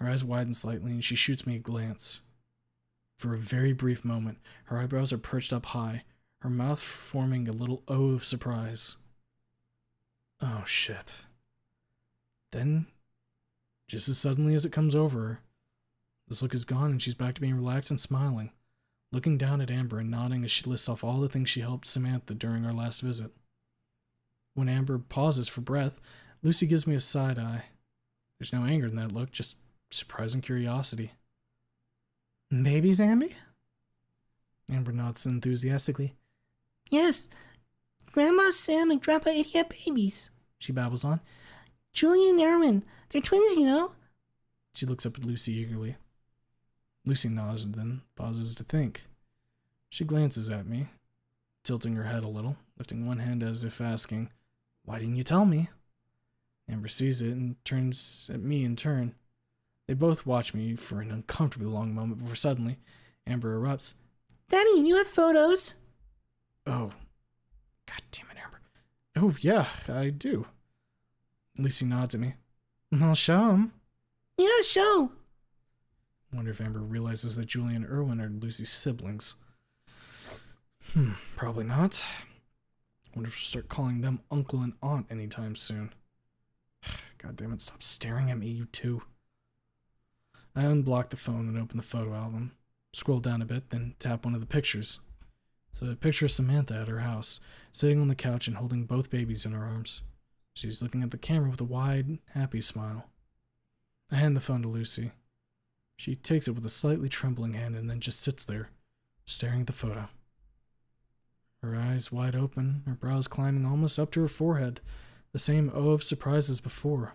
Her eyes widen slightly, and she shoots me a glance. For a very brief moment, her eyebrows are perched up high, her mouth forming a little O of surprise. Oh, shit. Then, just as suddenly as it comes over her, this look is gone and she's back to being relaxed and smiling, looking down at Amber and nodding as she lists off all the things she helped Samantha during our last visit. When Amber pauses for breath, Lucy gives me a side eye. There's no anger in that look, just surprising curiosity. Babies, Amber? Amber nods enthusiastically. Yes, Grandma Sam and Grandpa Eddie have babies, She babbles on. Julie and Erwin. They're twins, you know. She looks up at Lucy eagerly. Lucy nods and then pauses to think. She glances at me, tilting her head a little, lifting one hand as if asking, "Why didn't you tell me?" Amber sees it and turns at me in turn. They both watch me for an uncomfortably long moment before suddenly, Amber erupts. Daddy, you have photos. Oh. God damn it, Amber. Oh, yeah, I do. Lucy nods at me. I'll show him. Yeah, show. Wonder if Amber realizes that Julie and Erwin are Lucy's siblings. Probably not. Wonder if she'll start calling them uncle and aunt anytime soon. God damn it, stop staring at me, you two. I unblocked the phone and opened the photo album. Scroll down a bit, then tap one of the pictures. It's a picture of Samantha at her house, sitting on the couch and holding both babies in her arms. She's looking at the camera with a wide, happy smile. I hand the phone to Lucy. She takes it with a slightly trembling hand and then just sits there, staring at the photo. Her eyes wide open, her brows climbing almost up to her forehead, the same O of surprise as before,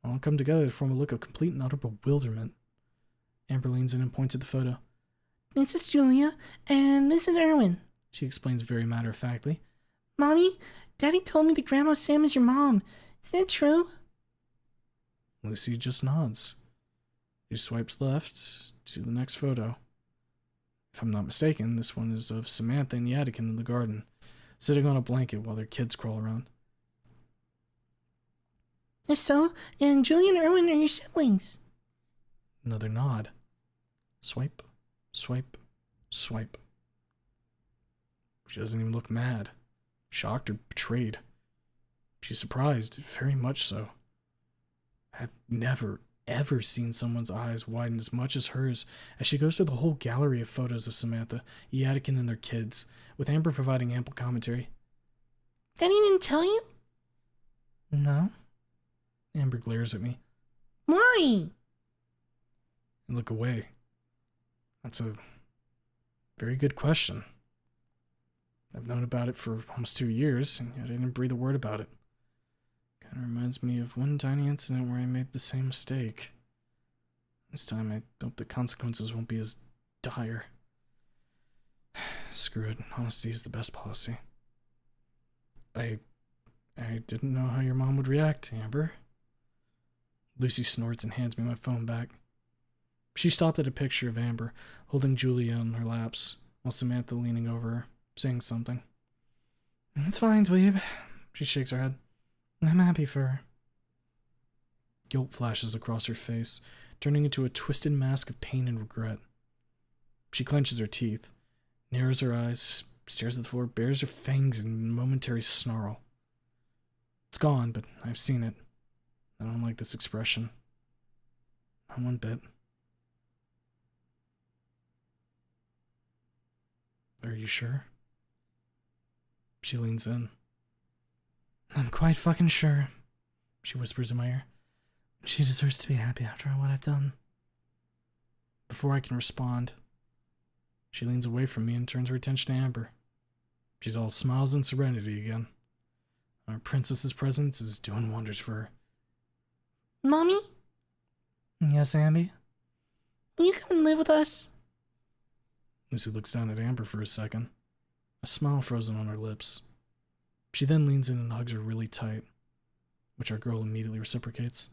all come together to form a look of complete and utter bewilderment. Amber leans in and points at the photo. This is Julia, and this is Erwin, She explains very matter-of-factly. Mommy, Daddy told me that Grandma Sam is your mom. Is that true? Lucy just nods. She swipes left to the next photo. If I'm not mistaken, this one is of Samantha and Yadikin in the garden, sitting on a blanket while their kids crawl around. If so, and Julia and Erwin are your siblings. Another nod. Swipe, swipe, swipe. She doesn't even look mad, shocked, or betrayed. She's surprised, very much so. I've never, ever seen someone's eyes widen as much as hers as she goes through the whole gallery of photos of Samantha, Yadikin, and their kids, with Amber providing ample commentary. Daddy didn't tell you? No. Amber glares at me. Why? And look away. That's a very good question. I've known about it for almost 2 years, and yet I didn't breathe a word about it. Kind of reminds me of one tiny incident where I made the same mistake. This time I hope the consequences won't be as dire. Screw it. Honesty is the best policy. I didn't know how your mom would react, Amber. Lucy snorts and hands me my phone back. She stopped at a picture of Amber, holding Julia on her laps, while Samantha leaning over her, saying something. It's fine, dweeb. She shakes her head. I'm happy for her. Guilt flashes across her face, turning into a twisted mask of pain and regret. She clenches her teeth, narrows her eyes, stares at the floor, bares her fangs in momentary snarl. It's gone, but I've seen it. I don't like this expression. Not one bit. Are you sure? She leans in. I'm quite fucking sure, she whispers in my ear. She deserves to be happy after what I've done. Before I can respond, she leans away from me and turns her attention to Amber. She's all smiles and serenity again. Our princess's presence is doing wonders for her. Mommy? Yes, Amby? Will you come and live with us? Lucy looks down at Amber for a second, a smile frozen on her lips. She then leans in and hugs her really tight, which our girl immediately reciprocates.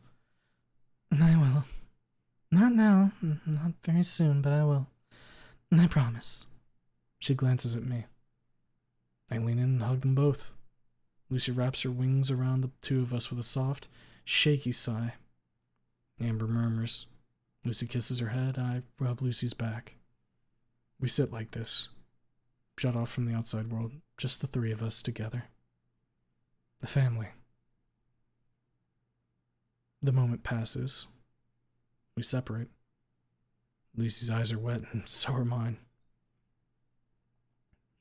I will. Not now, not very soon, but I will. I promise. She glances at me. I lean in and hug them both. Lucy wraps her wings around the two of us with a soft, shaky sigh. Amber murmurs. Lucy kisses her head. I rub Lucy's back. We sit like this, shut off from the outside world, just the three of us together. The family. The moment passes. We separate. Lucy's eyes are wet, and so are mine.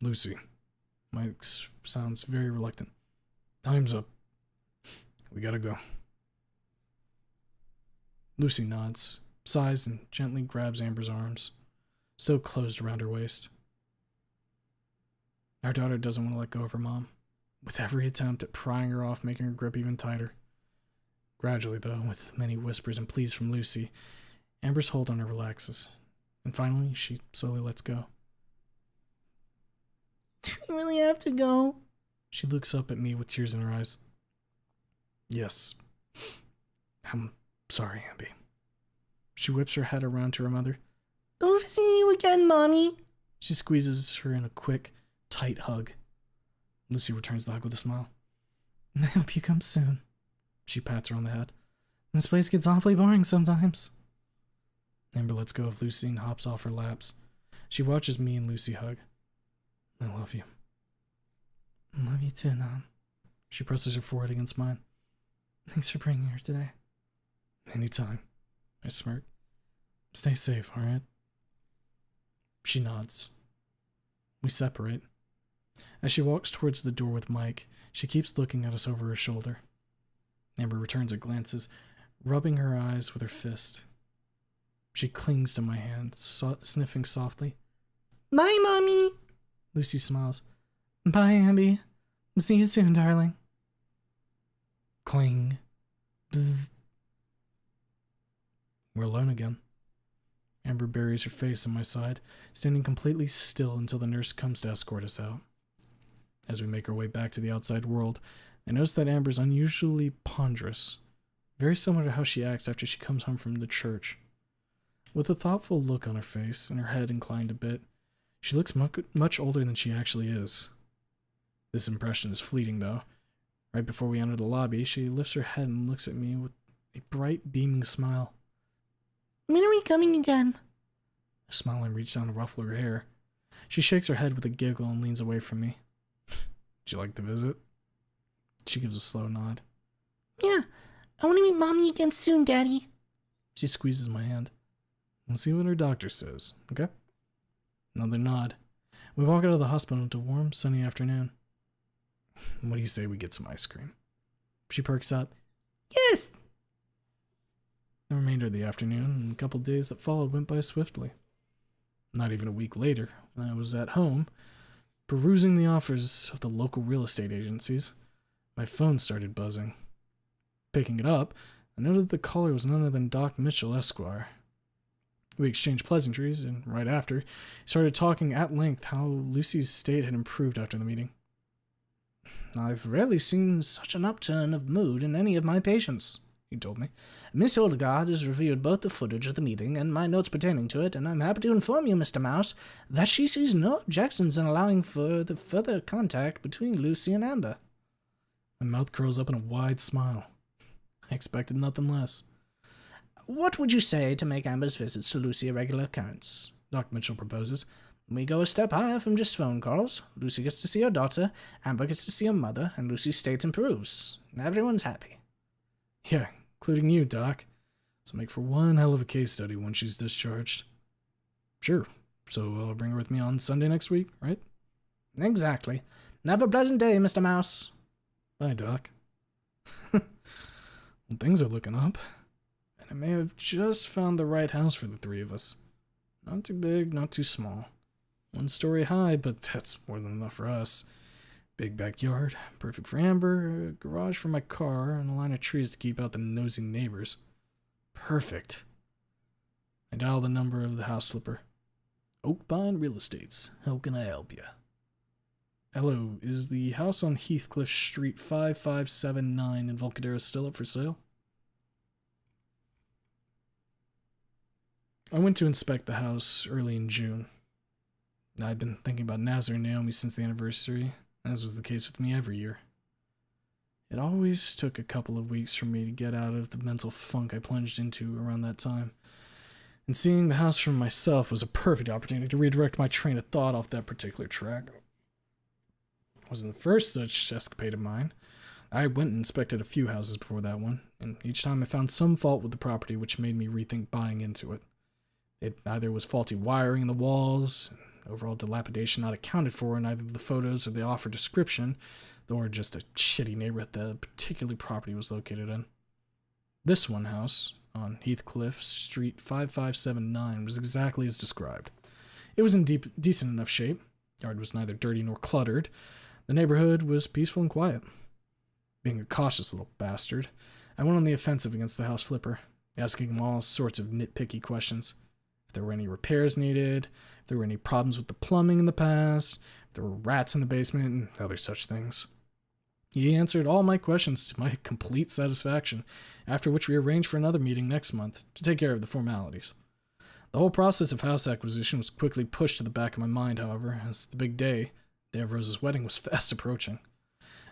Lucy. Mike sounds very reluctant. Time's up. We gotta go. Lucy nods, sighs, and gently grabs Amber's arms, still closed around her waist. Our daughter doesn't want to let go of her mom, with every attempt at prying her off making her grip even tighter. Gradually, though, with many whispers and pleas from Lucy, Amber's hold on her relaxes, and finally she slowly lets go. Do we really have to go? She looks up at me with tears in her eyes. Yes. I'm sorry, Amby. She whips her head around to her mother. Go visit you again, Mommy. She squeezes her in a quick, tight hug. Lucy returns the hug with a smile. I hope you come soon. She pats her on the head. This place gets awfully boring sometimes. Amber lets go of Lucy and hops off her laps. She watches me and Lucy hug. I love you. I love you too, Nom. She presses her forehead against mine. Thanks for bringing her today. Anytime, I smirk. Stay safe, alright? She nods. We separate. As she walks towards the door with Mike, she keeps looking at us over her shoulder. Amber returns her glances, rubbing her eyes with her fist. She clings to my hand, sniffing softly. Bye, Mommy. Lucy smiles. Bye, Abby. See you soon, darling. Cling. Bzz. We're alone again. Amber buries her face on my side, standing completely still until the nurse comes to escort us out. As we make our way back to the outside world, I notice that Amber's unusually ponderous, very similar to how she acts after she comes home from the church. With a thoughtful look on her face and her head inclined a bit, she looks much older than she actually is. This impression is fleeting, though. Right before we enter the lobby, she lifts her head and looks at me with a bright, beaming smile. When are we coming again? I smile and reach down to ruffle her hair. She shakes her head with a giggle and leans away from me. Did you like the visit? She gives a slow nod. Yeah, I want to meet Mommy again soon, Daddy. She squeezes my hand. We'll see what her doctor says, okay? Another nod. We walk out of the hospital into a warm, sunny afternoon. What do you say we get some ice cream? She perks up. Yes! The remainder of the afternoon and a couple days that followed went by swiftly. Not even a week later, when I was at home, perusing the offers of the local real estate agencies, my phone started buzzing. Picking it up, I noted that the caller was none other than Doc Mitchell, Esquire. We exchanged pleasantries, and right after, he started talking at length how Lucy's state had improved after the meeting. I've rarely seen such an upturn of mood in any of my patients, he told me. Miss Hildegard has reviewed both the footage of the meeting and my notes pertaining to it, and I'm happy to inform you, Mr. Mouse, that she sees no objections in allowing for the further contact between Lucy and Amber. My mouth curls up in a wide smile. I expected nothing less. What would you say to make Amber's visits to Lucy a regular occurrence? Doc Mitchell proposes. We go a step higher from just phone calls. Lucy gets to see her daughter, Amber gets to see her mother, and Lucy's state improves. Everyone's happy. Yeah, including you, Doc. So make for one hell of a case study when she's discharged. Sure. So I'll bring her with me on Sunday next week, right? Exactly. Have a pleasant day, Mr. Mouse. Bye, Doc. Well, things are looking up. And I may have just found the right house for the three of us. Not too big, not too small. 1 story high, but that's more than enough for us. Big backyard, perfect for Amber, a garage for my car, and a line of trees to keep out the nosy neighbors. Perfect. I dial the number of the house flipper. Oakbine Real Estates. How can I help you? Hello, is the house on Heathcliff Street 5579 in Volcadero still up for sale? I went to inspect the house early in June. I'd been thinking about Nazar and Naomi since the anniversary, as was the case with me every year. It always took a couple of weeks for me to get out of the mental funk I plunged into around that time, and seeing the house for myself was a perfect opportunity to redirect my train of thought off that particular track. It wasn't the first such escapade of mine. I went and inspected a few houses before that one, and each time I found some fault with the property which made me rethink buying into it. It either was faulty wiring in the walls, overall dilapidation not accounted for in either the photos or the offer description, or just a shitty neighborhood the particular property was located in. This one house, on Heathcliff Street 5579, was exactly as described. It was in decent enough shape. The yard was neither dirty nor cluttered. The neighborhood was peaceful and quiet. Being a cautious little bastard, I went on the offensive against the house flipper, asking him all sorts of nitpicky questions. If there were any repairs needed, if there were any problems with the plumbing in the past, if there were rats in the basement, and other such things. He answered all my questions to my complete satisfaction, after which we arranged for another meeting next month to take care of the formalities. The whole process of house acquisition was quickly pushed to the back of my mind, however, as the big day of Rose's wedding, was fast approaching.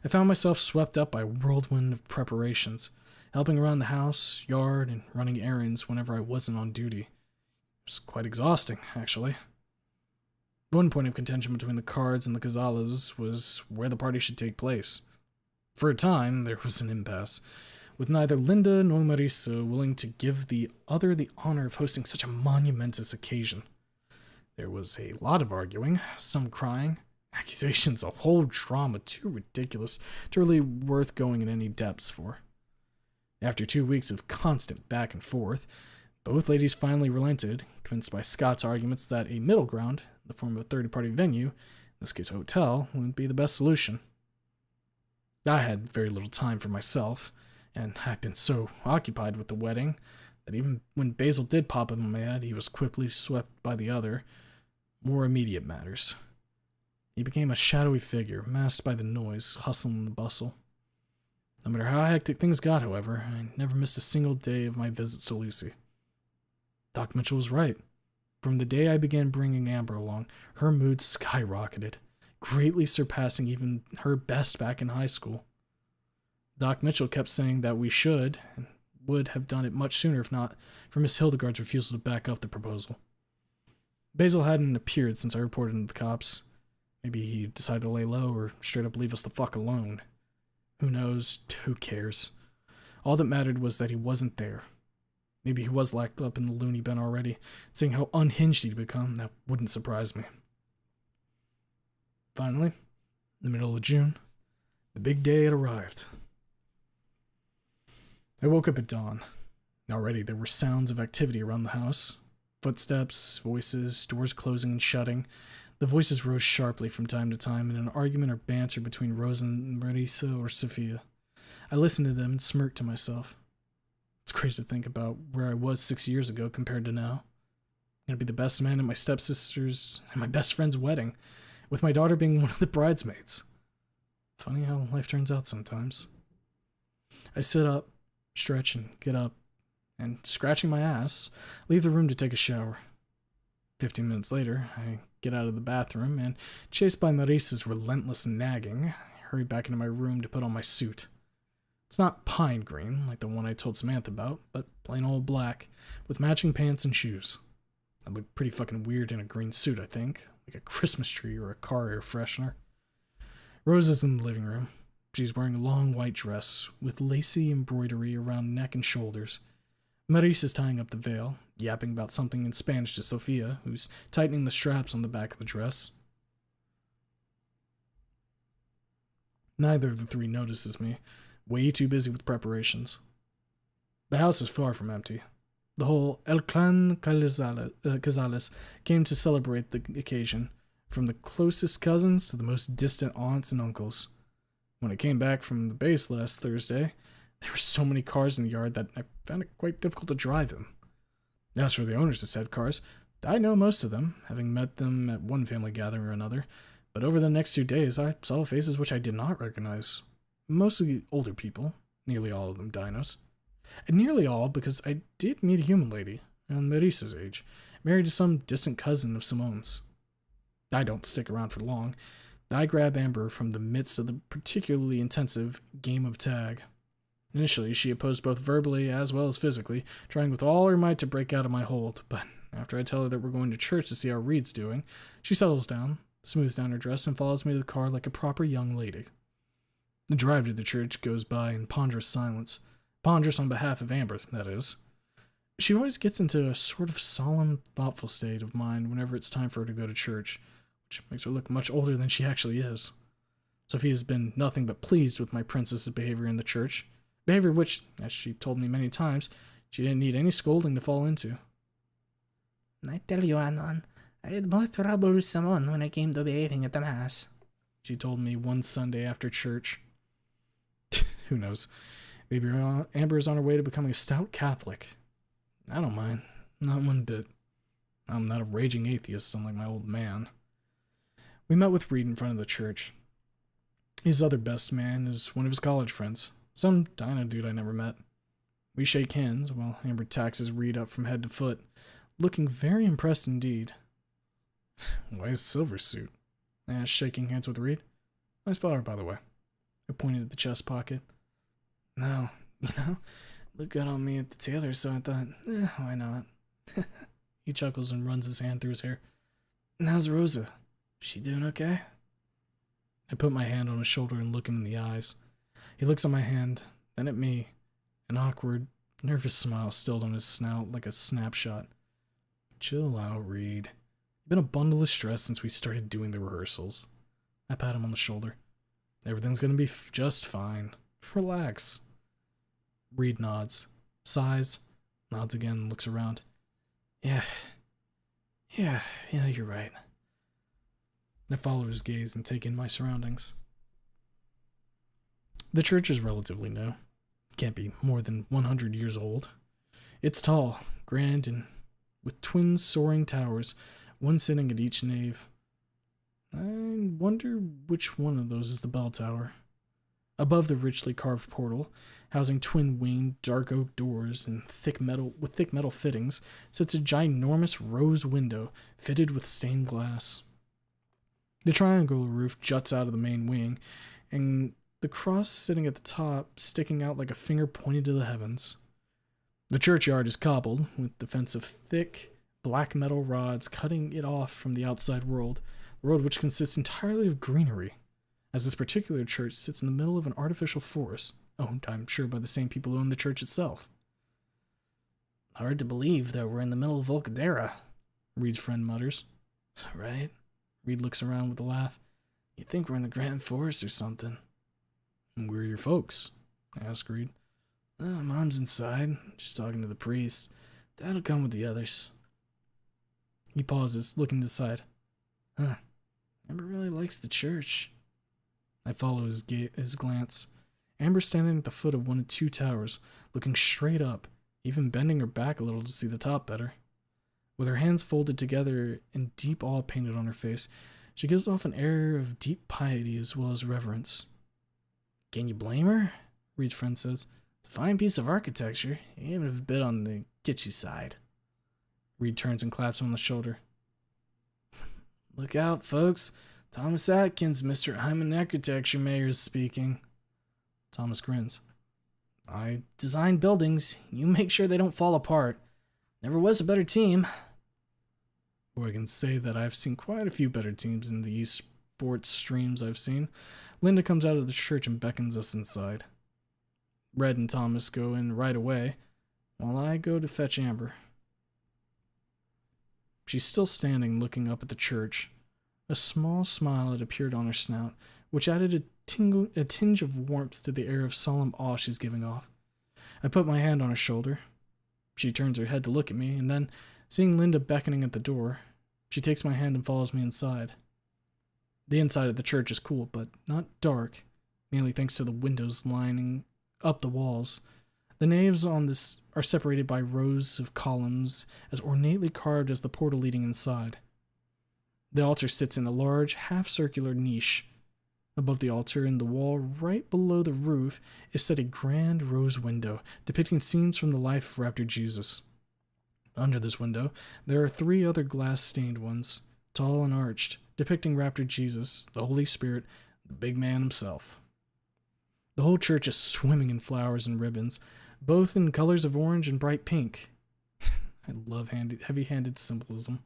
I found myself swept up by a whirlwind of preparations, helping around the house, yard, and running errands whenever I wasn't on duty. It was quite exhausting, actually. One point of contention between the Cards and the Cazalas was where the party should take place. For a time, there was an impasse. with neither Linda nor Marisa willing to give the other the honor of hosting such a monumentous occasion. There was a lot of arguing, some crying, accusations, a whole drama too ridiculous to really worth going in any depths for. After 2 weeks of constant back and forth, both ladies finally relented, convinced by Scott's arguments that a middle ground, in the form of a third-party venue, in this case a hotel, would be the best solution. I had very little time for myself, and I'd been so occupied with the wedding that even when Basil did pop up in my head, he was quickly swept by the other, more immediate matters. He became a shadowy figure, masked by the noise, hustle and the bustle. No matter how hectic things got, however, I never missed a single day of my visits to Lucy. Doc Mitchell was right. From the day I began bringing Amber along, her mood skyrocketed, greatly surpassing even her best back in high school. Doc Mitchell kept saying that we should, and would have done it much sooner if not for Miss Hildegard's refusal to back up the proposal. Basil hadn't appeared since I reported to the cops. Maybe he decided to lay low or straight up leave us the fuck alone. Who knows? Who cares? All that mattered was that he wasn't there. Maybe he was locked up in the loony bin already. Seeing how unhinged he'd become, that wouldn't surprise me. Finally, in the middle of June, the big day had arrived. I woke up at dawn. Already there were sounds of activity around the house. Footsteps, voices, doors closing and shutting. The voices rose sharply from time to time in an argument or banter between Rosa and Marisa or Sophia. I listened to them and smirked to myself. It's crazy to think about where I was 6 years ago compared to now. I'm gonna be the best man at my stepsister's and my best friend's wedding, with my daughter being one of the bridesmaids. Funny how life turns out sometimes. I sit up, stretch and get up, and scratching my ass, leave the room to take a shower. 15 minutes later, I get out of the bathroom and, chased by Marisa's relentless nagging, I hurry back into my room to put on my suit. It's not pine green, like the one I told Samantha about, but plain old black, with matching pants and shoes. I look pretty fucking weird in a green suit, I think, like a Christmas tree or a car air freshener. Rose is in the living room. She's wearing a long white dress, with lacy embroidery around neck and shoulders. Marisa's tying up the veil, yapping about something in Spanish to Sophia, who's tightening the straps on the back of the dress. Neither of the three notices me, way too busy with preparations. The house is far from empty. The whole El Clan Cazales came to celebrate the occasion, from the closest cousins to the most distant aunts and uncles. When I came back from the base last Thursday, there were so many cars in the yard that I found it quite difficult to drive them. As for the owners of said cars, I know most of them, having met them at one family gathering or another, but over the next 2 days I saw faces which I did not recognize. Mostly older people, nearly all of them dinos. And nearly all because I did meet a human lady, around Marisa's age, married to some distant cousin of Simone's. I don't stick around for long. I grab Amber from the midst of the particularly intensive game of tag. Initially, she opposed both verbally as well as physically, trying with all her might to break out of my hold, but after I tell her that we're going to church to see how Reed's doing, she settles down, smooths down her dress, and follows me to the car like a proper young lady. The drive to the church goes by in ponderous silence. Ponderous on behalf of Amber, that is. She always gets into a sort of solemn, thoughtful state of mind whenever it's time for her to go to church, which makes her look much older than she actually is. Sophie has been nothing but pleased with my princess's behavior in the church, behavior which, as she told me many times, she didn't need any scolding to fall into. I tell you, Anon, I had more trouble with Simone when it came to behaving at the mass, she told me one Sunday after church. Who knows? Maybe Amber is on her way to becoming a stout Catholic. I don't mind. Not one bit. I'm not a raging atheist, unlike my old man. We met with Reed in front of the church. His other best man is one of his college friends, some dino dude I never met. We shake hands while Amber taxes Reed up from head to foot, looking very impressed indeed. Why his silver suit? I asked, shaking hands with Reed. Nice flower, by the way. I pointed at the chest pocket. No, looked good on me at the tailor, so I thought, why not? He chuckles and runs his hand through his hair. And how's Rosa? She doing okay? I put my hand on his shoulder and look him in the eyes. He looks at my hand, then at me, An awkward, nervous smile stilled on his snout like a snapshot. Chill out, Reed. You've been a bundle of stress since we started doing the rehearsals. I pat him on the shoulder. Everything's gonna be just fine. Relax. Reed nods, sighs, nods again, looks around. Yeah, you're right. I follow his gaze and take in my surroundings. The church is relatively new. Can't be more than 100 years old. It's tall, grand, and with twin soaring towers, one sitting at each nave. I wonder which one of those is the bell tower. Above the richly carved portal, housing twin-winged dark oak doors and thick metal fittings, sits a ginormous rose window fitted with stained glass. The triangular roof juts out of the main wing, and the cross sitting at the top sticking out like a finger pointed to the heavens. The churchyard is cobbled, with the fence of thick, black metal rods cutting it off from the outside world, a world which consists entirely of greenery, as this particular church sits in the middle of an artificial forest, owned, I'm sure, by the same people who own the church itself. Hard to believe that we're in the middle of Volcadera, Reed's friend mutters. right? Reed looks around with a laugh. You'd think we're in the Grand Forest or something. And where are your folks? I asked Reed. Mom's inside. She's talking to the priest. Dad'll come with the others. He pauses, looking to the side. Amber really likes the church. I follow his glance. Amber's standing at the foot of one of two towers, looking straight up, even bending her back a little to see the top better. With her hands folded together and deep awe painted on her face, she gives off an air of deep piety as well as reverence. Can you blame her? Reed's friend says. It's a fine piece of architecture, even if a bit on the kitschy side. Reed turns and claps him on the shoulder. Look out, folks. Thomas Atkins, Mr. Hyman Architecture Mayor, is speaking. Thomas grins. I design buildings. You make sure they don't fall apart. Never was a better team. Boy, I can say that I've seen quite a few better teams in the esports streams I've seen. Linda comes out of the church and beckons us inside. Red and Thomas go in right away, while I go to fetch Amber. She's still standing looking up at the church. A small smile had appeared on her snout, which added a tinge of warmth to the air of solemn awe she's giving off. I put my hand on her shoulder. She turns her head to look at me, and then, seeing Linda beckoning at the door, she takes my hand and follows me inside. The inside of the church is cool, but not dark, mainly thanks to the windows lining up the walls. The naves on this are separated by rows of columns as ornately carved as the portal leading inside. The altar sits in a large, half-circular niche. Above the altar, in the wall right below the roof, is set a grand rose window depicting scenes from the life of Raptor Jesus. Under this window, there are 3 other glass-stained ones, tall and arched, depicting Raptor Jesus, the Holy Spirit, the big man himself. The whole church is swimming in flowers and ribbons, both in colors of orange and bright pink. I love heavy-handed symbolism.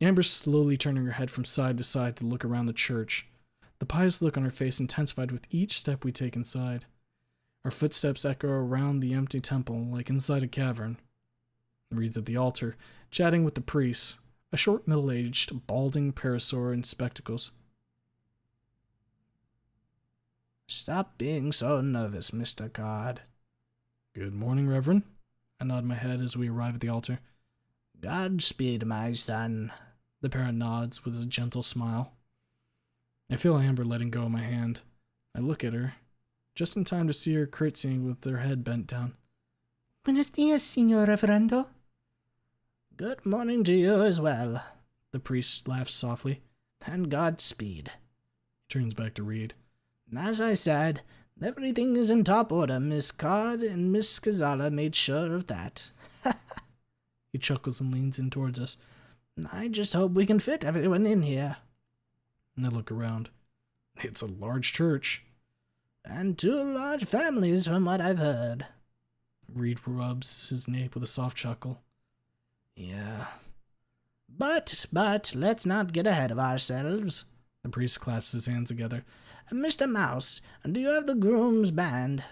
Amber's slowly turning her head from side to side to look around the church. The pious look on her face intensified with each step we take inside. Our footsteps echo around the empty temple like inside a cavern. Reed's at the altar, chatting with the priest, a short middle-aged, balding parasaur in spectacles. Stop being so nervous, Mr. God. Good morning, Reverend. I nod my head as we arrive at the altar. Godspeed, my son. The parent nods with a gentle smile. I feel Amber letting go of my hand. I look at her, just in time to see her curtsying with her head bent down. Buenos dias, Señor Reverendo. Good morning to you as well. The priest laughs softly. And Godspeed. Turns back to Reed. As I said, everything is in top order. Miss Card and Miss Cazala made sure of that. He chuckles and leans in towards us. I just hope we can fit everyone in here. I look around. It's a large church. And 2 large families, from what I've heard. Reed rubs his nape with a soft chuckle. Yeah. But, let's not get ahead of ourselves. The priest claps his hands together. Mr. Mouse, do you have the groom's band?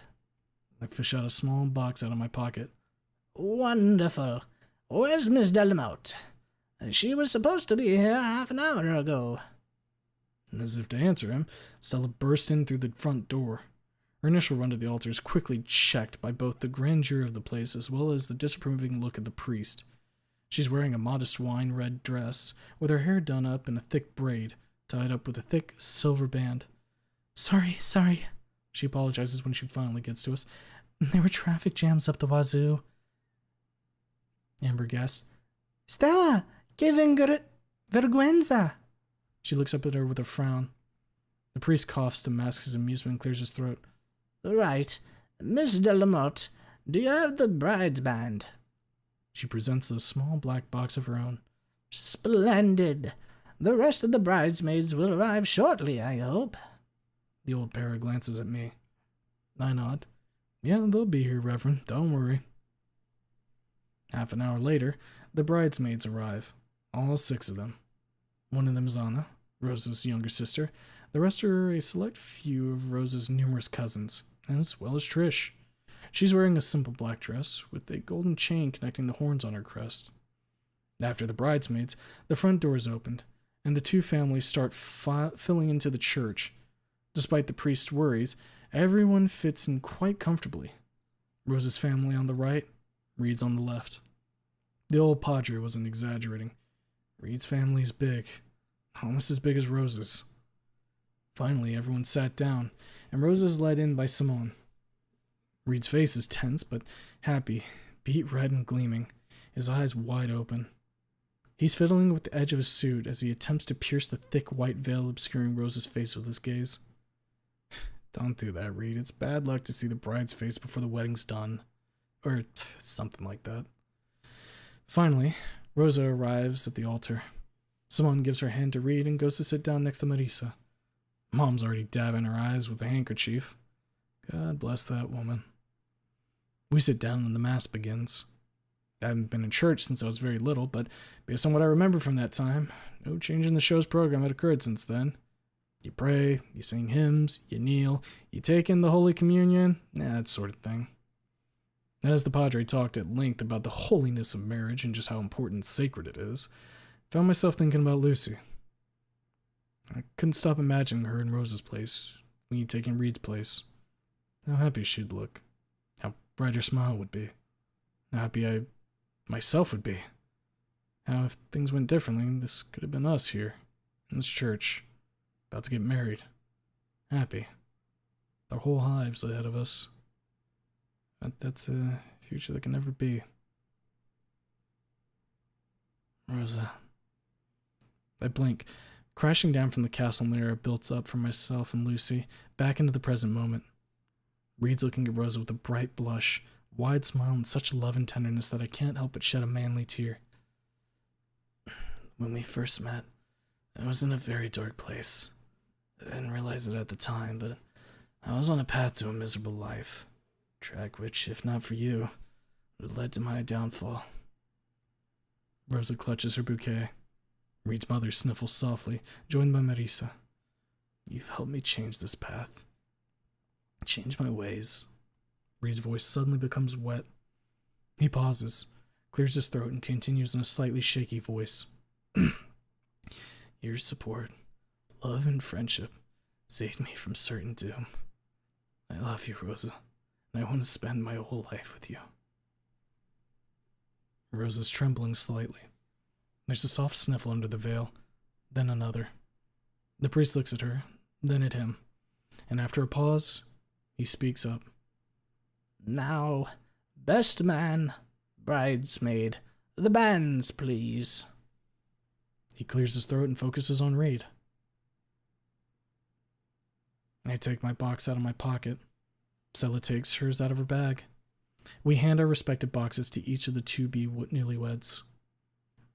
I fish out a small box out of my pocket. Wonderful. Where's Miss Delamotte? She was supposed to be here half an hour ago. And as if to answer him, Stella bursts in through the front door. Her initial run to the altar is quickly checked by both the grandeur of the place as well as the disapproving look of the priest. She's wearing a modest wine-red dress, with her hair done up in a thick braid, tied up with a thick silver band. Sorry. She apologizes when she finally gets to us. There were traffic jams up the wazoo. Amber gasps. Stella, que vergüenza. She looks up at her with a frown. The priest coughs to mask his amusement and clears his throat. Right. Miss Delamotte, do you have the bride's band? She presents a small black box of her own. Splendid. The rest of the bridesmaids will arrive shortly, I hope. The old pair glances at me. I nod. Yeah, they'll be here, Reverend. Don't worry. Half an hour later, the bridesmaids arrive. All 6 of them. One of them is Anna, Rosa's younger sister. The rest are a select few of Rosa's numerous cousins, as well as Trish. She's wearing a simple black dress with a golden chain connecting the horns on her crest. After the bridesmaids, the front door is opened, and the 2 families start filling into the church. Despite the priest's worries, everyone fits in quite comfortably. Rosa's family on the right, Reed's on the left. The old padre wasn't exaggerating. Reed's family is big, almost as big as Rosa's. Finally, everyone sat down, and Rosa is led in by Simone. Reed's face is tense but happy, beet red and gleaming, his eyes wide open. He's fiddling with the edge of his suit as he attempts to pierce the thick white veil obscuring Rosa's face with his gaze. Don't do that, Reed. It's bad luck to see the bride's face before the wedding's done. Or something like that. Finally, Rosa arrives at the altar. Simone gives her hand to Reed and goes to sit down next to Marisa. Mom's already dabbing her eyes with a handkerchief. God bless that woman. We sit down and the mass begins. I haven't been in church since I was very little, but based on what I remember from that time, no change in the show's program had occurred since then. You pray, you sing hymns, you kneel, you take in the Holy Communion, that sort of thing. As the padre talked at length about the holiness of marriage and just how important and sacred it is, I found myself thinking about Lucy. I couldn't stop imagining her in Rosa's place, me taking Reed's place. How happy she'd look. How bright her smile would be. How happy I myself would be. How if things went differently, this could have been us here, in this church, about to get married. Happy. Our whole lives ahead of us. But that's a future that can never be. Rosa. I blink, crashing down from the castle mirror built up for myself and Lucy, back into the present moment. Reed's looking at Rosa with a bright blush, wide smile, and such love and tenderness that I can't help but shed a manly tear. When we first met, I was in a very dark place. I didn't realize it at the time, but I was on a path to a miserable life. Track which, if not for you, would have led to my downfall. Rosa clutches her bouquet. Reed's mother sniffles softly, joined by Marisa. You've helped me change this path. Change my ways. Reed's voice suddenly becomes wet. He pauses, clears his throat, and continues in a slightly shaky voice. Your support, love, and friendship saved me from certain doom. I love you, Rosa, and I want to spend my whole life with you. Rosa's trembling slightly. There's a soft sniffle under the veil, then another. The priest looks at her, then at him, and after a pause, he speaks up. Now, best man, bridesmaid, the bands, please. He clears his throat and focuses on Reed. I take my box out of my pocket. Stella takes hers out of her bag. We hand our respective boxes to each of the to-be newlyweds.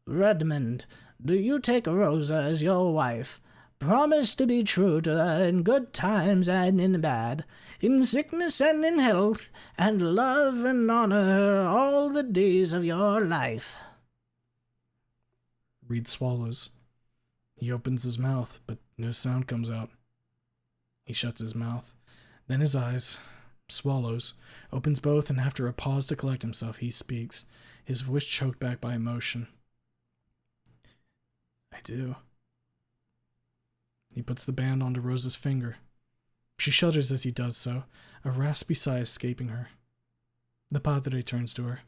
Redmond, do you take Rosa as your wife? Promise to be true to her in good times and in bad, in sickness and in health, and love and honor her all the days of your life. Reed swallows. He opens his mouth, but no sound comes out. He shuts his mouth, then his eyes, swallows, opens both, and after a pause to collect himself, he speaks, his voice choked back by emotion. I do. He puts the band onto Rosa's finger. She shudders as he does so, a raspy sigh escaping her. The padre turns to her.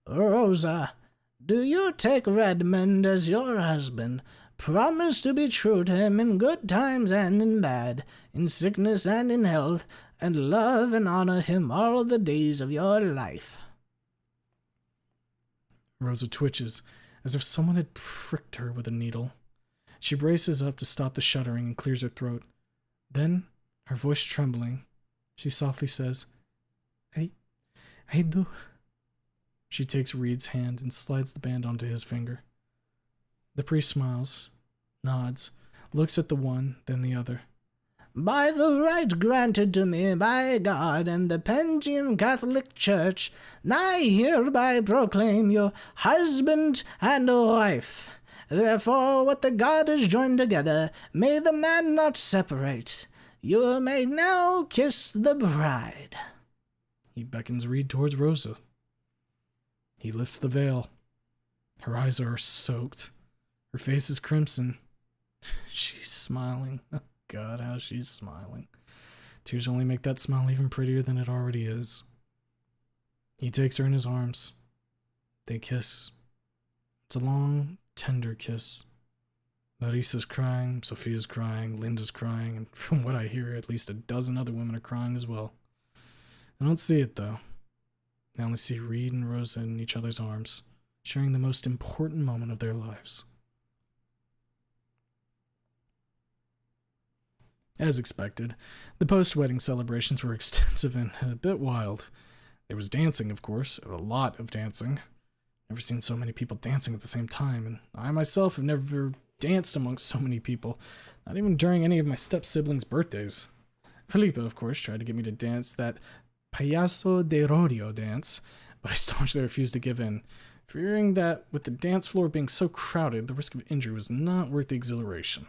Rosa, do you take Redmond as your husband? Promise to be true to him in good times and in bad, in sickness and in health, and love and honor him all the days of your life. Rosa twitches, as if someone had pricked her with a needle. She braces up to stop the shuddering and clears her throat. Then, her voice trembling, she softly says, I do. She takes Reed's hand and slides the band onto his finger. The priest smiles, nods, looks at the one, then the other. By the right granted to me by God and the Pentean Catholic Church, I hereby proclaim you husband and wife. Therefore, what the God has joined together, may the man not separate. You may now kiss the bride. He beckons Reed towards Rosa. He lifts the veil. Her eyes are soaked. Her face is crimson. She's smiling. Oh God, how she's smiling. Tears only make that smile even prettier than it already is. He takes her in his arms. They kiss. It's a long, tender kiss. Marissa's crying, Sophia's crying, Linda's crying, and from what I hear, at least a dozen other women are crying as well. I don't see it, though. I only see Reed and Rosa in each other's arms, sharing the most important moment of their lives. As expected, the post-wedding celebrations were extensive and a bit wild. There was dancing, of course, a lot of dancing. Never seen so many people dancing at the same time, and I myself have never danced amongst so many people, not even during any of my step-siblings' birthdays. Felipe, of course, tried to get me to dance that Payaso de Rodeo dance, but I staunchly refused to give in, fearing that with the dance floor being so crowded, the risk of injury was not worth the exhilaration.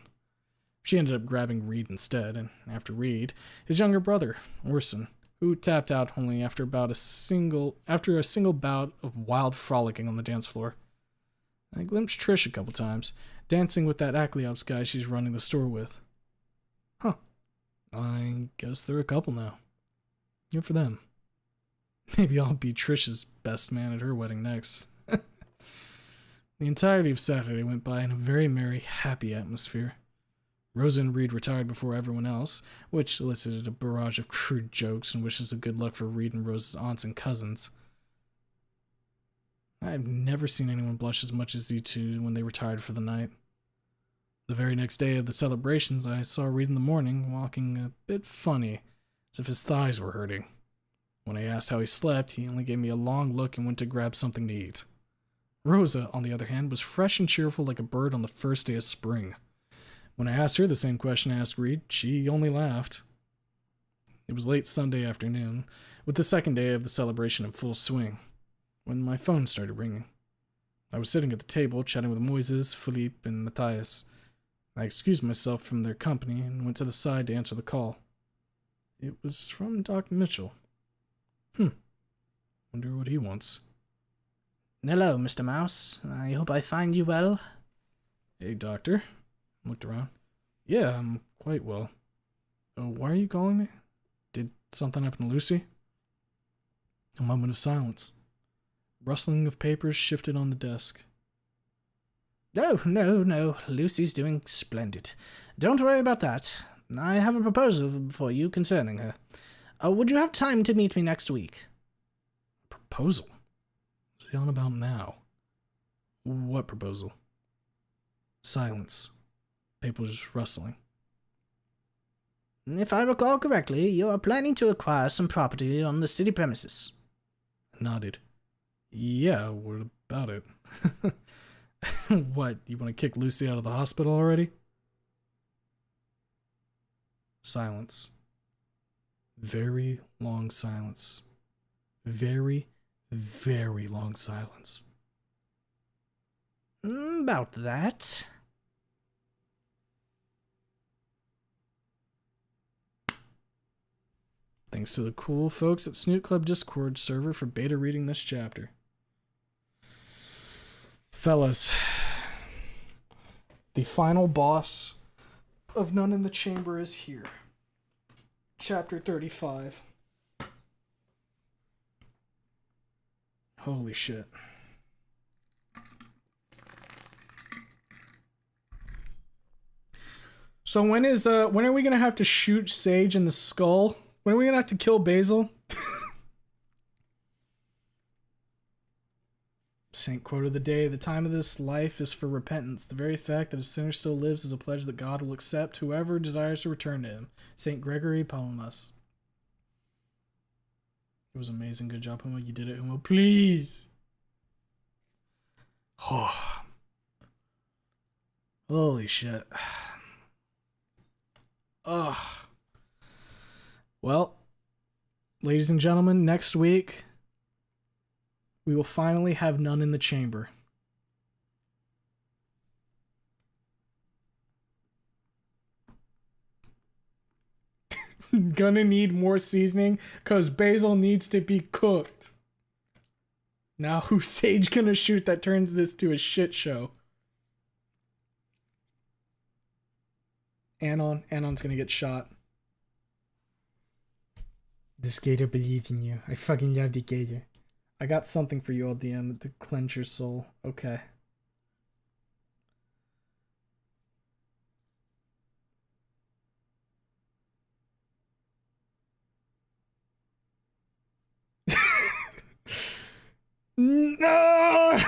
She ended up grabbing Reed instead, and after Reed, his younger brother, Orson, who tapped out only after a single bout of wild frolicking on the dance floor. I glimpsed Trish a couple times, dancing with that Acleops guy she's running the store with. Huh. I guess they're a couple now. Good for them. Maybe I'll be Trish's best man at her wedding next. The entirety of Saturday went by in a very merry, happy atmosphere. Rosa and Reed retired before everyone else, which elicited a barrage of crude jokes and wishes of good luck for Reed and Rosa's aunts and cousins. I've never seen anyone blush as much as you two when they retired for the night. The very next day of the celebrations, I saw Reed in the morning, walking a bit funny, as if his thighs were hurting. When I asked how he slept, he only gave me a long look and went to grab something to eat. Rosa, on the other hand, was fresh and cheerful like a bird on the first day of spring. When I asked her the same question I asked Reed, she only laughed. It was late Sunday afternoon, with the second day of the celebration in full swing, when my phone started ringing. I was sitting at the table, chatting with Moises, Philippe, and Matthias. I excused myself from their company and went to the side to answer the call. It was from Dr. Mitchell. Wonder what he wants. Hello, Mr. Mouse. I hope I find you well. Hey, Doctor. I looked around. Yeah, I'm quite well. Why are you calling me? Did something happen to Lucy? A moment of silence. Rustling of papers shifted on the desk. Oh, no. Lucy's doing splendid. Don't worry about that. I have a proposal for you concerning her. Would you have time to meet me next week? Proposal? What's he on about now? What proposal? Silence. Papers rustling. If I recall correctly, you are planning to acquire some property on the city premises. I nodded. Yeah, what about it? What, you want to kick Lucy out of the hospital already? Silence. Very long silence. Very, very long silence. About that. Thanks to the cool folks at Snoot Club Discord server for beta reading this chapter. Fellas, the final boss of None in the Chamber is here. Chapter 35. Holy shit. So when are we gonna have to shoot Sage in the skull? When are we gonna have to kill Basil? Saint quote of the day: the time of this life is for repentance. The very fact that a sinner still lives is a pledge that God will accept whoever desires to return to him. Saint Gregory Palamas. It was amazing. Good job, Humo. You did it, Humo. Please. Oh. Holy shit. Ugh. Well, ladies and gentlemen, next week we will finally have None in the Chamber. Gonna need more seasoning because Basil needs to be cooked. Now who's Sage gonna shoot that turns this to a shit show? Anon's gonna get shot. The skater believes in you. I fucking love the gator. I got something for you, LDM, to cleanse your soul. Okay. No!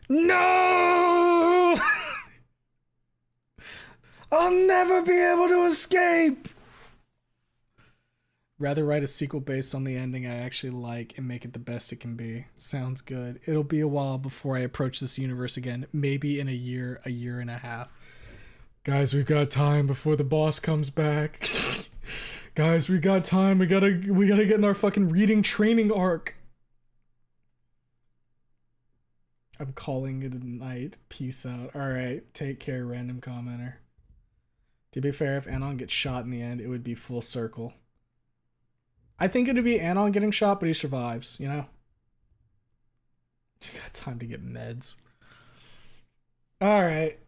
No! I'll never be able to escape! Rather write a sequel based on the ending I actually like and make it the best it can be. Sounds good. It'll be a while before I approach this universe again. Maybe in a year and a half. Guys, we've got time before the boss comes back. Guys, we got time. We gotta get in our fucking reading training arc. I'm calling it a night. Peace out. Alright, take care, random commenter. To be fair, if Anon gets shot in the end, it would be full circle. I think it'd be Anon getting shot, but he survives, you know? You got time to get meds. Alright.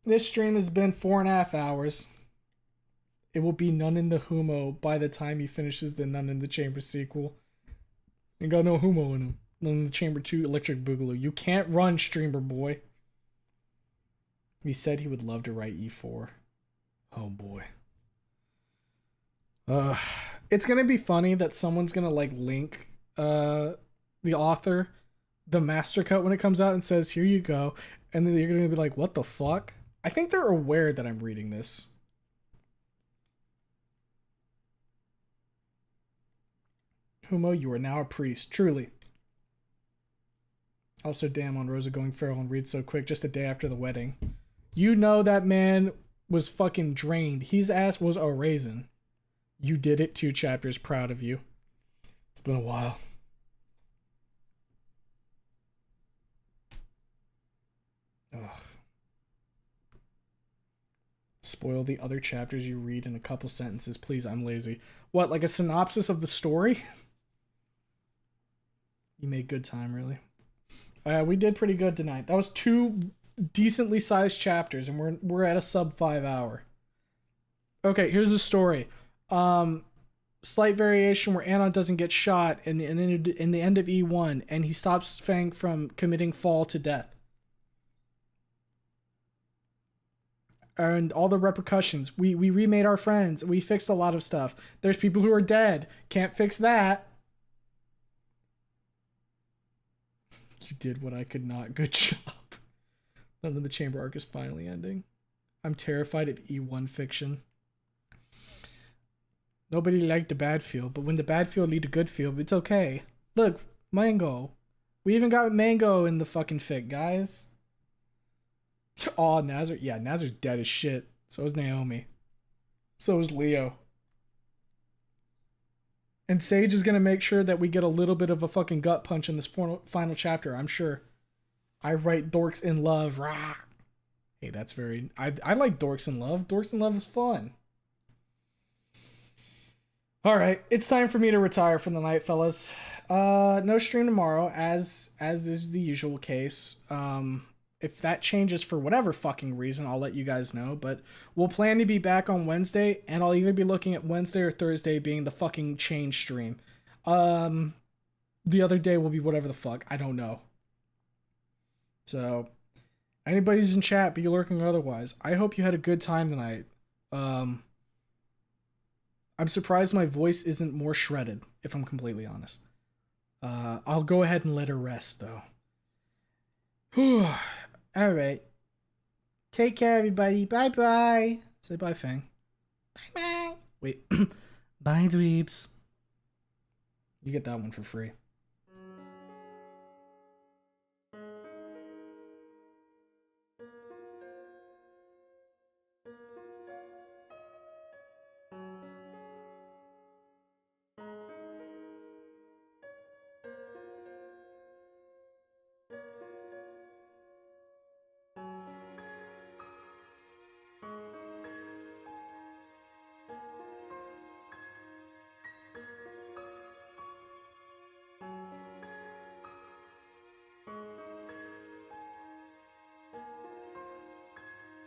This stream has been 4.5 hours. It will be None in the Humo by the time he finishes the None in the Chamber sequel. Ain't got no Humo in him. None in the Chamber 2 Electric Boogaloo. You can't run, streamer boy. He said he would love to write E4. Oh boy. It's gonna be funny that someone's gonna like link the author the master cut when it comes out and says, here you go, and then you're gonna be like, what the fuck? I think they're aware that I'm reading this. Humo, you are now a priest, truly. Also, damn on Rosa going feral and read so quick just a day after the wedding. You know that man was fucking drained. His ass was a raisin. You did it, 2 chapters, proud of you. It's been a while. Ugh. Spoil the other chapters you read in a couple sentences, please. I'm lazy. What, like a synopsis of the story? You made good time, really. We did pretty good tonight. That was 2 decently sized chapters, and we're at a sub 5 hour. Okay, here's the story. Slight variation where Anon doesn't get shot in the end of E1, and he stops Fang from committing fall to death. And all the repercussions. We remade our friends. We fixed a lot of stuff. There's people who are dead. Can't fix that. You did what I could not. Good job. None of the Chamber arc is finally ending. I'm terrified of E1 fiction. Nobody liked the bad field, but when the bad field lead to good field, it's okay. Look, Mango. We even got Mango in the fucking fic, guys. Aw, Nazar. Yeah, Nazar's dead as shit. So is Naomi. So is Leo. And Sage is going to make sure that we get a little bit of a fucking gut punch in this final chapter, I'm sure. I write dorks in love. Rah. Hey, that's very... I like Dorks in Love. Dorks in Love is fun. All right, it's time for me to retire for the night, fellas. No stream tomorrow, as is the usual case. If that changes for whatever fucking reason, I'll let you guys know. But we'll plan to be back on Wednesday, and I'll either be looking at Wednesday or Thursday being the fucking change stream. The other day will be whatever the fuck. I don't know. So, anybody's in chat, be lurking or otherwise, I hope you had a good time tonight. I'm surprised my voice isn't more shredded, if I'm completely honest. I'll go ahead and let her rest, though. Whew. Alright. Take care, everybody. Bye-bye. Say bye, Fang. Bye-bye. Wait. Bye, dweebs. You get that one for free.